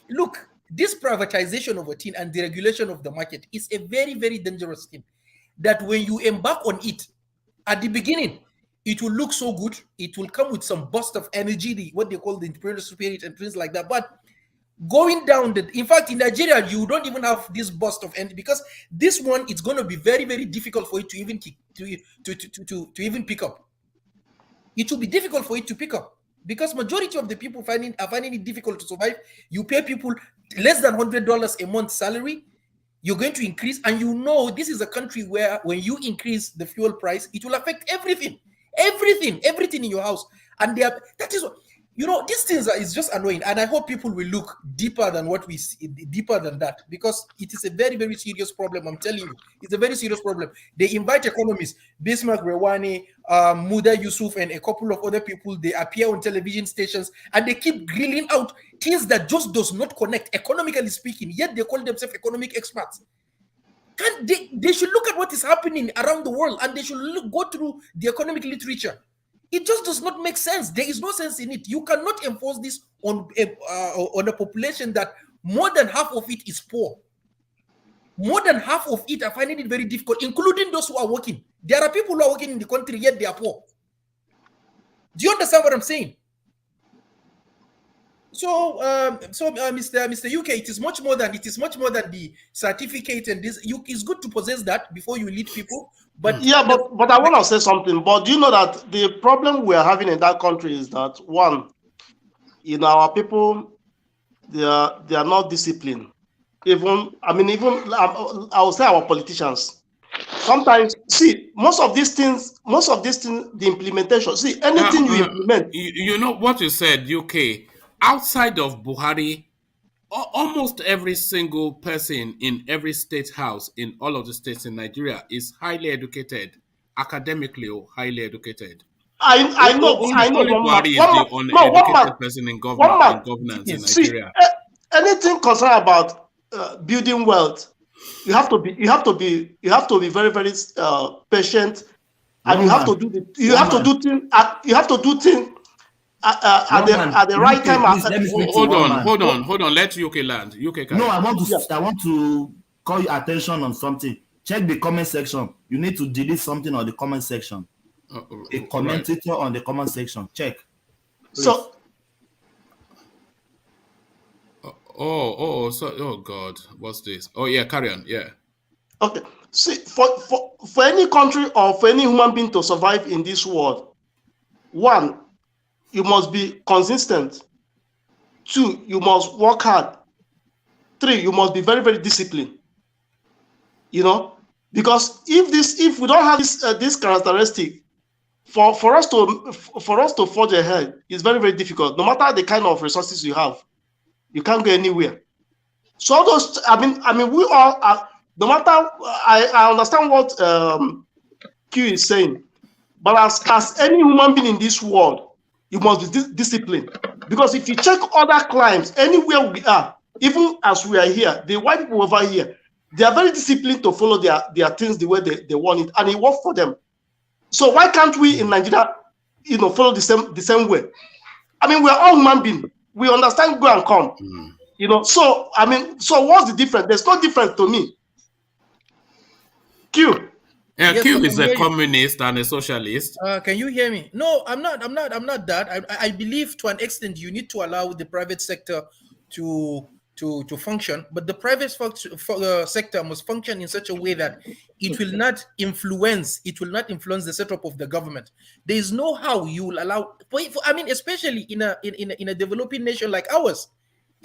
Look, this privatization of a thing and deregulation of the market is a very, very dangerous thing. That when you embark on it, at the beginning, it will look so good. It will come with some burst of energy, what they call the entrepreneurial spirit and things like that. But going down, in fact, in Nigeria, you don't even have this burst of energy, because this one, it's going to be very, very difficult for it to even even pick up. It will be difficult for it to pick up because majority of the people are finding it difficult to survive. You pay people less than $100 a month salary. You're going to increase, and you know this is a country where when you increase the fuel price, it will affect everything in your house. And that is what, these things is just annoying. And I hope people will look deeper than what we see, deeper than that, because it is a very, very serious problem. I'm telling you, it's a very serious problem. They invite economists, Bismarck Rewani, Muda Yusuf, and a couple of other people. They appear on television stations and they keep grilling out things that just does not connect, economically speaking, yet they call themselves economic experts. They should look at what is happening around the world, and they should go through the economic literature. It just does not make sense. There is no sense in it. You cannot enforce this on a population that more than half of it is poor. More than half of it are finding it very difficult, including those who are working. There are people who are working in the country, yet they are poor. Do you understand what I'm saying? So, Mr. UK, it is much more than the certificate, and this. It's good to possess that before you lead people. But yeah, but I want to say something. But do you know that the problem we are having in that country is that one, our people, they are not disciplined. I will say our politicians. Sometimes, see, most of these things, the implementation. See, anything you implement. You know what you said, UK. Outside of Buhari, almost every single person in every state house in all of the states in Nigeria is highly educated, academically or highly educated. I know. Only Buhari is the uneducated person in governance in Nigeria. Anything concerned about building wealth, you have to be very, very patient, and you have to do things at the right time. Hold on. Let UK land. UK. No, I want to call your attention on something. Check the comment section. You need to delete something on the comment section. A commentator on the comment section. Check. Please. So. Oh God, what's this? Oh yeah, carry on. Yeah. Okay. See, for any country or for any human being to survive in this world, one, you must be consistent. Two, you must work hard. Three, you must be very, very disciplined. Because if we don't have this characteristic, for us to forge ahead, it's very, very difficult. No matter the kind of resources you have, you can't go anywhere. So all those, we all are. No matter, I understand what Q is saying, but as any human being in this world, you must be disciplined, because if you check other climes, anywhere we are, even as we are here, the white people over here, they are very disciplined to follow their things the way they want it, and it works for them. So why can't we in Nigeria, follow the same way? I mean, we're all human beings. We understand go and come. You know, so I mean, so what's the difference? There's no difference to me. Q. Yeah, Yes, Q I is can a hear you. communist and a socialist. Can you hear me? No, I'm not. I'm not that. I believe to an extent you need to allow the private sector to function, but the private sector must function in such a way that it will not influence. It will not influence the setup of the government. There is no how you will allow. I mean, especially in a developing nation like ours.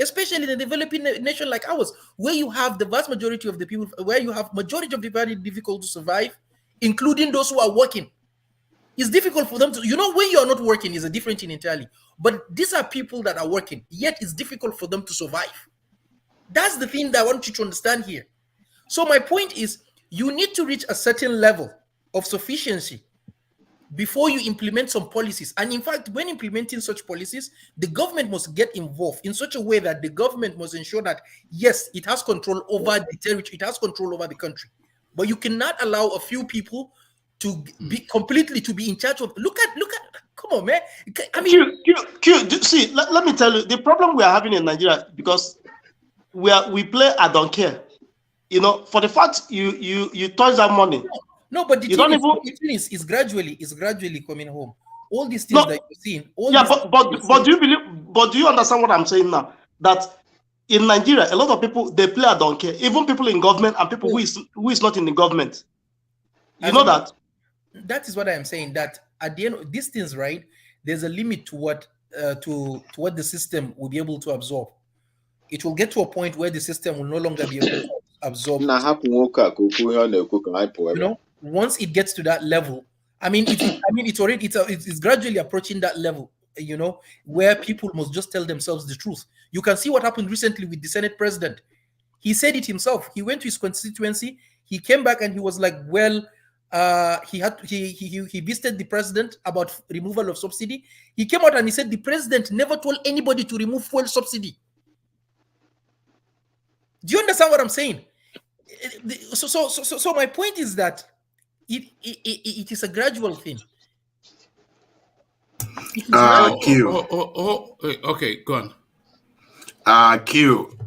Especially in a developing nation like ours, where you have the vast majority of the people, where you have majority of the very difficult to survive, including those who are working. It's difficult for them to, you know, when you are not working is a different thing entirely. But these are people that are working, yet it's difficult for them to survive. That's the thing that I want you to understand here. So my point is, you need to reach a certain level of sufficiency before you implement some policies. And in fact, when implementing such policies, the government must get involved in such a way that the government must ensure that, yes, it has control over the territory, it has control over the country. But you cannot allow a few people to be completely to be in charge of. Look at, come on, man. I mean, see, let me tell you, the problem we are having in Nigeria, because we play I don't care. You know, for the fact you touch that money. No, but the thing is gradually coming home. All these things that you're seeing. But do you understand what I'm saying now? That in Nigeria, a lot of people, they play I don't care. Even people in government and people who is not in the government. You know that? That is what I am saying. That at the end of these things, right? There's a limit to what what the system will be able to absorb. It will get to a point where the system will no longer be able to absorb. You know, once it gets to that level, I mean, it's gradually approaching that level. You know, where people must just tell themselves the truth. You can see what happened recently with the Senate president. He said it himself. He went to his constituency. He came back and he was like, well, he visited the president about removal of subsidy. He came out and he said the president never told anybody to remove fuel subsidy. Do you understand what I'm saying? So my point is that it is a gradual thing. Okay, go on. Q.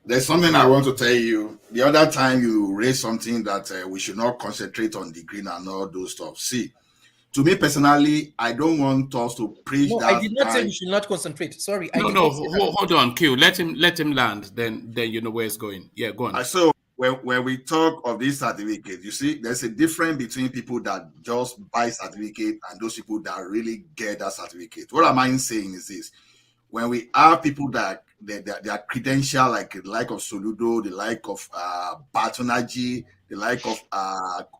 There's something I want to tell you. The other time you raised something that we should not concentrate on the green and all those stuff. See, to me personally, I don't want us to preach that. I did not say we should not concentrate. Sorry. Hold on, Q. Let him land. Then you know where it's going. Yeah, go on. So when we talk of this certificate, you see, there's a difference between people that just buy certificate and those people that really get that certificate. What am I saying is this: when we have people that their credential, like the like of SOLUDO, the like of Batonaji, the like of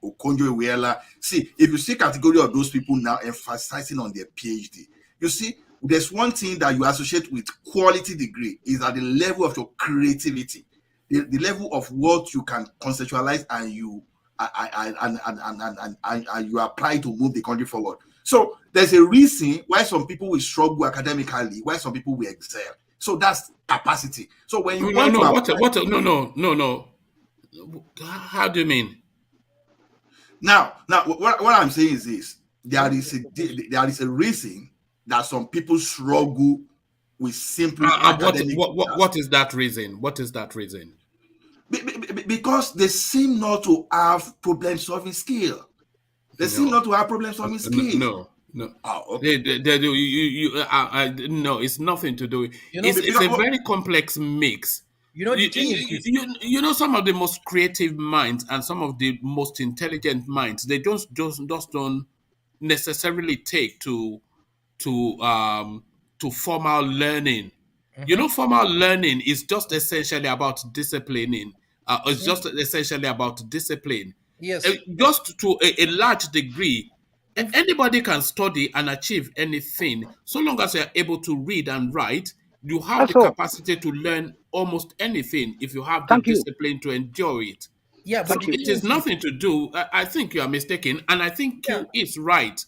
Okonjo Iweala. See, if you see category of those people now emphasizing on their PhD, you see, there's one thing that you associate with quality degree is at the level of your creativity, the level of what you can conceptualize and you you apply to move the country forward. So there's a reason why some people will struggle academically, why some people will excel. So that's capacity. So when you no, how do you mean? Now, what I'm saying is this: there is a reason that some people struggle with simple academic. What is that reason? What is that reason? Because they seem not to have problem-solving skill. They seem not to have problem-solving skill. No. Oh, okay. No, it's nothing to do with. It's a very complex mix. You know, you know, some of the most creative minds and some of the most intelligent minds, they just don't necessarily take to formal learning. You know, formal learning is just essentially about disciplining. It's just essentially about discipline. Yes. Just to a large degree, anybody can study and achieve anything so long as you're able to read and write. You have the capacity to learn almost anything if you have the discipline to endure it. Yeah, but it is nothing to do. I think you are mistaken, and I think Q is right.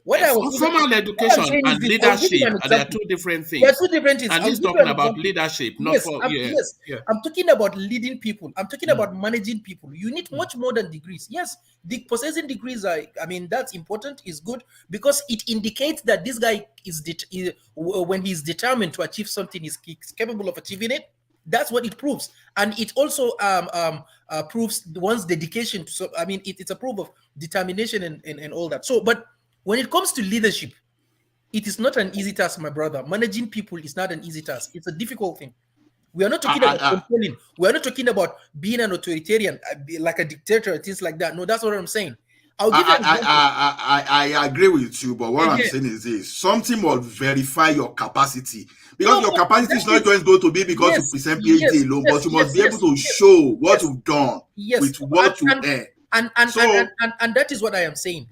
What I was formal education saying and is this. I'll give you leadership, an they are example. two different things. They are two different things. And I'll he's give you talking an about example. leadership, not Yes, for yes. yeah. I'm talking about leading people. I'm talking about managing people. You need much more than degrees. Yes, possessing degrees are, I mean, that's important, is good, because it indicates that this guy when he's determined to achieve something, he's capable of achieving it. That's what it proves. And it also proves one's dedication. So, I mean, it's a proof of determination and all that. So, but when it comes to leadership, it is not an easy task, my brother. Managing people is not an easy task. It's a difficult thing. We are not talking about controlling. We are not talking about being an authoritarian, like a dictator, things like that. No, that's what I'm saying. I'll give you an example. I agree with you, but what I'm saying is this: something will verify your capacity, because your capacity is not just going to be because you present PhD alone, but you must be able to show what you've done with what you earn. And that is what I am saying.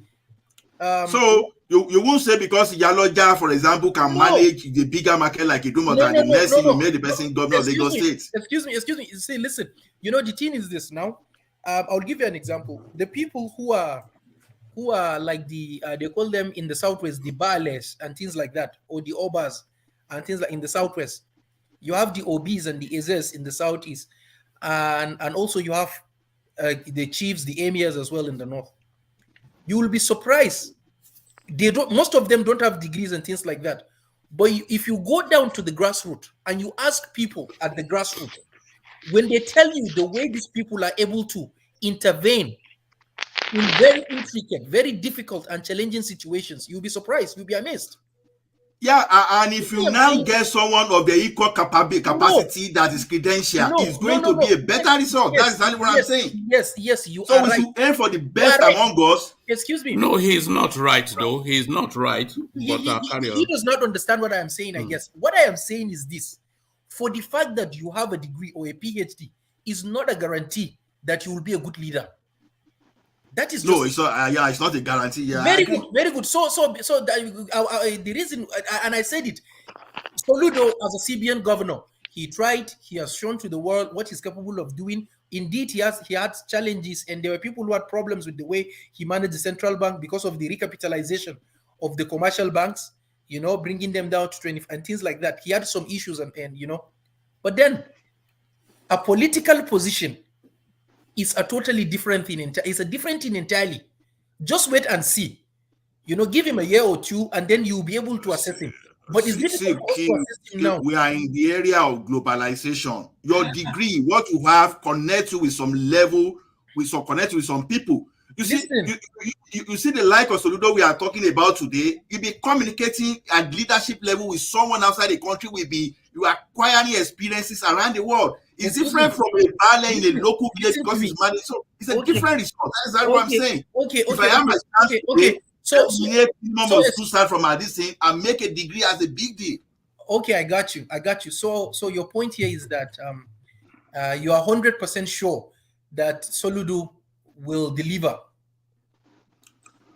So you won't say because Yaloja, for example, can manage the bigger market like Idumota, the next thing you made the person governor of Lagos State. Excuse me. See, listen. You know, the thing is this now. I'll give you an example. The people who are like they call them in the Southwest the Bales and things like that, or the Obas and things like in the Southwest. You have the OBs and the Ezes in the Southeast, and also you have the chiefs, the emirs as well in the North. You will be surprised. Most of them don't have degrees and things like that. But if you go down to the grassroots and you ask people at the grassroots, when they tell you the way these people are able to intervene in very intricate, very difficult and challenging situations, you'll be surprised. You'll be amazed. Yeah, and if you now get someone of the equal capacity that is credential, it's going to be a better result. That's exactly what I'm saying. Yes, you so are we right. should aim for the best among us. Excuse me. No, he's not right, though. He's not right. He does not understand what I am saying, I guess. What I am saying is this. For the fact that you have a degree or a PhD is not a guarantee that you will be a good leader. That is no, it's not. It's not a guarantee. Yeah, very good. So the reason, and I said it, SOLUDO as a CBN governor, he tried. He has shown to the world what he's capable of doing. Indeed, he had challenges, and there were people who had problems with the way he managed the central bank because of the recapitalization of the commercial banks. You know, bringing them down to 20 and things like that. He had some issues, and you know, but then a political position is a totally different thing. It's a different thing entirely. Just wait and see. You know, give him a year or two, and then you'll be able to assess him. But it's difficult to assess him now. We are in the area of globalization. Your degree, what you have, connects you with some level, connect with some people. You see, you see the like of SOLUDO we are talking about today. You'll be communicating at leadership level with someone outside the country. You are acquiring experiences around the world. It's different from a ballet in a local place because it's managed. So it's a different result. That's what I'm saying. If I am a so minimum of 2 stars from this thing and make a degree as a big deal. Okay, I got you. So your point here is that you are 100% sure that SOLUDO will deliver.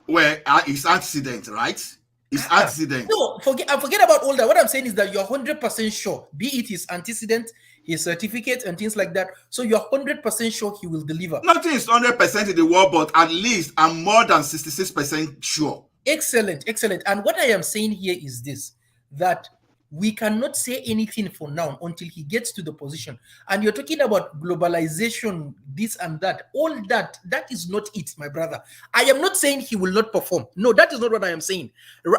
Well, it's accident, right? It's accident. No, forget about all that. What I'm saying is that you're 100% sure, be it his antecedent, his certificate, and things like that. So you're 100% sure he will deliver. Nothing is 100% in the world, but at least I'm more than 66% sure. Excellent. And what I am saying here is this, that we cannot say anything for now until he gets to the position. And you're talking about globalization, this and that. All that is not it, my brother. I am not saying he will not perform. No, that is not what I am saying.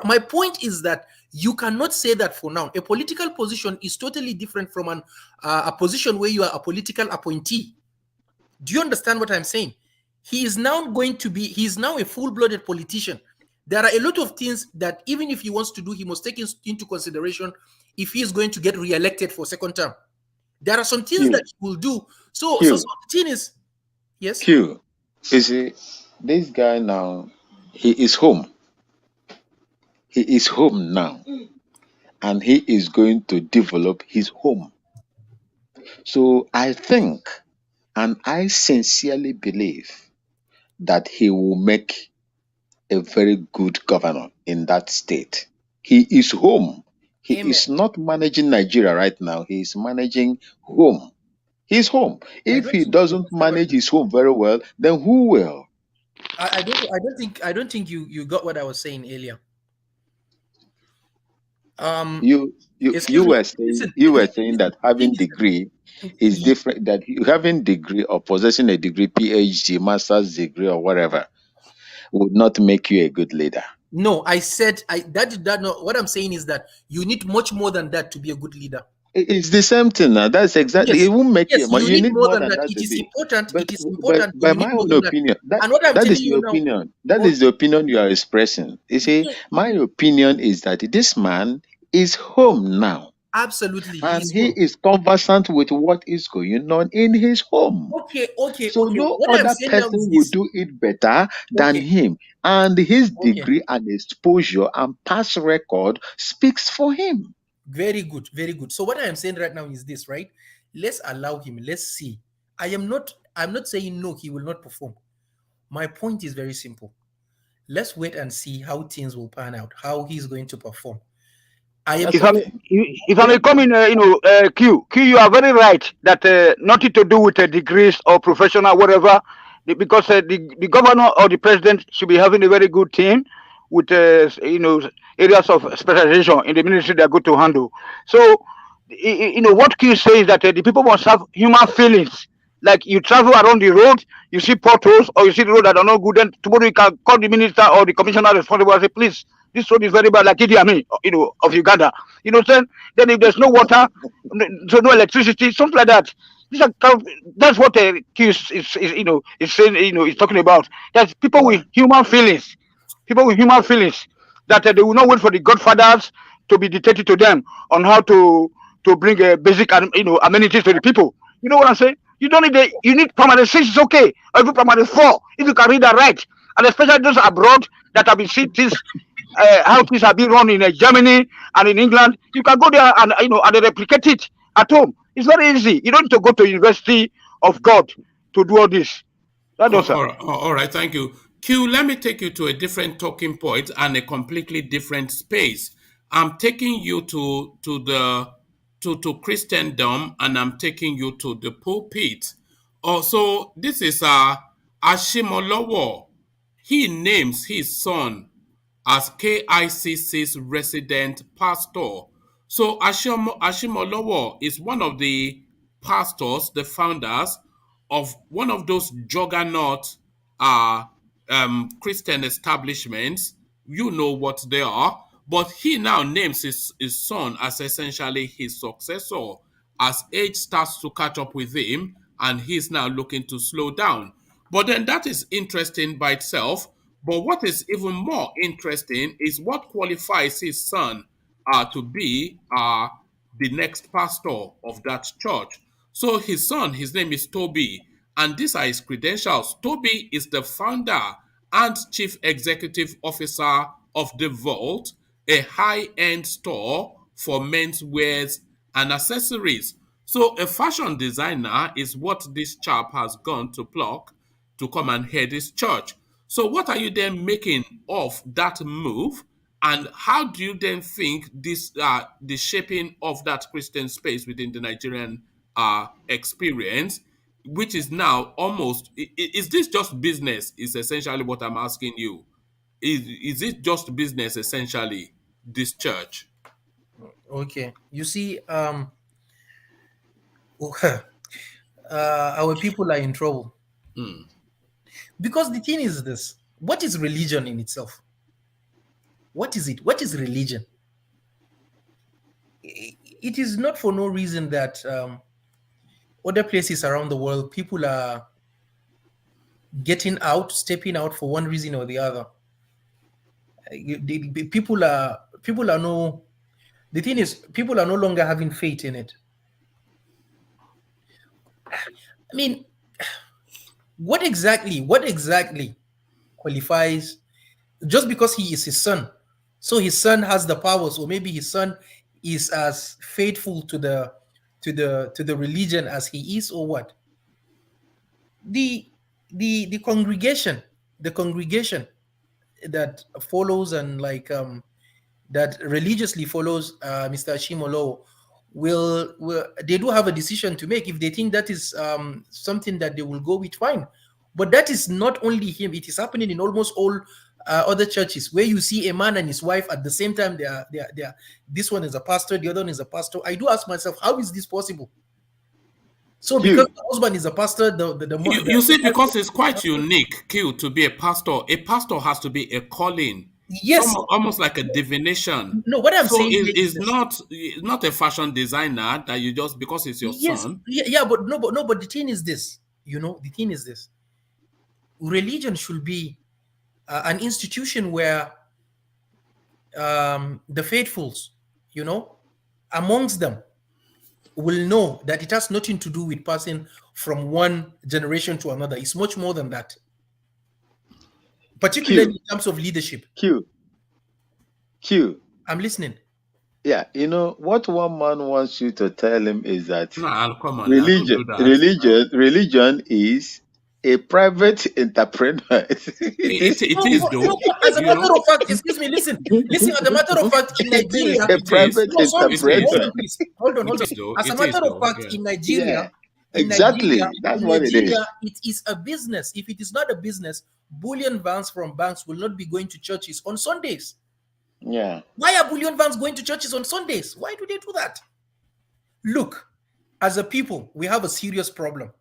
My point is that you cannot say that for now. A political position is totally different from a position where you are a political appointee. Do you understand what I'm saying? He is now a full-blooded politician. There are a lot of things that even if he wants to do, he must take into consideration if he is going to get re-elected for second term. There are some things that he will do. So the thing is, yes? Q, you see, this guy now, he is home. He is home now. And he is going to develop his home. So I think, and I sincerely believe, that he will make a very good governor in that state. He is home. He is not managing Nigeria right now. He is managing home. He's home. If he doesn't manage his home very well, then who will? I don't think you got what I was saying earlier. You Excuse me. were saying Listen, that having degree is different. That you having degree or possessing a degree, PhD, master's degree, or whatever, would not make you a good leader. No, I said that no. What I'm saying is that you need much more than that to be a good leader. It's the same thing now. That's exactly. Yes, It won't make yes, you. you You need need more more than than that. that It to is be. important. But It is important, but by you need my more own than that. opinion, And what I'm that telling is you your now, opinion. That is the opinion you are expressing. You see, yeah, my opinion is that this man is home now, absolutely, and he's he home. is conversant with what is going on in his home. Okay, okay, So okay. no What I'm other saying now is person will this. do it better than Okay, him. And his okay. degree and exposure and past record speaks for him. Very good, very good. So what I am saying right now is this, right? Let's allow him. Let's see. I'm not saying no, he will not perform. My point is very simple. Let's wait and see how things will pan out, how he's going to perform. I am If I may, okay. if I may come in, Q, you are very right that nothing to do with degrees or professional whatever, because the governor or the president should be having a very good team with areas of specialization in the ministry they are good to handle. So, what Q says that the people must have human feelings. Like you travel around the road, you see potholes or you see the road that are not good, then tomorrow you can call the minister or the commissioner responsible and say, please, this road is very bad, like Idi Amin, of Uganda. Then if there's no water, so no electricity, something like that. These are that's what Q is saying, is talking about. That's people with human feelings, that they will not wait for the godfathers to be dictated to them on how to bring basic amenities to the people. You know what I'm saying? You don't need you need primary six, it's okay, or even primary four if you can read and write, and especially those abroad that have been seeing things, how things have been run in Germany and in England. You can go there and and replicate it at home. It's very easy. You don't need to go to University of God to do all this. That does, sir. All right, thank you. Q, let me take you to a different talking point and a completely different space. I'm taking you to Christendom, and I'm taking you to the pulpit. Also, this is Ashimolowo. He names his son as KICC's resident pastor. So Ashimolowo is one of the pastors, the founders of one of those juggernaut Christian establishments. You know what they are. But he now names his son as essentially his successor as age starts to catch up with him, and he's now looking to slow down. But then that is interesting by itself. But what is even more interesting is what qualifies his son to be the next pastor of that church. So his son, his name is Toby, and these are his credentials. Toby is the founder and chief executive officer of The Vault, a high-end store for menswear and accessories. So a fashion designer is what this chap has gone to pluck to come and head his church. So what are you then making of that move? And how do you then think this the shaping of that Christian space within the Nigerian experience, which is now almost is this just business? Is essentially what I'm asking you. Is it just business essentially? This church. Okay. You see, our people are in trouble. Because the thing is this: what is religion in itself? What is it? What is religion? It is not for no reason that other places around the world people are getting out, stepping out for one reason or the other. People are no. The thing is, people are no longer having faith in it. I mean, what exactly qualifies? Just because he is his son, so his son has the powers, or maybe his son is as faithful to the religion as he is, or what? The congregation that follows and that religiously follows Mr. Ashimolowo will they do have a decision to make. If they think that is something that they will go with, fine. But that is not only him; it is happening in almost all other churches where you see a man and his wife at the same time. They are this one is a pastor, the other one is a pastor. I do ask myself, how is this possible? So because the husband is a pastor, you see, because it's quite unique, Q, to be a pastor. A pastor has to be a calling. Yes, almost like a divination. No, what I'm saying is not a fashion designer that you just because it's your son. But the thing is this. The thing is this. Religion should be an institution where the faithfuls, amongst them, will know that it has nothing to do with passing from one generation to another. It's much more than that. Particularly in terms of leadership. Q. I'm listening. Yeah, what one man wants you to tell him is that religion is a private entrepreneur. It is though. As a matter of fact, excuse me, listen. As a matter of fact, in Nigeria, a private entrepreneur. Hold on. As a matter of fact, in Nigeria, exactly. That's what it is. It is a business. If it is not a business, bullion vans from banks will not be going to churches on Sundays. Yeah. Why are bullion vans going to churches on Sundays? Why do they do that? Look, as a people, we have a serious problem.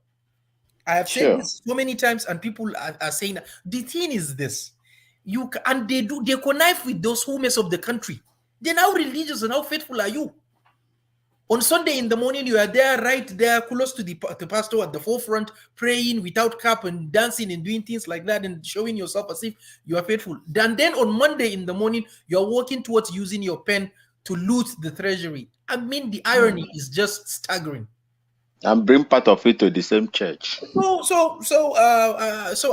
I have said this so many times, and people are saying that. The thing is this: they connive with those who mess up the country. Then how religious and how faithful are you? On Sunday in the morning, you are there, right there, close to the pastor at the forefront, praying without cap and dancing and doing things like that and showing yourself as if you are faithful. And then on Monday in the morning, you're working towards using your pen to loot the treasury. I mean, the irony is just staggering. And bring part of it to the same church. So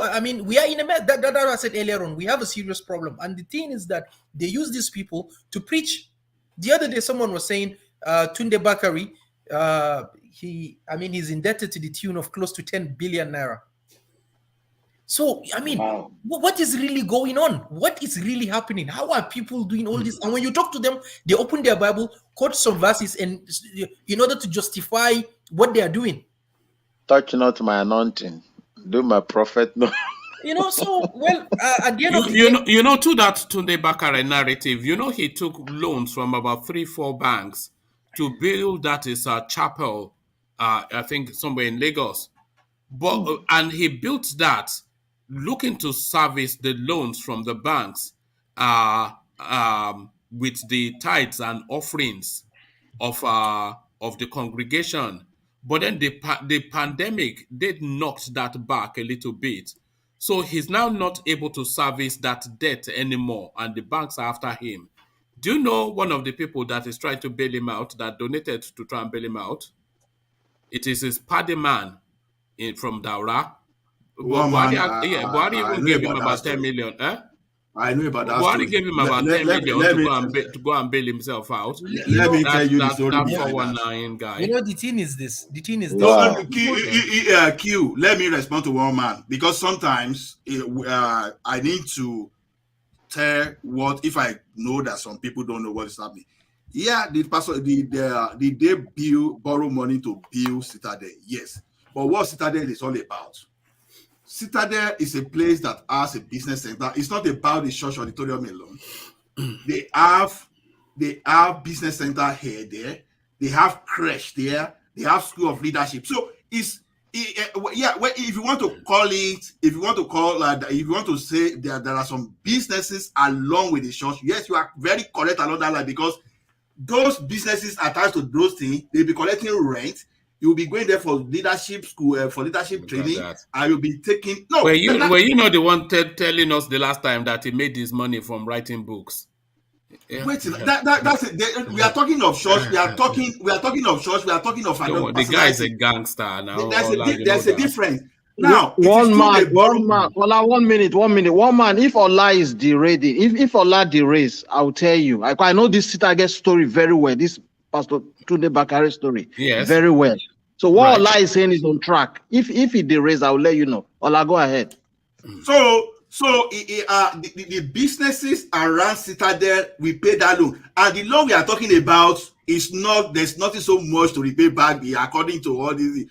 I mean, we are in a mess. That I said earlier on, we have a serious problem. And the thing is that they use these people to preach. The other day, someone was saying, Tunde Bakari, he's indebted to the tune of close to 10 billion naira. So, I mean, what is really going on? What is really happening? How are people doing all this? And when you talk to them, they open their Bible, quote some verses, and in order to justify what they are doing. Touch not my anointing. Do my prophet no. At the end of the day, to that Tunde Bakare narrative, he took loans from about 3-4 banks to build that is a chapel, I think somewhere in Lagos. But and he built that looking to service the loans from the banks with the tithes and offerings of the congregation. But then the pandemic did knock that back a little bit. So he's now not able to service that debt anymore, and the banks are after him. Do you know one of the people that is trying to bail him out, that donated to try and bail him out? It is his paddy man from Daura. Buhari even gave him about 10 million. I know about that. Buhari gave him about 10 million to go and bail himself out. Let me tell you the story. That 419 guy. The thing is this. Q, let me respond to one man, because sometimes I need to tell what if I know that some people don't know what is happening. Yeah, did they borrow money to build Citadel? Yes. But what Citadel is all about? Citadel is a place that has a business center. It's not about the church auditorium alone. They have business center here, there. They have creche there. They have school of leadership. So if you want to call it, if you want to say there are some businesses along with the church, yes, you are very correct along that line, because those businesses attached to those things, they'll be collecting rent. You'll be going there for leadership school, for leadership training, and you'll be taking. No, were you the one telling us the last time that he made his money from writing books? Yeah. Wait, that's it. We are talking of church. We are talking of church. We are talking of. The guy is a gangster now. There's a difference. Now, one man. 1 minute. One man. If Ola is derating, if Ola derates, I'll tell you. I know this Citadel story very well. This Pastor Tunde Bakare story, yes, very well. So what Ola is saying is on track. If he derates, I'll let you know. Ola, go ahead. So the businesses around Citadel, we pay that loan, and the loan we are talking about is not. There's nothing so much to repay back. According to all these,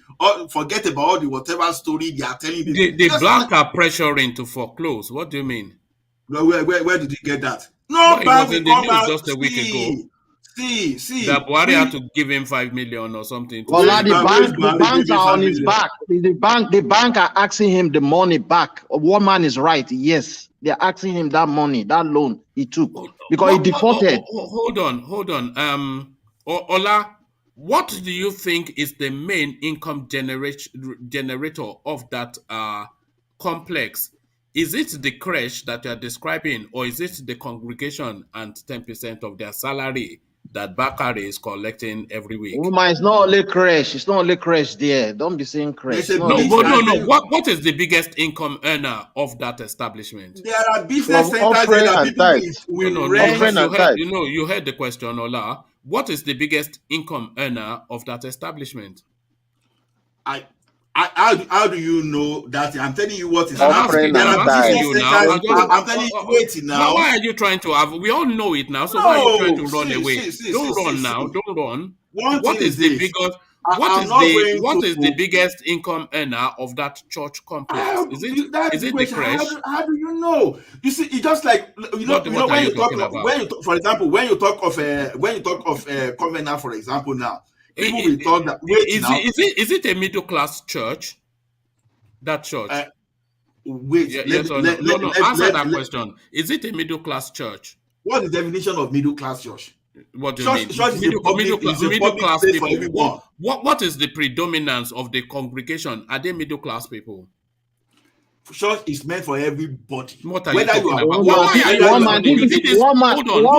forget about all the whatever story they are telling. The black are pressuring to foreclose. What do you mean? No, where did you get that? Well, No it bank was will in the come news out. just a week ago. See. That Buhari had to give him 5 million or something. To Well, say the banks are on his back. The bank are asking him the money back. One man is right. Yes, they're asking him that money, that loan he took because he defaulted. Hold on. Ola, what do you think is the main income generator of that complex? Is it the creche that you are describing, or is it the congregation and 10% of their salary that Bakari is collecting every week? Woman, it's not only crash. It's not only crash there. Don't be saying crash. No. What is the biggest income earner of that establishment? There are business centers there that people will rent. You heard the question, Ola. What is the biggest income earner of that establishment? How do you know that? I'm telling you what is happening. I'm telling you wait now. Now, why are you trying to have? We all know it now. So why are you trying to run away? Don't run now. Don't run. What is the biggest? What is the biggest income earner of that church complex? Is it the creche? How do you know? You see, it's just like when you talk of Covenant, for example, now. People will talk that. Is it a middle class church? That church. Answer that question. Is it a middle class church? What is the definition of middle class church? What do you mean? Middle class people. What is the predominance of the congregation? Are they middle class people? Church is meant for everybody. What are you talking about? One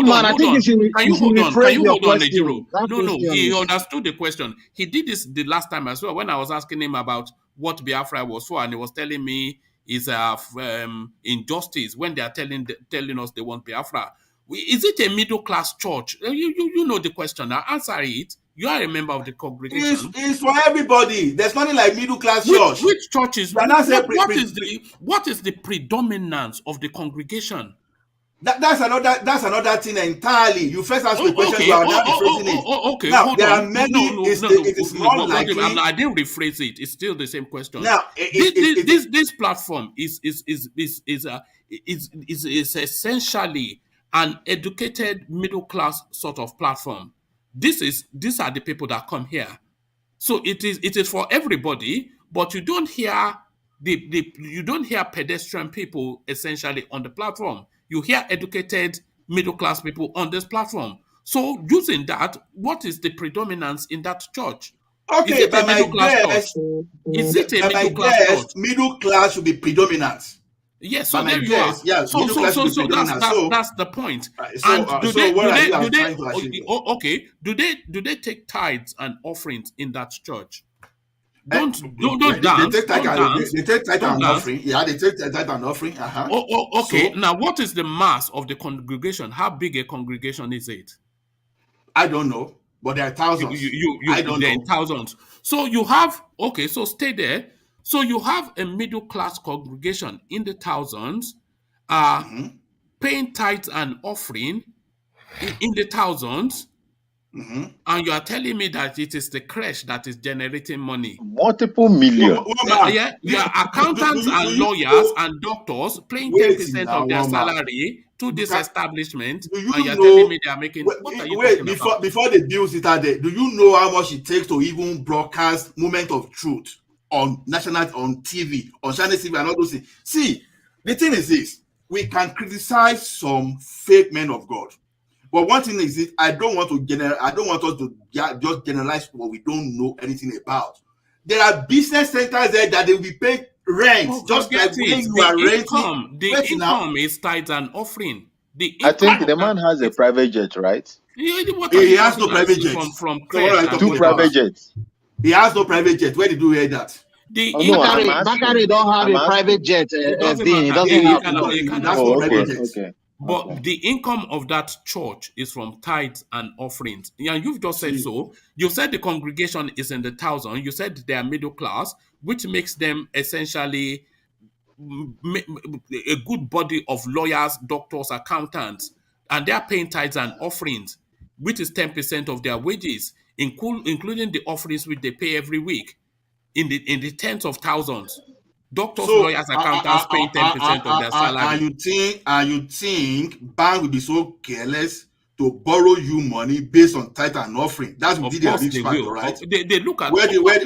man. I think you should rephrase your question. No. He understood the question. He did this the last time as well when I was asking him about what Biafra was for, and he was telling me is injustice when they are telling us they want Biafra. Is it a middle class church? You know the question. Now answer it. You are a member of the congregation. It's for everybody. There's nothing like middle class church. Which churches? What is the predominance of the congregation? That's another thing entirely. You first ask the question. You are now rephrasing it. Okay. Now there are many. It is more likely. I didn't rephrase it. It's still the same question. Now this platform is essentially an educated middle class sort of platform. These are the people that come here. So it is for everybody, but you don't hear you don't hear pedestrian people essentially on the platform. You hear educated middle class people on this platform. So using that, what is the predominance in that church? Okay, is it a middle class church? Is it a middle class church? Middle class should be predominant. Yes, so there you are. Yeah, so that's the point. Do they take tithes and offerings in that church? Don't dance. They take tithe and offering. Yeah, they take tithe and offering. Okay. Now, what is the mass of the congregation? How big a congregation is it? I don't know, but there are thousands. I don't know. Thousands. So you have so stay there. So you have a middle class congregation in the thousands, paying tithes and offering in the thousands, and you are telling me that it is the creche that is generating money. Multiple million. Your accountants and lawyers and doctors paying 10% of their salary to this establishment, and you're telling me they are making. Before the bills start there, do you know how much it takes to even broadcast Moment of Truth on TV, on Channel TV, and all those things? See, the thing is this: we can criticize some fake men of God, but one thing is this: I don't want us to just generalize what we don't know anything about. There are business centers there that they will be paid rent, just like when you are renting. The income is tithes and offering. I think the man has a private jet, right? He has no private jet. Two private jets. He has no private jet. Where did you hear that? Bakari don't have a private jet. He doesn't have. But the income of that church is from tithes and offerings. And you've just said so. You said the congregation is in the thousand. You said they are middle class, which makes them essentially a good body of lawyers, doctors, accountants, and they are paying tithes and offerings, which is 10% of their wages, including the offerings which they pay every week in the tens of thousands. Doctors, So, lawyers, accountants paying 10% of their salary. and you think bank will be so careless to borrow you money based on tithe and offering? That's within their risk factor, right? They look at where did you get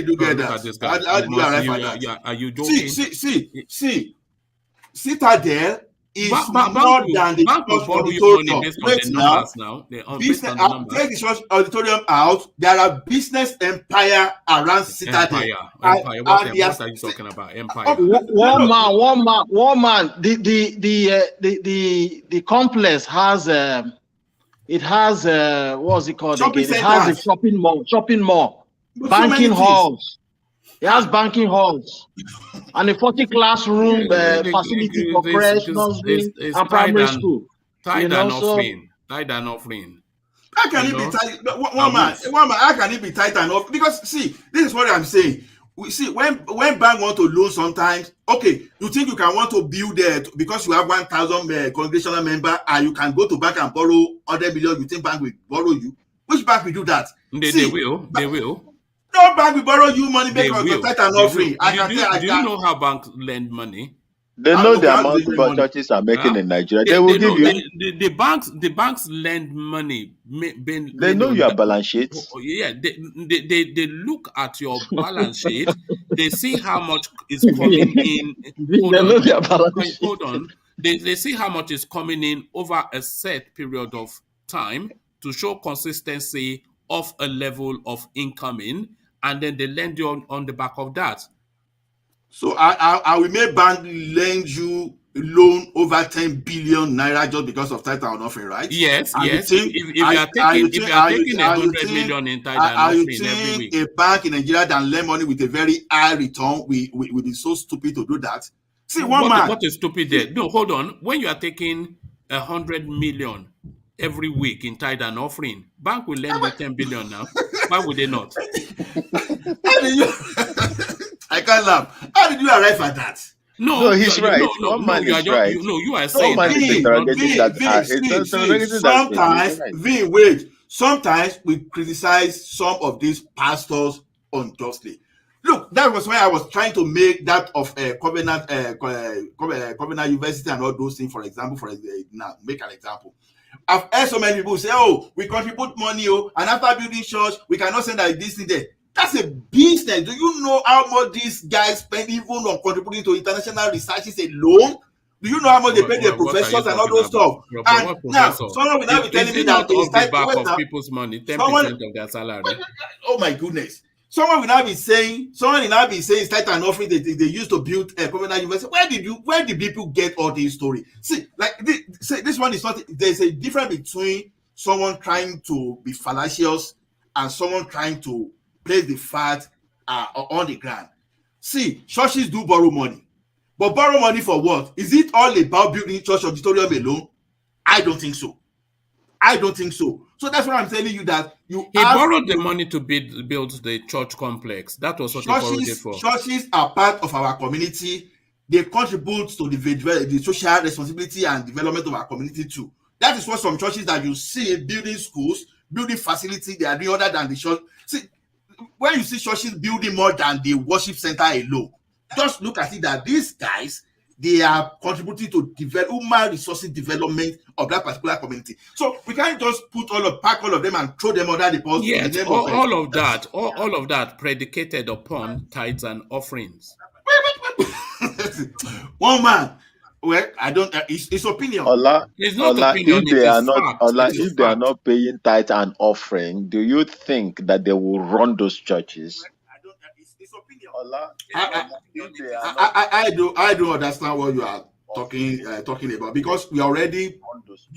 look that? at this guy. How did you arrive at that? Are you joking? See. Citadel is Bank more than the bank will church borrow you money auditorium. based on Wait the now. numbers now. Based on the numbers. Take the church auditorium out. There are business empire around Citadel. Empire. What are you talking about? Empire. One man. The complex has it has what's it called Shopping again? It has a centers. shopping mall, So banking halls. It has banking halls and a 40 classroom facility for creche, nursery, and primary school. Tithe and offering. How can it be tight? One man, how can it be tight and off? Because see, this is what I'm saying. We see when bank want to loan sometimes, okay, you think you can want to build because you have 1,000 congregational member and you can go to bank and borrow 100 million, you think bank will borrow you? Which bank will do that? They will. No bank will borrow you money based on your tithe and offering. Do you know how banks lend money? They know the amount churches are making in Nigeria. They will give you. The banks lend money. They know your balance sheet. Yeah, they look at your balance sheet. They see how much is coming in. Hold on. They see how much is coming in over a set period of time to show consistency of a level of incoming, and then they lend you on the back of that. So I will make bank lend you loan over 10 billion naira just because of tithe and offering, right? Yes. If you are taking 100 million in tithe and offering every week, a bank in Nigeria that lend money with a very high return will be so stupid to do that. See, what is stupid there? No, hold on. When you are taking 100 million every week in tithe and offering, bank will lend you 10 billion now. Why would they not? I can't laugh. How did you arrive at that? No, he's right. One man is right. You are saying sometimes we criticize some of these pastors unjustly. Look, that was why I was trying to make that of Covenant University and all those things, for example, now make an example. I've heard so many people say, oh, we contribute money, and after building church, we cannot send that this thing there. That's a business. Do you know how much these guys spend even on contributing to international researches alone? Do you know how much they pay their professors and all those stuff? And now, someone will now be telling me that off the back of people's money, 10% of their salary. Oh my goodness. Someone will now be saying it's tithe and offering they used to build a Covenant University. Where did people get all these stories? See, like this one is not. There's a difference between someone trying to be fallacious and someone trying to place the fact on the ground. See, churches do borrow money, but borrow money for what? Is it all about building church auditorium alone? I don't think so. So that's why I'm telling you that he borrowed the money to build the church complex. That was what he borrowed it for. Churches are part of our community. They contribute to the social responsibility and development of our community too. That is what some churches that you see building schools, building facilities, they are doing other than the church. See, when you see churches building more than the worship center alone, just look at it that these guys, they are contributing to human resources development of that particular community. So we can't just pack all of them and throw them under the bus. Yes, all of that predicated upon tithes and offerings. One man. Well, I don't. It's opinion. It's not opinion. If they are not paying tithe and offering, do you think that they will run those churches? I don't understand what you are talking about, because we are already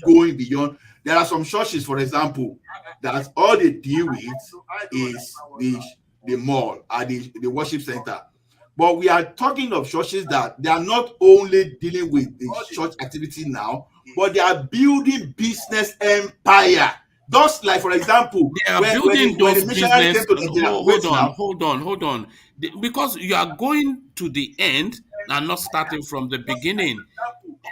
going beyond. There are some churches, for example, that all they deal with is the mall and the worship center. But we are talking of churches that they are not only dealing with the church activity now, but they are building business empire. Just like, for example, they are building those business. Hold on. Because you are going to the end and not starting from the beginning.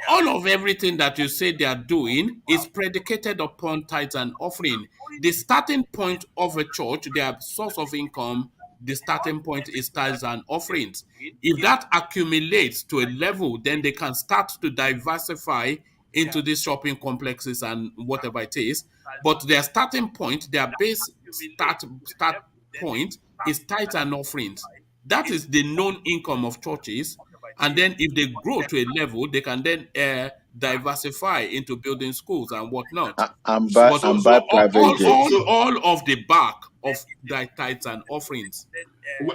All of everything that you say they are doing is predicated upon tithes and offering. The starting point of a church, their source of income, the starting point is tithes and offerings. If that accumulates to a level, then they can start to diversify into these shopping complexes and whatever it is. But their starting point, their base start point is tithes and offerings. That is the known income of churches. And then if they grow to a level, they can then diversify into building schools and whatnot. And buy private jets. All of the back of the tithes and offerings.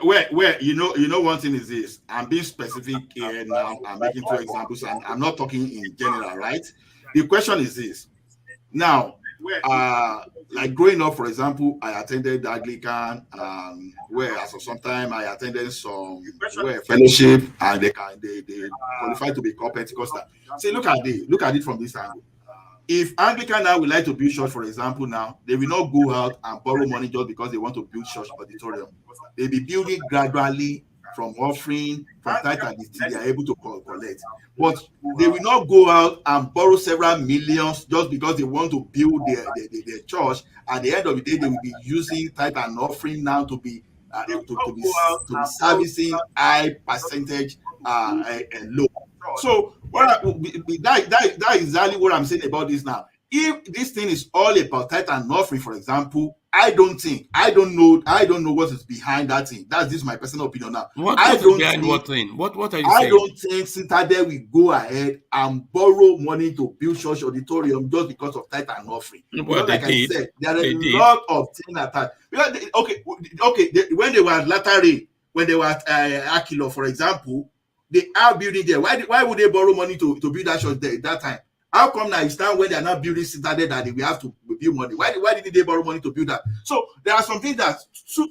Where you know one thing is this. I'm being specific here now. I'm making 2 examples, and I'm not talking in general, right? The question is this. Now, like growing up, for example, I attended Anglican, where as of some time I attended some fellowship, and they qualify to be called Pentecostal. See, look at it from this angle. If Anglican now would like to build church, for example, now they will not go out and borrow money just because they want to build church auditorium. They'll be building gradually from offering, from tithe and they are able to collect. But they will not go out and borrow several millions just because they want to build their church. At the end of the day, they will be using tithe and offering now to be servicing high percentage loan. So that is exactly what I'm saying about this now. If this thing is all about tithe and offering, for example, I don't know what is behind that thing. This is my personal opinion now. What are you saying? I don't think Citadel will go ahead and borrow money to build church auditorium just because of tithe and offering. Well, like I said, there are a lot of things at that. When they were at Lateran, when they were at Aquilo, for example, they are building there. Why would they borrow money to build that church there at that time? How come now it's time when they are not building Citadel that we have to build money? Why did they borrow money to build that? So there are some things that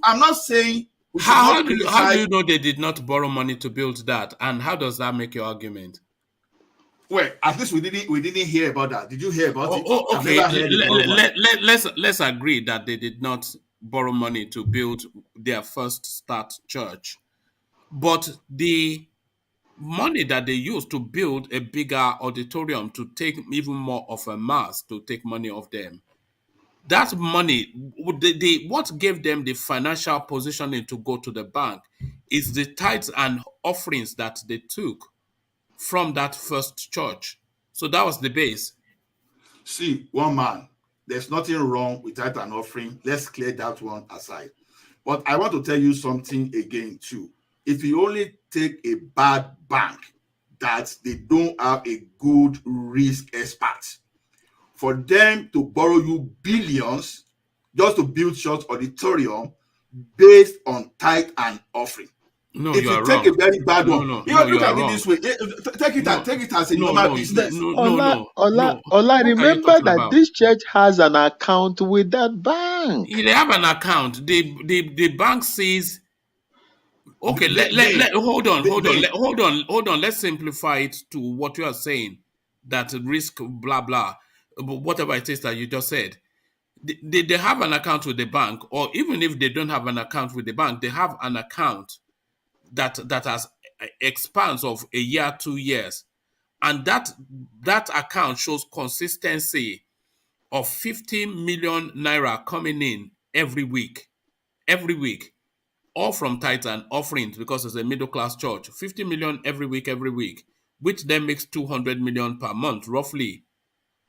I'm not saying. How do you know they did not borrow money to build that? And how does that make your argument? Well, at least we didn't hear about that. Did you hear about it? Okay. Let's agree that they did not borrow money to build their first start church, but the money that they used to build a bigger auditorium to take even more of a mass, to take money off them, that money, what gave them the financial positioning to go to the bank is the tithes and offerings that they took from that first church. So that was the base. See, one man, there's nothing wrong with tithe and offering. Let's clear that one aside. But I want to tell you something again too. If you only take a bad bank that they don't have a good risk expert, for them to borrow you billions just to build church auditorium based on tithe and offering. No, if you take a very bad one, look at it this way. Take it as a normal business. Ola, remember that this church has an account with that bank. They have an account. The bank says, okay, hold on. Let's simplify it to what you are saying. That risk, blah blah, whatever it is that you just said. They have an account with the bank, or even if they don't have an account with the bank, they have an account that has expands of a year, 2 years, and that account shows consistency of 50 million naira coming in every week, all from tithes and offerings, because it's a middle class church. 50 million every week, which then makes 200 million per month, roughly.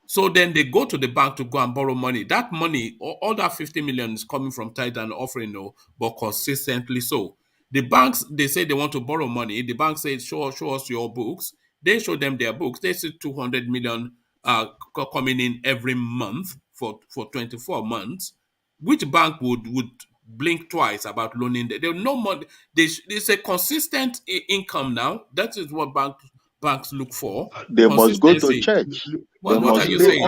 So then they go to the bank to go and borrow money. That money, all that 50 million is coming from tithe and offering, but consistently so. The banks, they say they want to borrow money. The bank says, show us your books. They show them their books. They see 200 million coming in every month for 24 months. Which bank would blink twice about loaning? They have no money. There's a consistent income now. That is what banks look for. They must go to church. What are you saying?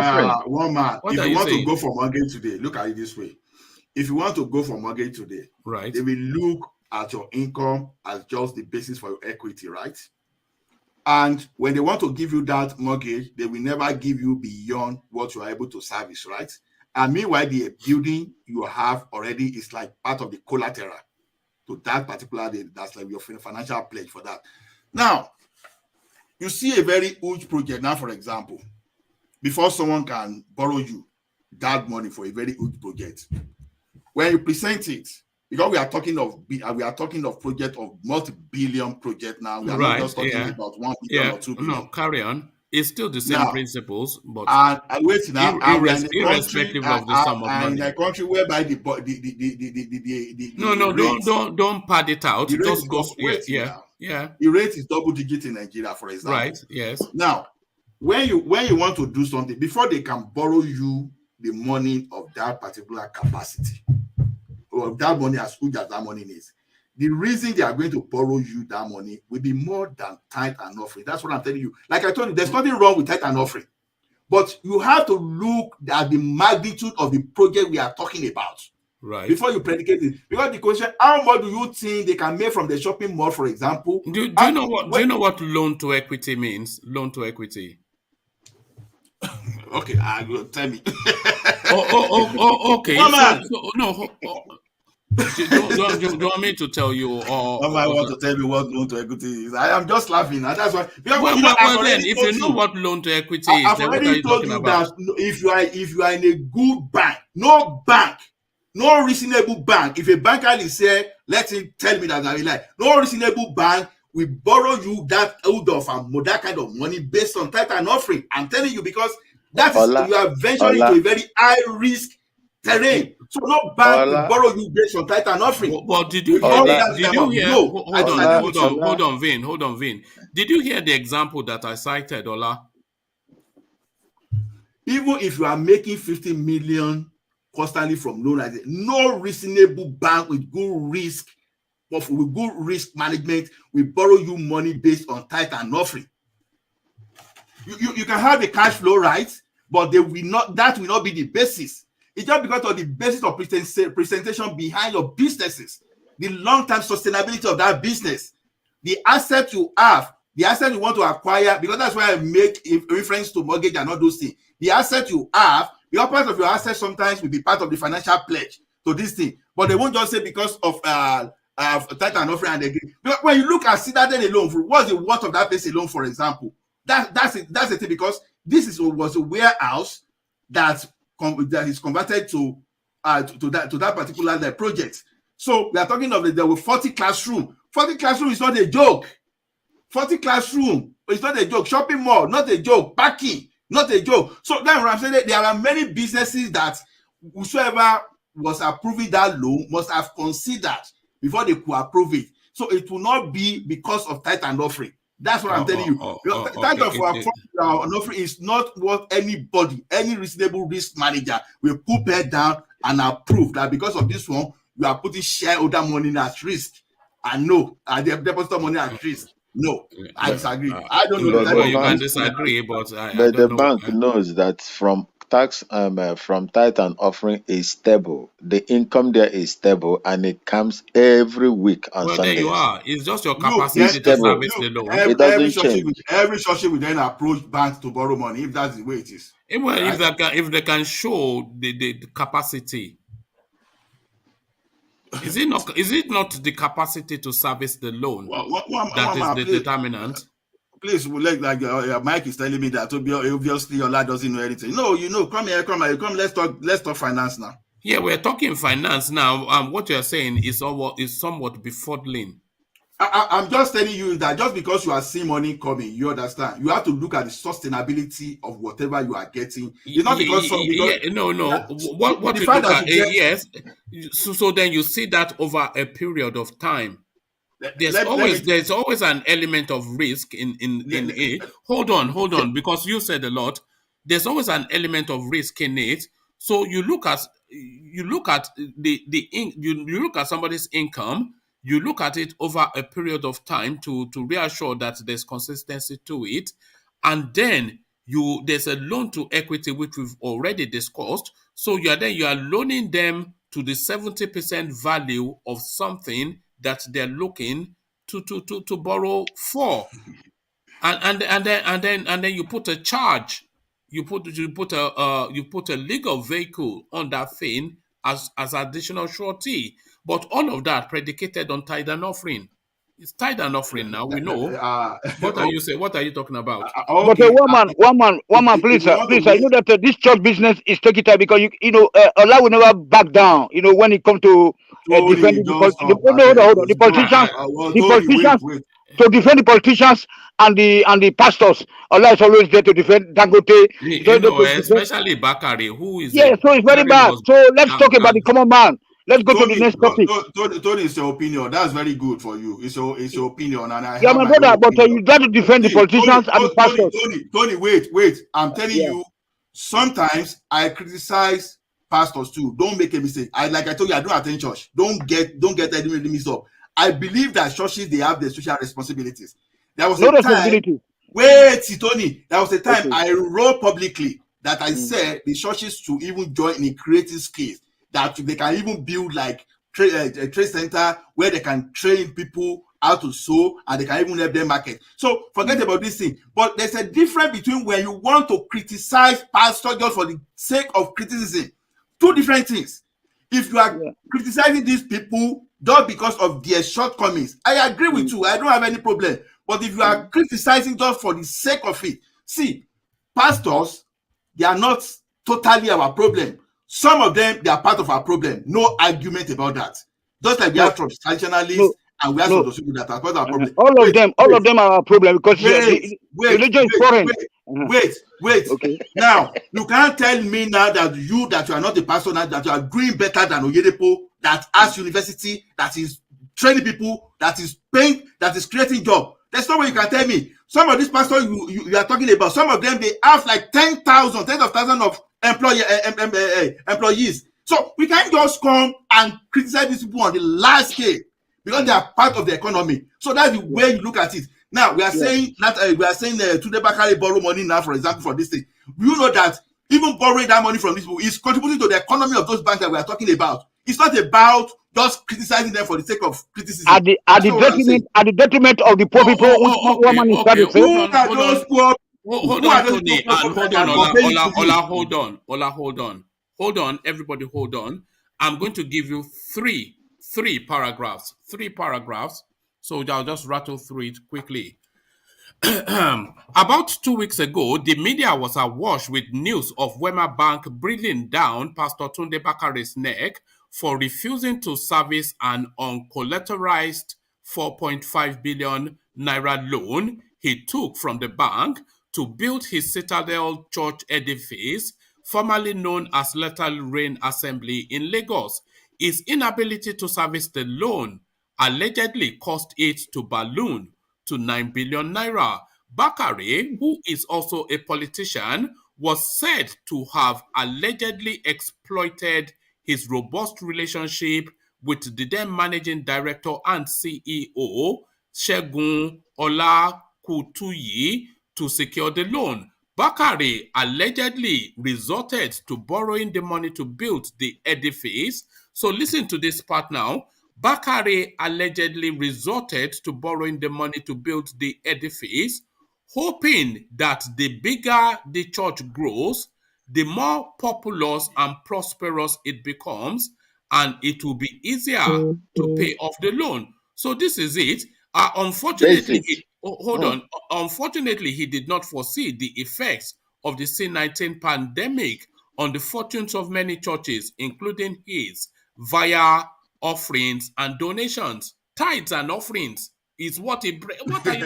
One man, if you want to go for mortgage today, look at it this way. If you want to go for mortgage today, right, they will look at your income as just the basis for your equity, right? And when they want to give you that mortgage, they will never give you beyond what you are able to service, right? And meanwhile, the building you have already is like part of the collateral to that particular day. That's like your financial pledge for that. Now, you see a very huge project now, for example, before someone can borrow you that money for a very huge project. When you present it, because we are talking of project of multi-billion project now. We are not just talking about 1 billion or 2 billion. No, carry on. It's still the same Now, principles, but and wait now, and we are in a country, irrespective of the sum of money. in a country whereby the don't pad it out. The Just go. The rate is double digit in Nigeria, for example. Right. Yes. Now, when you want to do something, before they can borrow you the money of that particular capacity, or that money as good as that money is, the reason they are going to borrow you that money will be more than tithe and offering. That's what I'm telling you. Like I told you, there's nothing wrong with tithe and offering, but you have to look at the magnitude of the project we are talking about, right, before you predicate it. Because the question, how much do you think they can make from the shopping mall, for example? Do you know what loan to equity means? Loan to equity. Okay, tell me. Okay. Do you want me to tell you? I want to tell you what loan to equity is. I am just laughing, and that's why. Well, then, if you know what loan to equity is, I've already told you that if you are in a good bank, no reasonable bank. If a banker is here, let him tell me that I will lie. No reasonable bank will borrow you that that kind of money based on tithe and offering. I'm telling you, because that is you are venturing into a very high risk terrain. So no bank will borrow you based on tithe and offering. But did you hear? Hold on, Vin. Did you hear the example that I cited, Ola? Even if you are making 50 million constantly from loan, no reasonable bank with good risk, but with good risk management, will borrow you money based on tithe and offering. You can have the cash flow, right? But that will not be the basis. It's just because of the basis of presentation behind your businesses, the long-term sustainability of that business, the asset you have, the asset you want to acquire, because that's why I make reference to mortgage and all those things. The asset you have, the part of your asset sometimes will be part of the financial pledge to this thing, but they won't just say because of tithe and offering and agree. Because when you look at Citadel alone, what's the worth of that place alone, for example? That's the thing, because this was a warehouse that is converted to that particular project. So we are talking of there were 40 classroom. 40 classroom is not a joke. 40 classroom is not a joke. Shopping mall, not a joke. Parking, not a joke. So then what I'm saying, there are many businesses that whosoever was approving that loan must have considered before they could approve it. So it will not be because of tithe and offering. That's what I'm telling you. Tithe and offering is not what anybody, any reasonable risk manager will put head down and approve that because of this one, you are putting shareholder money at risk. And no, the depositor money at risk. No, I disagree. I don't know. Well, you can disagree, but the bank knows that from tax from tithe and offering is stable. The income there is stable, and it comes every week on Sundays. There you are. It's just your capacity to service the loan. It doesn't change. Every church will then approach banks to borrow money if that's the way it is. Well, right? if they can show the capacity. Is it not the capacity to service the loan that is the determinant? Please, Mike is telling me that obviously your lad doesn't know anything. No, come here. Let's talk finance now. Yeah, we're talking finance now. What you're saying is somewhat befuddling. I'm just telling you that just because you are seeing money coming, you understand. You have to look at the sustainability of whatever you are getting. It's not because no. What you look at, yes. So then you see that over a period of time. There's always an element of risk in it. Hold on, because you said a lot. There's always an element of risk in it. So you look at somebody's income. You look at it over a period of time to reassure that there's consistency to it, and then there's a loan to equity which we've already discussed. So you are loaning them to the 70% value of something that they're looking to borrow for, and then you put a charge, you put a legal vehicle on that thing as additional surety. But all of that predicated on tithe and offering. It's tithe and offering now. We know. What are you saying? What are you talking about? But one man, please. I know that this church business is taking time because you know Allah will never back down. You know when it comes to defending just stop. the politicians to defend the politicians and the pastors. Allah is always there to defend Dangote. Especially Bakari, who is so it's very bad. So let's talk about the common man. Let's go to the next topic. Tony, it's your opinion. That's very good for you. It's your opinion, and I have my brother, but you got to defend the politicians and the pastors. Tony, wait. I'm telling you, sometimes I criticize pastors too. Don't make a mistake. I told you, I don't attend church. Don't get any mixed up. I believe that churches, they have their social responsibilities. There was a time. Wait, Tony. There was a time I wrote publicly that I said the churches to even join in creative skills, that they can even build like a trade center where they can train people how to sew, and they can even help them market. So forget about this thing. But there's a difference between when you want to criticize pastors just for the sake of criticism. Two different things. If you are criticizing these people just because of their shortcomings, I agree with you. I don't have any problem. But if you are criticizing just for the sake of it, see, pastors, they are not totally our problem. Some of them, they are part of our problem. No argument about that. Just like we have traditionalists and we have some people that are part of our problem. All of them are our problem because religion is foreign. Wait. Okay. Now, you can't tell me now that you are not a pastor now, that you are doing better than Oyedepo, that has university, that is training people, that is paying, that is creating jobs. There's no way you can tell me. Some of these pastors you are talking about, some of them, they have like 10,000, tens of thousands of employees. So we can't just come and criticize these people on the large scale because they are part of the economy. So that's the way you look at it. Now we are saying that Tunde Bakari borrow money now, for example, for this thing. You know that even borrowing that money from these people is contributing to the economy of those banks that we are talking about. It's not about just criticizing them for the sake of criticism. At the detriment of the poor people. Hold on, everybody, hold on. I'm going to give you three paragraphs. So I'll just rattle through it quickly. About 2 weeks ago, the media was awash with news of Wema Bank breathing down Pastor Tunde Bakari's neck for refusing to service an uncollateralized 4.5 billion naira loan he took from the bank to build his Citadel Church edifice, formerly known as Little Rain Assembly in Lagos. His inability to service the loan allegedly caused it to balloon to 9 billion naira. Bakare, who is also a politician, was said to have allegedly exploited his robust relationship with the then managing director and CEO, Segun Olakutuyi, to secure the loan. Bakare allegedly resorted to borrowing the money to build the edifice. So listen to this part now. Bakare allegedly resorted to borrowing the money to build the edifice, hoping that the bigger the church grows, the more populous and prosperous it becomes, and it will be easier to pay off the loan. So this is it. Unfortunately, Unfortunately, he did not foresee the effects of the C-19 pandemic on the fortunes of many churches, including his, via offerings and donations. Tithes and offerings is what are you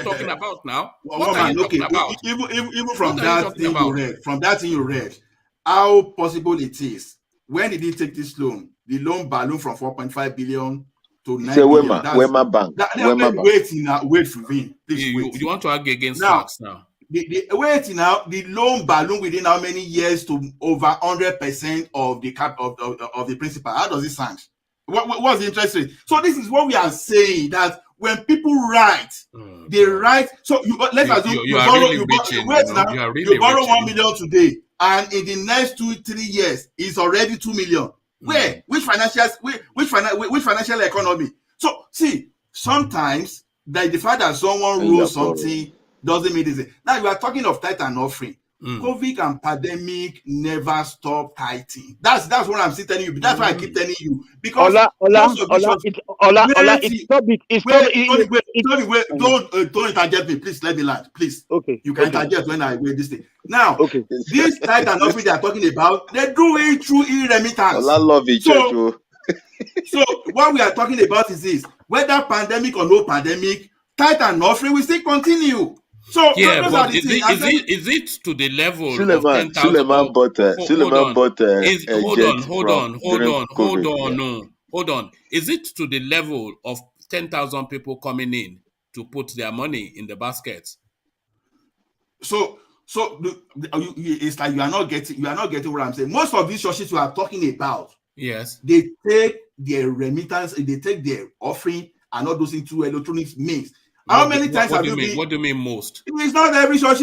talking about now? What are you talking about? Even from that thing you read, how possible it is? When did he take this loan? The loan ballooned from 4.5 billion to 9 billion. Wema Bank. Wait for me. You want to argue against facts now? The loan balloon within how many years to over 100% of the cap of the principal? How does it sound? What's the interest rate? So this is what we are saying, that when people write, they write. So let's assume you borrow 1 million today, and in the next 2-3 years, it's already 2 million. Where? Which financial economy? So see, sometimes the fact that someone rules something doesn't mean this. Now you are talking of tithe and offering. COVID and pandemic never stop tithing. That's what I'm still telling you. That's why I keep telling you. Because don't interject me, please. Let me land, please. Okay. You can interject when I read this thing. Now, this tithe and offering they are talking about, they do it through e-remittance. Love it, So what we are talking about is this: whether pandemic or no pandemic, tithe and offering will still continue. So yeah, those but are the things. is it to the level of Suleiman 10,000? Suleiman bought Hold on. a jet Hold from during COVID. Yeah. no, hold on. Is it to the level of 10,000 people coming in to put their money in the basket? So it's like you are not getting what I'm saying. Most of these churches we are talking about, yes, they take their remittance, they take their offering and all those into electronic means. How many times have you been? What do you mean most? It's not every church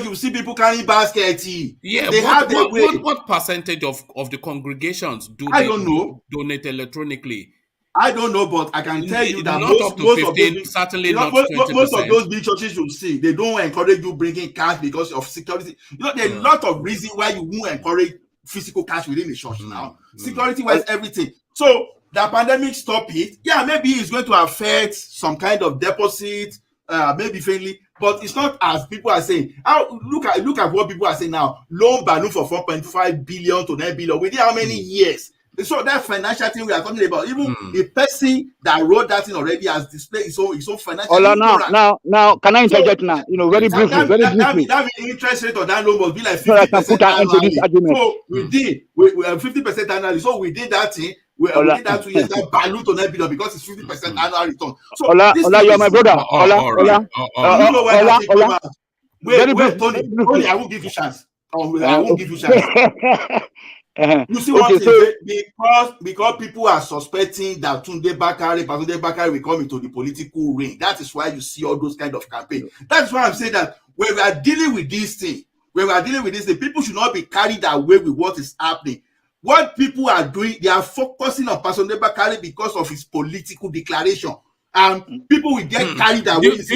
you see people carrying basket. Yeah, they have their way. What percentage of the congregations do I don't know donate electronically? I don't know, but I can tell you that most of those, certainly not 20%. Most of those big churches you see, they don't encourage you bringing cash because of security. There are a lot of reasons why you won't encourage physical cash within the church now. Security wise, everything. So the pandemic stop it. Yeah, maybe it's going to affect some kind of deposit, maybe faintly, but it's not as people are saying. Look at what people are saying now. Loan balloon for 4.5 billion to 9 billion within how many years? So that financial thing we are talking about, even the person that wrote that thing already has displayed his own financial. Ola, now, can I interject now? Very briefly. That interest rate on that loan must be like 50% annually. So we did 50% annually. So we did that thing. We did that 2 years. That balloon to 9 billion because it's 50% annual return. So Ola, you're my brother. Ola. You know why that thing came out? Wait, Tony, I will give you chance. I won't give you chance. You see what because people are suspecting that Tunde Bakare will come into the political ring. That is why you see all those kind of campaigns. That's why I'm saying that when we are dealing with this thing, people should not be carried away with what is happening. What people are doing, they are focusing on Tunde Bakare because of his political declaration. And people will get carried away. Do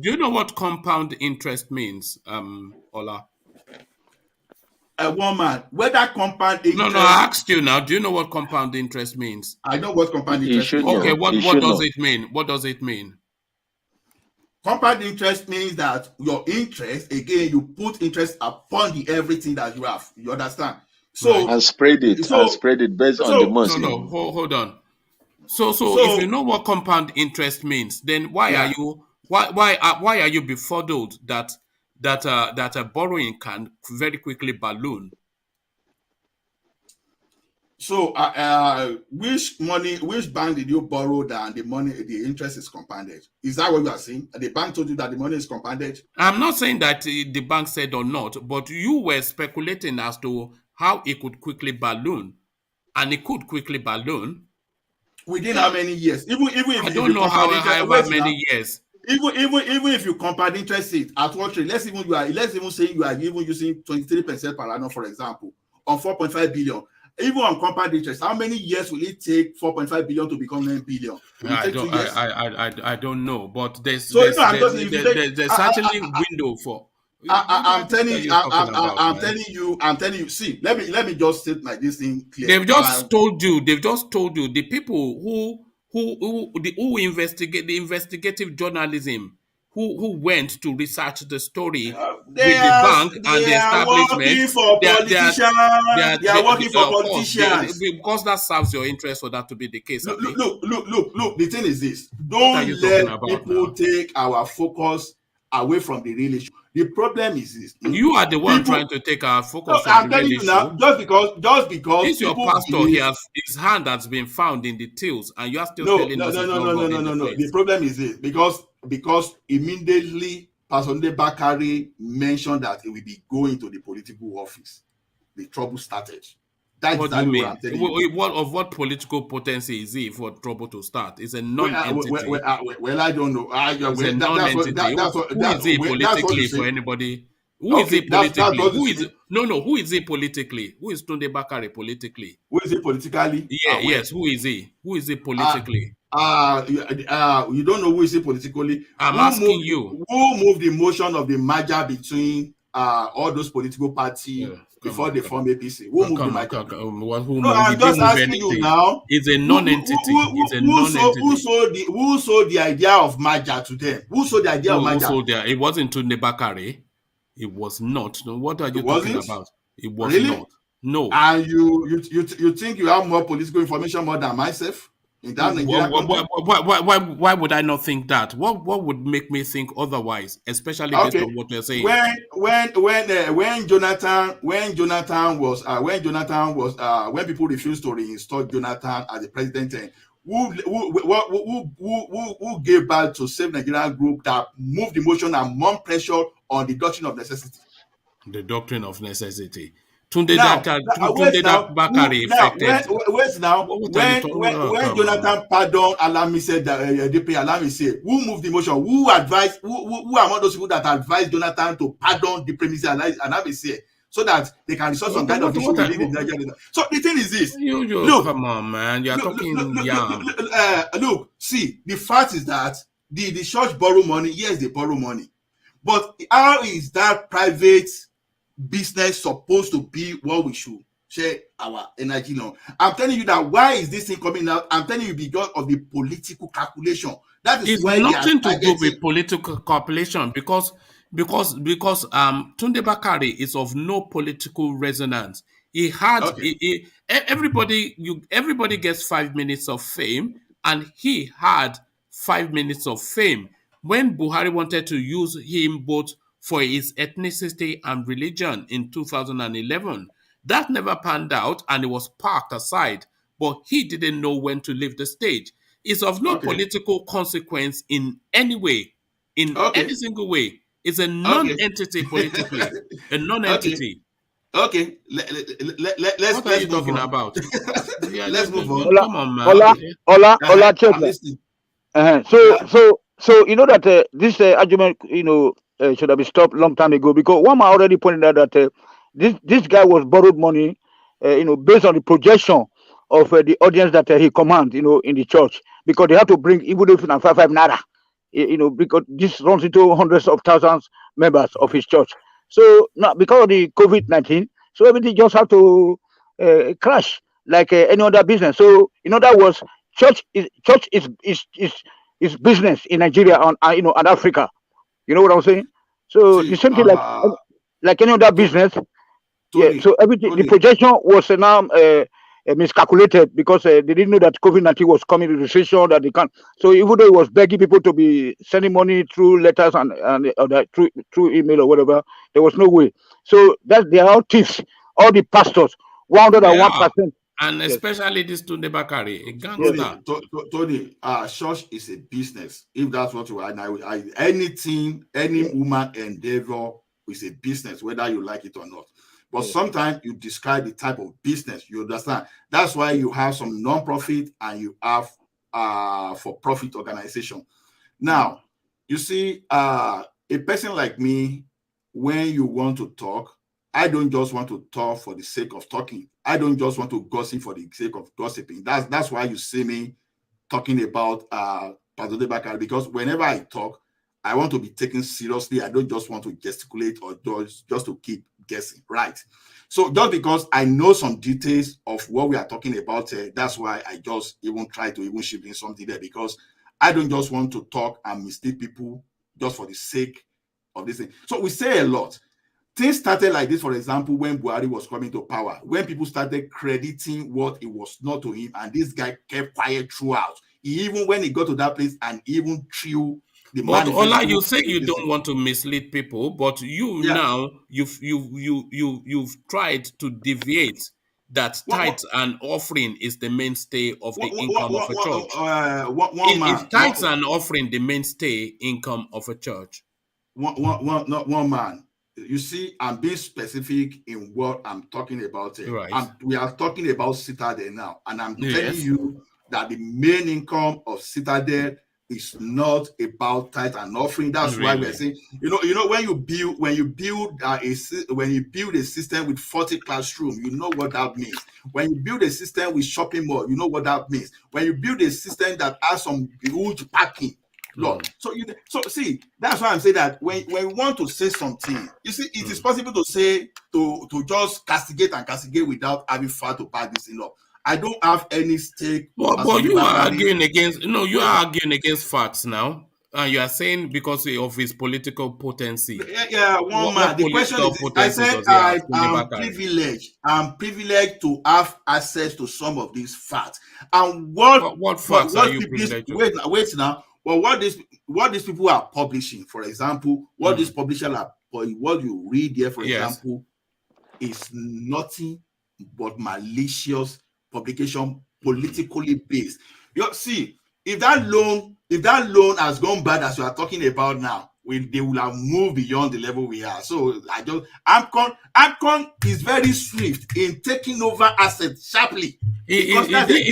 you know what compound interest means, Ola? A woman, whether compound interest. No, I asked you now. Do you know what compound interest means? I know what compound interest means. Okay, what does it mean? What does it mean? Compound interest means that your interest, again, you put interest upon the everything that you have. You understand? So and spread it based on the months. No, hold on. So if you know what compound interest means, then why are you befuddled that a borrowing can very quickly balloon? So, which bank did you borrow that the interest is compounded? Is that what you are saying? The bank told you that the money is compounded? I'm not saying that the bank said or not, but you were speculating as to how it could quickly balloon, and it could quickly balloon. Within how many years? Even if I don't know how many years. Even if you compound interest rate at what rate, let's even say you are even using 23% per annum, for example, on 4.5 billion. Even on compound interest, how many years will it take 4.5 billion to become 9 billion? I don't know, but there's certainly window for. I'm telling you. See, let me just state like this thing clear. They've just told you. The people who investigate the investigative journalism, who went to research the story with the bank and the establishment. They are working for politicians because that serves your interest for that to be the case. Look. The thing is this: don't let people take our focus away from the real issue. The problem is this: you are the one trying to take our focus from the real issue. Now, just because this your pastor, his hand has been found in the tills, and you are still telling us no. The problem is this: because immediately Pastor Bakare mentioned that he will be going to the political office, the trouble started. What do you mean? What political potency is he for trouble to start? It's a non-entity. Well, I don't know. It's a non-entity. Who is he politically for anybody? Who is he politically? Who is he politically? Who is Tunde Bakare politically? Who is he politically? Yes. Who is he? Who is he politically? You don't know who is he politically? I'm asking you. Who moved the motion of the merger between all those political parties before they form APC? Who moved the merger? I'm just asking you now. It's a non-entity. Who sold the idea of merger to them? Who sold the idea of merger? It wasn't Tunde Bakare. It was not. What are you talking about? It was really? not. No. And you think you have more political information more than myself in that Nigerian country? Why would I not think that? What would make me think otherwise, especially based on what you're saying? When Jonathan was when people refused to reinstall Jonathan as the president, who gave birth to Save Nigerian group that moved the motion and more pressure on the doctrine of necessity? The doctrine of necessity. Tunde Now, Bakari affected. When Jonathan pardoned Alami, said that DP Alami said, who moved the motion? Who advised? Who among those people that advised Jonathan to pardon the Presidency Alami said, so that they can resolve some kind of issue within the Nigerian? So the thing is this. Look, come on, man, you're talking yam. Look, see, the fact is that the church borrow money. Yes, they borrow money, but how is that private business supposed to be what we should share our energy on? I'm telling you that why is this thing coming out? I'm telling you because of the political calculation. That is why nothing to do with political calculation, because Tunde Bakari is of no political resonance. He had everybody gets 5 minutes of fame, and he had 5 minutes of fame when Buhari wanted to use him both for his ethnicity and religion in 2011. That never panned out and it was parked aside, but he didn't know when to leave the stage. It's of no political consequence in any way, in any single way. It's a non-entity politically, a non-entity. Okay, let's what are you talking about? Let's move on. Come on, man. Hola, check that. So you know that this argument, should have been stopped long time ago, because one man already pointed out that this guy was borrowed money, based on the projection of the audience that he commands, in the church, because they have to bring even if it's 5 naira, because this runs into hundreds of thousands members of his church. So now, because of the COVID-19, so everything just have to crash like any other business. So in other words, church is business in Nigeria and Africa. You know what I'm saying? So the same thing like any other business. Yeah. So everything, the projection was now miscalculated because they didn't know that COVID-19 was coming, the recession that they can't. So even though it was begging people to be sending money through letters and through email or whatever, there was no way. So that they are all thieves, all the pastors, 101%. And especially this Tunde Bakari, a gangster. Tony, church is a business. If that's what you are, anything, any woman endeavor is a business, whether you like it or not. But sometimes you describe the type of business, you understand. That's why you have some non-profit and you have for-profit organization. Now, you see, a person like me, when you want to talk, I don't just want to talk for the sake of talking. I don't just want to gossip for the sake of gossiping. That's why you see me talking about Pastor Bakari, because whenever I talk, I want to be taken seriously. I don't just want to gesticulate or just to keep guessing, right? So just because I know some details of what we are talking about, that's why I just even try to even shift in something there, because I don't just want to talk and mislead people just for the sake of this thing. So we say a lot. Things started like this, for example, when Buhari was coming to power, when people started crediting what it was not to him, and this guy kept quiet throughout. Even when he got to that place and even threw the But Ola, you say you don't want to mislead people, but now you've tried to deviate that tithes and offering is the mainstay of the income of a church. Is tithes and offering the mainstay income of a church? One man. You see, I'm being specific in what I'm talking about. Right. We are talking about Citadel now, and I'm telling you that the main income of Citadel is not about tithe and offering. That's why we're saying, when you build a system with 40 classrooms, you know what that means. When you build a system with shopping mall, you know what that means. When you build a system that has some huge parking, so see, that's why I'm saying that when we want to say something, you see, it is possible to say to just castigate without having far to back this thing up. I don't have any stake. But you are arguing against. No, you are arguing against facts now. You are saying because of his political potency. Yeah, one man. What The question is political this. I potency said does he have? I'm privileged. I'm privileged to have access to some of these facts. And what facts are you people privileged to? wait now. Well, what these people are publishing, for example, what these publishers are, what you read here, for example, is nothing but malicious publication, politically based. You see, if that loan has gone bad as you are talking about now, they will have moved beyond the level we are. So AMCON is very swift in taking over assets sharply. He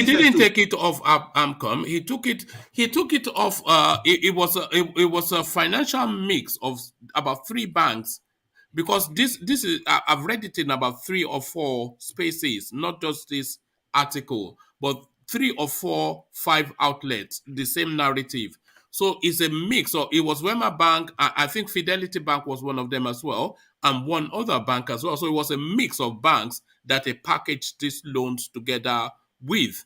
didn't take it off AMCOM. He took it off. It was a financial mix of about 3 banks, because this is I've read it in about 3 or 4 spaces, not just this article, but 3 or 4, 5 outlets, the same narrative. So it's a mix. So it was Wema Bank, I think Fidelity Bank was one of them as well, and one other bank as well. So it was a mix of banks that they packaged these loans together with.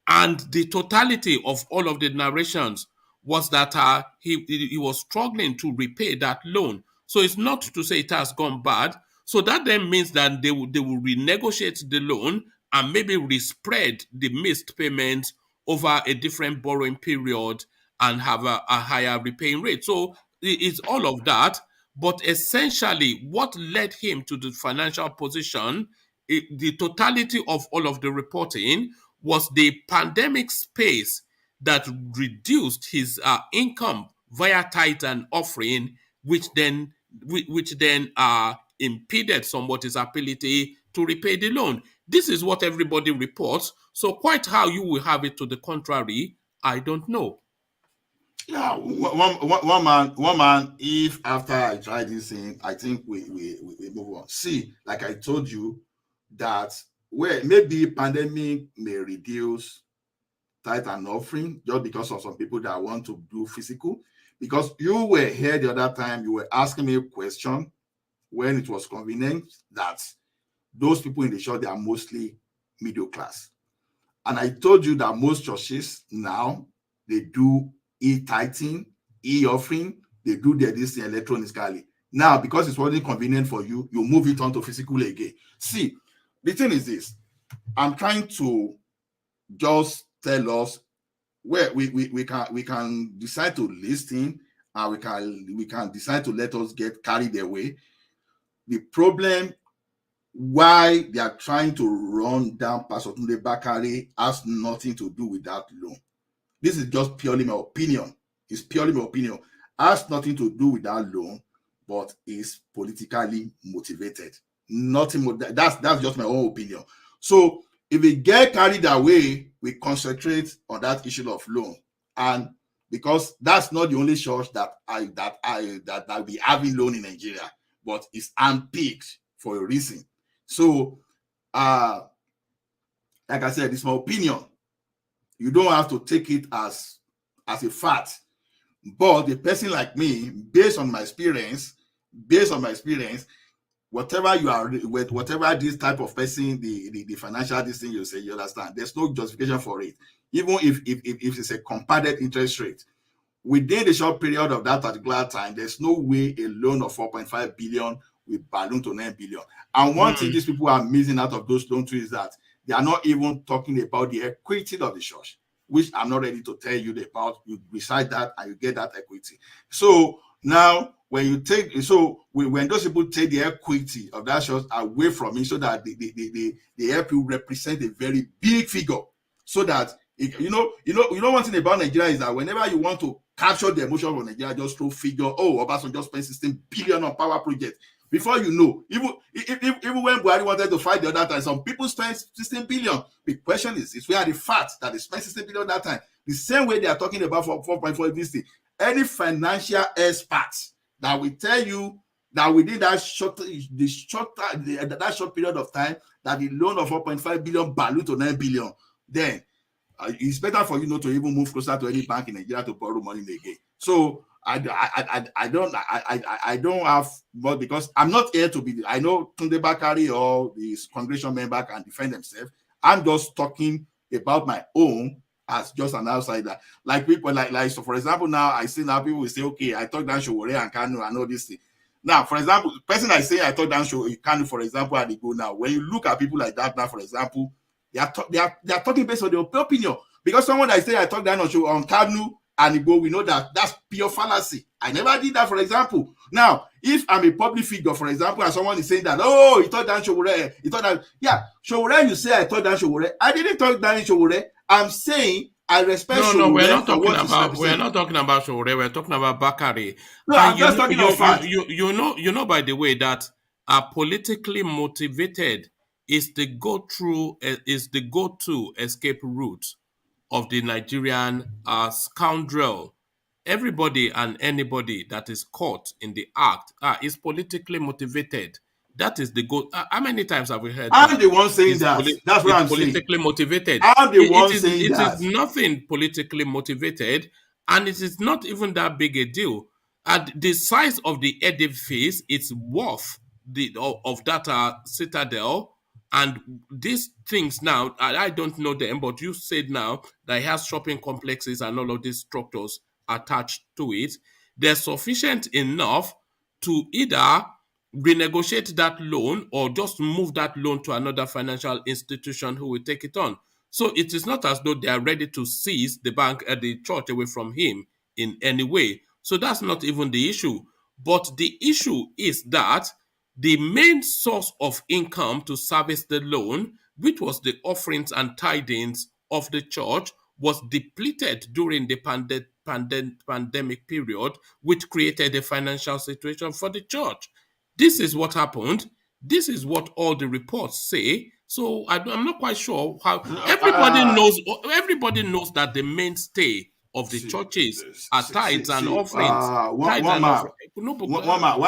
And the totality of all of the narrations was that he was struggling to repay that loan. So it's not to say it has gone bad. So that then means that they will renegotiate the loan and maybe respread the missed payments over a different borrowing period and have a higher repaying rate. So it's all of that. But essentially, what led him to the financial position, the totality of all of the reporting, was the pandemic space that reduced his income via tithe and offering, which then impeded somewhat his ability to repay the loan. This is what everybody reports. So quite how you will have it to the contrary, I don't know. Yeah, one man. If after I try this thing, I think we move on. See, like I told you, that maybe pandemic may reduce tithe and offering just because of some people that want to do physical. Because you were here the other time, you were asking me a question when it was convenient that those people in the church, they are mostly middle class. And I told you that most churches now, they do e-tithing, e-offering, they do this thing electronically. Now, because it's wasn't convenient for you, you move it on to physical again. See, the thing is this. I'm trying to just tell us where we can decide to listen, and we can decide to let us get carried away. The problem why they are trying to run down Pastor Tunde Bakare has nothing to do with that loan. This is just purely my opinion. It's purely my opinion. Has nothing to do with that loan, but is politically motivated. Nothing more. That's just my own opinion. So if we get carried away, we concentrate on that issue of loan, and because that's not the only church that we having loan in Nigeria, but it's unpicked for a reason. So, like I said, it's my opinion. You don't have to take it as a fact. But a person like me, based on my experience, whatever you are, whatever this type of person, the financial this thing you say, you understand, there's no justification for it. Even if it's a compounded interest rate, within the short period of that particular time, there's no way a loan of 4.5 billion will balloon to 9 billion. And one thing these people are missing out of those loans is that they are not even talking about the equity of the church, which I'm not ready to tell you about. You recite that and you get that equity. So now, when you take, when those people take the equity of that church away from it, so that they help you represent a very big figure, so that one thing about Nigeria is that whenever you want to capture the emotion of Nigeria, just throw figure. Oh, Obasanjo just spent 16 billion on power project. Before you know, even when Buhari wanted to fight the other time, some people spent 16 billion. The question is where are the facts that they spent 16 billion that time? The same way they are talking about 4.4 this thing. Any financial experts that will tell you that within that short period of time, that the loan of 4.5 billion ballooned to 9 billion, then it's better for you not to even move closer to any bank in Nigeria to borrow money again. So I don't have more, because I'm not here to be. I know Tunde Bakare or the congressional member can defend themselves. I'm just talking about my own as just an outsider. Like people like so for example, now I see now people will say, okay, I talk down Showore and Kanu and all this thing. Now, for example, person I say I talk down Kanu, for example, at the go now. When you look at people like that now, for example, they are talking based on their opinion. Because someone I say I talk down on Kanu and Igbo, we know that that's pure fallacy. I never did that, for example. Now, if I'm a public figure, for example, and someone is saying that, oh, he talked down Showore, he thought that, yeah, Showore, you say I talked down Showore. I didn't talk down Showore. I'm saying I respect Showore. No, we're not talking about Showore. We're talking about Bakari. No, I'm just talking about fact. You know, by the way, that politically motivated is the go-to escape route of the Nigerian scoundrel. Everybody and anybody that is caught in the act is politically motivated. That is the goal. How many times have we heard I'm that? the one saying that. That's what I'm saying. Politically motivated. I'm the one saying that. It is nothing politically motivated, and it is not even that big a deal. And the size of the edifice, its worth of that citadel, and these things now, I don't know them, but you said now that it has shopping complexes and all of these structures attached to it. They're sufficient enough to either renegotiate that loan or just move that loan to another financial institution who will take it on. So it is not as though they are ready to seize the bank and the church away from him in any way. So that's not even the issue. But the issue is that the main source of income to service the loan, which was the offerings and tithings of the church, was depleted during the pandemic period, which created a financial situation for the church. This is what happened. This is what all the reports say. So I'm not quite sure how everybody knows that the mainstay of the churches are tithes and offerings. Why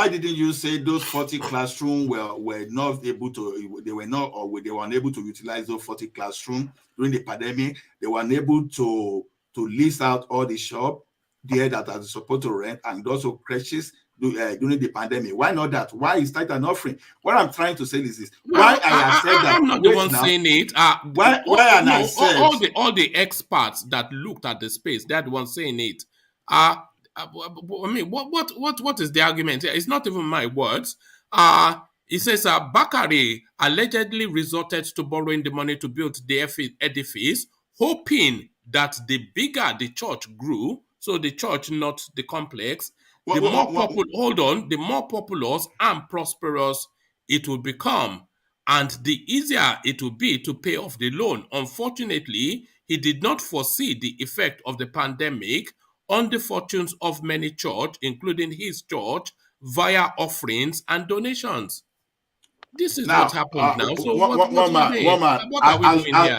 didn't you say those 40 classrooms were not able to? They were not, or they were unable to utilize those 40 classrooms during the pandemic. They were unable to lease out all the shop there that are supposed to rent, and also creches during the pandemic. Why not that? Why is tithe and offering? What I'm trying to say is this: why I have said that? I'm not the one saying it. All the experts that looked at the space, they're the ones saying it. I mean, what is the argument here? It's not even my words. It says Bakari allegedly resorted to borrowing the money to build the edifice, hoping that the bigger the church grew, so the church, not the complex, the more populous and prosperous it will become, and the easier it will be to pay off the loan. Unfortunately, he did not foresee the effect of the pandemic on the fortunes of many churches, including his church, via offerings and donations. This is what happened now. So what are we doing here?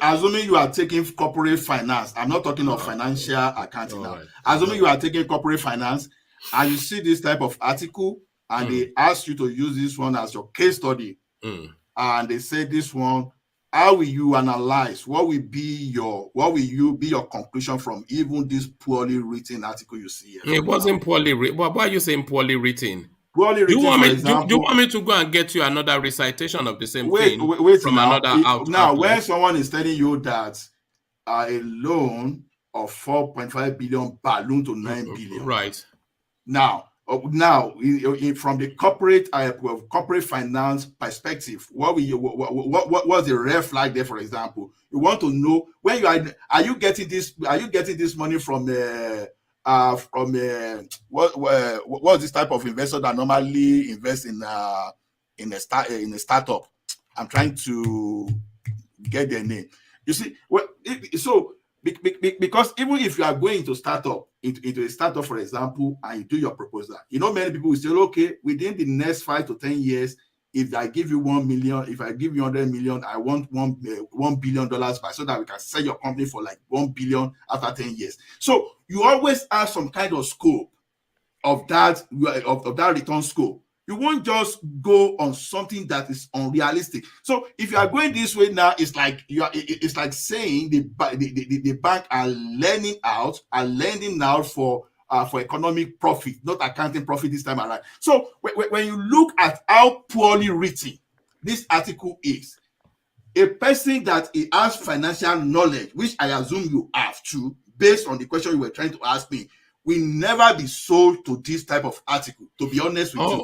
Assuming you are taking corporate finance, I'm not talking of financial accounting now. Assuming you are taking corporate finance, and you see this type of article, and they ask you to use this one as your case study, and they say this one, how will you analyze? What will you be your conclusion from even this poorly written article you see here? It wasn't poorly written. Why are you saying poorly written? Poorly written, do you want me to go and get you another recitation of the same thing from another outlet? Now, when someone is telling you that a loan of 4.5 billion balloon to 9 billion, right? Now, from the corporate finance perspective, what was the red flag there? For example, you want to know when are you getting this money from what's this type of investor that normally invest in a startup? I'm trying to get their name. You see, because even if you are going to startup into a startup, for example, and you do your proposal, many people will say, okay, within the next 5 to 10 years, if I give you 1 million, if I give you 100 million, I want $1 billion by, so that we can sell your company for like 1 billion after 10 years. So you always have some kind of scope of that return scope. You won't just go on something that is unrealistic. So if you are going this way now, it's like saying the bank are lending out for economic profit, not accounting profit this time around. So when you look at how poorly written this article is, a person that he has financial knowledge, which I assume you have too, based on the question you were trying to ask me, will never be sold to this type of article, to be honest with you.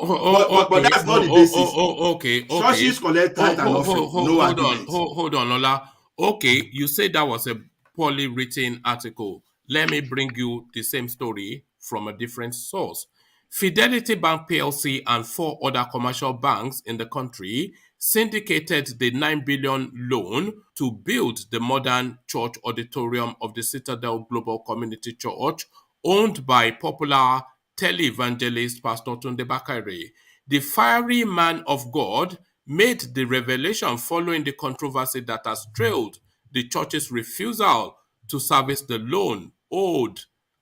But that's not the basis. Okay. Churches collect tithe and offering, no argument. Hold on, Lola. Okay, you said that was a poorly written article. Let me bring you the same story from a different source. Fidelity Bank PLC and 4 other commercial banks in the country syndicated the 9 billion loan to build the modern church auditorium of the Citadel Global Community Church, owned by popular televangelist Pastor Tunde Bakare. The fiery man of God made the revelation following the controversy that has trailed the church's refusal to service the loan owed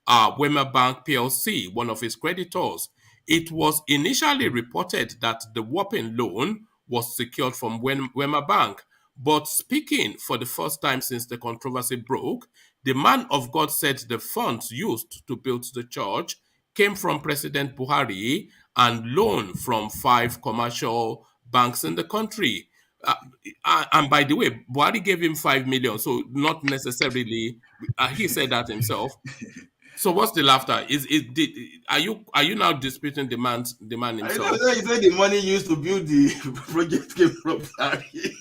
Wema Bank PLC, one of its creditors. It was initially reported that the whopping loan was secured from Wema Bank, but speaking for the first time since the controversy broke, the man of God said the funds used to build the church came from President Buhari and loan from 5 commercial banks in the country. And by the way, Buhari gave him 5 million, so not necessarily, he said that himself. So what's the laughter? Are you now disputing the man himself? I said the money used to build the project came from Buhari.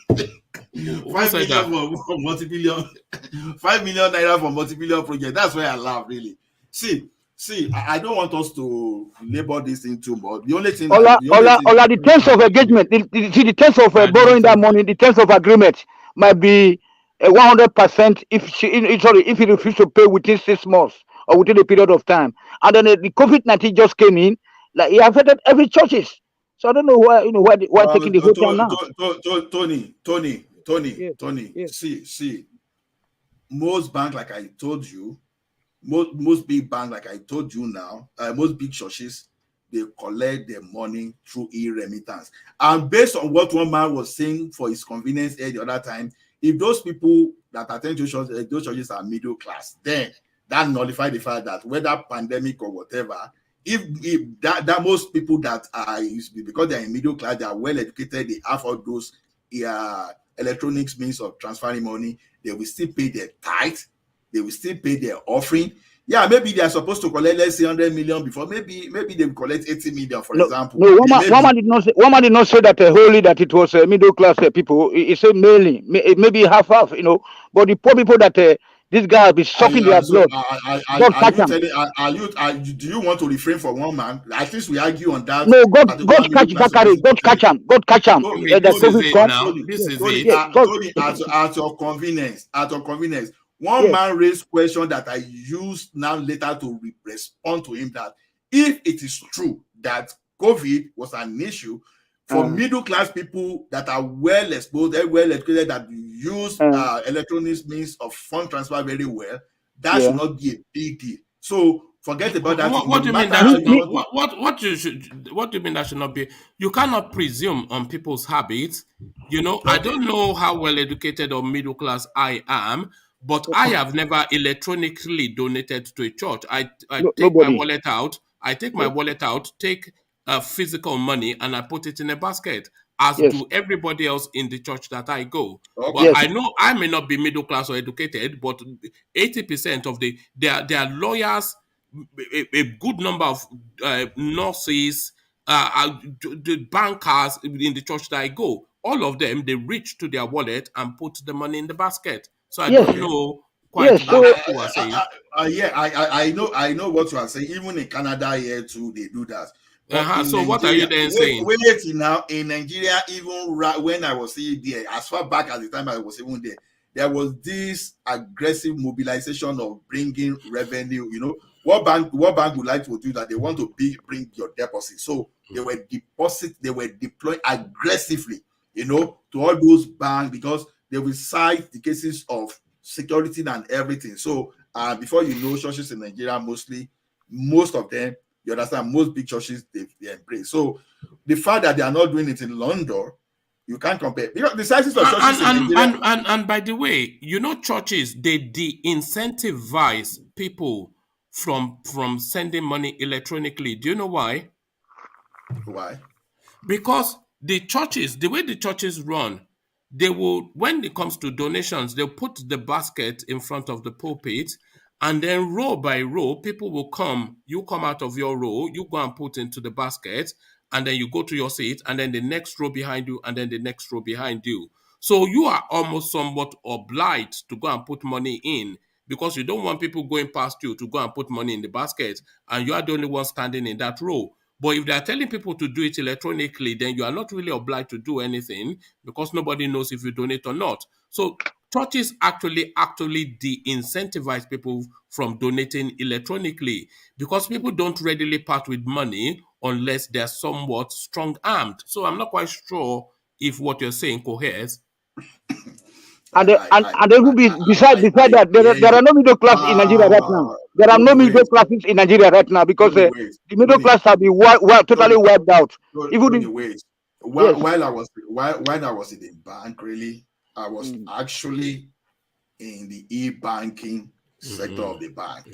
5 million for multi-billion, 5 million naira for multi-billion project. That's why I laugh, really. See, I don't want us to labor this thing too much. The only thing, the terms of engagement, the terms of borrowing that money, the terms of agreement might be 100% if he refuses to pay within 6 months or within a period of time. And then the COVID-19 just came in, like it affected every churches. So I don't know why taking the whole time now. Tony. See, most banks, like I told you, most big banks, like I told you now, most big churches, they collect their money through e-remittance. And based on what one man was saying for his convenience the other time, if those people that attend to churches, those churches are middle class, then that nullifies the fact that whether pandemic or whatever, if that most people that are, because they are in middle class, they are well educated, they have all those electronics means of transferring money, they will still pay their tithe, they will still pay their offering. Yeah, maybe they are supposed to collect, let's say, 100 million before. Maybe they will collect 80 million, for example. No, one man did not say that wholly that it was middle class people. He said mainly, maybe half, but the poor people that this guy has been sucking their blood. Do you want to refrain from one man? At least we argue on that. No, God catch Bakare. God catch him. God catch him. This is it. Tony, at your convenience. One man raised question that I used now later to respond to him, that if it is true that COVID was an issue for middle class people that are well exposed, well educated, that use electronic means of fund transfer very well, that should not be a big deal. So forget about that. What do you mean that should not? What do you mean that should not be? You cannot presume on people's habits. I don't know how well educated or middle class I am, but I have never electronically donated to a church. I take my wallet out. Take physical money, and I put it in a basket, as do everybody else in the church that I go. Well, I know I may not be middle class or educated, but 80% of they are lawyers, a good number of nurses, the bankers in the church that I go. All of them, they reach to their wallet and put the money in the basket. So I don't know quite what you are saying. I know what you are saying. Even in Canada here too, they do that. So what are you then saying? Wait now, in Nigeria, even when I was there, as far back as the time I was even there was this aggressive mobilization of bringing revenue. What bank would like to do that? They want to bring your deposit. So they were deployed aggressively, to all those banks, because they will cite the cases of security and everything. So before you know, churches in Nigeria, most of them, you understand, most big churches, they embrace. So the fact that they are not doing it in London, you can't compare. Because the sizes of churches in Nigeria... And by the way, churches, they de-incentivize people from sending money electronically. Do you know why? Why? Because the way the churches run, they will, when it comes to donations, they'll put the basket in front of the pulpit, and then row by row, people will come. You come out of your row, you go and put into the basket, and then you go to your seat, and then the next row behind you, and then the next row behind you. So you are almost somewhat obliged to go and put money in, because you don't want people going past you to go and put money in the basket, and you are the only one standing in that row. But if they are telling people to do it electronically, then you are not really obliged to do anything, because nobody knows if you donate or not. So churches actually de-incentivize people from donating electronically, because people don't readily part with money unless they're somewhat strong-armed. So I'm not quite sure if what you're saying coheres. And even beside that, there are no middle class in Nigeria right now. There are no middle classes in Nigeria right now, because the middle class have been totally wiped out. While I was in the bank, really, I was actually in the e-banking sector of the bank.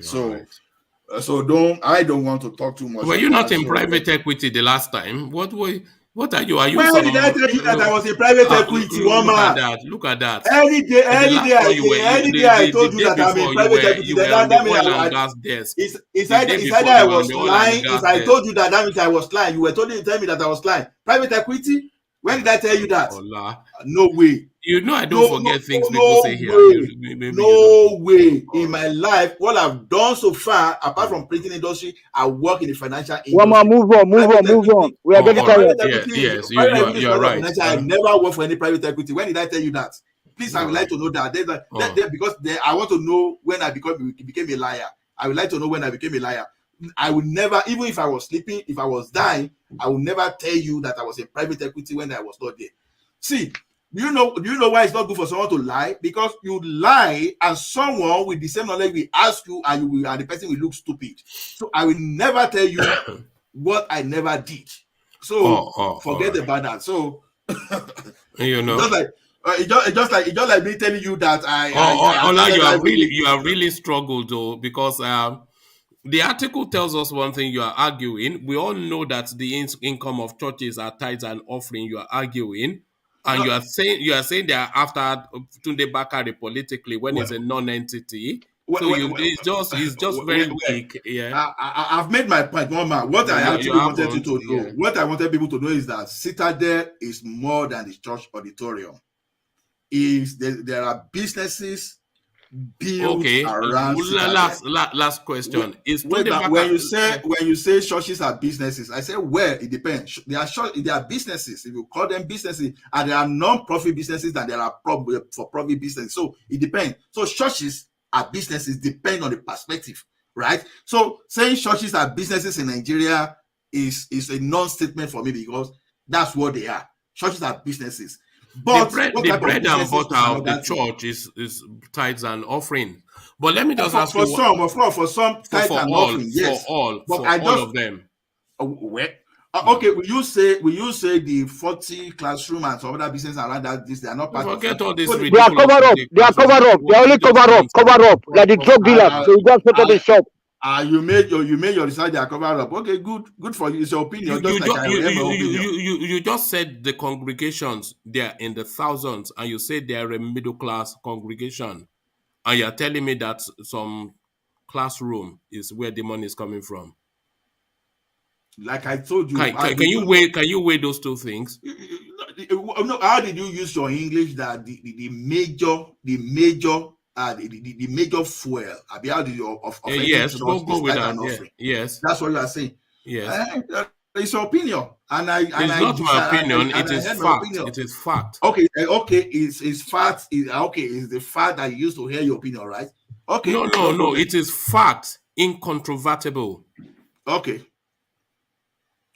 I don't want to talk too much. Were you not in private equity the last time? What are you? Are you? Why did I tell you that I was in private equity? One man. Look at that. Any day I told you that I'm in private equity. That means it's either I was lying. If I told you that means I was lying. You were tell me that I was lying. Private equity? When did I tell you that? No way. You know I don't forget things people say here. No way. In my life, what I've done so far, apart from printing industry, I work in the financial industry. Move on. We are getting tired. Yes, you're right. I never worked for any private equity. When did I tell you that? Please, I would like to know that. Because I want to know when I became a liar. I would like to know when I became a liar. I would never, even if I was sleeping, if I was dying, I would never tell you that I was in private equity when I was not there. See, do you know why it's not good for someone to lie? Because you lie and someone with the same knowledge will ask you, and the person will look stupid. So I will never tell you what I never did. So forget about that. So just like me telling you that you are really struggled though, because the article tells us one thing, you are arguing. We all know that the income of churches are tithes and offering. You are arguing, and you are saying they are after Tunde Bakare politically when it's a non-entity. It's just very weak. Yeah, I've made my point, Mama. What I actually wanted you to know, what I wanted people to know, is that Citadel is more than the church auditorium. There are businesses built around last question. When you say churches are businesses, I say, well, it depends. They are businesses. If you call them businesses, and there are non-profit businesses, and there are for-profit businesses. So it depends. So churches are businesses depend on the perspective, right? So saying churches are businesses in Nigeria is a non-statement for me, because that's what they are. Churches are businesses. But the bread and butter of the church is tithes and offering. But let me just ask you, for some tithes and offering, yes, all of them. Okay, will you say the 40 classroom and some other business around that they are not part of it? Forget all this. They are covered up. They are only cover up, like the drug dealers. So you just set up a shop. You made your research, they are covered up. Okay, good for you. It's your opinion. You just said the congregations, they are in the thousands, and you said they are a middle class congregation, and you are telling me that some classroom is where the money is coming from. Like I told you, can you weigh those two things? No, how did you use your English that the major fuel? How did you yes, go with that. Yes, that's what you are saying. Yes, it's your opinion, and it's not my opinion. It is fact. It is fact. Okay. It's fact. It's the fact that you used to hear your opinion, right? Okay. No. It is fact, incontrovertible. Okay.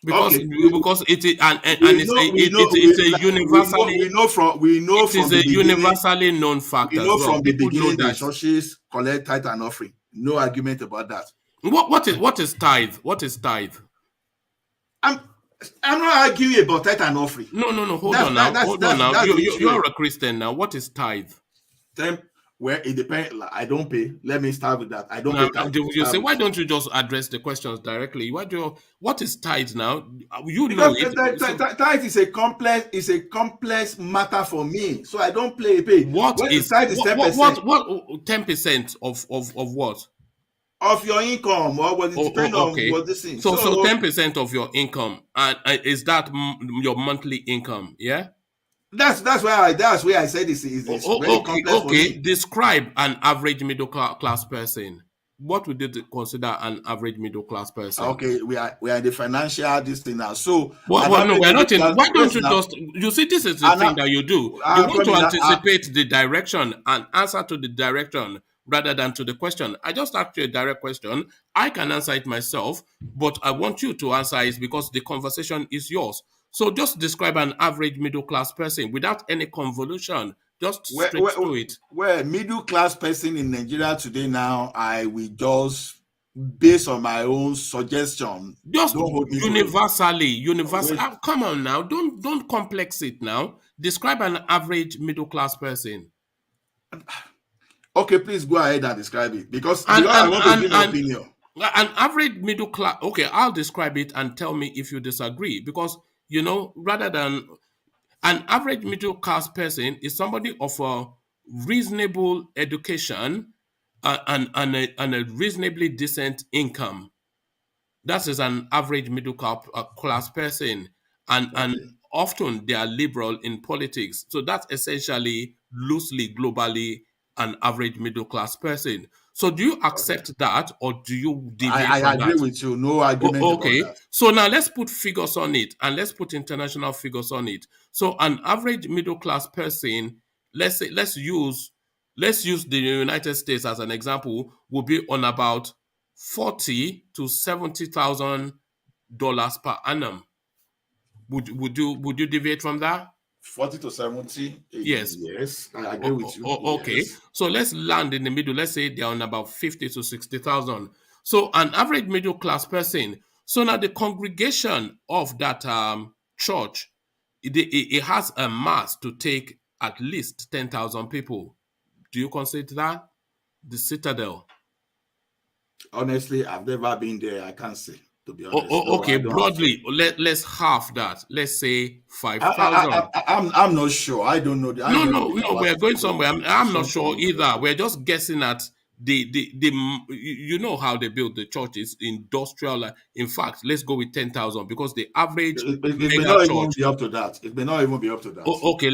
Because it is it's a universally known fact. We know from the beginning that churches collect tithe and offering. No argument about that. What is tithe? What is tithe? I'm not arguing about tithe and offering. No. Hold on now. You are a Christian now. What is tithe? Well, it depends. I don't pay. Let me start with that. I don't pay tithe. You say, why don't you just address the questions directly? What is tithe now? You Because know it. tithe is a complex matter for me. So I don't pay. What is tithe is 10%? What 10% of what? Of your income, or what it depends on what this is. So 10% of your income, and is that your monthly income? Yeah. That's where I said this is very complex for me. Describe an average middle class person. What would you consider an average middle class person? Okay, we are in the financial this thing now. So no, we're not in. Why don't you just? You see, this is the thing that you do. You want to anticipate the direction and answer to the direction rather than to the question. I just asked you a direct question. I can answer it myself, but I want you to answer it because the conversation is yours. So just describe an average middle class person without any convolution. Just straight to it. Well, middle class person in Nigeria today now, I will just, based on my own suggestion, just universally. Come on now, don't complex it now. Describe an average middle class person. Okay, please go ahead and describe it because I want to give my opinion. An average middle class. Okay, I'll describe it and tell me if you disagree because rather than an average middle class person is somebody of a reasonable education and a reasonably decent income. That is an average middle class person, and often they are liberal in politics. So that's essentially, loosely, globally, an average middle class person. So do you accept that, or do you deviate from that? I agree with you. No argument about that. So now let's put figures on it, and let's put international figures on it. So an average middle class person, let's use the United States as an example, will be on about $40,000 to $70,000 per annum. Would you deviate from that? 40 to 70? Yes, I agree with you. Okay, yes. So let's land in the middle. Let's say they're on about 50 to 60,000. So an average middle class person. So now the congregation of that church, it has a mass to take at least 10,000 people. Do you consider that the Citadel? Honestly, I've never been there. I can't say, to be honest. Okay, broadly, let's half that. Let's say 5,000. I'm not sure. I don't know. No, we're going somewhere. I'm not sure either. We're just guessing at the you know how they build the churches, industrial. In fact, let's go with 10,000 because the average it may not even be up to that. It may not even be up to that. Okay,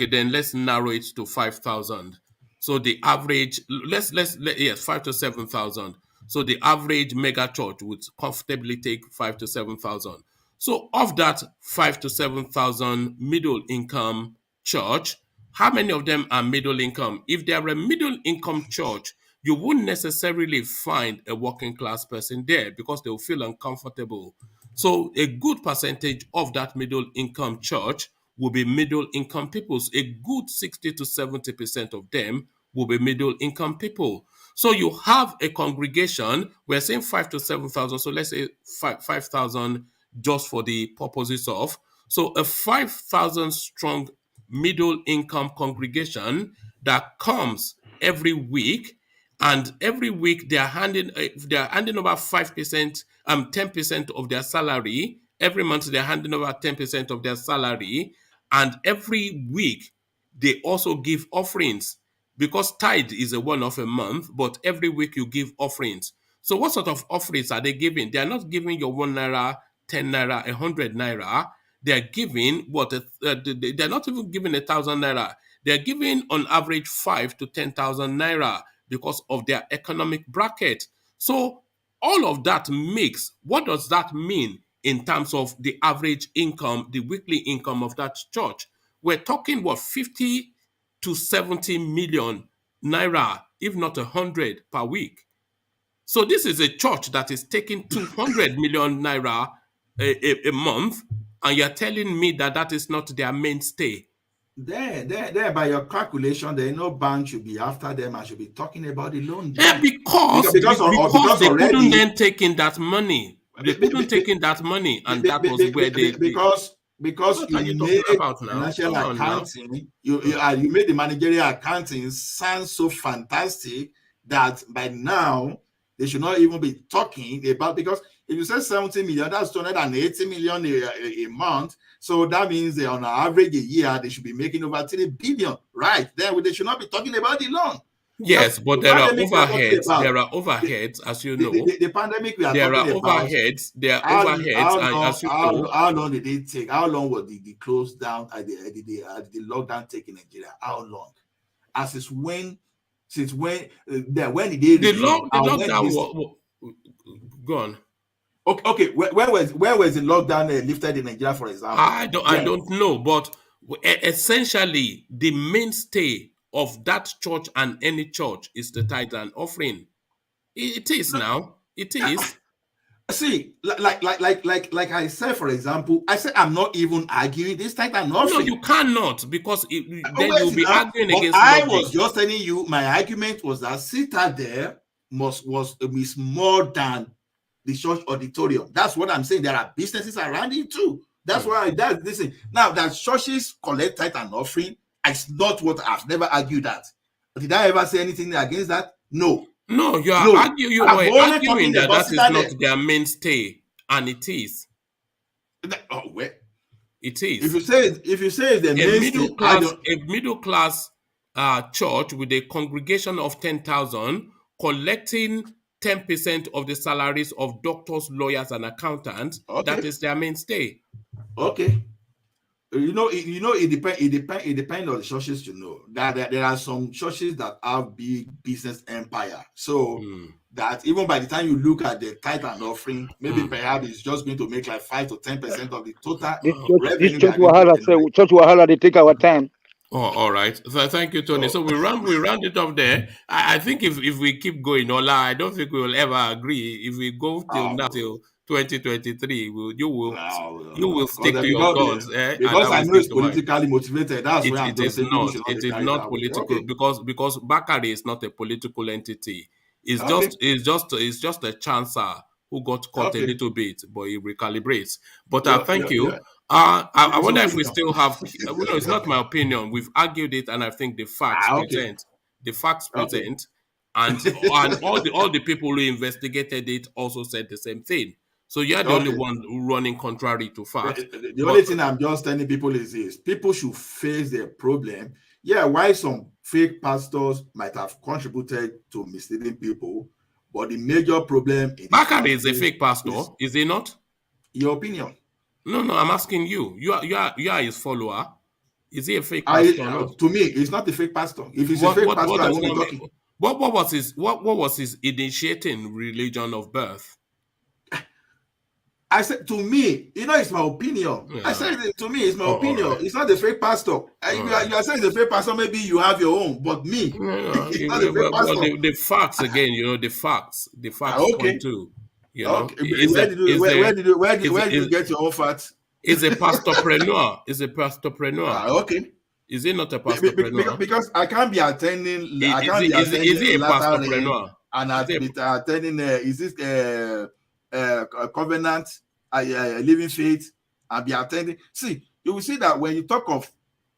then let's narrow it to 5,000. So the average, let's 5 to 7,000. So the average mega church would comfortably take 5 to 7,000. So of that 5 to 7,000 middle income church, how many of them are middle income? If they are a middle income church, you wouldn't necessarily find a working class person there because they will feel uncomfortable. So a good percentage of that middle income church will be middle income people. A good 60 to 70% of them will be middle income people. So you have a congregation, we're saying 5 to 7,000. So let's say 5,000 just for the purposes of. So a 5,000 strong middle income congregation that comes every week, and every week they are handing over 5%, 10% of their salary. Every month they're handing over 10% of their salary, and every week they also give offerings because tithe is a one-off a month, but every week you give offerings. So what sort of offerings are they giving? They are not giving your 1 naira, 10 naira, 100 naira. They are giving they're not even giving 1,000 naira. They're giving on average 5 to 10,000 naira because of their economic bracket. So all of that makes, what does that mean in terms of the average income, the weekly income of that church? We're talking 50 to 70 million naira, if not 100 per week. So this is a church that is taking 200 million naira a month, and you're telling me that is not their mainstay. There, by your calculation, there no bank should be after them and should be talking about the loan. Because they couldn't then take in that money. They couldn't take in that money, and that was where they... Because because What you are you made talking about now? financial Come on now. accounting, you made the managerial accounting sound so fantastic that by now they should not even be talking about, because if you say 70 million, that's 280 million a month. So that means that on average a year, they should be making over 3 billion, right? Then they should not be talking about the loan. Yes, but The there are pandemic we are talking overheads. about. There are overheads, as you know. The pandemic we are There are talking about. overheads. There are overheads, and as you know. How long did it take? How long was the close down the lockdown take in Nigeria? How long? As is when, since when? When did they The resume? lockdown go on. Okay. When was the lockdown lifted in Nigeria, for example? I don't know, but essentially the mainstay of that church and any church is the tithe and offering. It is now. It is. See, like I said, for example, I said I'm not even arguing this tithe and offering. No, you cannot, because then you'll be arguing against I logic. was just telling you, my argument was that Citadel is more than the church auditorium. That's what I'm saying. There are businesses around it too. That's why listen. Now that churches collect tithe and offering, it's not what I've never argued that. Did I ever say anything against that? No. No, you are arguing that is not their mainstay, and it is. Oh, where? It is. If you say the mainstay, a middle class church with a congregation of 10,000 collecting 10% of the salaries of doctors, lawyers, and accountants, that is their mainstay. Okay. It depends on the churches to know that there are some churches that have big business empire. So that even by the time you look at the tithe and offering, maybe perhaps it's just going to make like 5 to 10% of the total revenue. Church Wahala, they take our time. Oh, all right. So thank you, Tony. So we round it off there. I think if we keep going, Ola, I don't think we will ever agree. If we go till 2023, you will stick to your guns. Because I know it's politically motivated. That's why I'm just saying it is not political, because Bakari is not a political entity. It's just a chancer who got caught a little bit, but he recalibrates. But thank you. I wonder if we still have. It's not my opinion. We've argued it, and I think the facts present. The facts present, and all the people who investigated it also said the same thing. So you're the only one running contrary to facts. The only thing I'm just telling people is this: people should face their problem. Yeah, why some fake pastors might have contributed to misleading people, but the major problem Bakari is a fake pastor, is he not? Your opinion? No, I'm asking you. You are his follower. Is he a fake pastor? To me, he's not a fake pastor. If he's a fake pastor, I won't be talking. What was his initiating religion of birth? I said, to me, it's my opinion. Yeah. I said, to me, it's my opinion. Right. It's not a fake pastor. You are saying it's a fake pastor, maybe you have your own, but me, it's not a fake pastor. The facts again, the facts point to. Where did you get your own facts? Is a pastorpreneur. Okay. Is he not a pastorpreneur? Because I can't be attending. Is he a pastorpreneur? And I'll be attending. Is this covenant, living faith, and be attending? See, you will see that when you talk of,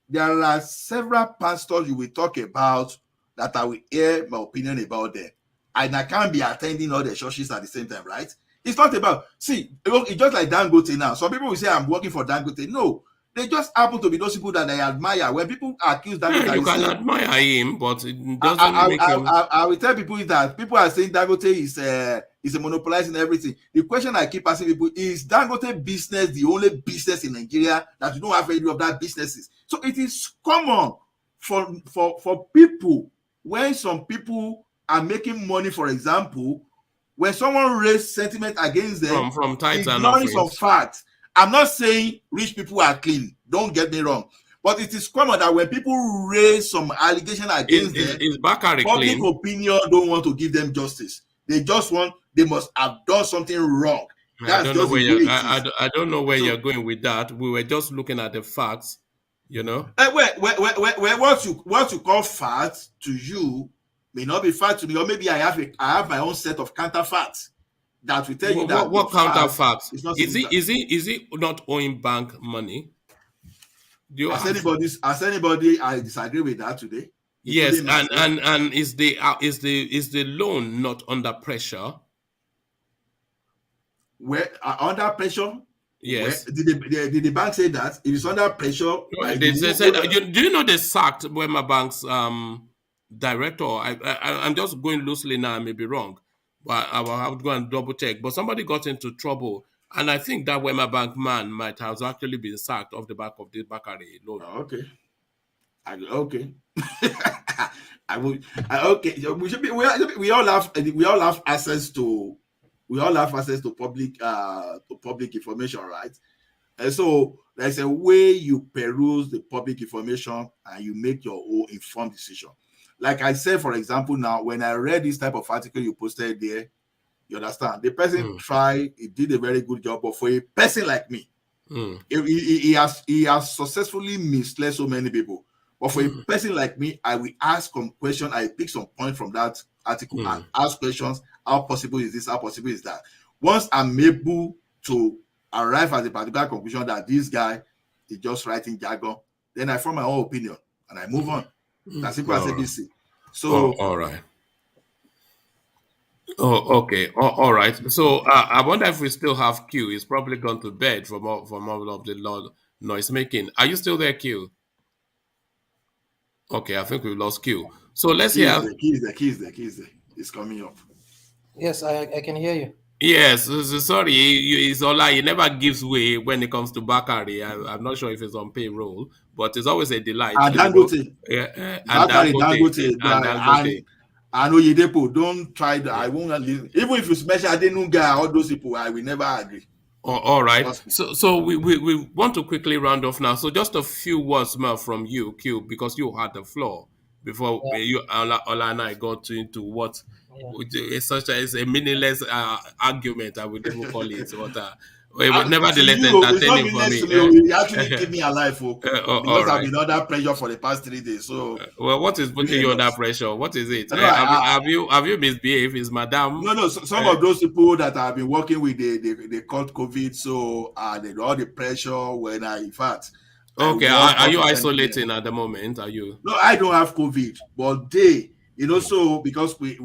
there are several pastors you will talk about that I will hear my opinion about them. And I can't be attending all the churches at the same time, right? It's not about, it's just like Dangote now. Some people will say I'm working for Dangote. No, they just happen to be those people that I admire. When people accuse Dangote, you can admire him, but it doesn't make him. I will tell people is that people are saying Dangote is monopolizing everything. The question I keep asking people is Dangote business the only business in Nigeria that you don't have any of that businesses? So it is common for people, when some people are making money, for example, when someone raises sentiment against them from tithes and ignoring some facts. I'm not saying rich people are clean, don't get me wrong, but it is common that when people raise some allegation against them, public opinion don't want to give them justice. They must have done something wrong. I don't know where you're going with that. We were just looking at the facts, what you call facts to you may not be fact to me, or maybe I have my own set of counterfacts that will tell you that. What counterfacts? Is he not owing bank money? Has anybody I disagree with that today? Yes, and is the loan not under pressure? Where under pressure? Yes. Where, did the bank say that if it's under pressure? They said. Do you know they sacked Wema Bank's director? I'm just going loosely now. I may be wrong, but I will have to go and double check. But somebody got into trouble, and I think that Wema Bank man might have actually been sacked off the back of the Bakari loan. Okay. Okay. I will. Okay. We should be. We all have access to. We all have access to public information, right? And so there's a way you peruse the public information and you make your own informed decision. Like I said, for example, now when I read this type of article you posted there, you understand the person he did a very good job, but for a person like me, he has successfully misled so many people. But for a person like me, I will ask some questions. I pick some points from that article and ask questions. How possible is this? How possible is that? Once I'm able to arrive at a particular conclusion that this guy is just writing jargon, then I form my own opinion and I move on. That's simple as ABC. So, all right. Oh, okay. All right. So I wonder if we still have Q. He's probably gone to bed from all of the noise making. Are you still there, Q? Okay, I think we lost Q. So let's hear. Key is there. It's coming up. Yes, I can hear you. Yes, sorry, he never gives way when it comes to Bakari. I'm not sure if it's on payroll, but it's always a delight. And Dangote. Dangote. I know Yedepo, don't try that. I won't listen. Even if you mention Adenunga, all those people, I will never agree. All right. So we want to quickly round off now. So just a few words more from you, Q, because you had the floor before Ola and I got into what is such as a meaningless argument, I would even call it. But nevertheless, entertaining for me. It actually keep me alive, because I've been under pressure for the past 3 days. So, well, what is putting you under pressure? What is it? Have you misbehaved? Is Madam? No. Some of those people that I've been working with, they caught COVID, so all the pressure when in fact. Okay, are you isolating at the moment? Are you? No, I don't have COVID, but they. So because we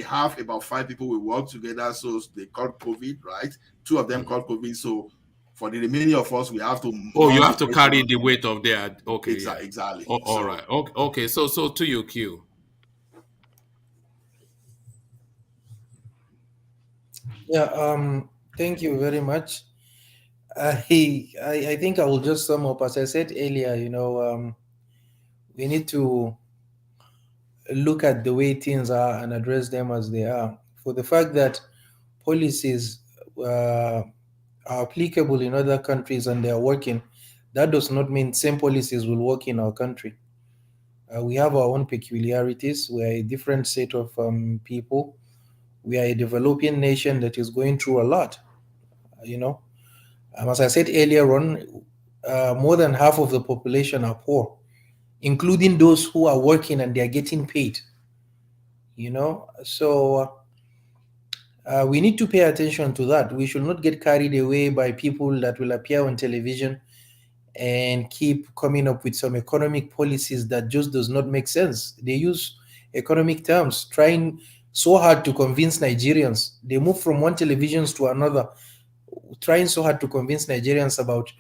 have about 5 people we work together, so they caught COVID, right? 2 of them caught COVID, so for the remaining of us, we have to. Oh, you have to carry the weight of their. Okay, exactly. All right. Okay. So to you, Q. Yeah. Thank you very much. I think I will just sum up. As I said earlier, we need to look at the way things are and address them as they are. For the fact that policies are applicable in other countries and they are working, that does not mean same policies will work in our country. We have our own peculiarities. We are a different set of people. We are a developing nation that is going through a lot. As I said earlier on, more than half of the population are poor, including those who are working and they are getting paid. So we need to pay attention to that. We should not get carried away by people that will appear on television and keep coming up with some economic policies that just does not make sense. They use economic terms, trying so hard to convince Nigerians. They move from one television to another, trying so hard to convince Nigerians about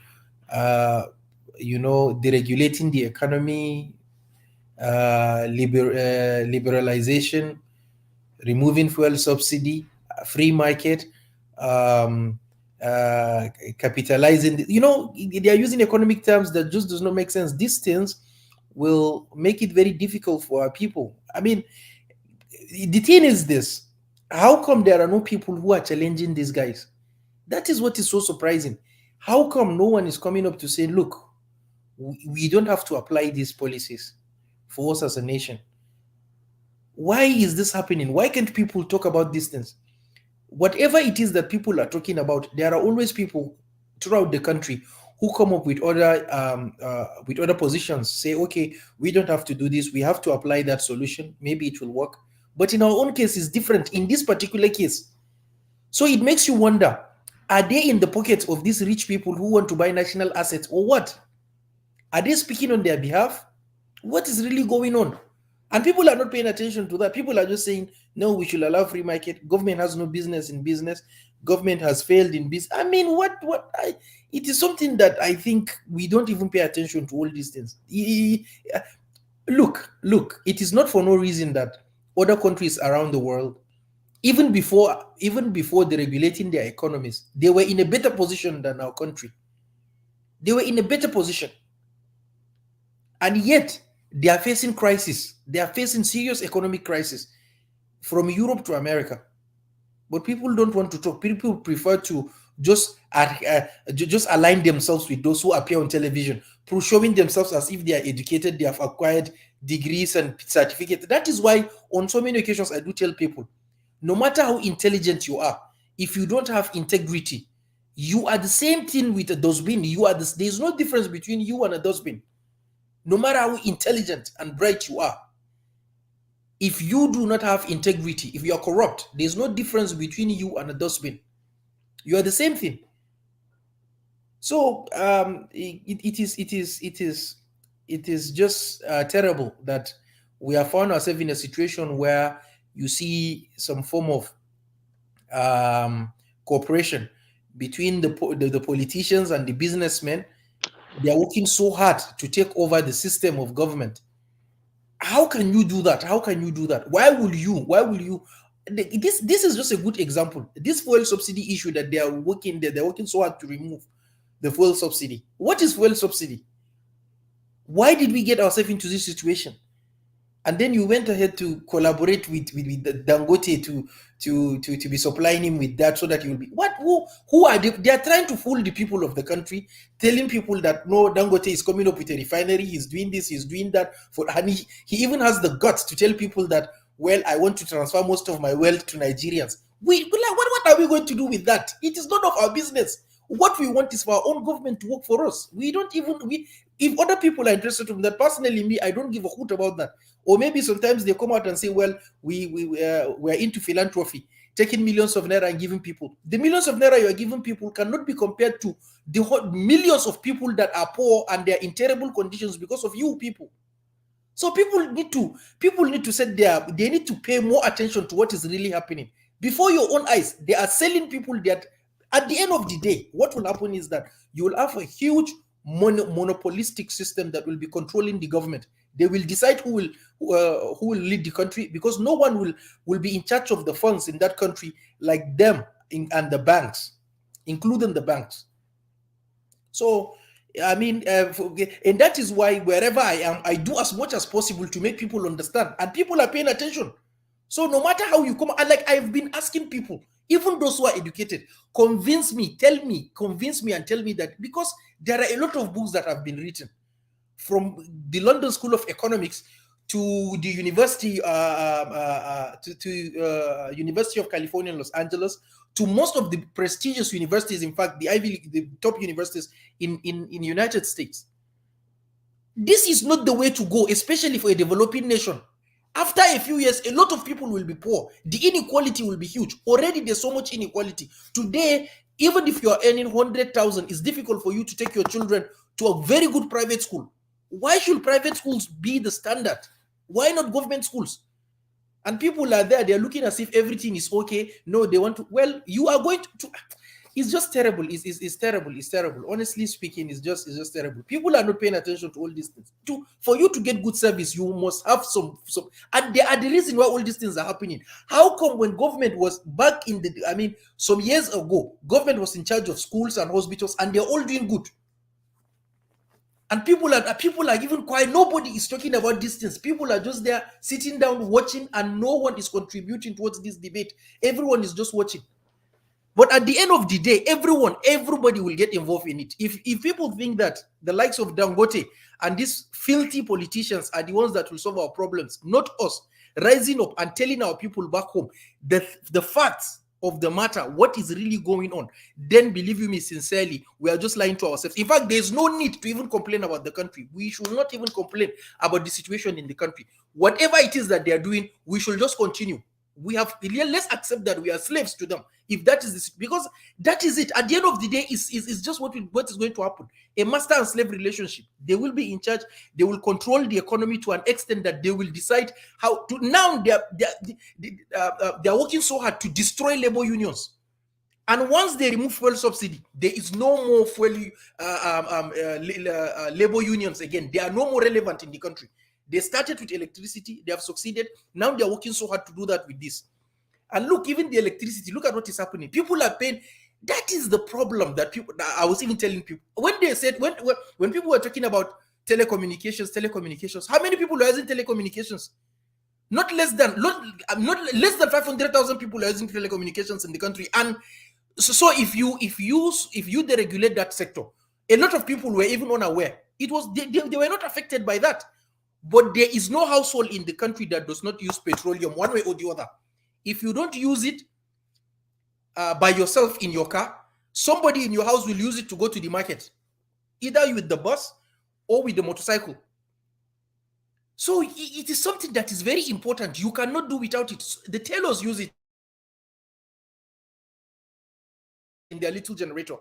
deregulating the economy, liberalization, removing fuel subsidy, free market, capitalizing. They are using economic terms that just does not make sense. These things will make it very difficult for our people. I mean, the thing is this: how come there are no people who are challenging these guys? That is what is so surprising. How come no one is coming up to say, look, we don't have to apply these policies for us as a nation? Why is this happening? Why can't people talk about these things? Whatever it is that people are talking about, there are always people throughout the country who come up with other positions, say, okay, we don't have to do this, we have to apply that solution, maybe it will work. But in our own case, it's different in this particular case. So it makes you wonder, Are they in the pockets of these rich people who want to buy national assets, or what? Are they speaking on their behalf? What is really going on? And people are not paying attention to that. People are just saying, no, we should allow free market. Government has no business in business. Government has failed in business. I mean, it is something that I think we don't even pay attention to all these things. Look, it is not for no reason that other countries around the world, even before deregulating their economies, they were in a better position than our country. They were in a better position. And yet, they are facing crisis. They are facing serious economic crisis from Europe to America. But people don't want to talk. People prefer to just align themselves with those who appear on television, showing themselves as if they are educated, they have acquired degrees and certificates. That is why on so many occasions I do tell people, no matter how intelligent you are, if you don't have integrity, you are the same thing with a dustbin. There's no difference between you and a dustbin. No matter how intelligent and bright you are, if you do not have integrity, if you are corrupt, there's no difference between you and a dustbin. You are the same thing. So it is just terrible that we have found ourselves in a situation where you see some form of cooperation between the politicians and the businessmen. They are working so hard to take over the system of government. How can you do that? How can you do that? Why will you? This is just a good example. This fuel subsidy issue that they're working so hard to remove the fuel subsidy. What is fuel subsidy? Why did we get ourselves into this situation? And then you went ahead to collaborate with Dangote to be supplying him with that so that he will be who are they are trying to fool the people of the country, telling people that no, Dangote is coming up with a refinery, he's doing this, he's doing that, and he even has the guts to tell people that, well, I want to transfer most of my wealth to Nigerians. What are we going to do with that? It is none of our business. What we want is for our own government to work for us. If other people are interested in that, personally, me, I don't give a hoot about that. Or maybe sometimes they come out and say, well, we're into philanthropy, taking millions of naira and giving people. The millions of naira you are giving people cannot be compared to the millions of people that are poor and they're in terrible conditions because of you people. So people need to set they need to pay more attention to what is really happening. Before your own eyes, they are selling people that at the end of the day, what will happen is that you will have a huge monopolistic system that will be controlling the government. They will decide who will lead the country, because no one will be in charge of the funds in that country like them and the banks, including the banks. So, I mean, and that is why wherever I am, I do as much as possible to make people understand, and people are paying attention. So no matter how you come, I've been asking people, even those who are educated, convince me and tell me that, because there are a lot of books that have been written, from the London School of Economics to the University University of California in Los Angeles, to most of the prestigious universities, in fact, the top universities in United States. This is not the way to go, especially for a developing nation. After a few years, a lot of people will be poor. The inequality will be huge. Already there's so much inequality. Today, even if you're earning 100,000, it's difficult for you to take your children to a very good private school. Why should private schools be the standard? Why not government schools? And people are there, they're looking as if everything is okay. No, they want to, well, you are going to it's just terrible. It's terrible. It's terrible. Honestly speaking, it's just terrible. People are not paying attention to all these things. For you to get good service, you must have some, and they are the reason why all these things are happening. How come when government was back in some years ago, government was in charge of schools and hospitals, and they're all doing good? And people are even quiet. Nobody is talking about these things. People are just there sitting down watching, and no one is contributing towards this debate. Everyone is just watching. But at the end of the day, everybody will get involved in it. If people think that the likes of Dangote and these filthy politicians are the ones that will solve our problems, not us, rising up and telling our people back home the facts of the matter, what is really going on, then believe you me, sincerely, we are just lying to ourselves. In fact, there's no need to even complain about the country. We should not even complain about the situation in the country. Whatever it is that they are doing, we should just continue. Let's accept that we are slaves to them. If that is this, because that is it. At the end of the day, is just what is going to happen. A master and slave relationship. They will be in charge. They will control the economy to an extent that they will decide how to. Now they are working so hard to destroy labor unions. And once they remove fuel subsidy, there is no more fuel labor unions again. They are no more relevant in the country. They started with electricity. They have succeeded. Now they are working so hard to do that with this. And look, even the electricity, look at what is happening. People are paying. That is the problem that people, I was even telling people. When they said, when people were talking about telecommunications, how many people are using telecommunications? Not less than 500,000 people are using telecommunications in the country. And so if you deregulate that sector, a lot of people were even unaware. It was they were not affected by that. But there is no household in the country that does not use petroleum one way or the other. If you don't use it by yourself in your car, somebody in your house will use it to go to the market, either with the bus or with the motorcycle. So it is something that is very important. You cannot do without it. The tailors use it in their little generator.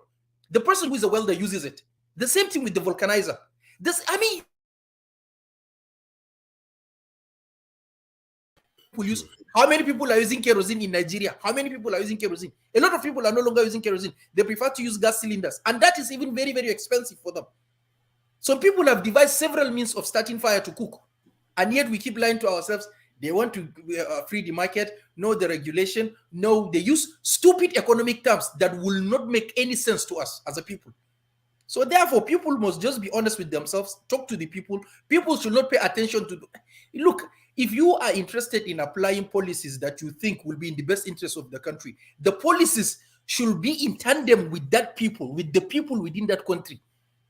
The person who is a welder uses it. The same thing with the vulcanizer. How many people are using kerosene in Nigeria? How many people are using kerosene? A lot of people are no longer using kerosene. They prefer to use gas cylinders. And that is even very, very expensive for them. Some people have devised several means of starting fire to cook. And yet we keep lying to ourselves. They want to free the market. No, the regulation. No, they use stupid economic terms that will not make any sense to us as a people. So therefore, people must just be honest with themselves, talk to the people. People should not pay attention to... Look, if you are interested in applying policies that you think will be in the best interest of the country, the policies should be in tandem with that people, with the people within that country.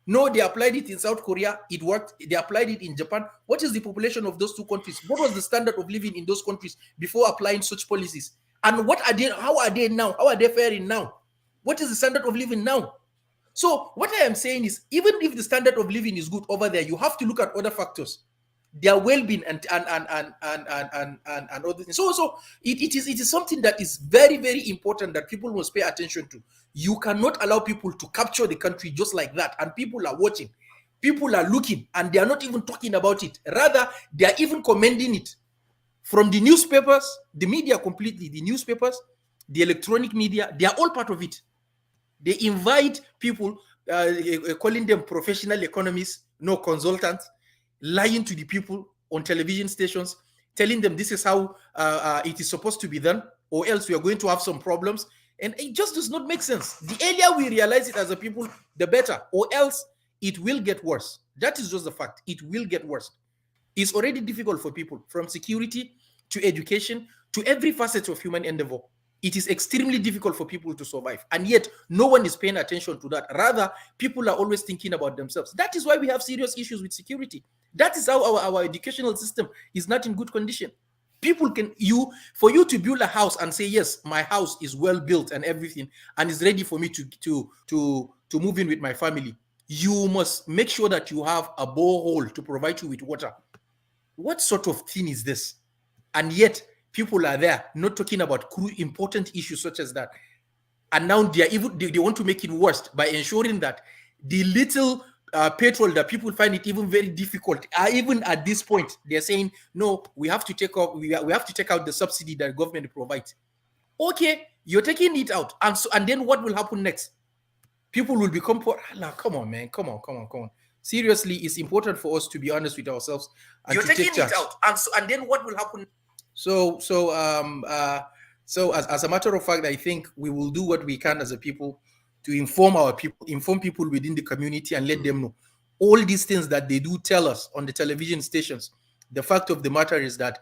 No, they applied it in South Korea. It worked. They applied it in Japan. What is the population of those two countries? What was the standard of living in those countries before applying such policies? And what are they? How are they now? How are they faring now? What is the standard of living now? So what I am saying is, even if the standard of living is good over there, you have to look at other factors, their well-being and other things. So it is something that is very, very important that people must pay attention to. You cannot allow people to capture the country just like that, and people are watching, people are looking, and they are not even talking about it. Rather, they are even commending it. From the newspapers, the media completely, the newspapers, the electronic media, they are all part of it. They invite people, calling them professional economists, no consultants, lying to the people on television stations, telling them this is how it is supposed to be done, or else we are going to have some problems. And it just does not make sense. The earlier we realize it as a people, the better, or else it will get worse. That is just the fact. It will get worse. It's already difficult for people, from security to education to every facet of human endeavor. It is extremely difficult for people to survive. And yet, no one is paying attention to that. Rather, people are always thinking about themselves. That is why we have serious issues with security. That is how our educational system is not in good condition. People for you to build a house and say, yes, my house is well built and everything, and is ready for me to move in with my family, you must make sure that you have a borehole to provide you with water. What sort of thing is this? And yet, people are there not talking about important issues such as that. And now they want to make it worse by ensuring that the little petrol that people find it even very difficult, even at this point, they're saying, no, we have to take out the subsidy that government provides. Okay, you're taking it out, and then what will happen next? People will become poor. Come on, man, come on. Seriously, it's important for us to be honest with ourselves and you're to taking take charge. it out, and then what will happen? So as a matter of fact, I think we will do what we can as a people to inform our people, inform people within the community, and let them know all these things that they do tell us on the television stations. The fact of the matter is that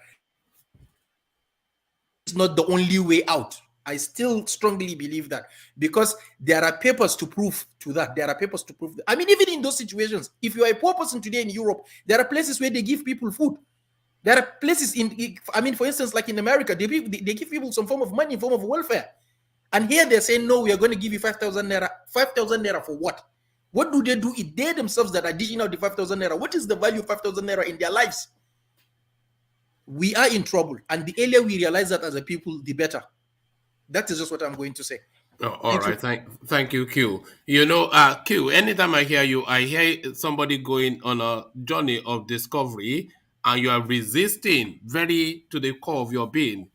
it's not the only way out. I still strongly believe that, because there are papers to prove to that. There are papers to prove that. I mean, even in those situations, if you are a poor person today in Europe, there are places where they give people food. There are places for instance, like in America, they give people some form of money, in form of welfare. And here they're saying, no, we are going to give you 5,000 naira. 5,000 naira for what? What do? It they themselves that are dishing out the 5,000 naira. What is the value of 5,000 naira in their lives? we are in trouble. And the earlier we realize that as a people, the better. That is just what I'm going to say. Oh, all right, thank you, Q. You know, Q, anytime I hear you, I hear somebody going on a journey of discovery, and you are resisting very to the core of your being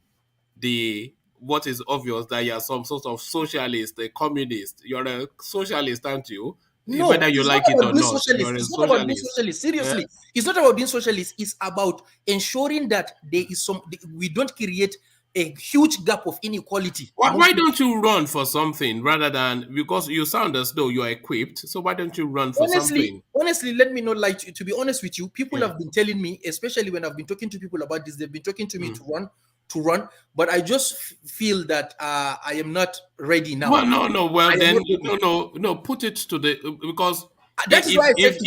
what is obvious, that you are some sort of socialist, a communist. You're a socialist, aren't you? No, Whether you it's like not it about or being not, socialist. you're a It's not about being socialist. socialist. Seriously, Yeah. it's not about being socialist. It's about ensuring that there is we don't create a huge gap of inequality. Why don't you run for something rather than, because you sound as though you're equipped, so why don't you run for something? Honestly, let me not lie to be honest with you. People have been telling me, especially when I've been talking to people about this, they've been talking to me to run, but I just feel that I am not ready now. Well, no. Well, then, no. Put it to the, because that is why I said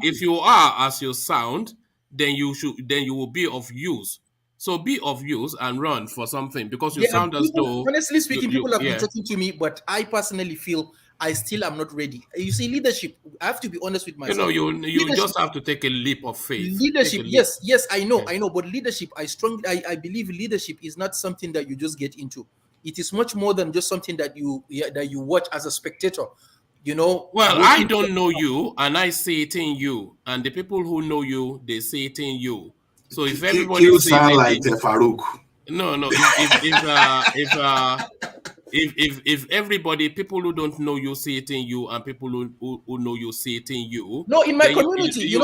if you are as you sound, then you will be of use. So be of use and run for something, because you sound as though. Honestly speaking, people have been talking to me, but I personally feel I still am not ready. You see, leadership, I have to be honest with myself. You just have to take a leap of faith. Leadership, yes, I know, but leadership, I believe leadership is not something that you just get into. It is much more than just something that you watch as a spectator. You know. Well, I don't know you, and I see it in you, and the people who know you, they see it in you. So if everybody you sees sound it, like Farouk. No. If everybody, people who don't know you see it in you, and people who know you see it in you. No, in my community,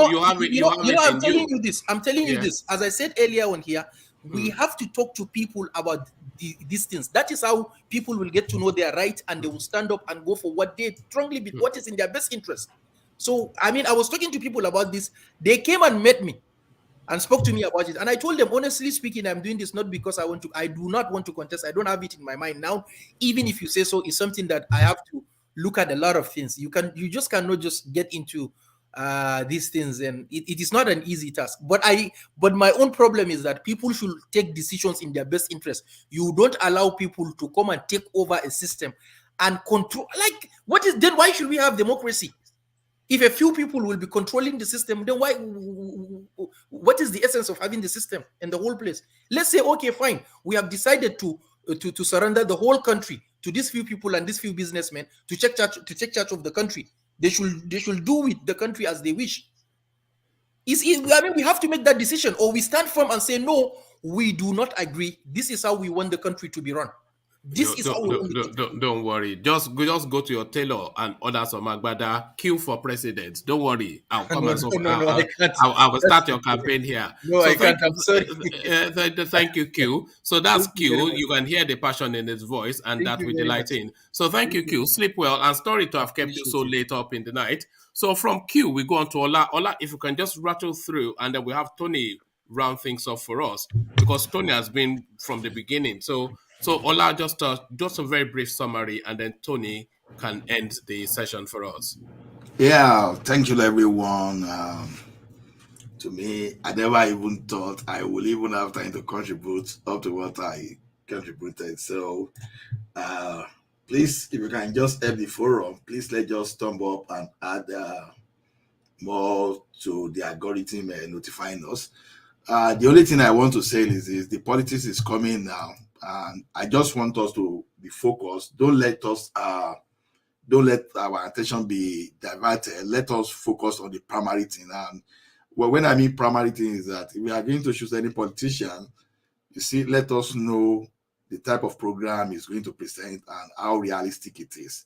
I'm telling you this. As I said earlier on here, we have to talk to people about these things. That is how people will get to know their right, and they will stand up and go for what they strongly believe, what is in their best interest. So, I mean, I was talking to people about this. They came and met me and spoke to me about it. And I told them, honestly speaking, I'm doing this not because I do not want to contest. I don't have it in my mind now. Even if you say so, it's something that I have to look at a lot of things. You just cannot just get into these things, and it is not an easy task. But my own problem is that people should take decisions in their best interest. You don't allow people to come and take over a system and control. Like, why should we have democracy? If a few people will be controlling the system, then what is the essence of having the system in the whole place? Let's say, okay, fine, we have decided to surrender the whole country to these few people and these few businessmen to take charge of the country. They should do with the country as they wish. I mean, we have to make that decision, or we stand firm and say, no, we do not agree. This is how we want the country to be run. Don't worry. Just go to your tailor and order some agbada. Queue for president. Don't worry. I'll come and I will start your campaign here. No, I can't. I'm sorry. Thank you, Q. So that's Q. You can hear the passion in his voice, and that we delight in. So thank you, Q. Sleep well, and sorry to have kept you so late up in the night. So from Q, we go on to Ola. Ola, if you can just rattle through, and then we have Tony round things up for us, because Tony has been from the beginning. So Ola, just a very brief summary, and then Tony can end the session for us. Yeah, thank you, everyone. To me, I never even thought I would even have time to contribute up to what I contributed. So, please, if you can just help the forum, please let's just thumb up and add more to the algorithm notifying us. The only thing I want to say is the politics is coming now. And I just want us to be focused. Don't let our attention be diverted. Let us focus on the primary thing. And when I mean primary thing is that if we are going to choose any politician, you see, let us know the type of program he's going to present and how realistic it is.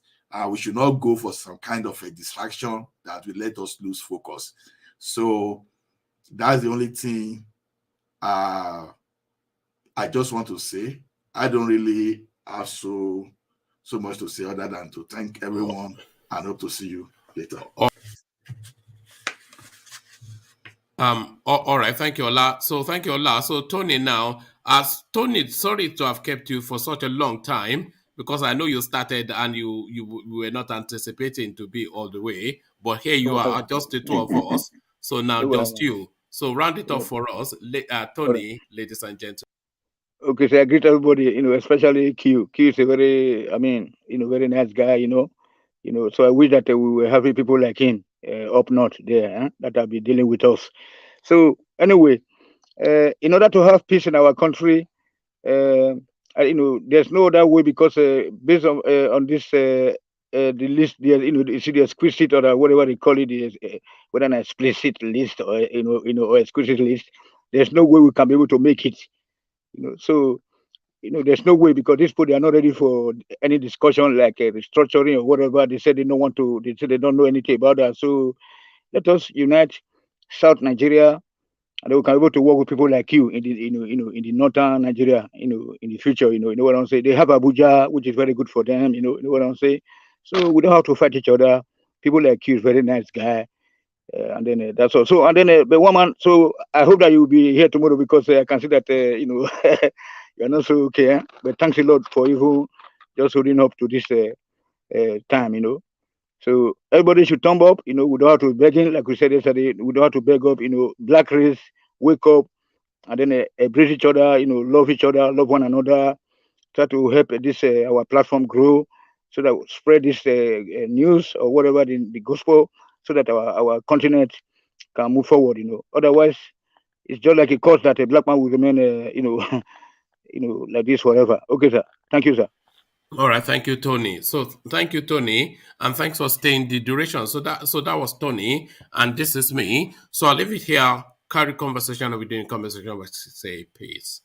We should not go for some kind of a distraction that will let us lose focus. So that's the only thing I just want to say. I don't really have so much to say other than to thank everyone and hope to see you later. All right, thank you, Ola. So thank you, Ola. So Tony now, as Tony, sorry to have kept you for such a long time, because I know you started and you were not anticipating to be all the way, but here you are, just the two of us. So now just you. So round it off for us, Tony, ladies and gentlemen. Okay, so I greet everybody, especially Q. Q is a very, very nice guy, so I wish that we were having people like him up north there that will be dealing with us. So anyway, in order to have peace in our country, there's no other way because based on this the list, you see the explicit or whatever they call it is, whether an explicit list or or explicit list. There's no way we can be able to make it. So there's no way because these people they are not ready for any discussion like restructuring or whatever. They said they don't want to. They said they don't know anything about that. So let us unite South Nigeria, and then we can be able to work with people like you in the in the northern Nigeria. In the future. You know what I'm saying. They have Abuja, which is very good for them. You know what I'm saying. So we don't have to fight each other. People like you is very nice guy. And then that's all. So and then the woman. So I hope that you will be here tomorrow because I can see that you're not so okay. But thanks a lot for even just holding up to this time. So everybody should thumb up. We don't have to begging like we said yesterday. We don't have to beg up. Black race, wake up, and then embrace each other. Love each other, love one another. Try to help this our platform grow, so that we spread this news or whatever the gospel, so that our continent can move forward. Otherwise, it's just like a cause that a black man will remain, like this forever. Okay, sir. Thank you, sir. All right, thank you, Tony. So thank you, Tony, and thanks for staying the duration. So that was Tony, and this is me. So I'll leave it here. Carry conversation. I'll be doing conversation. Say peace.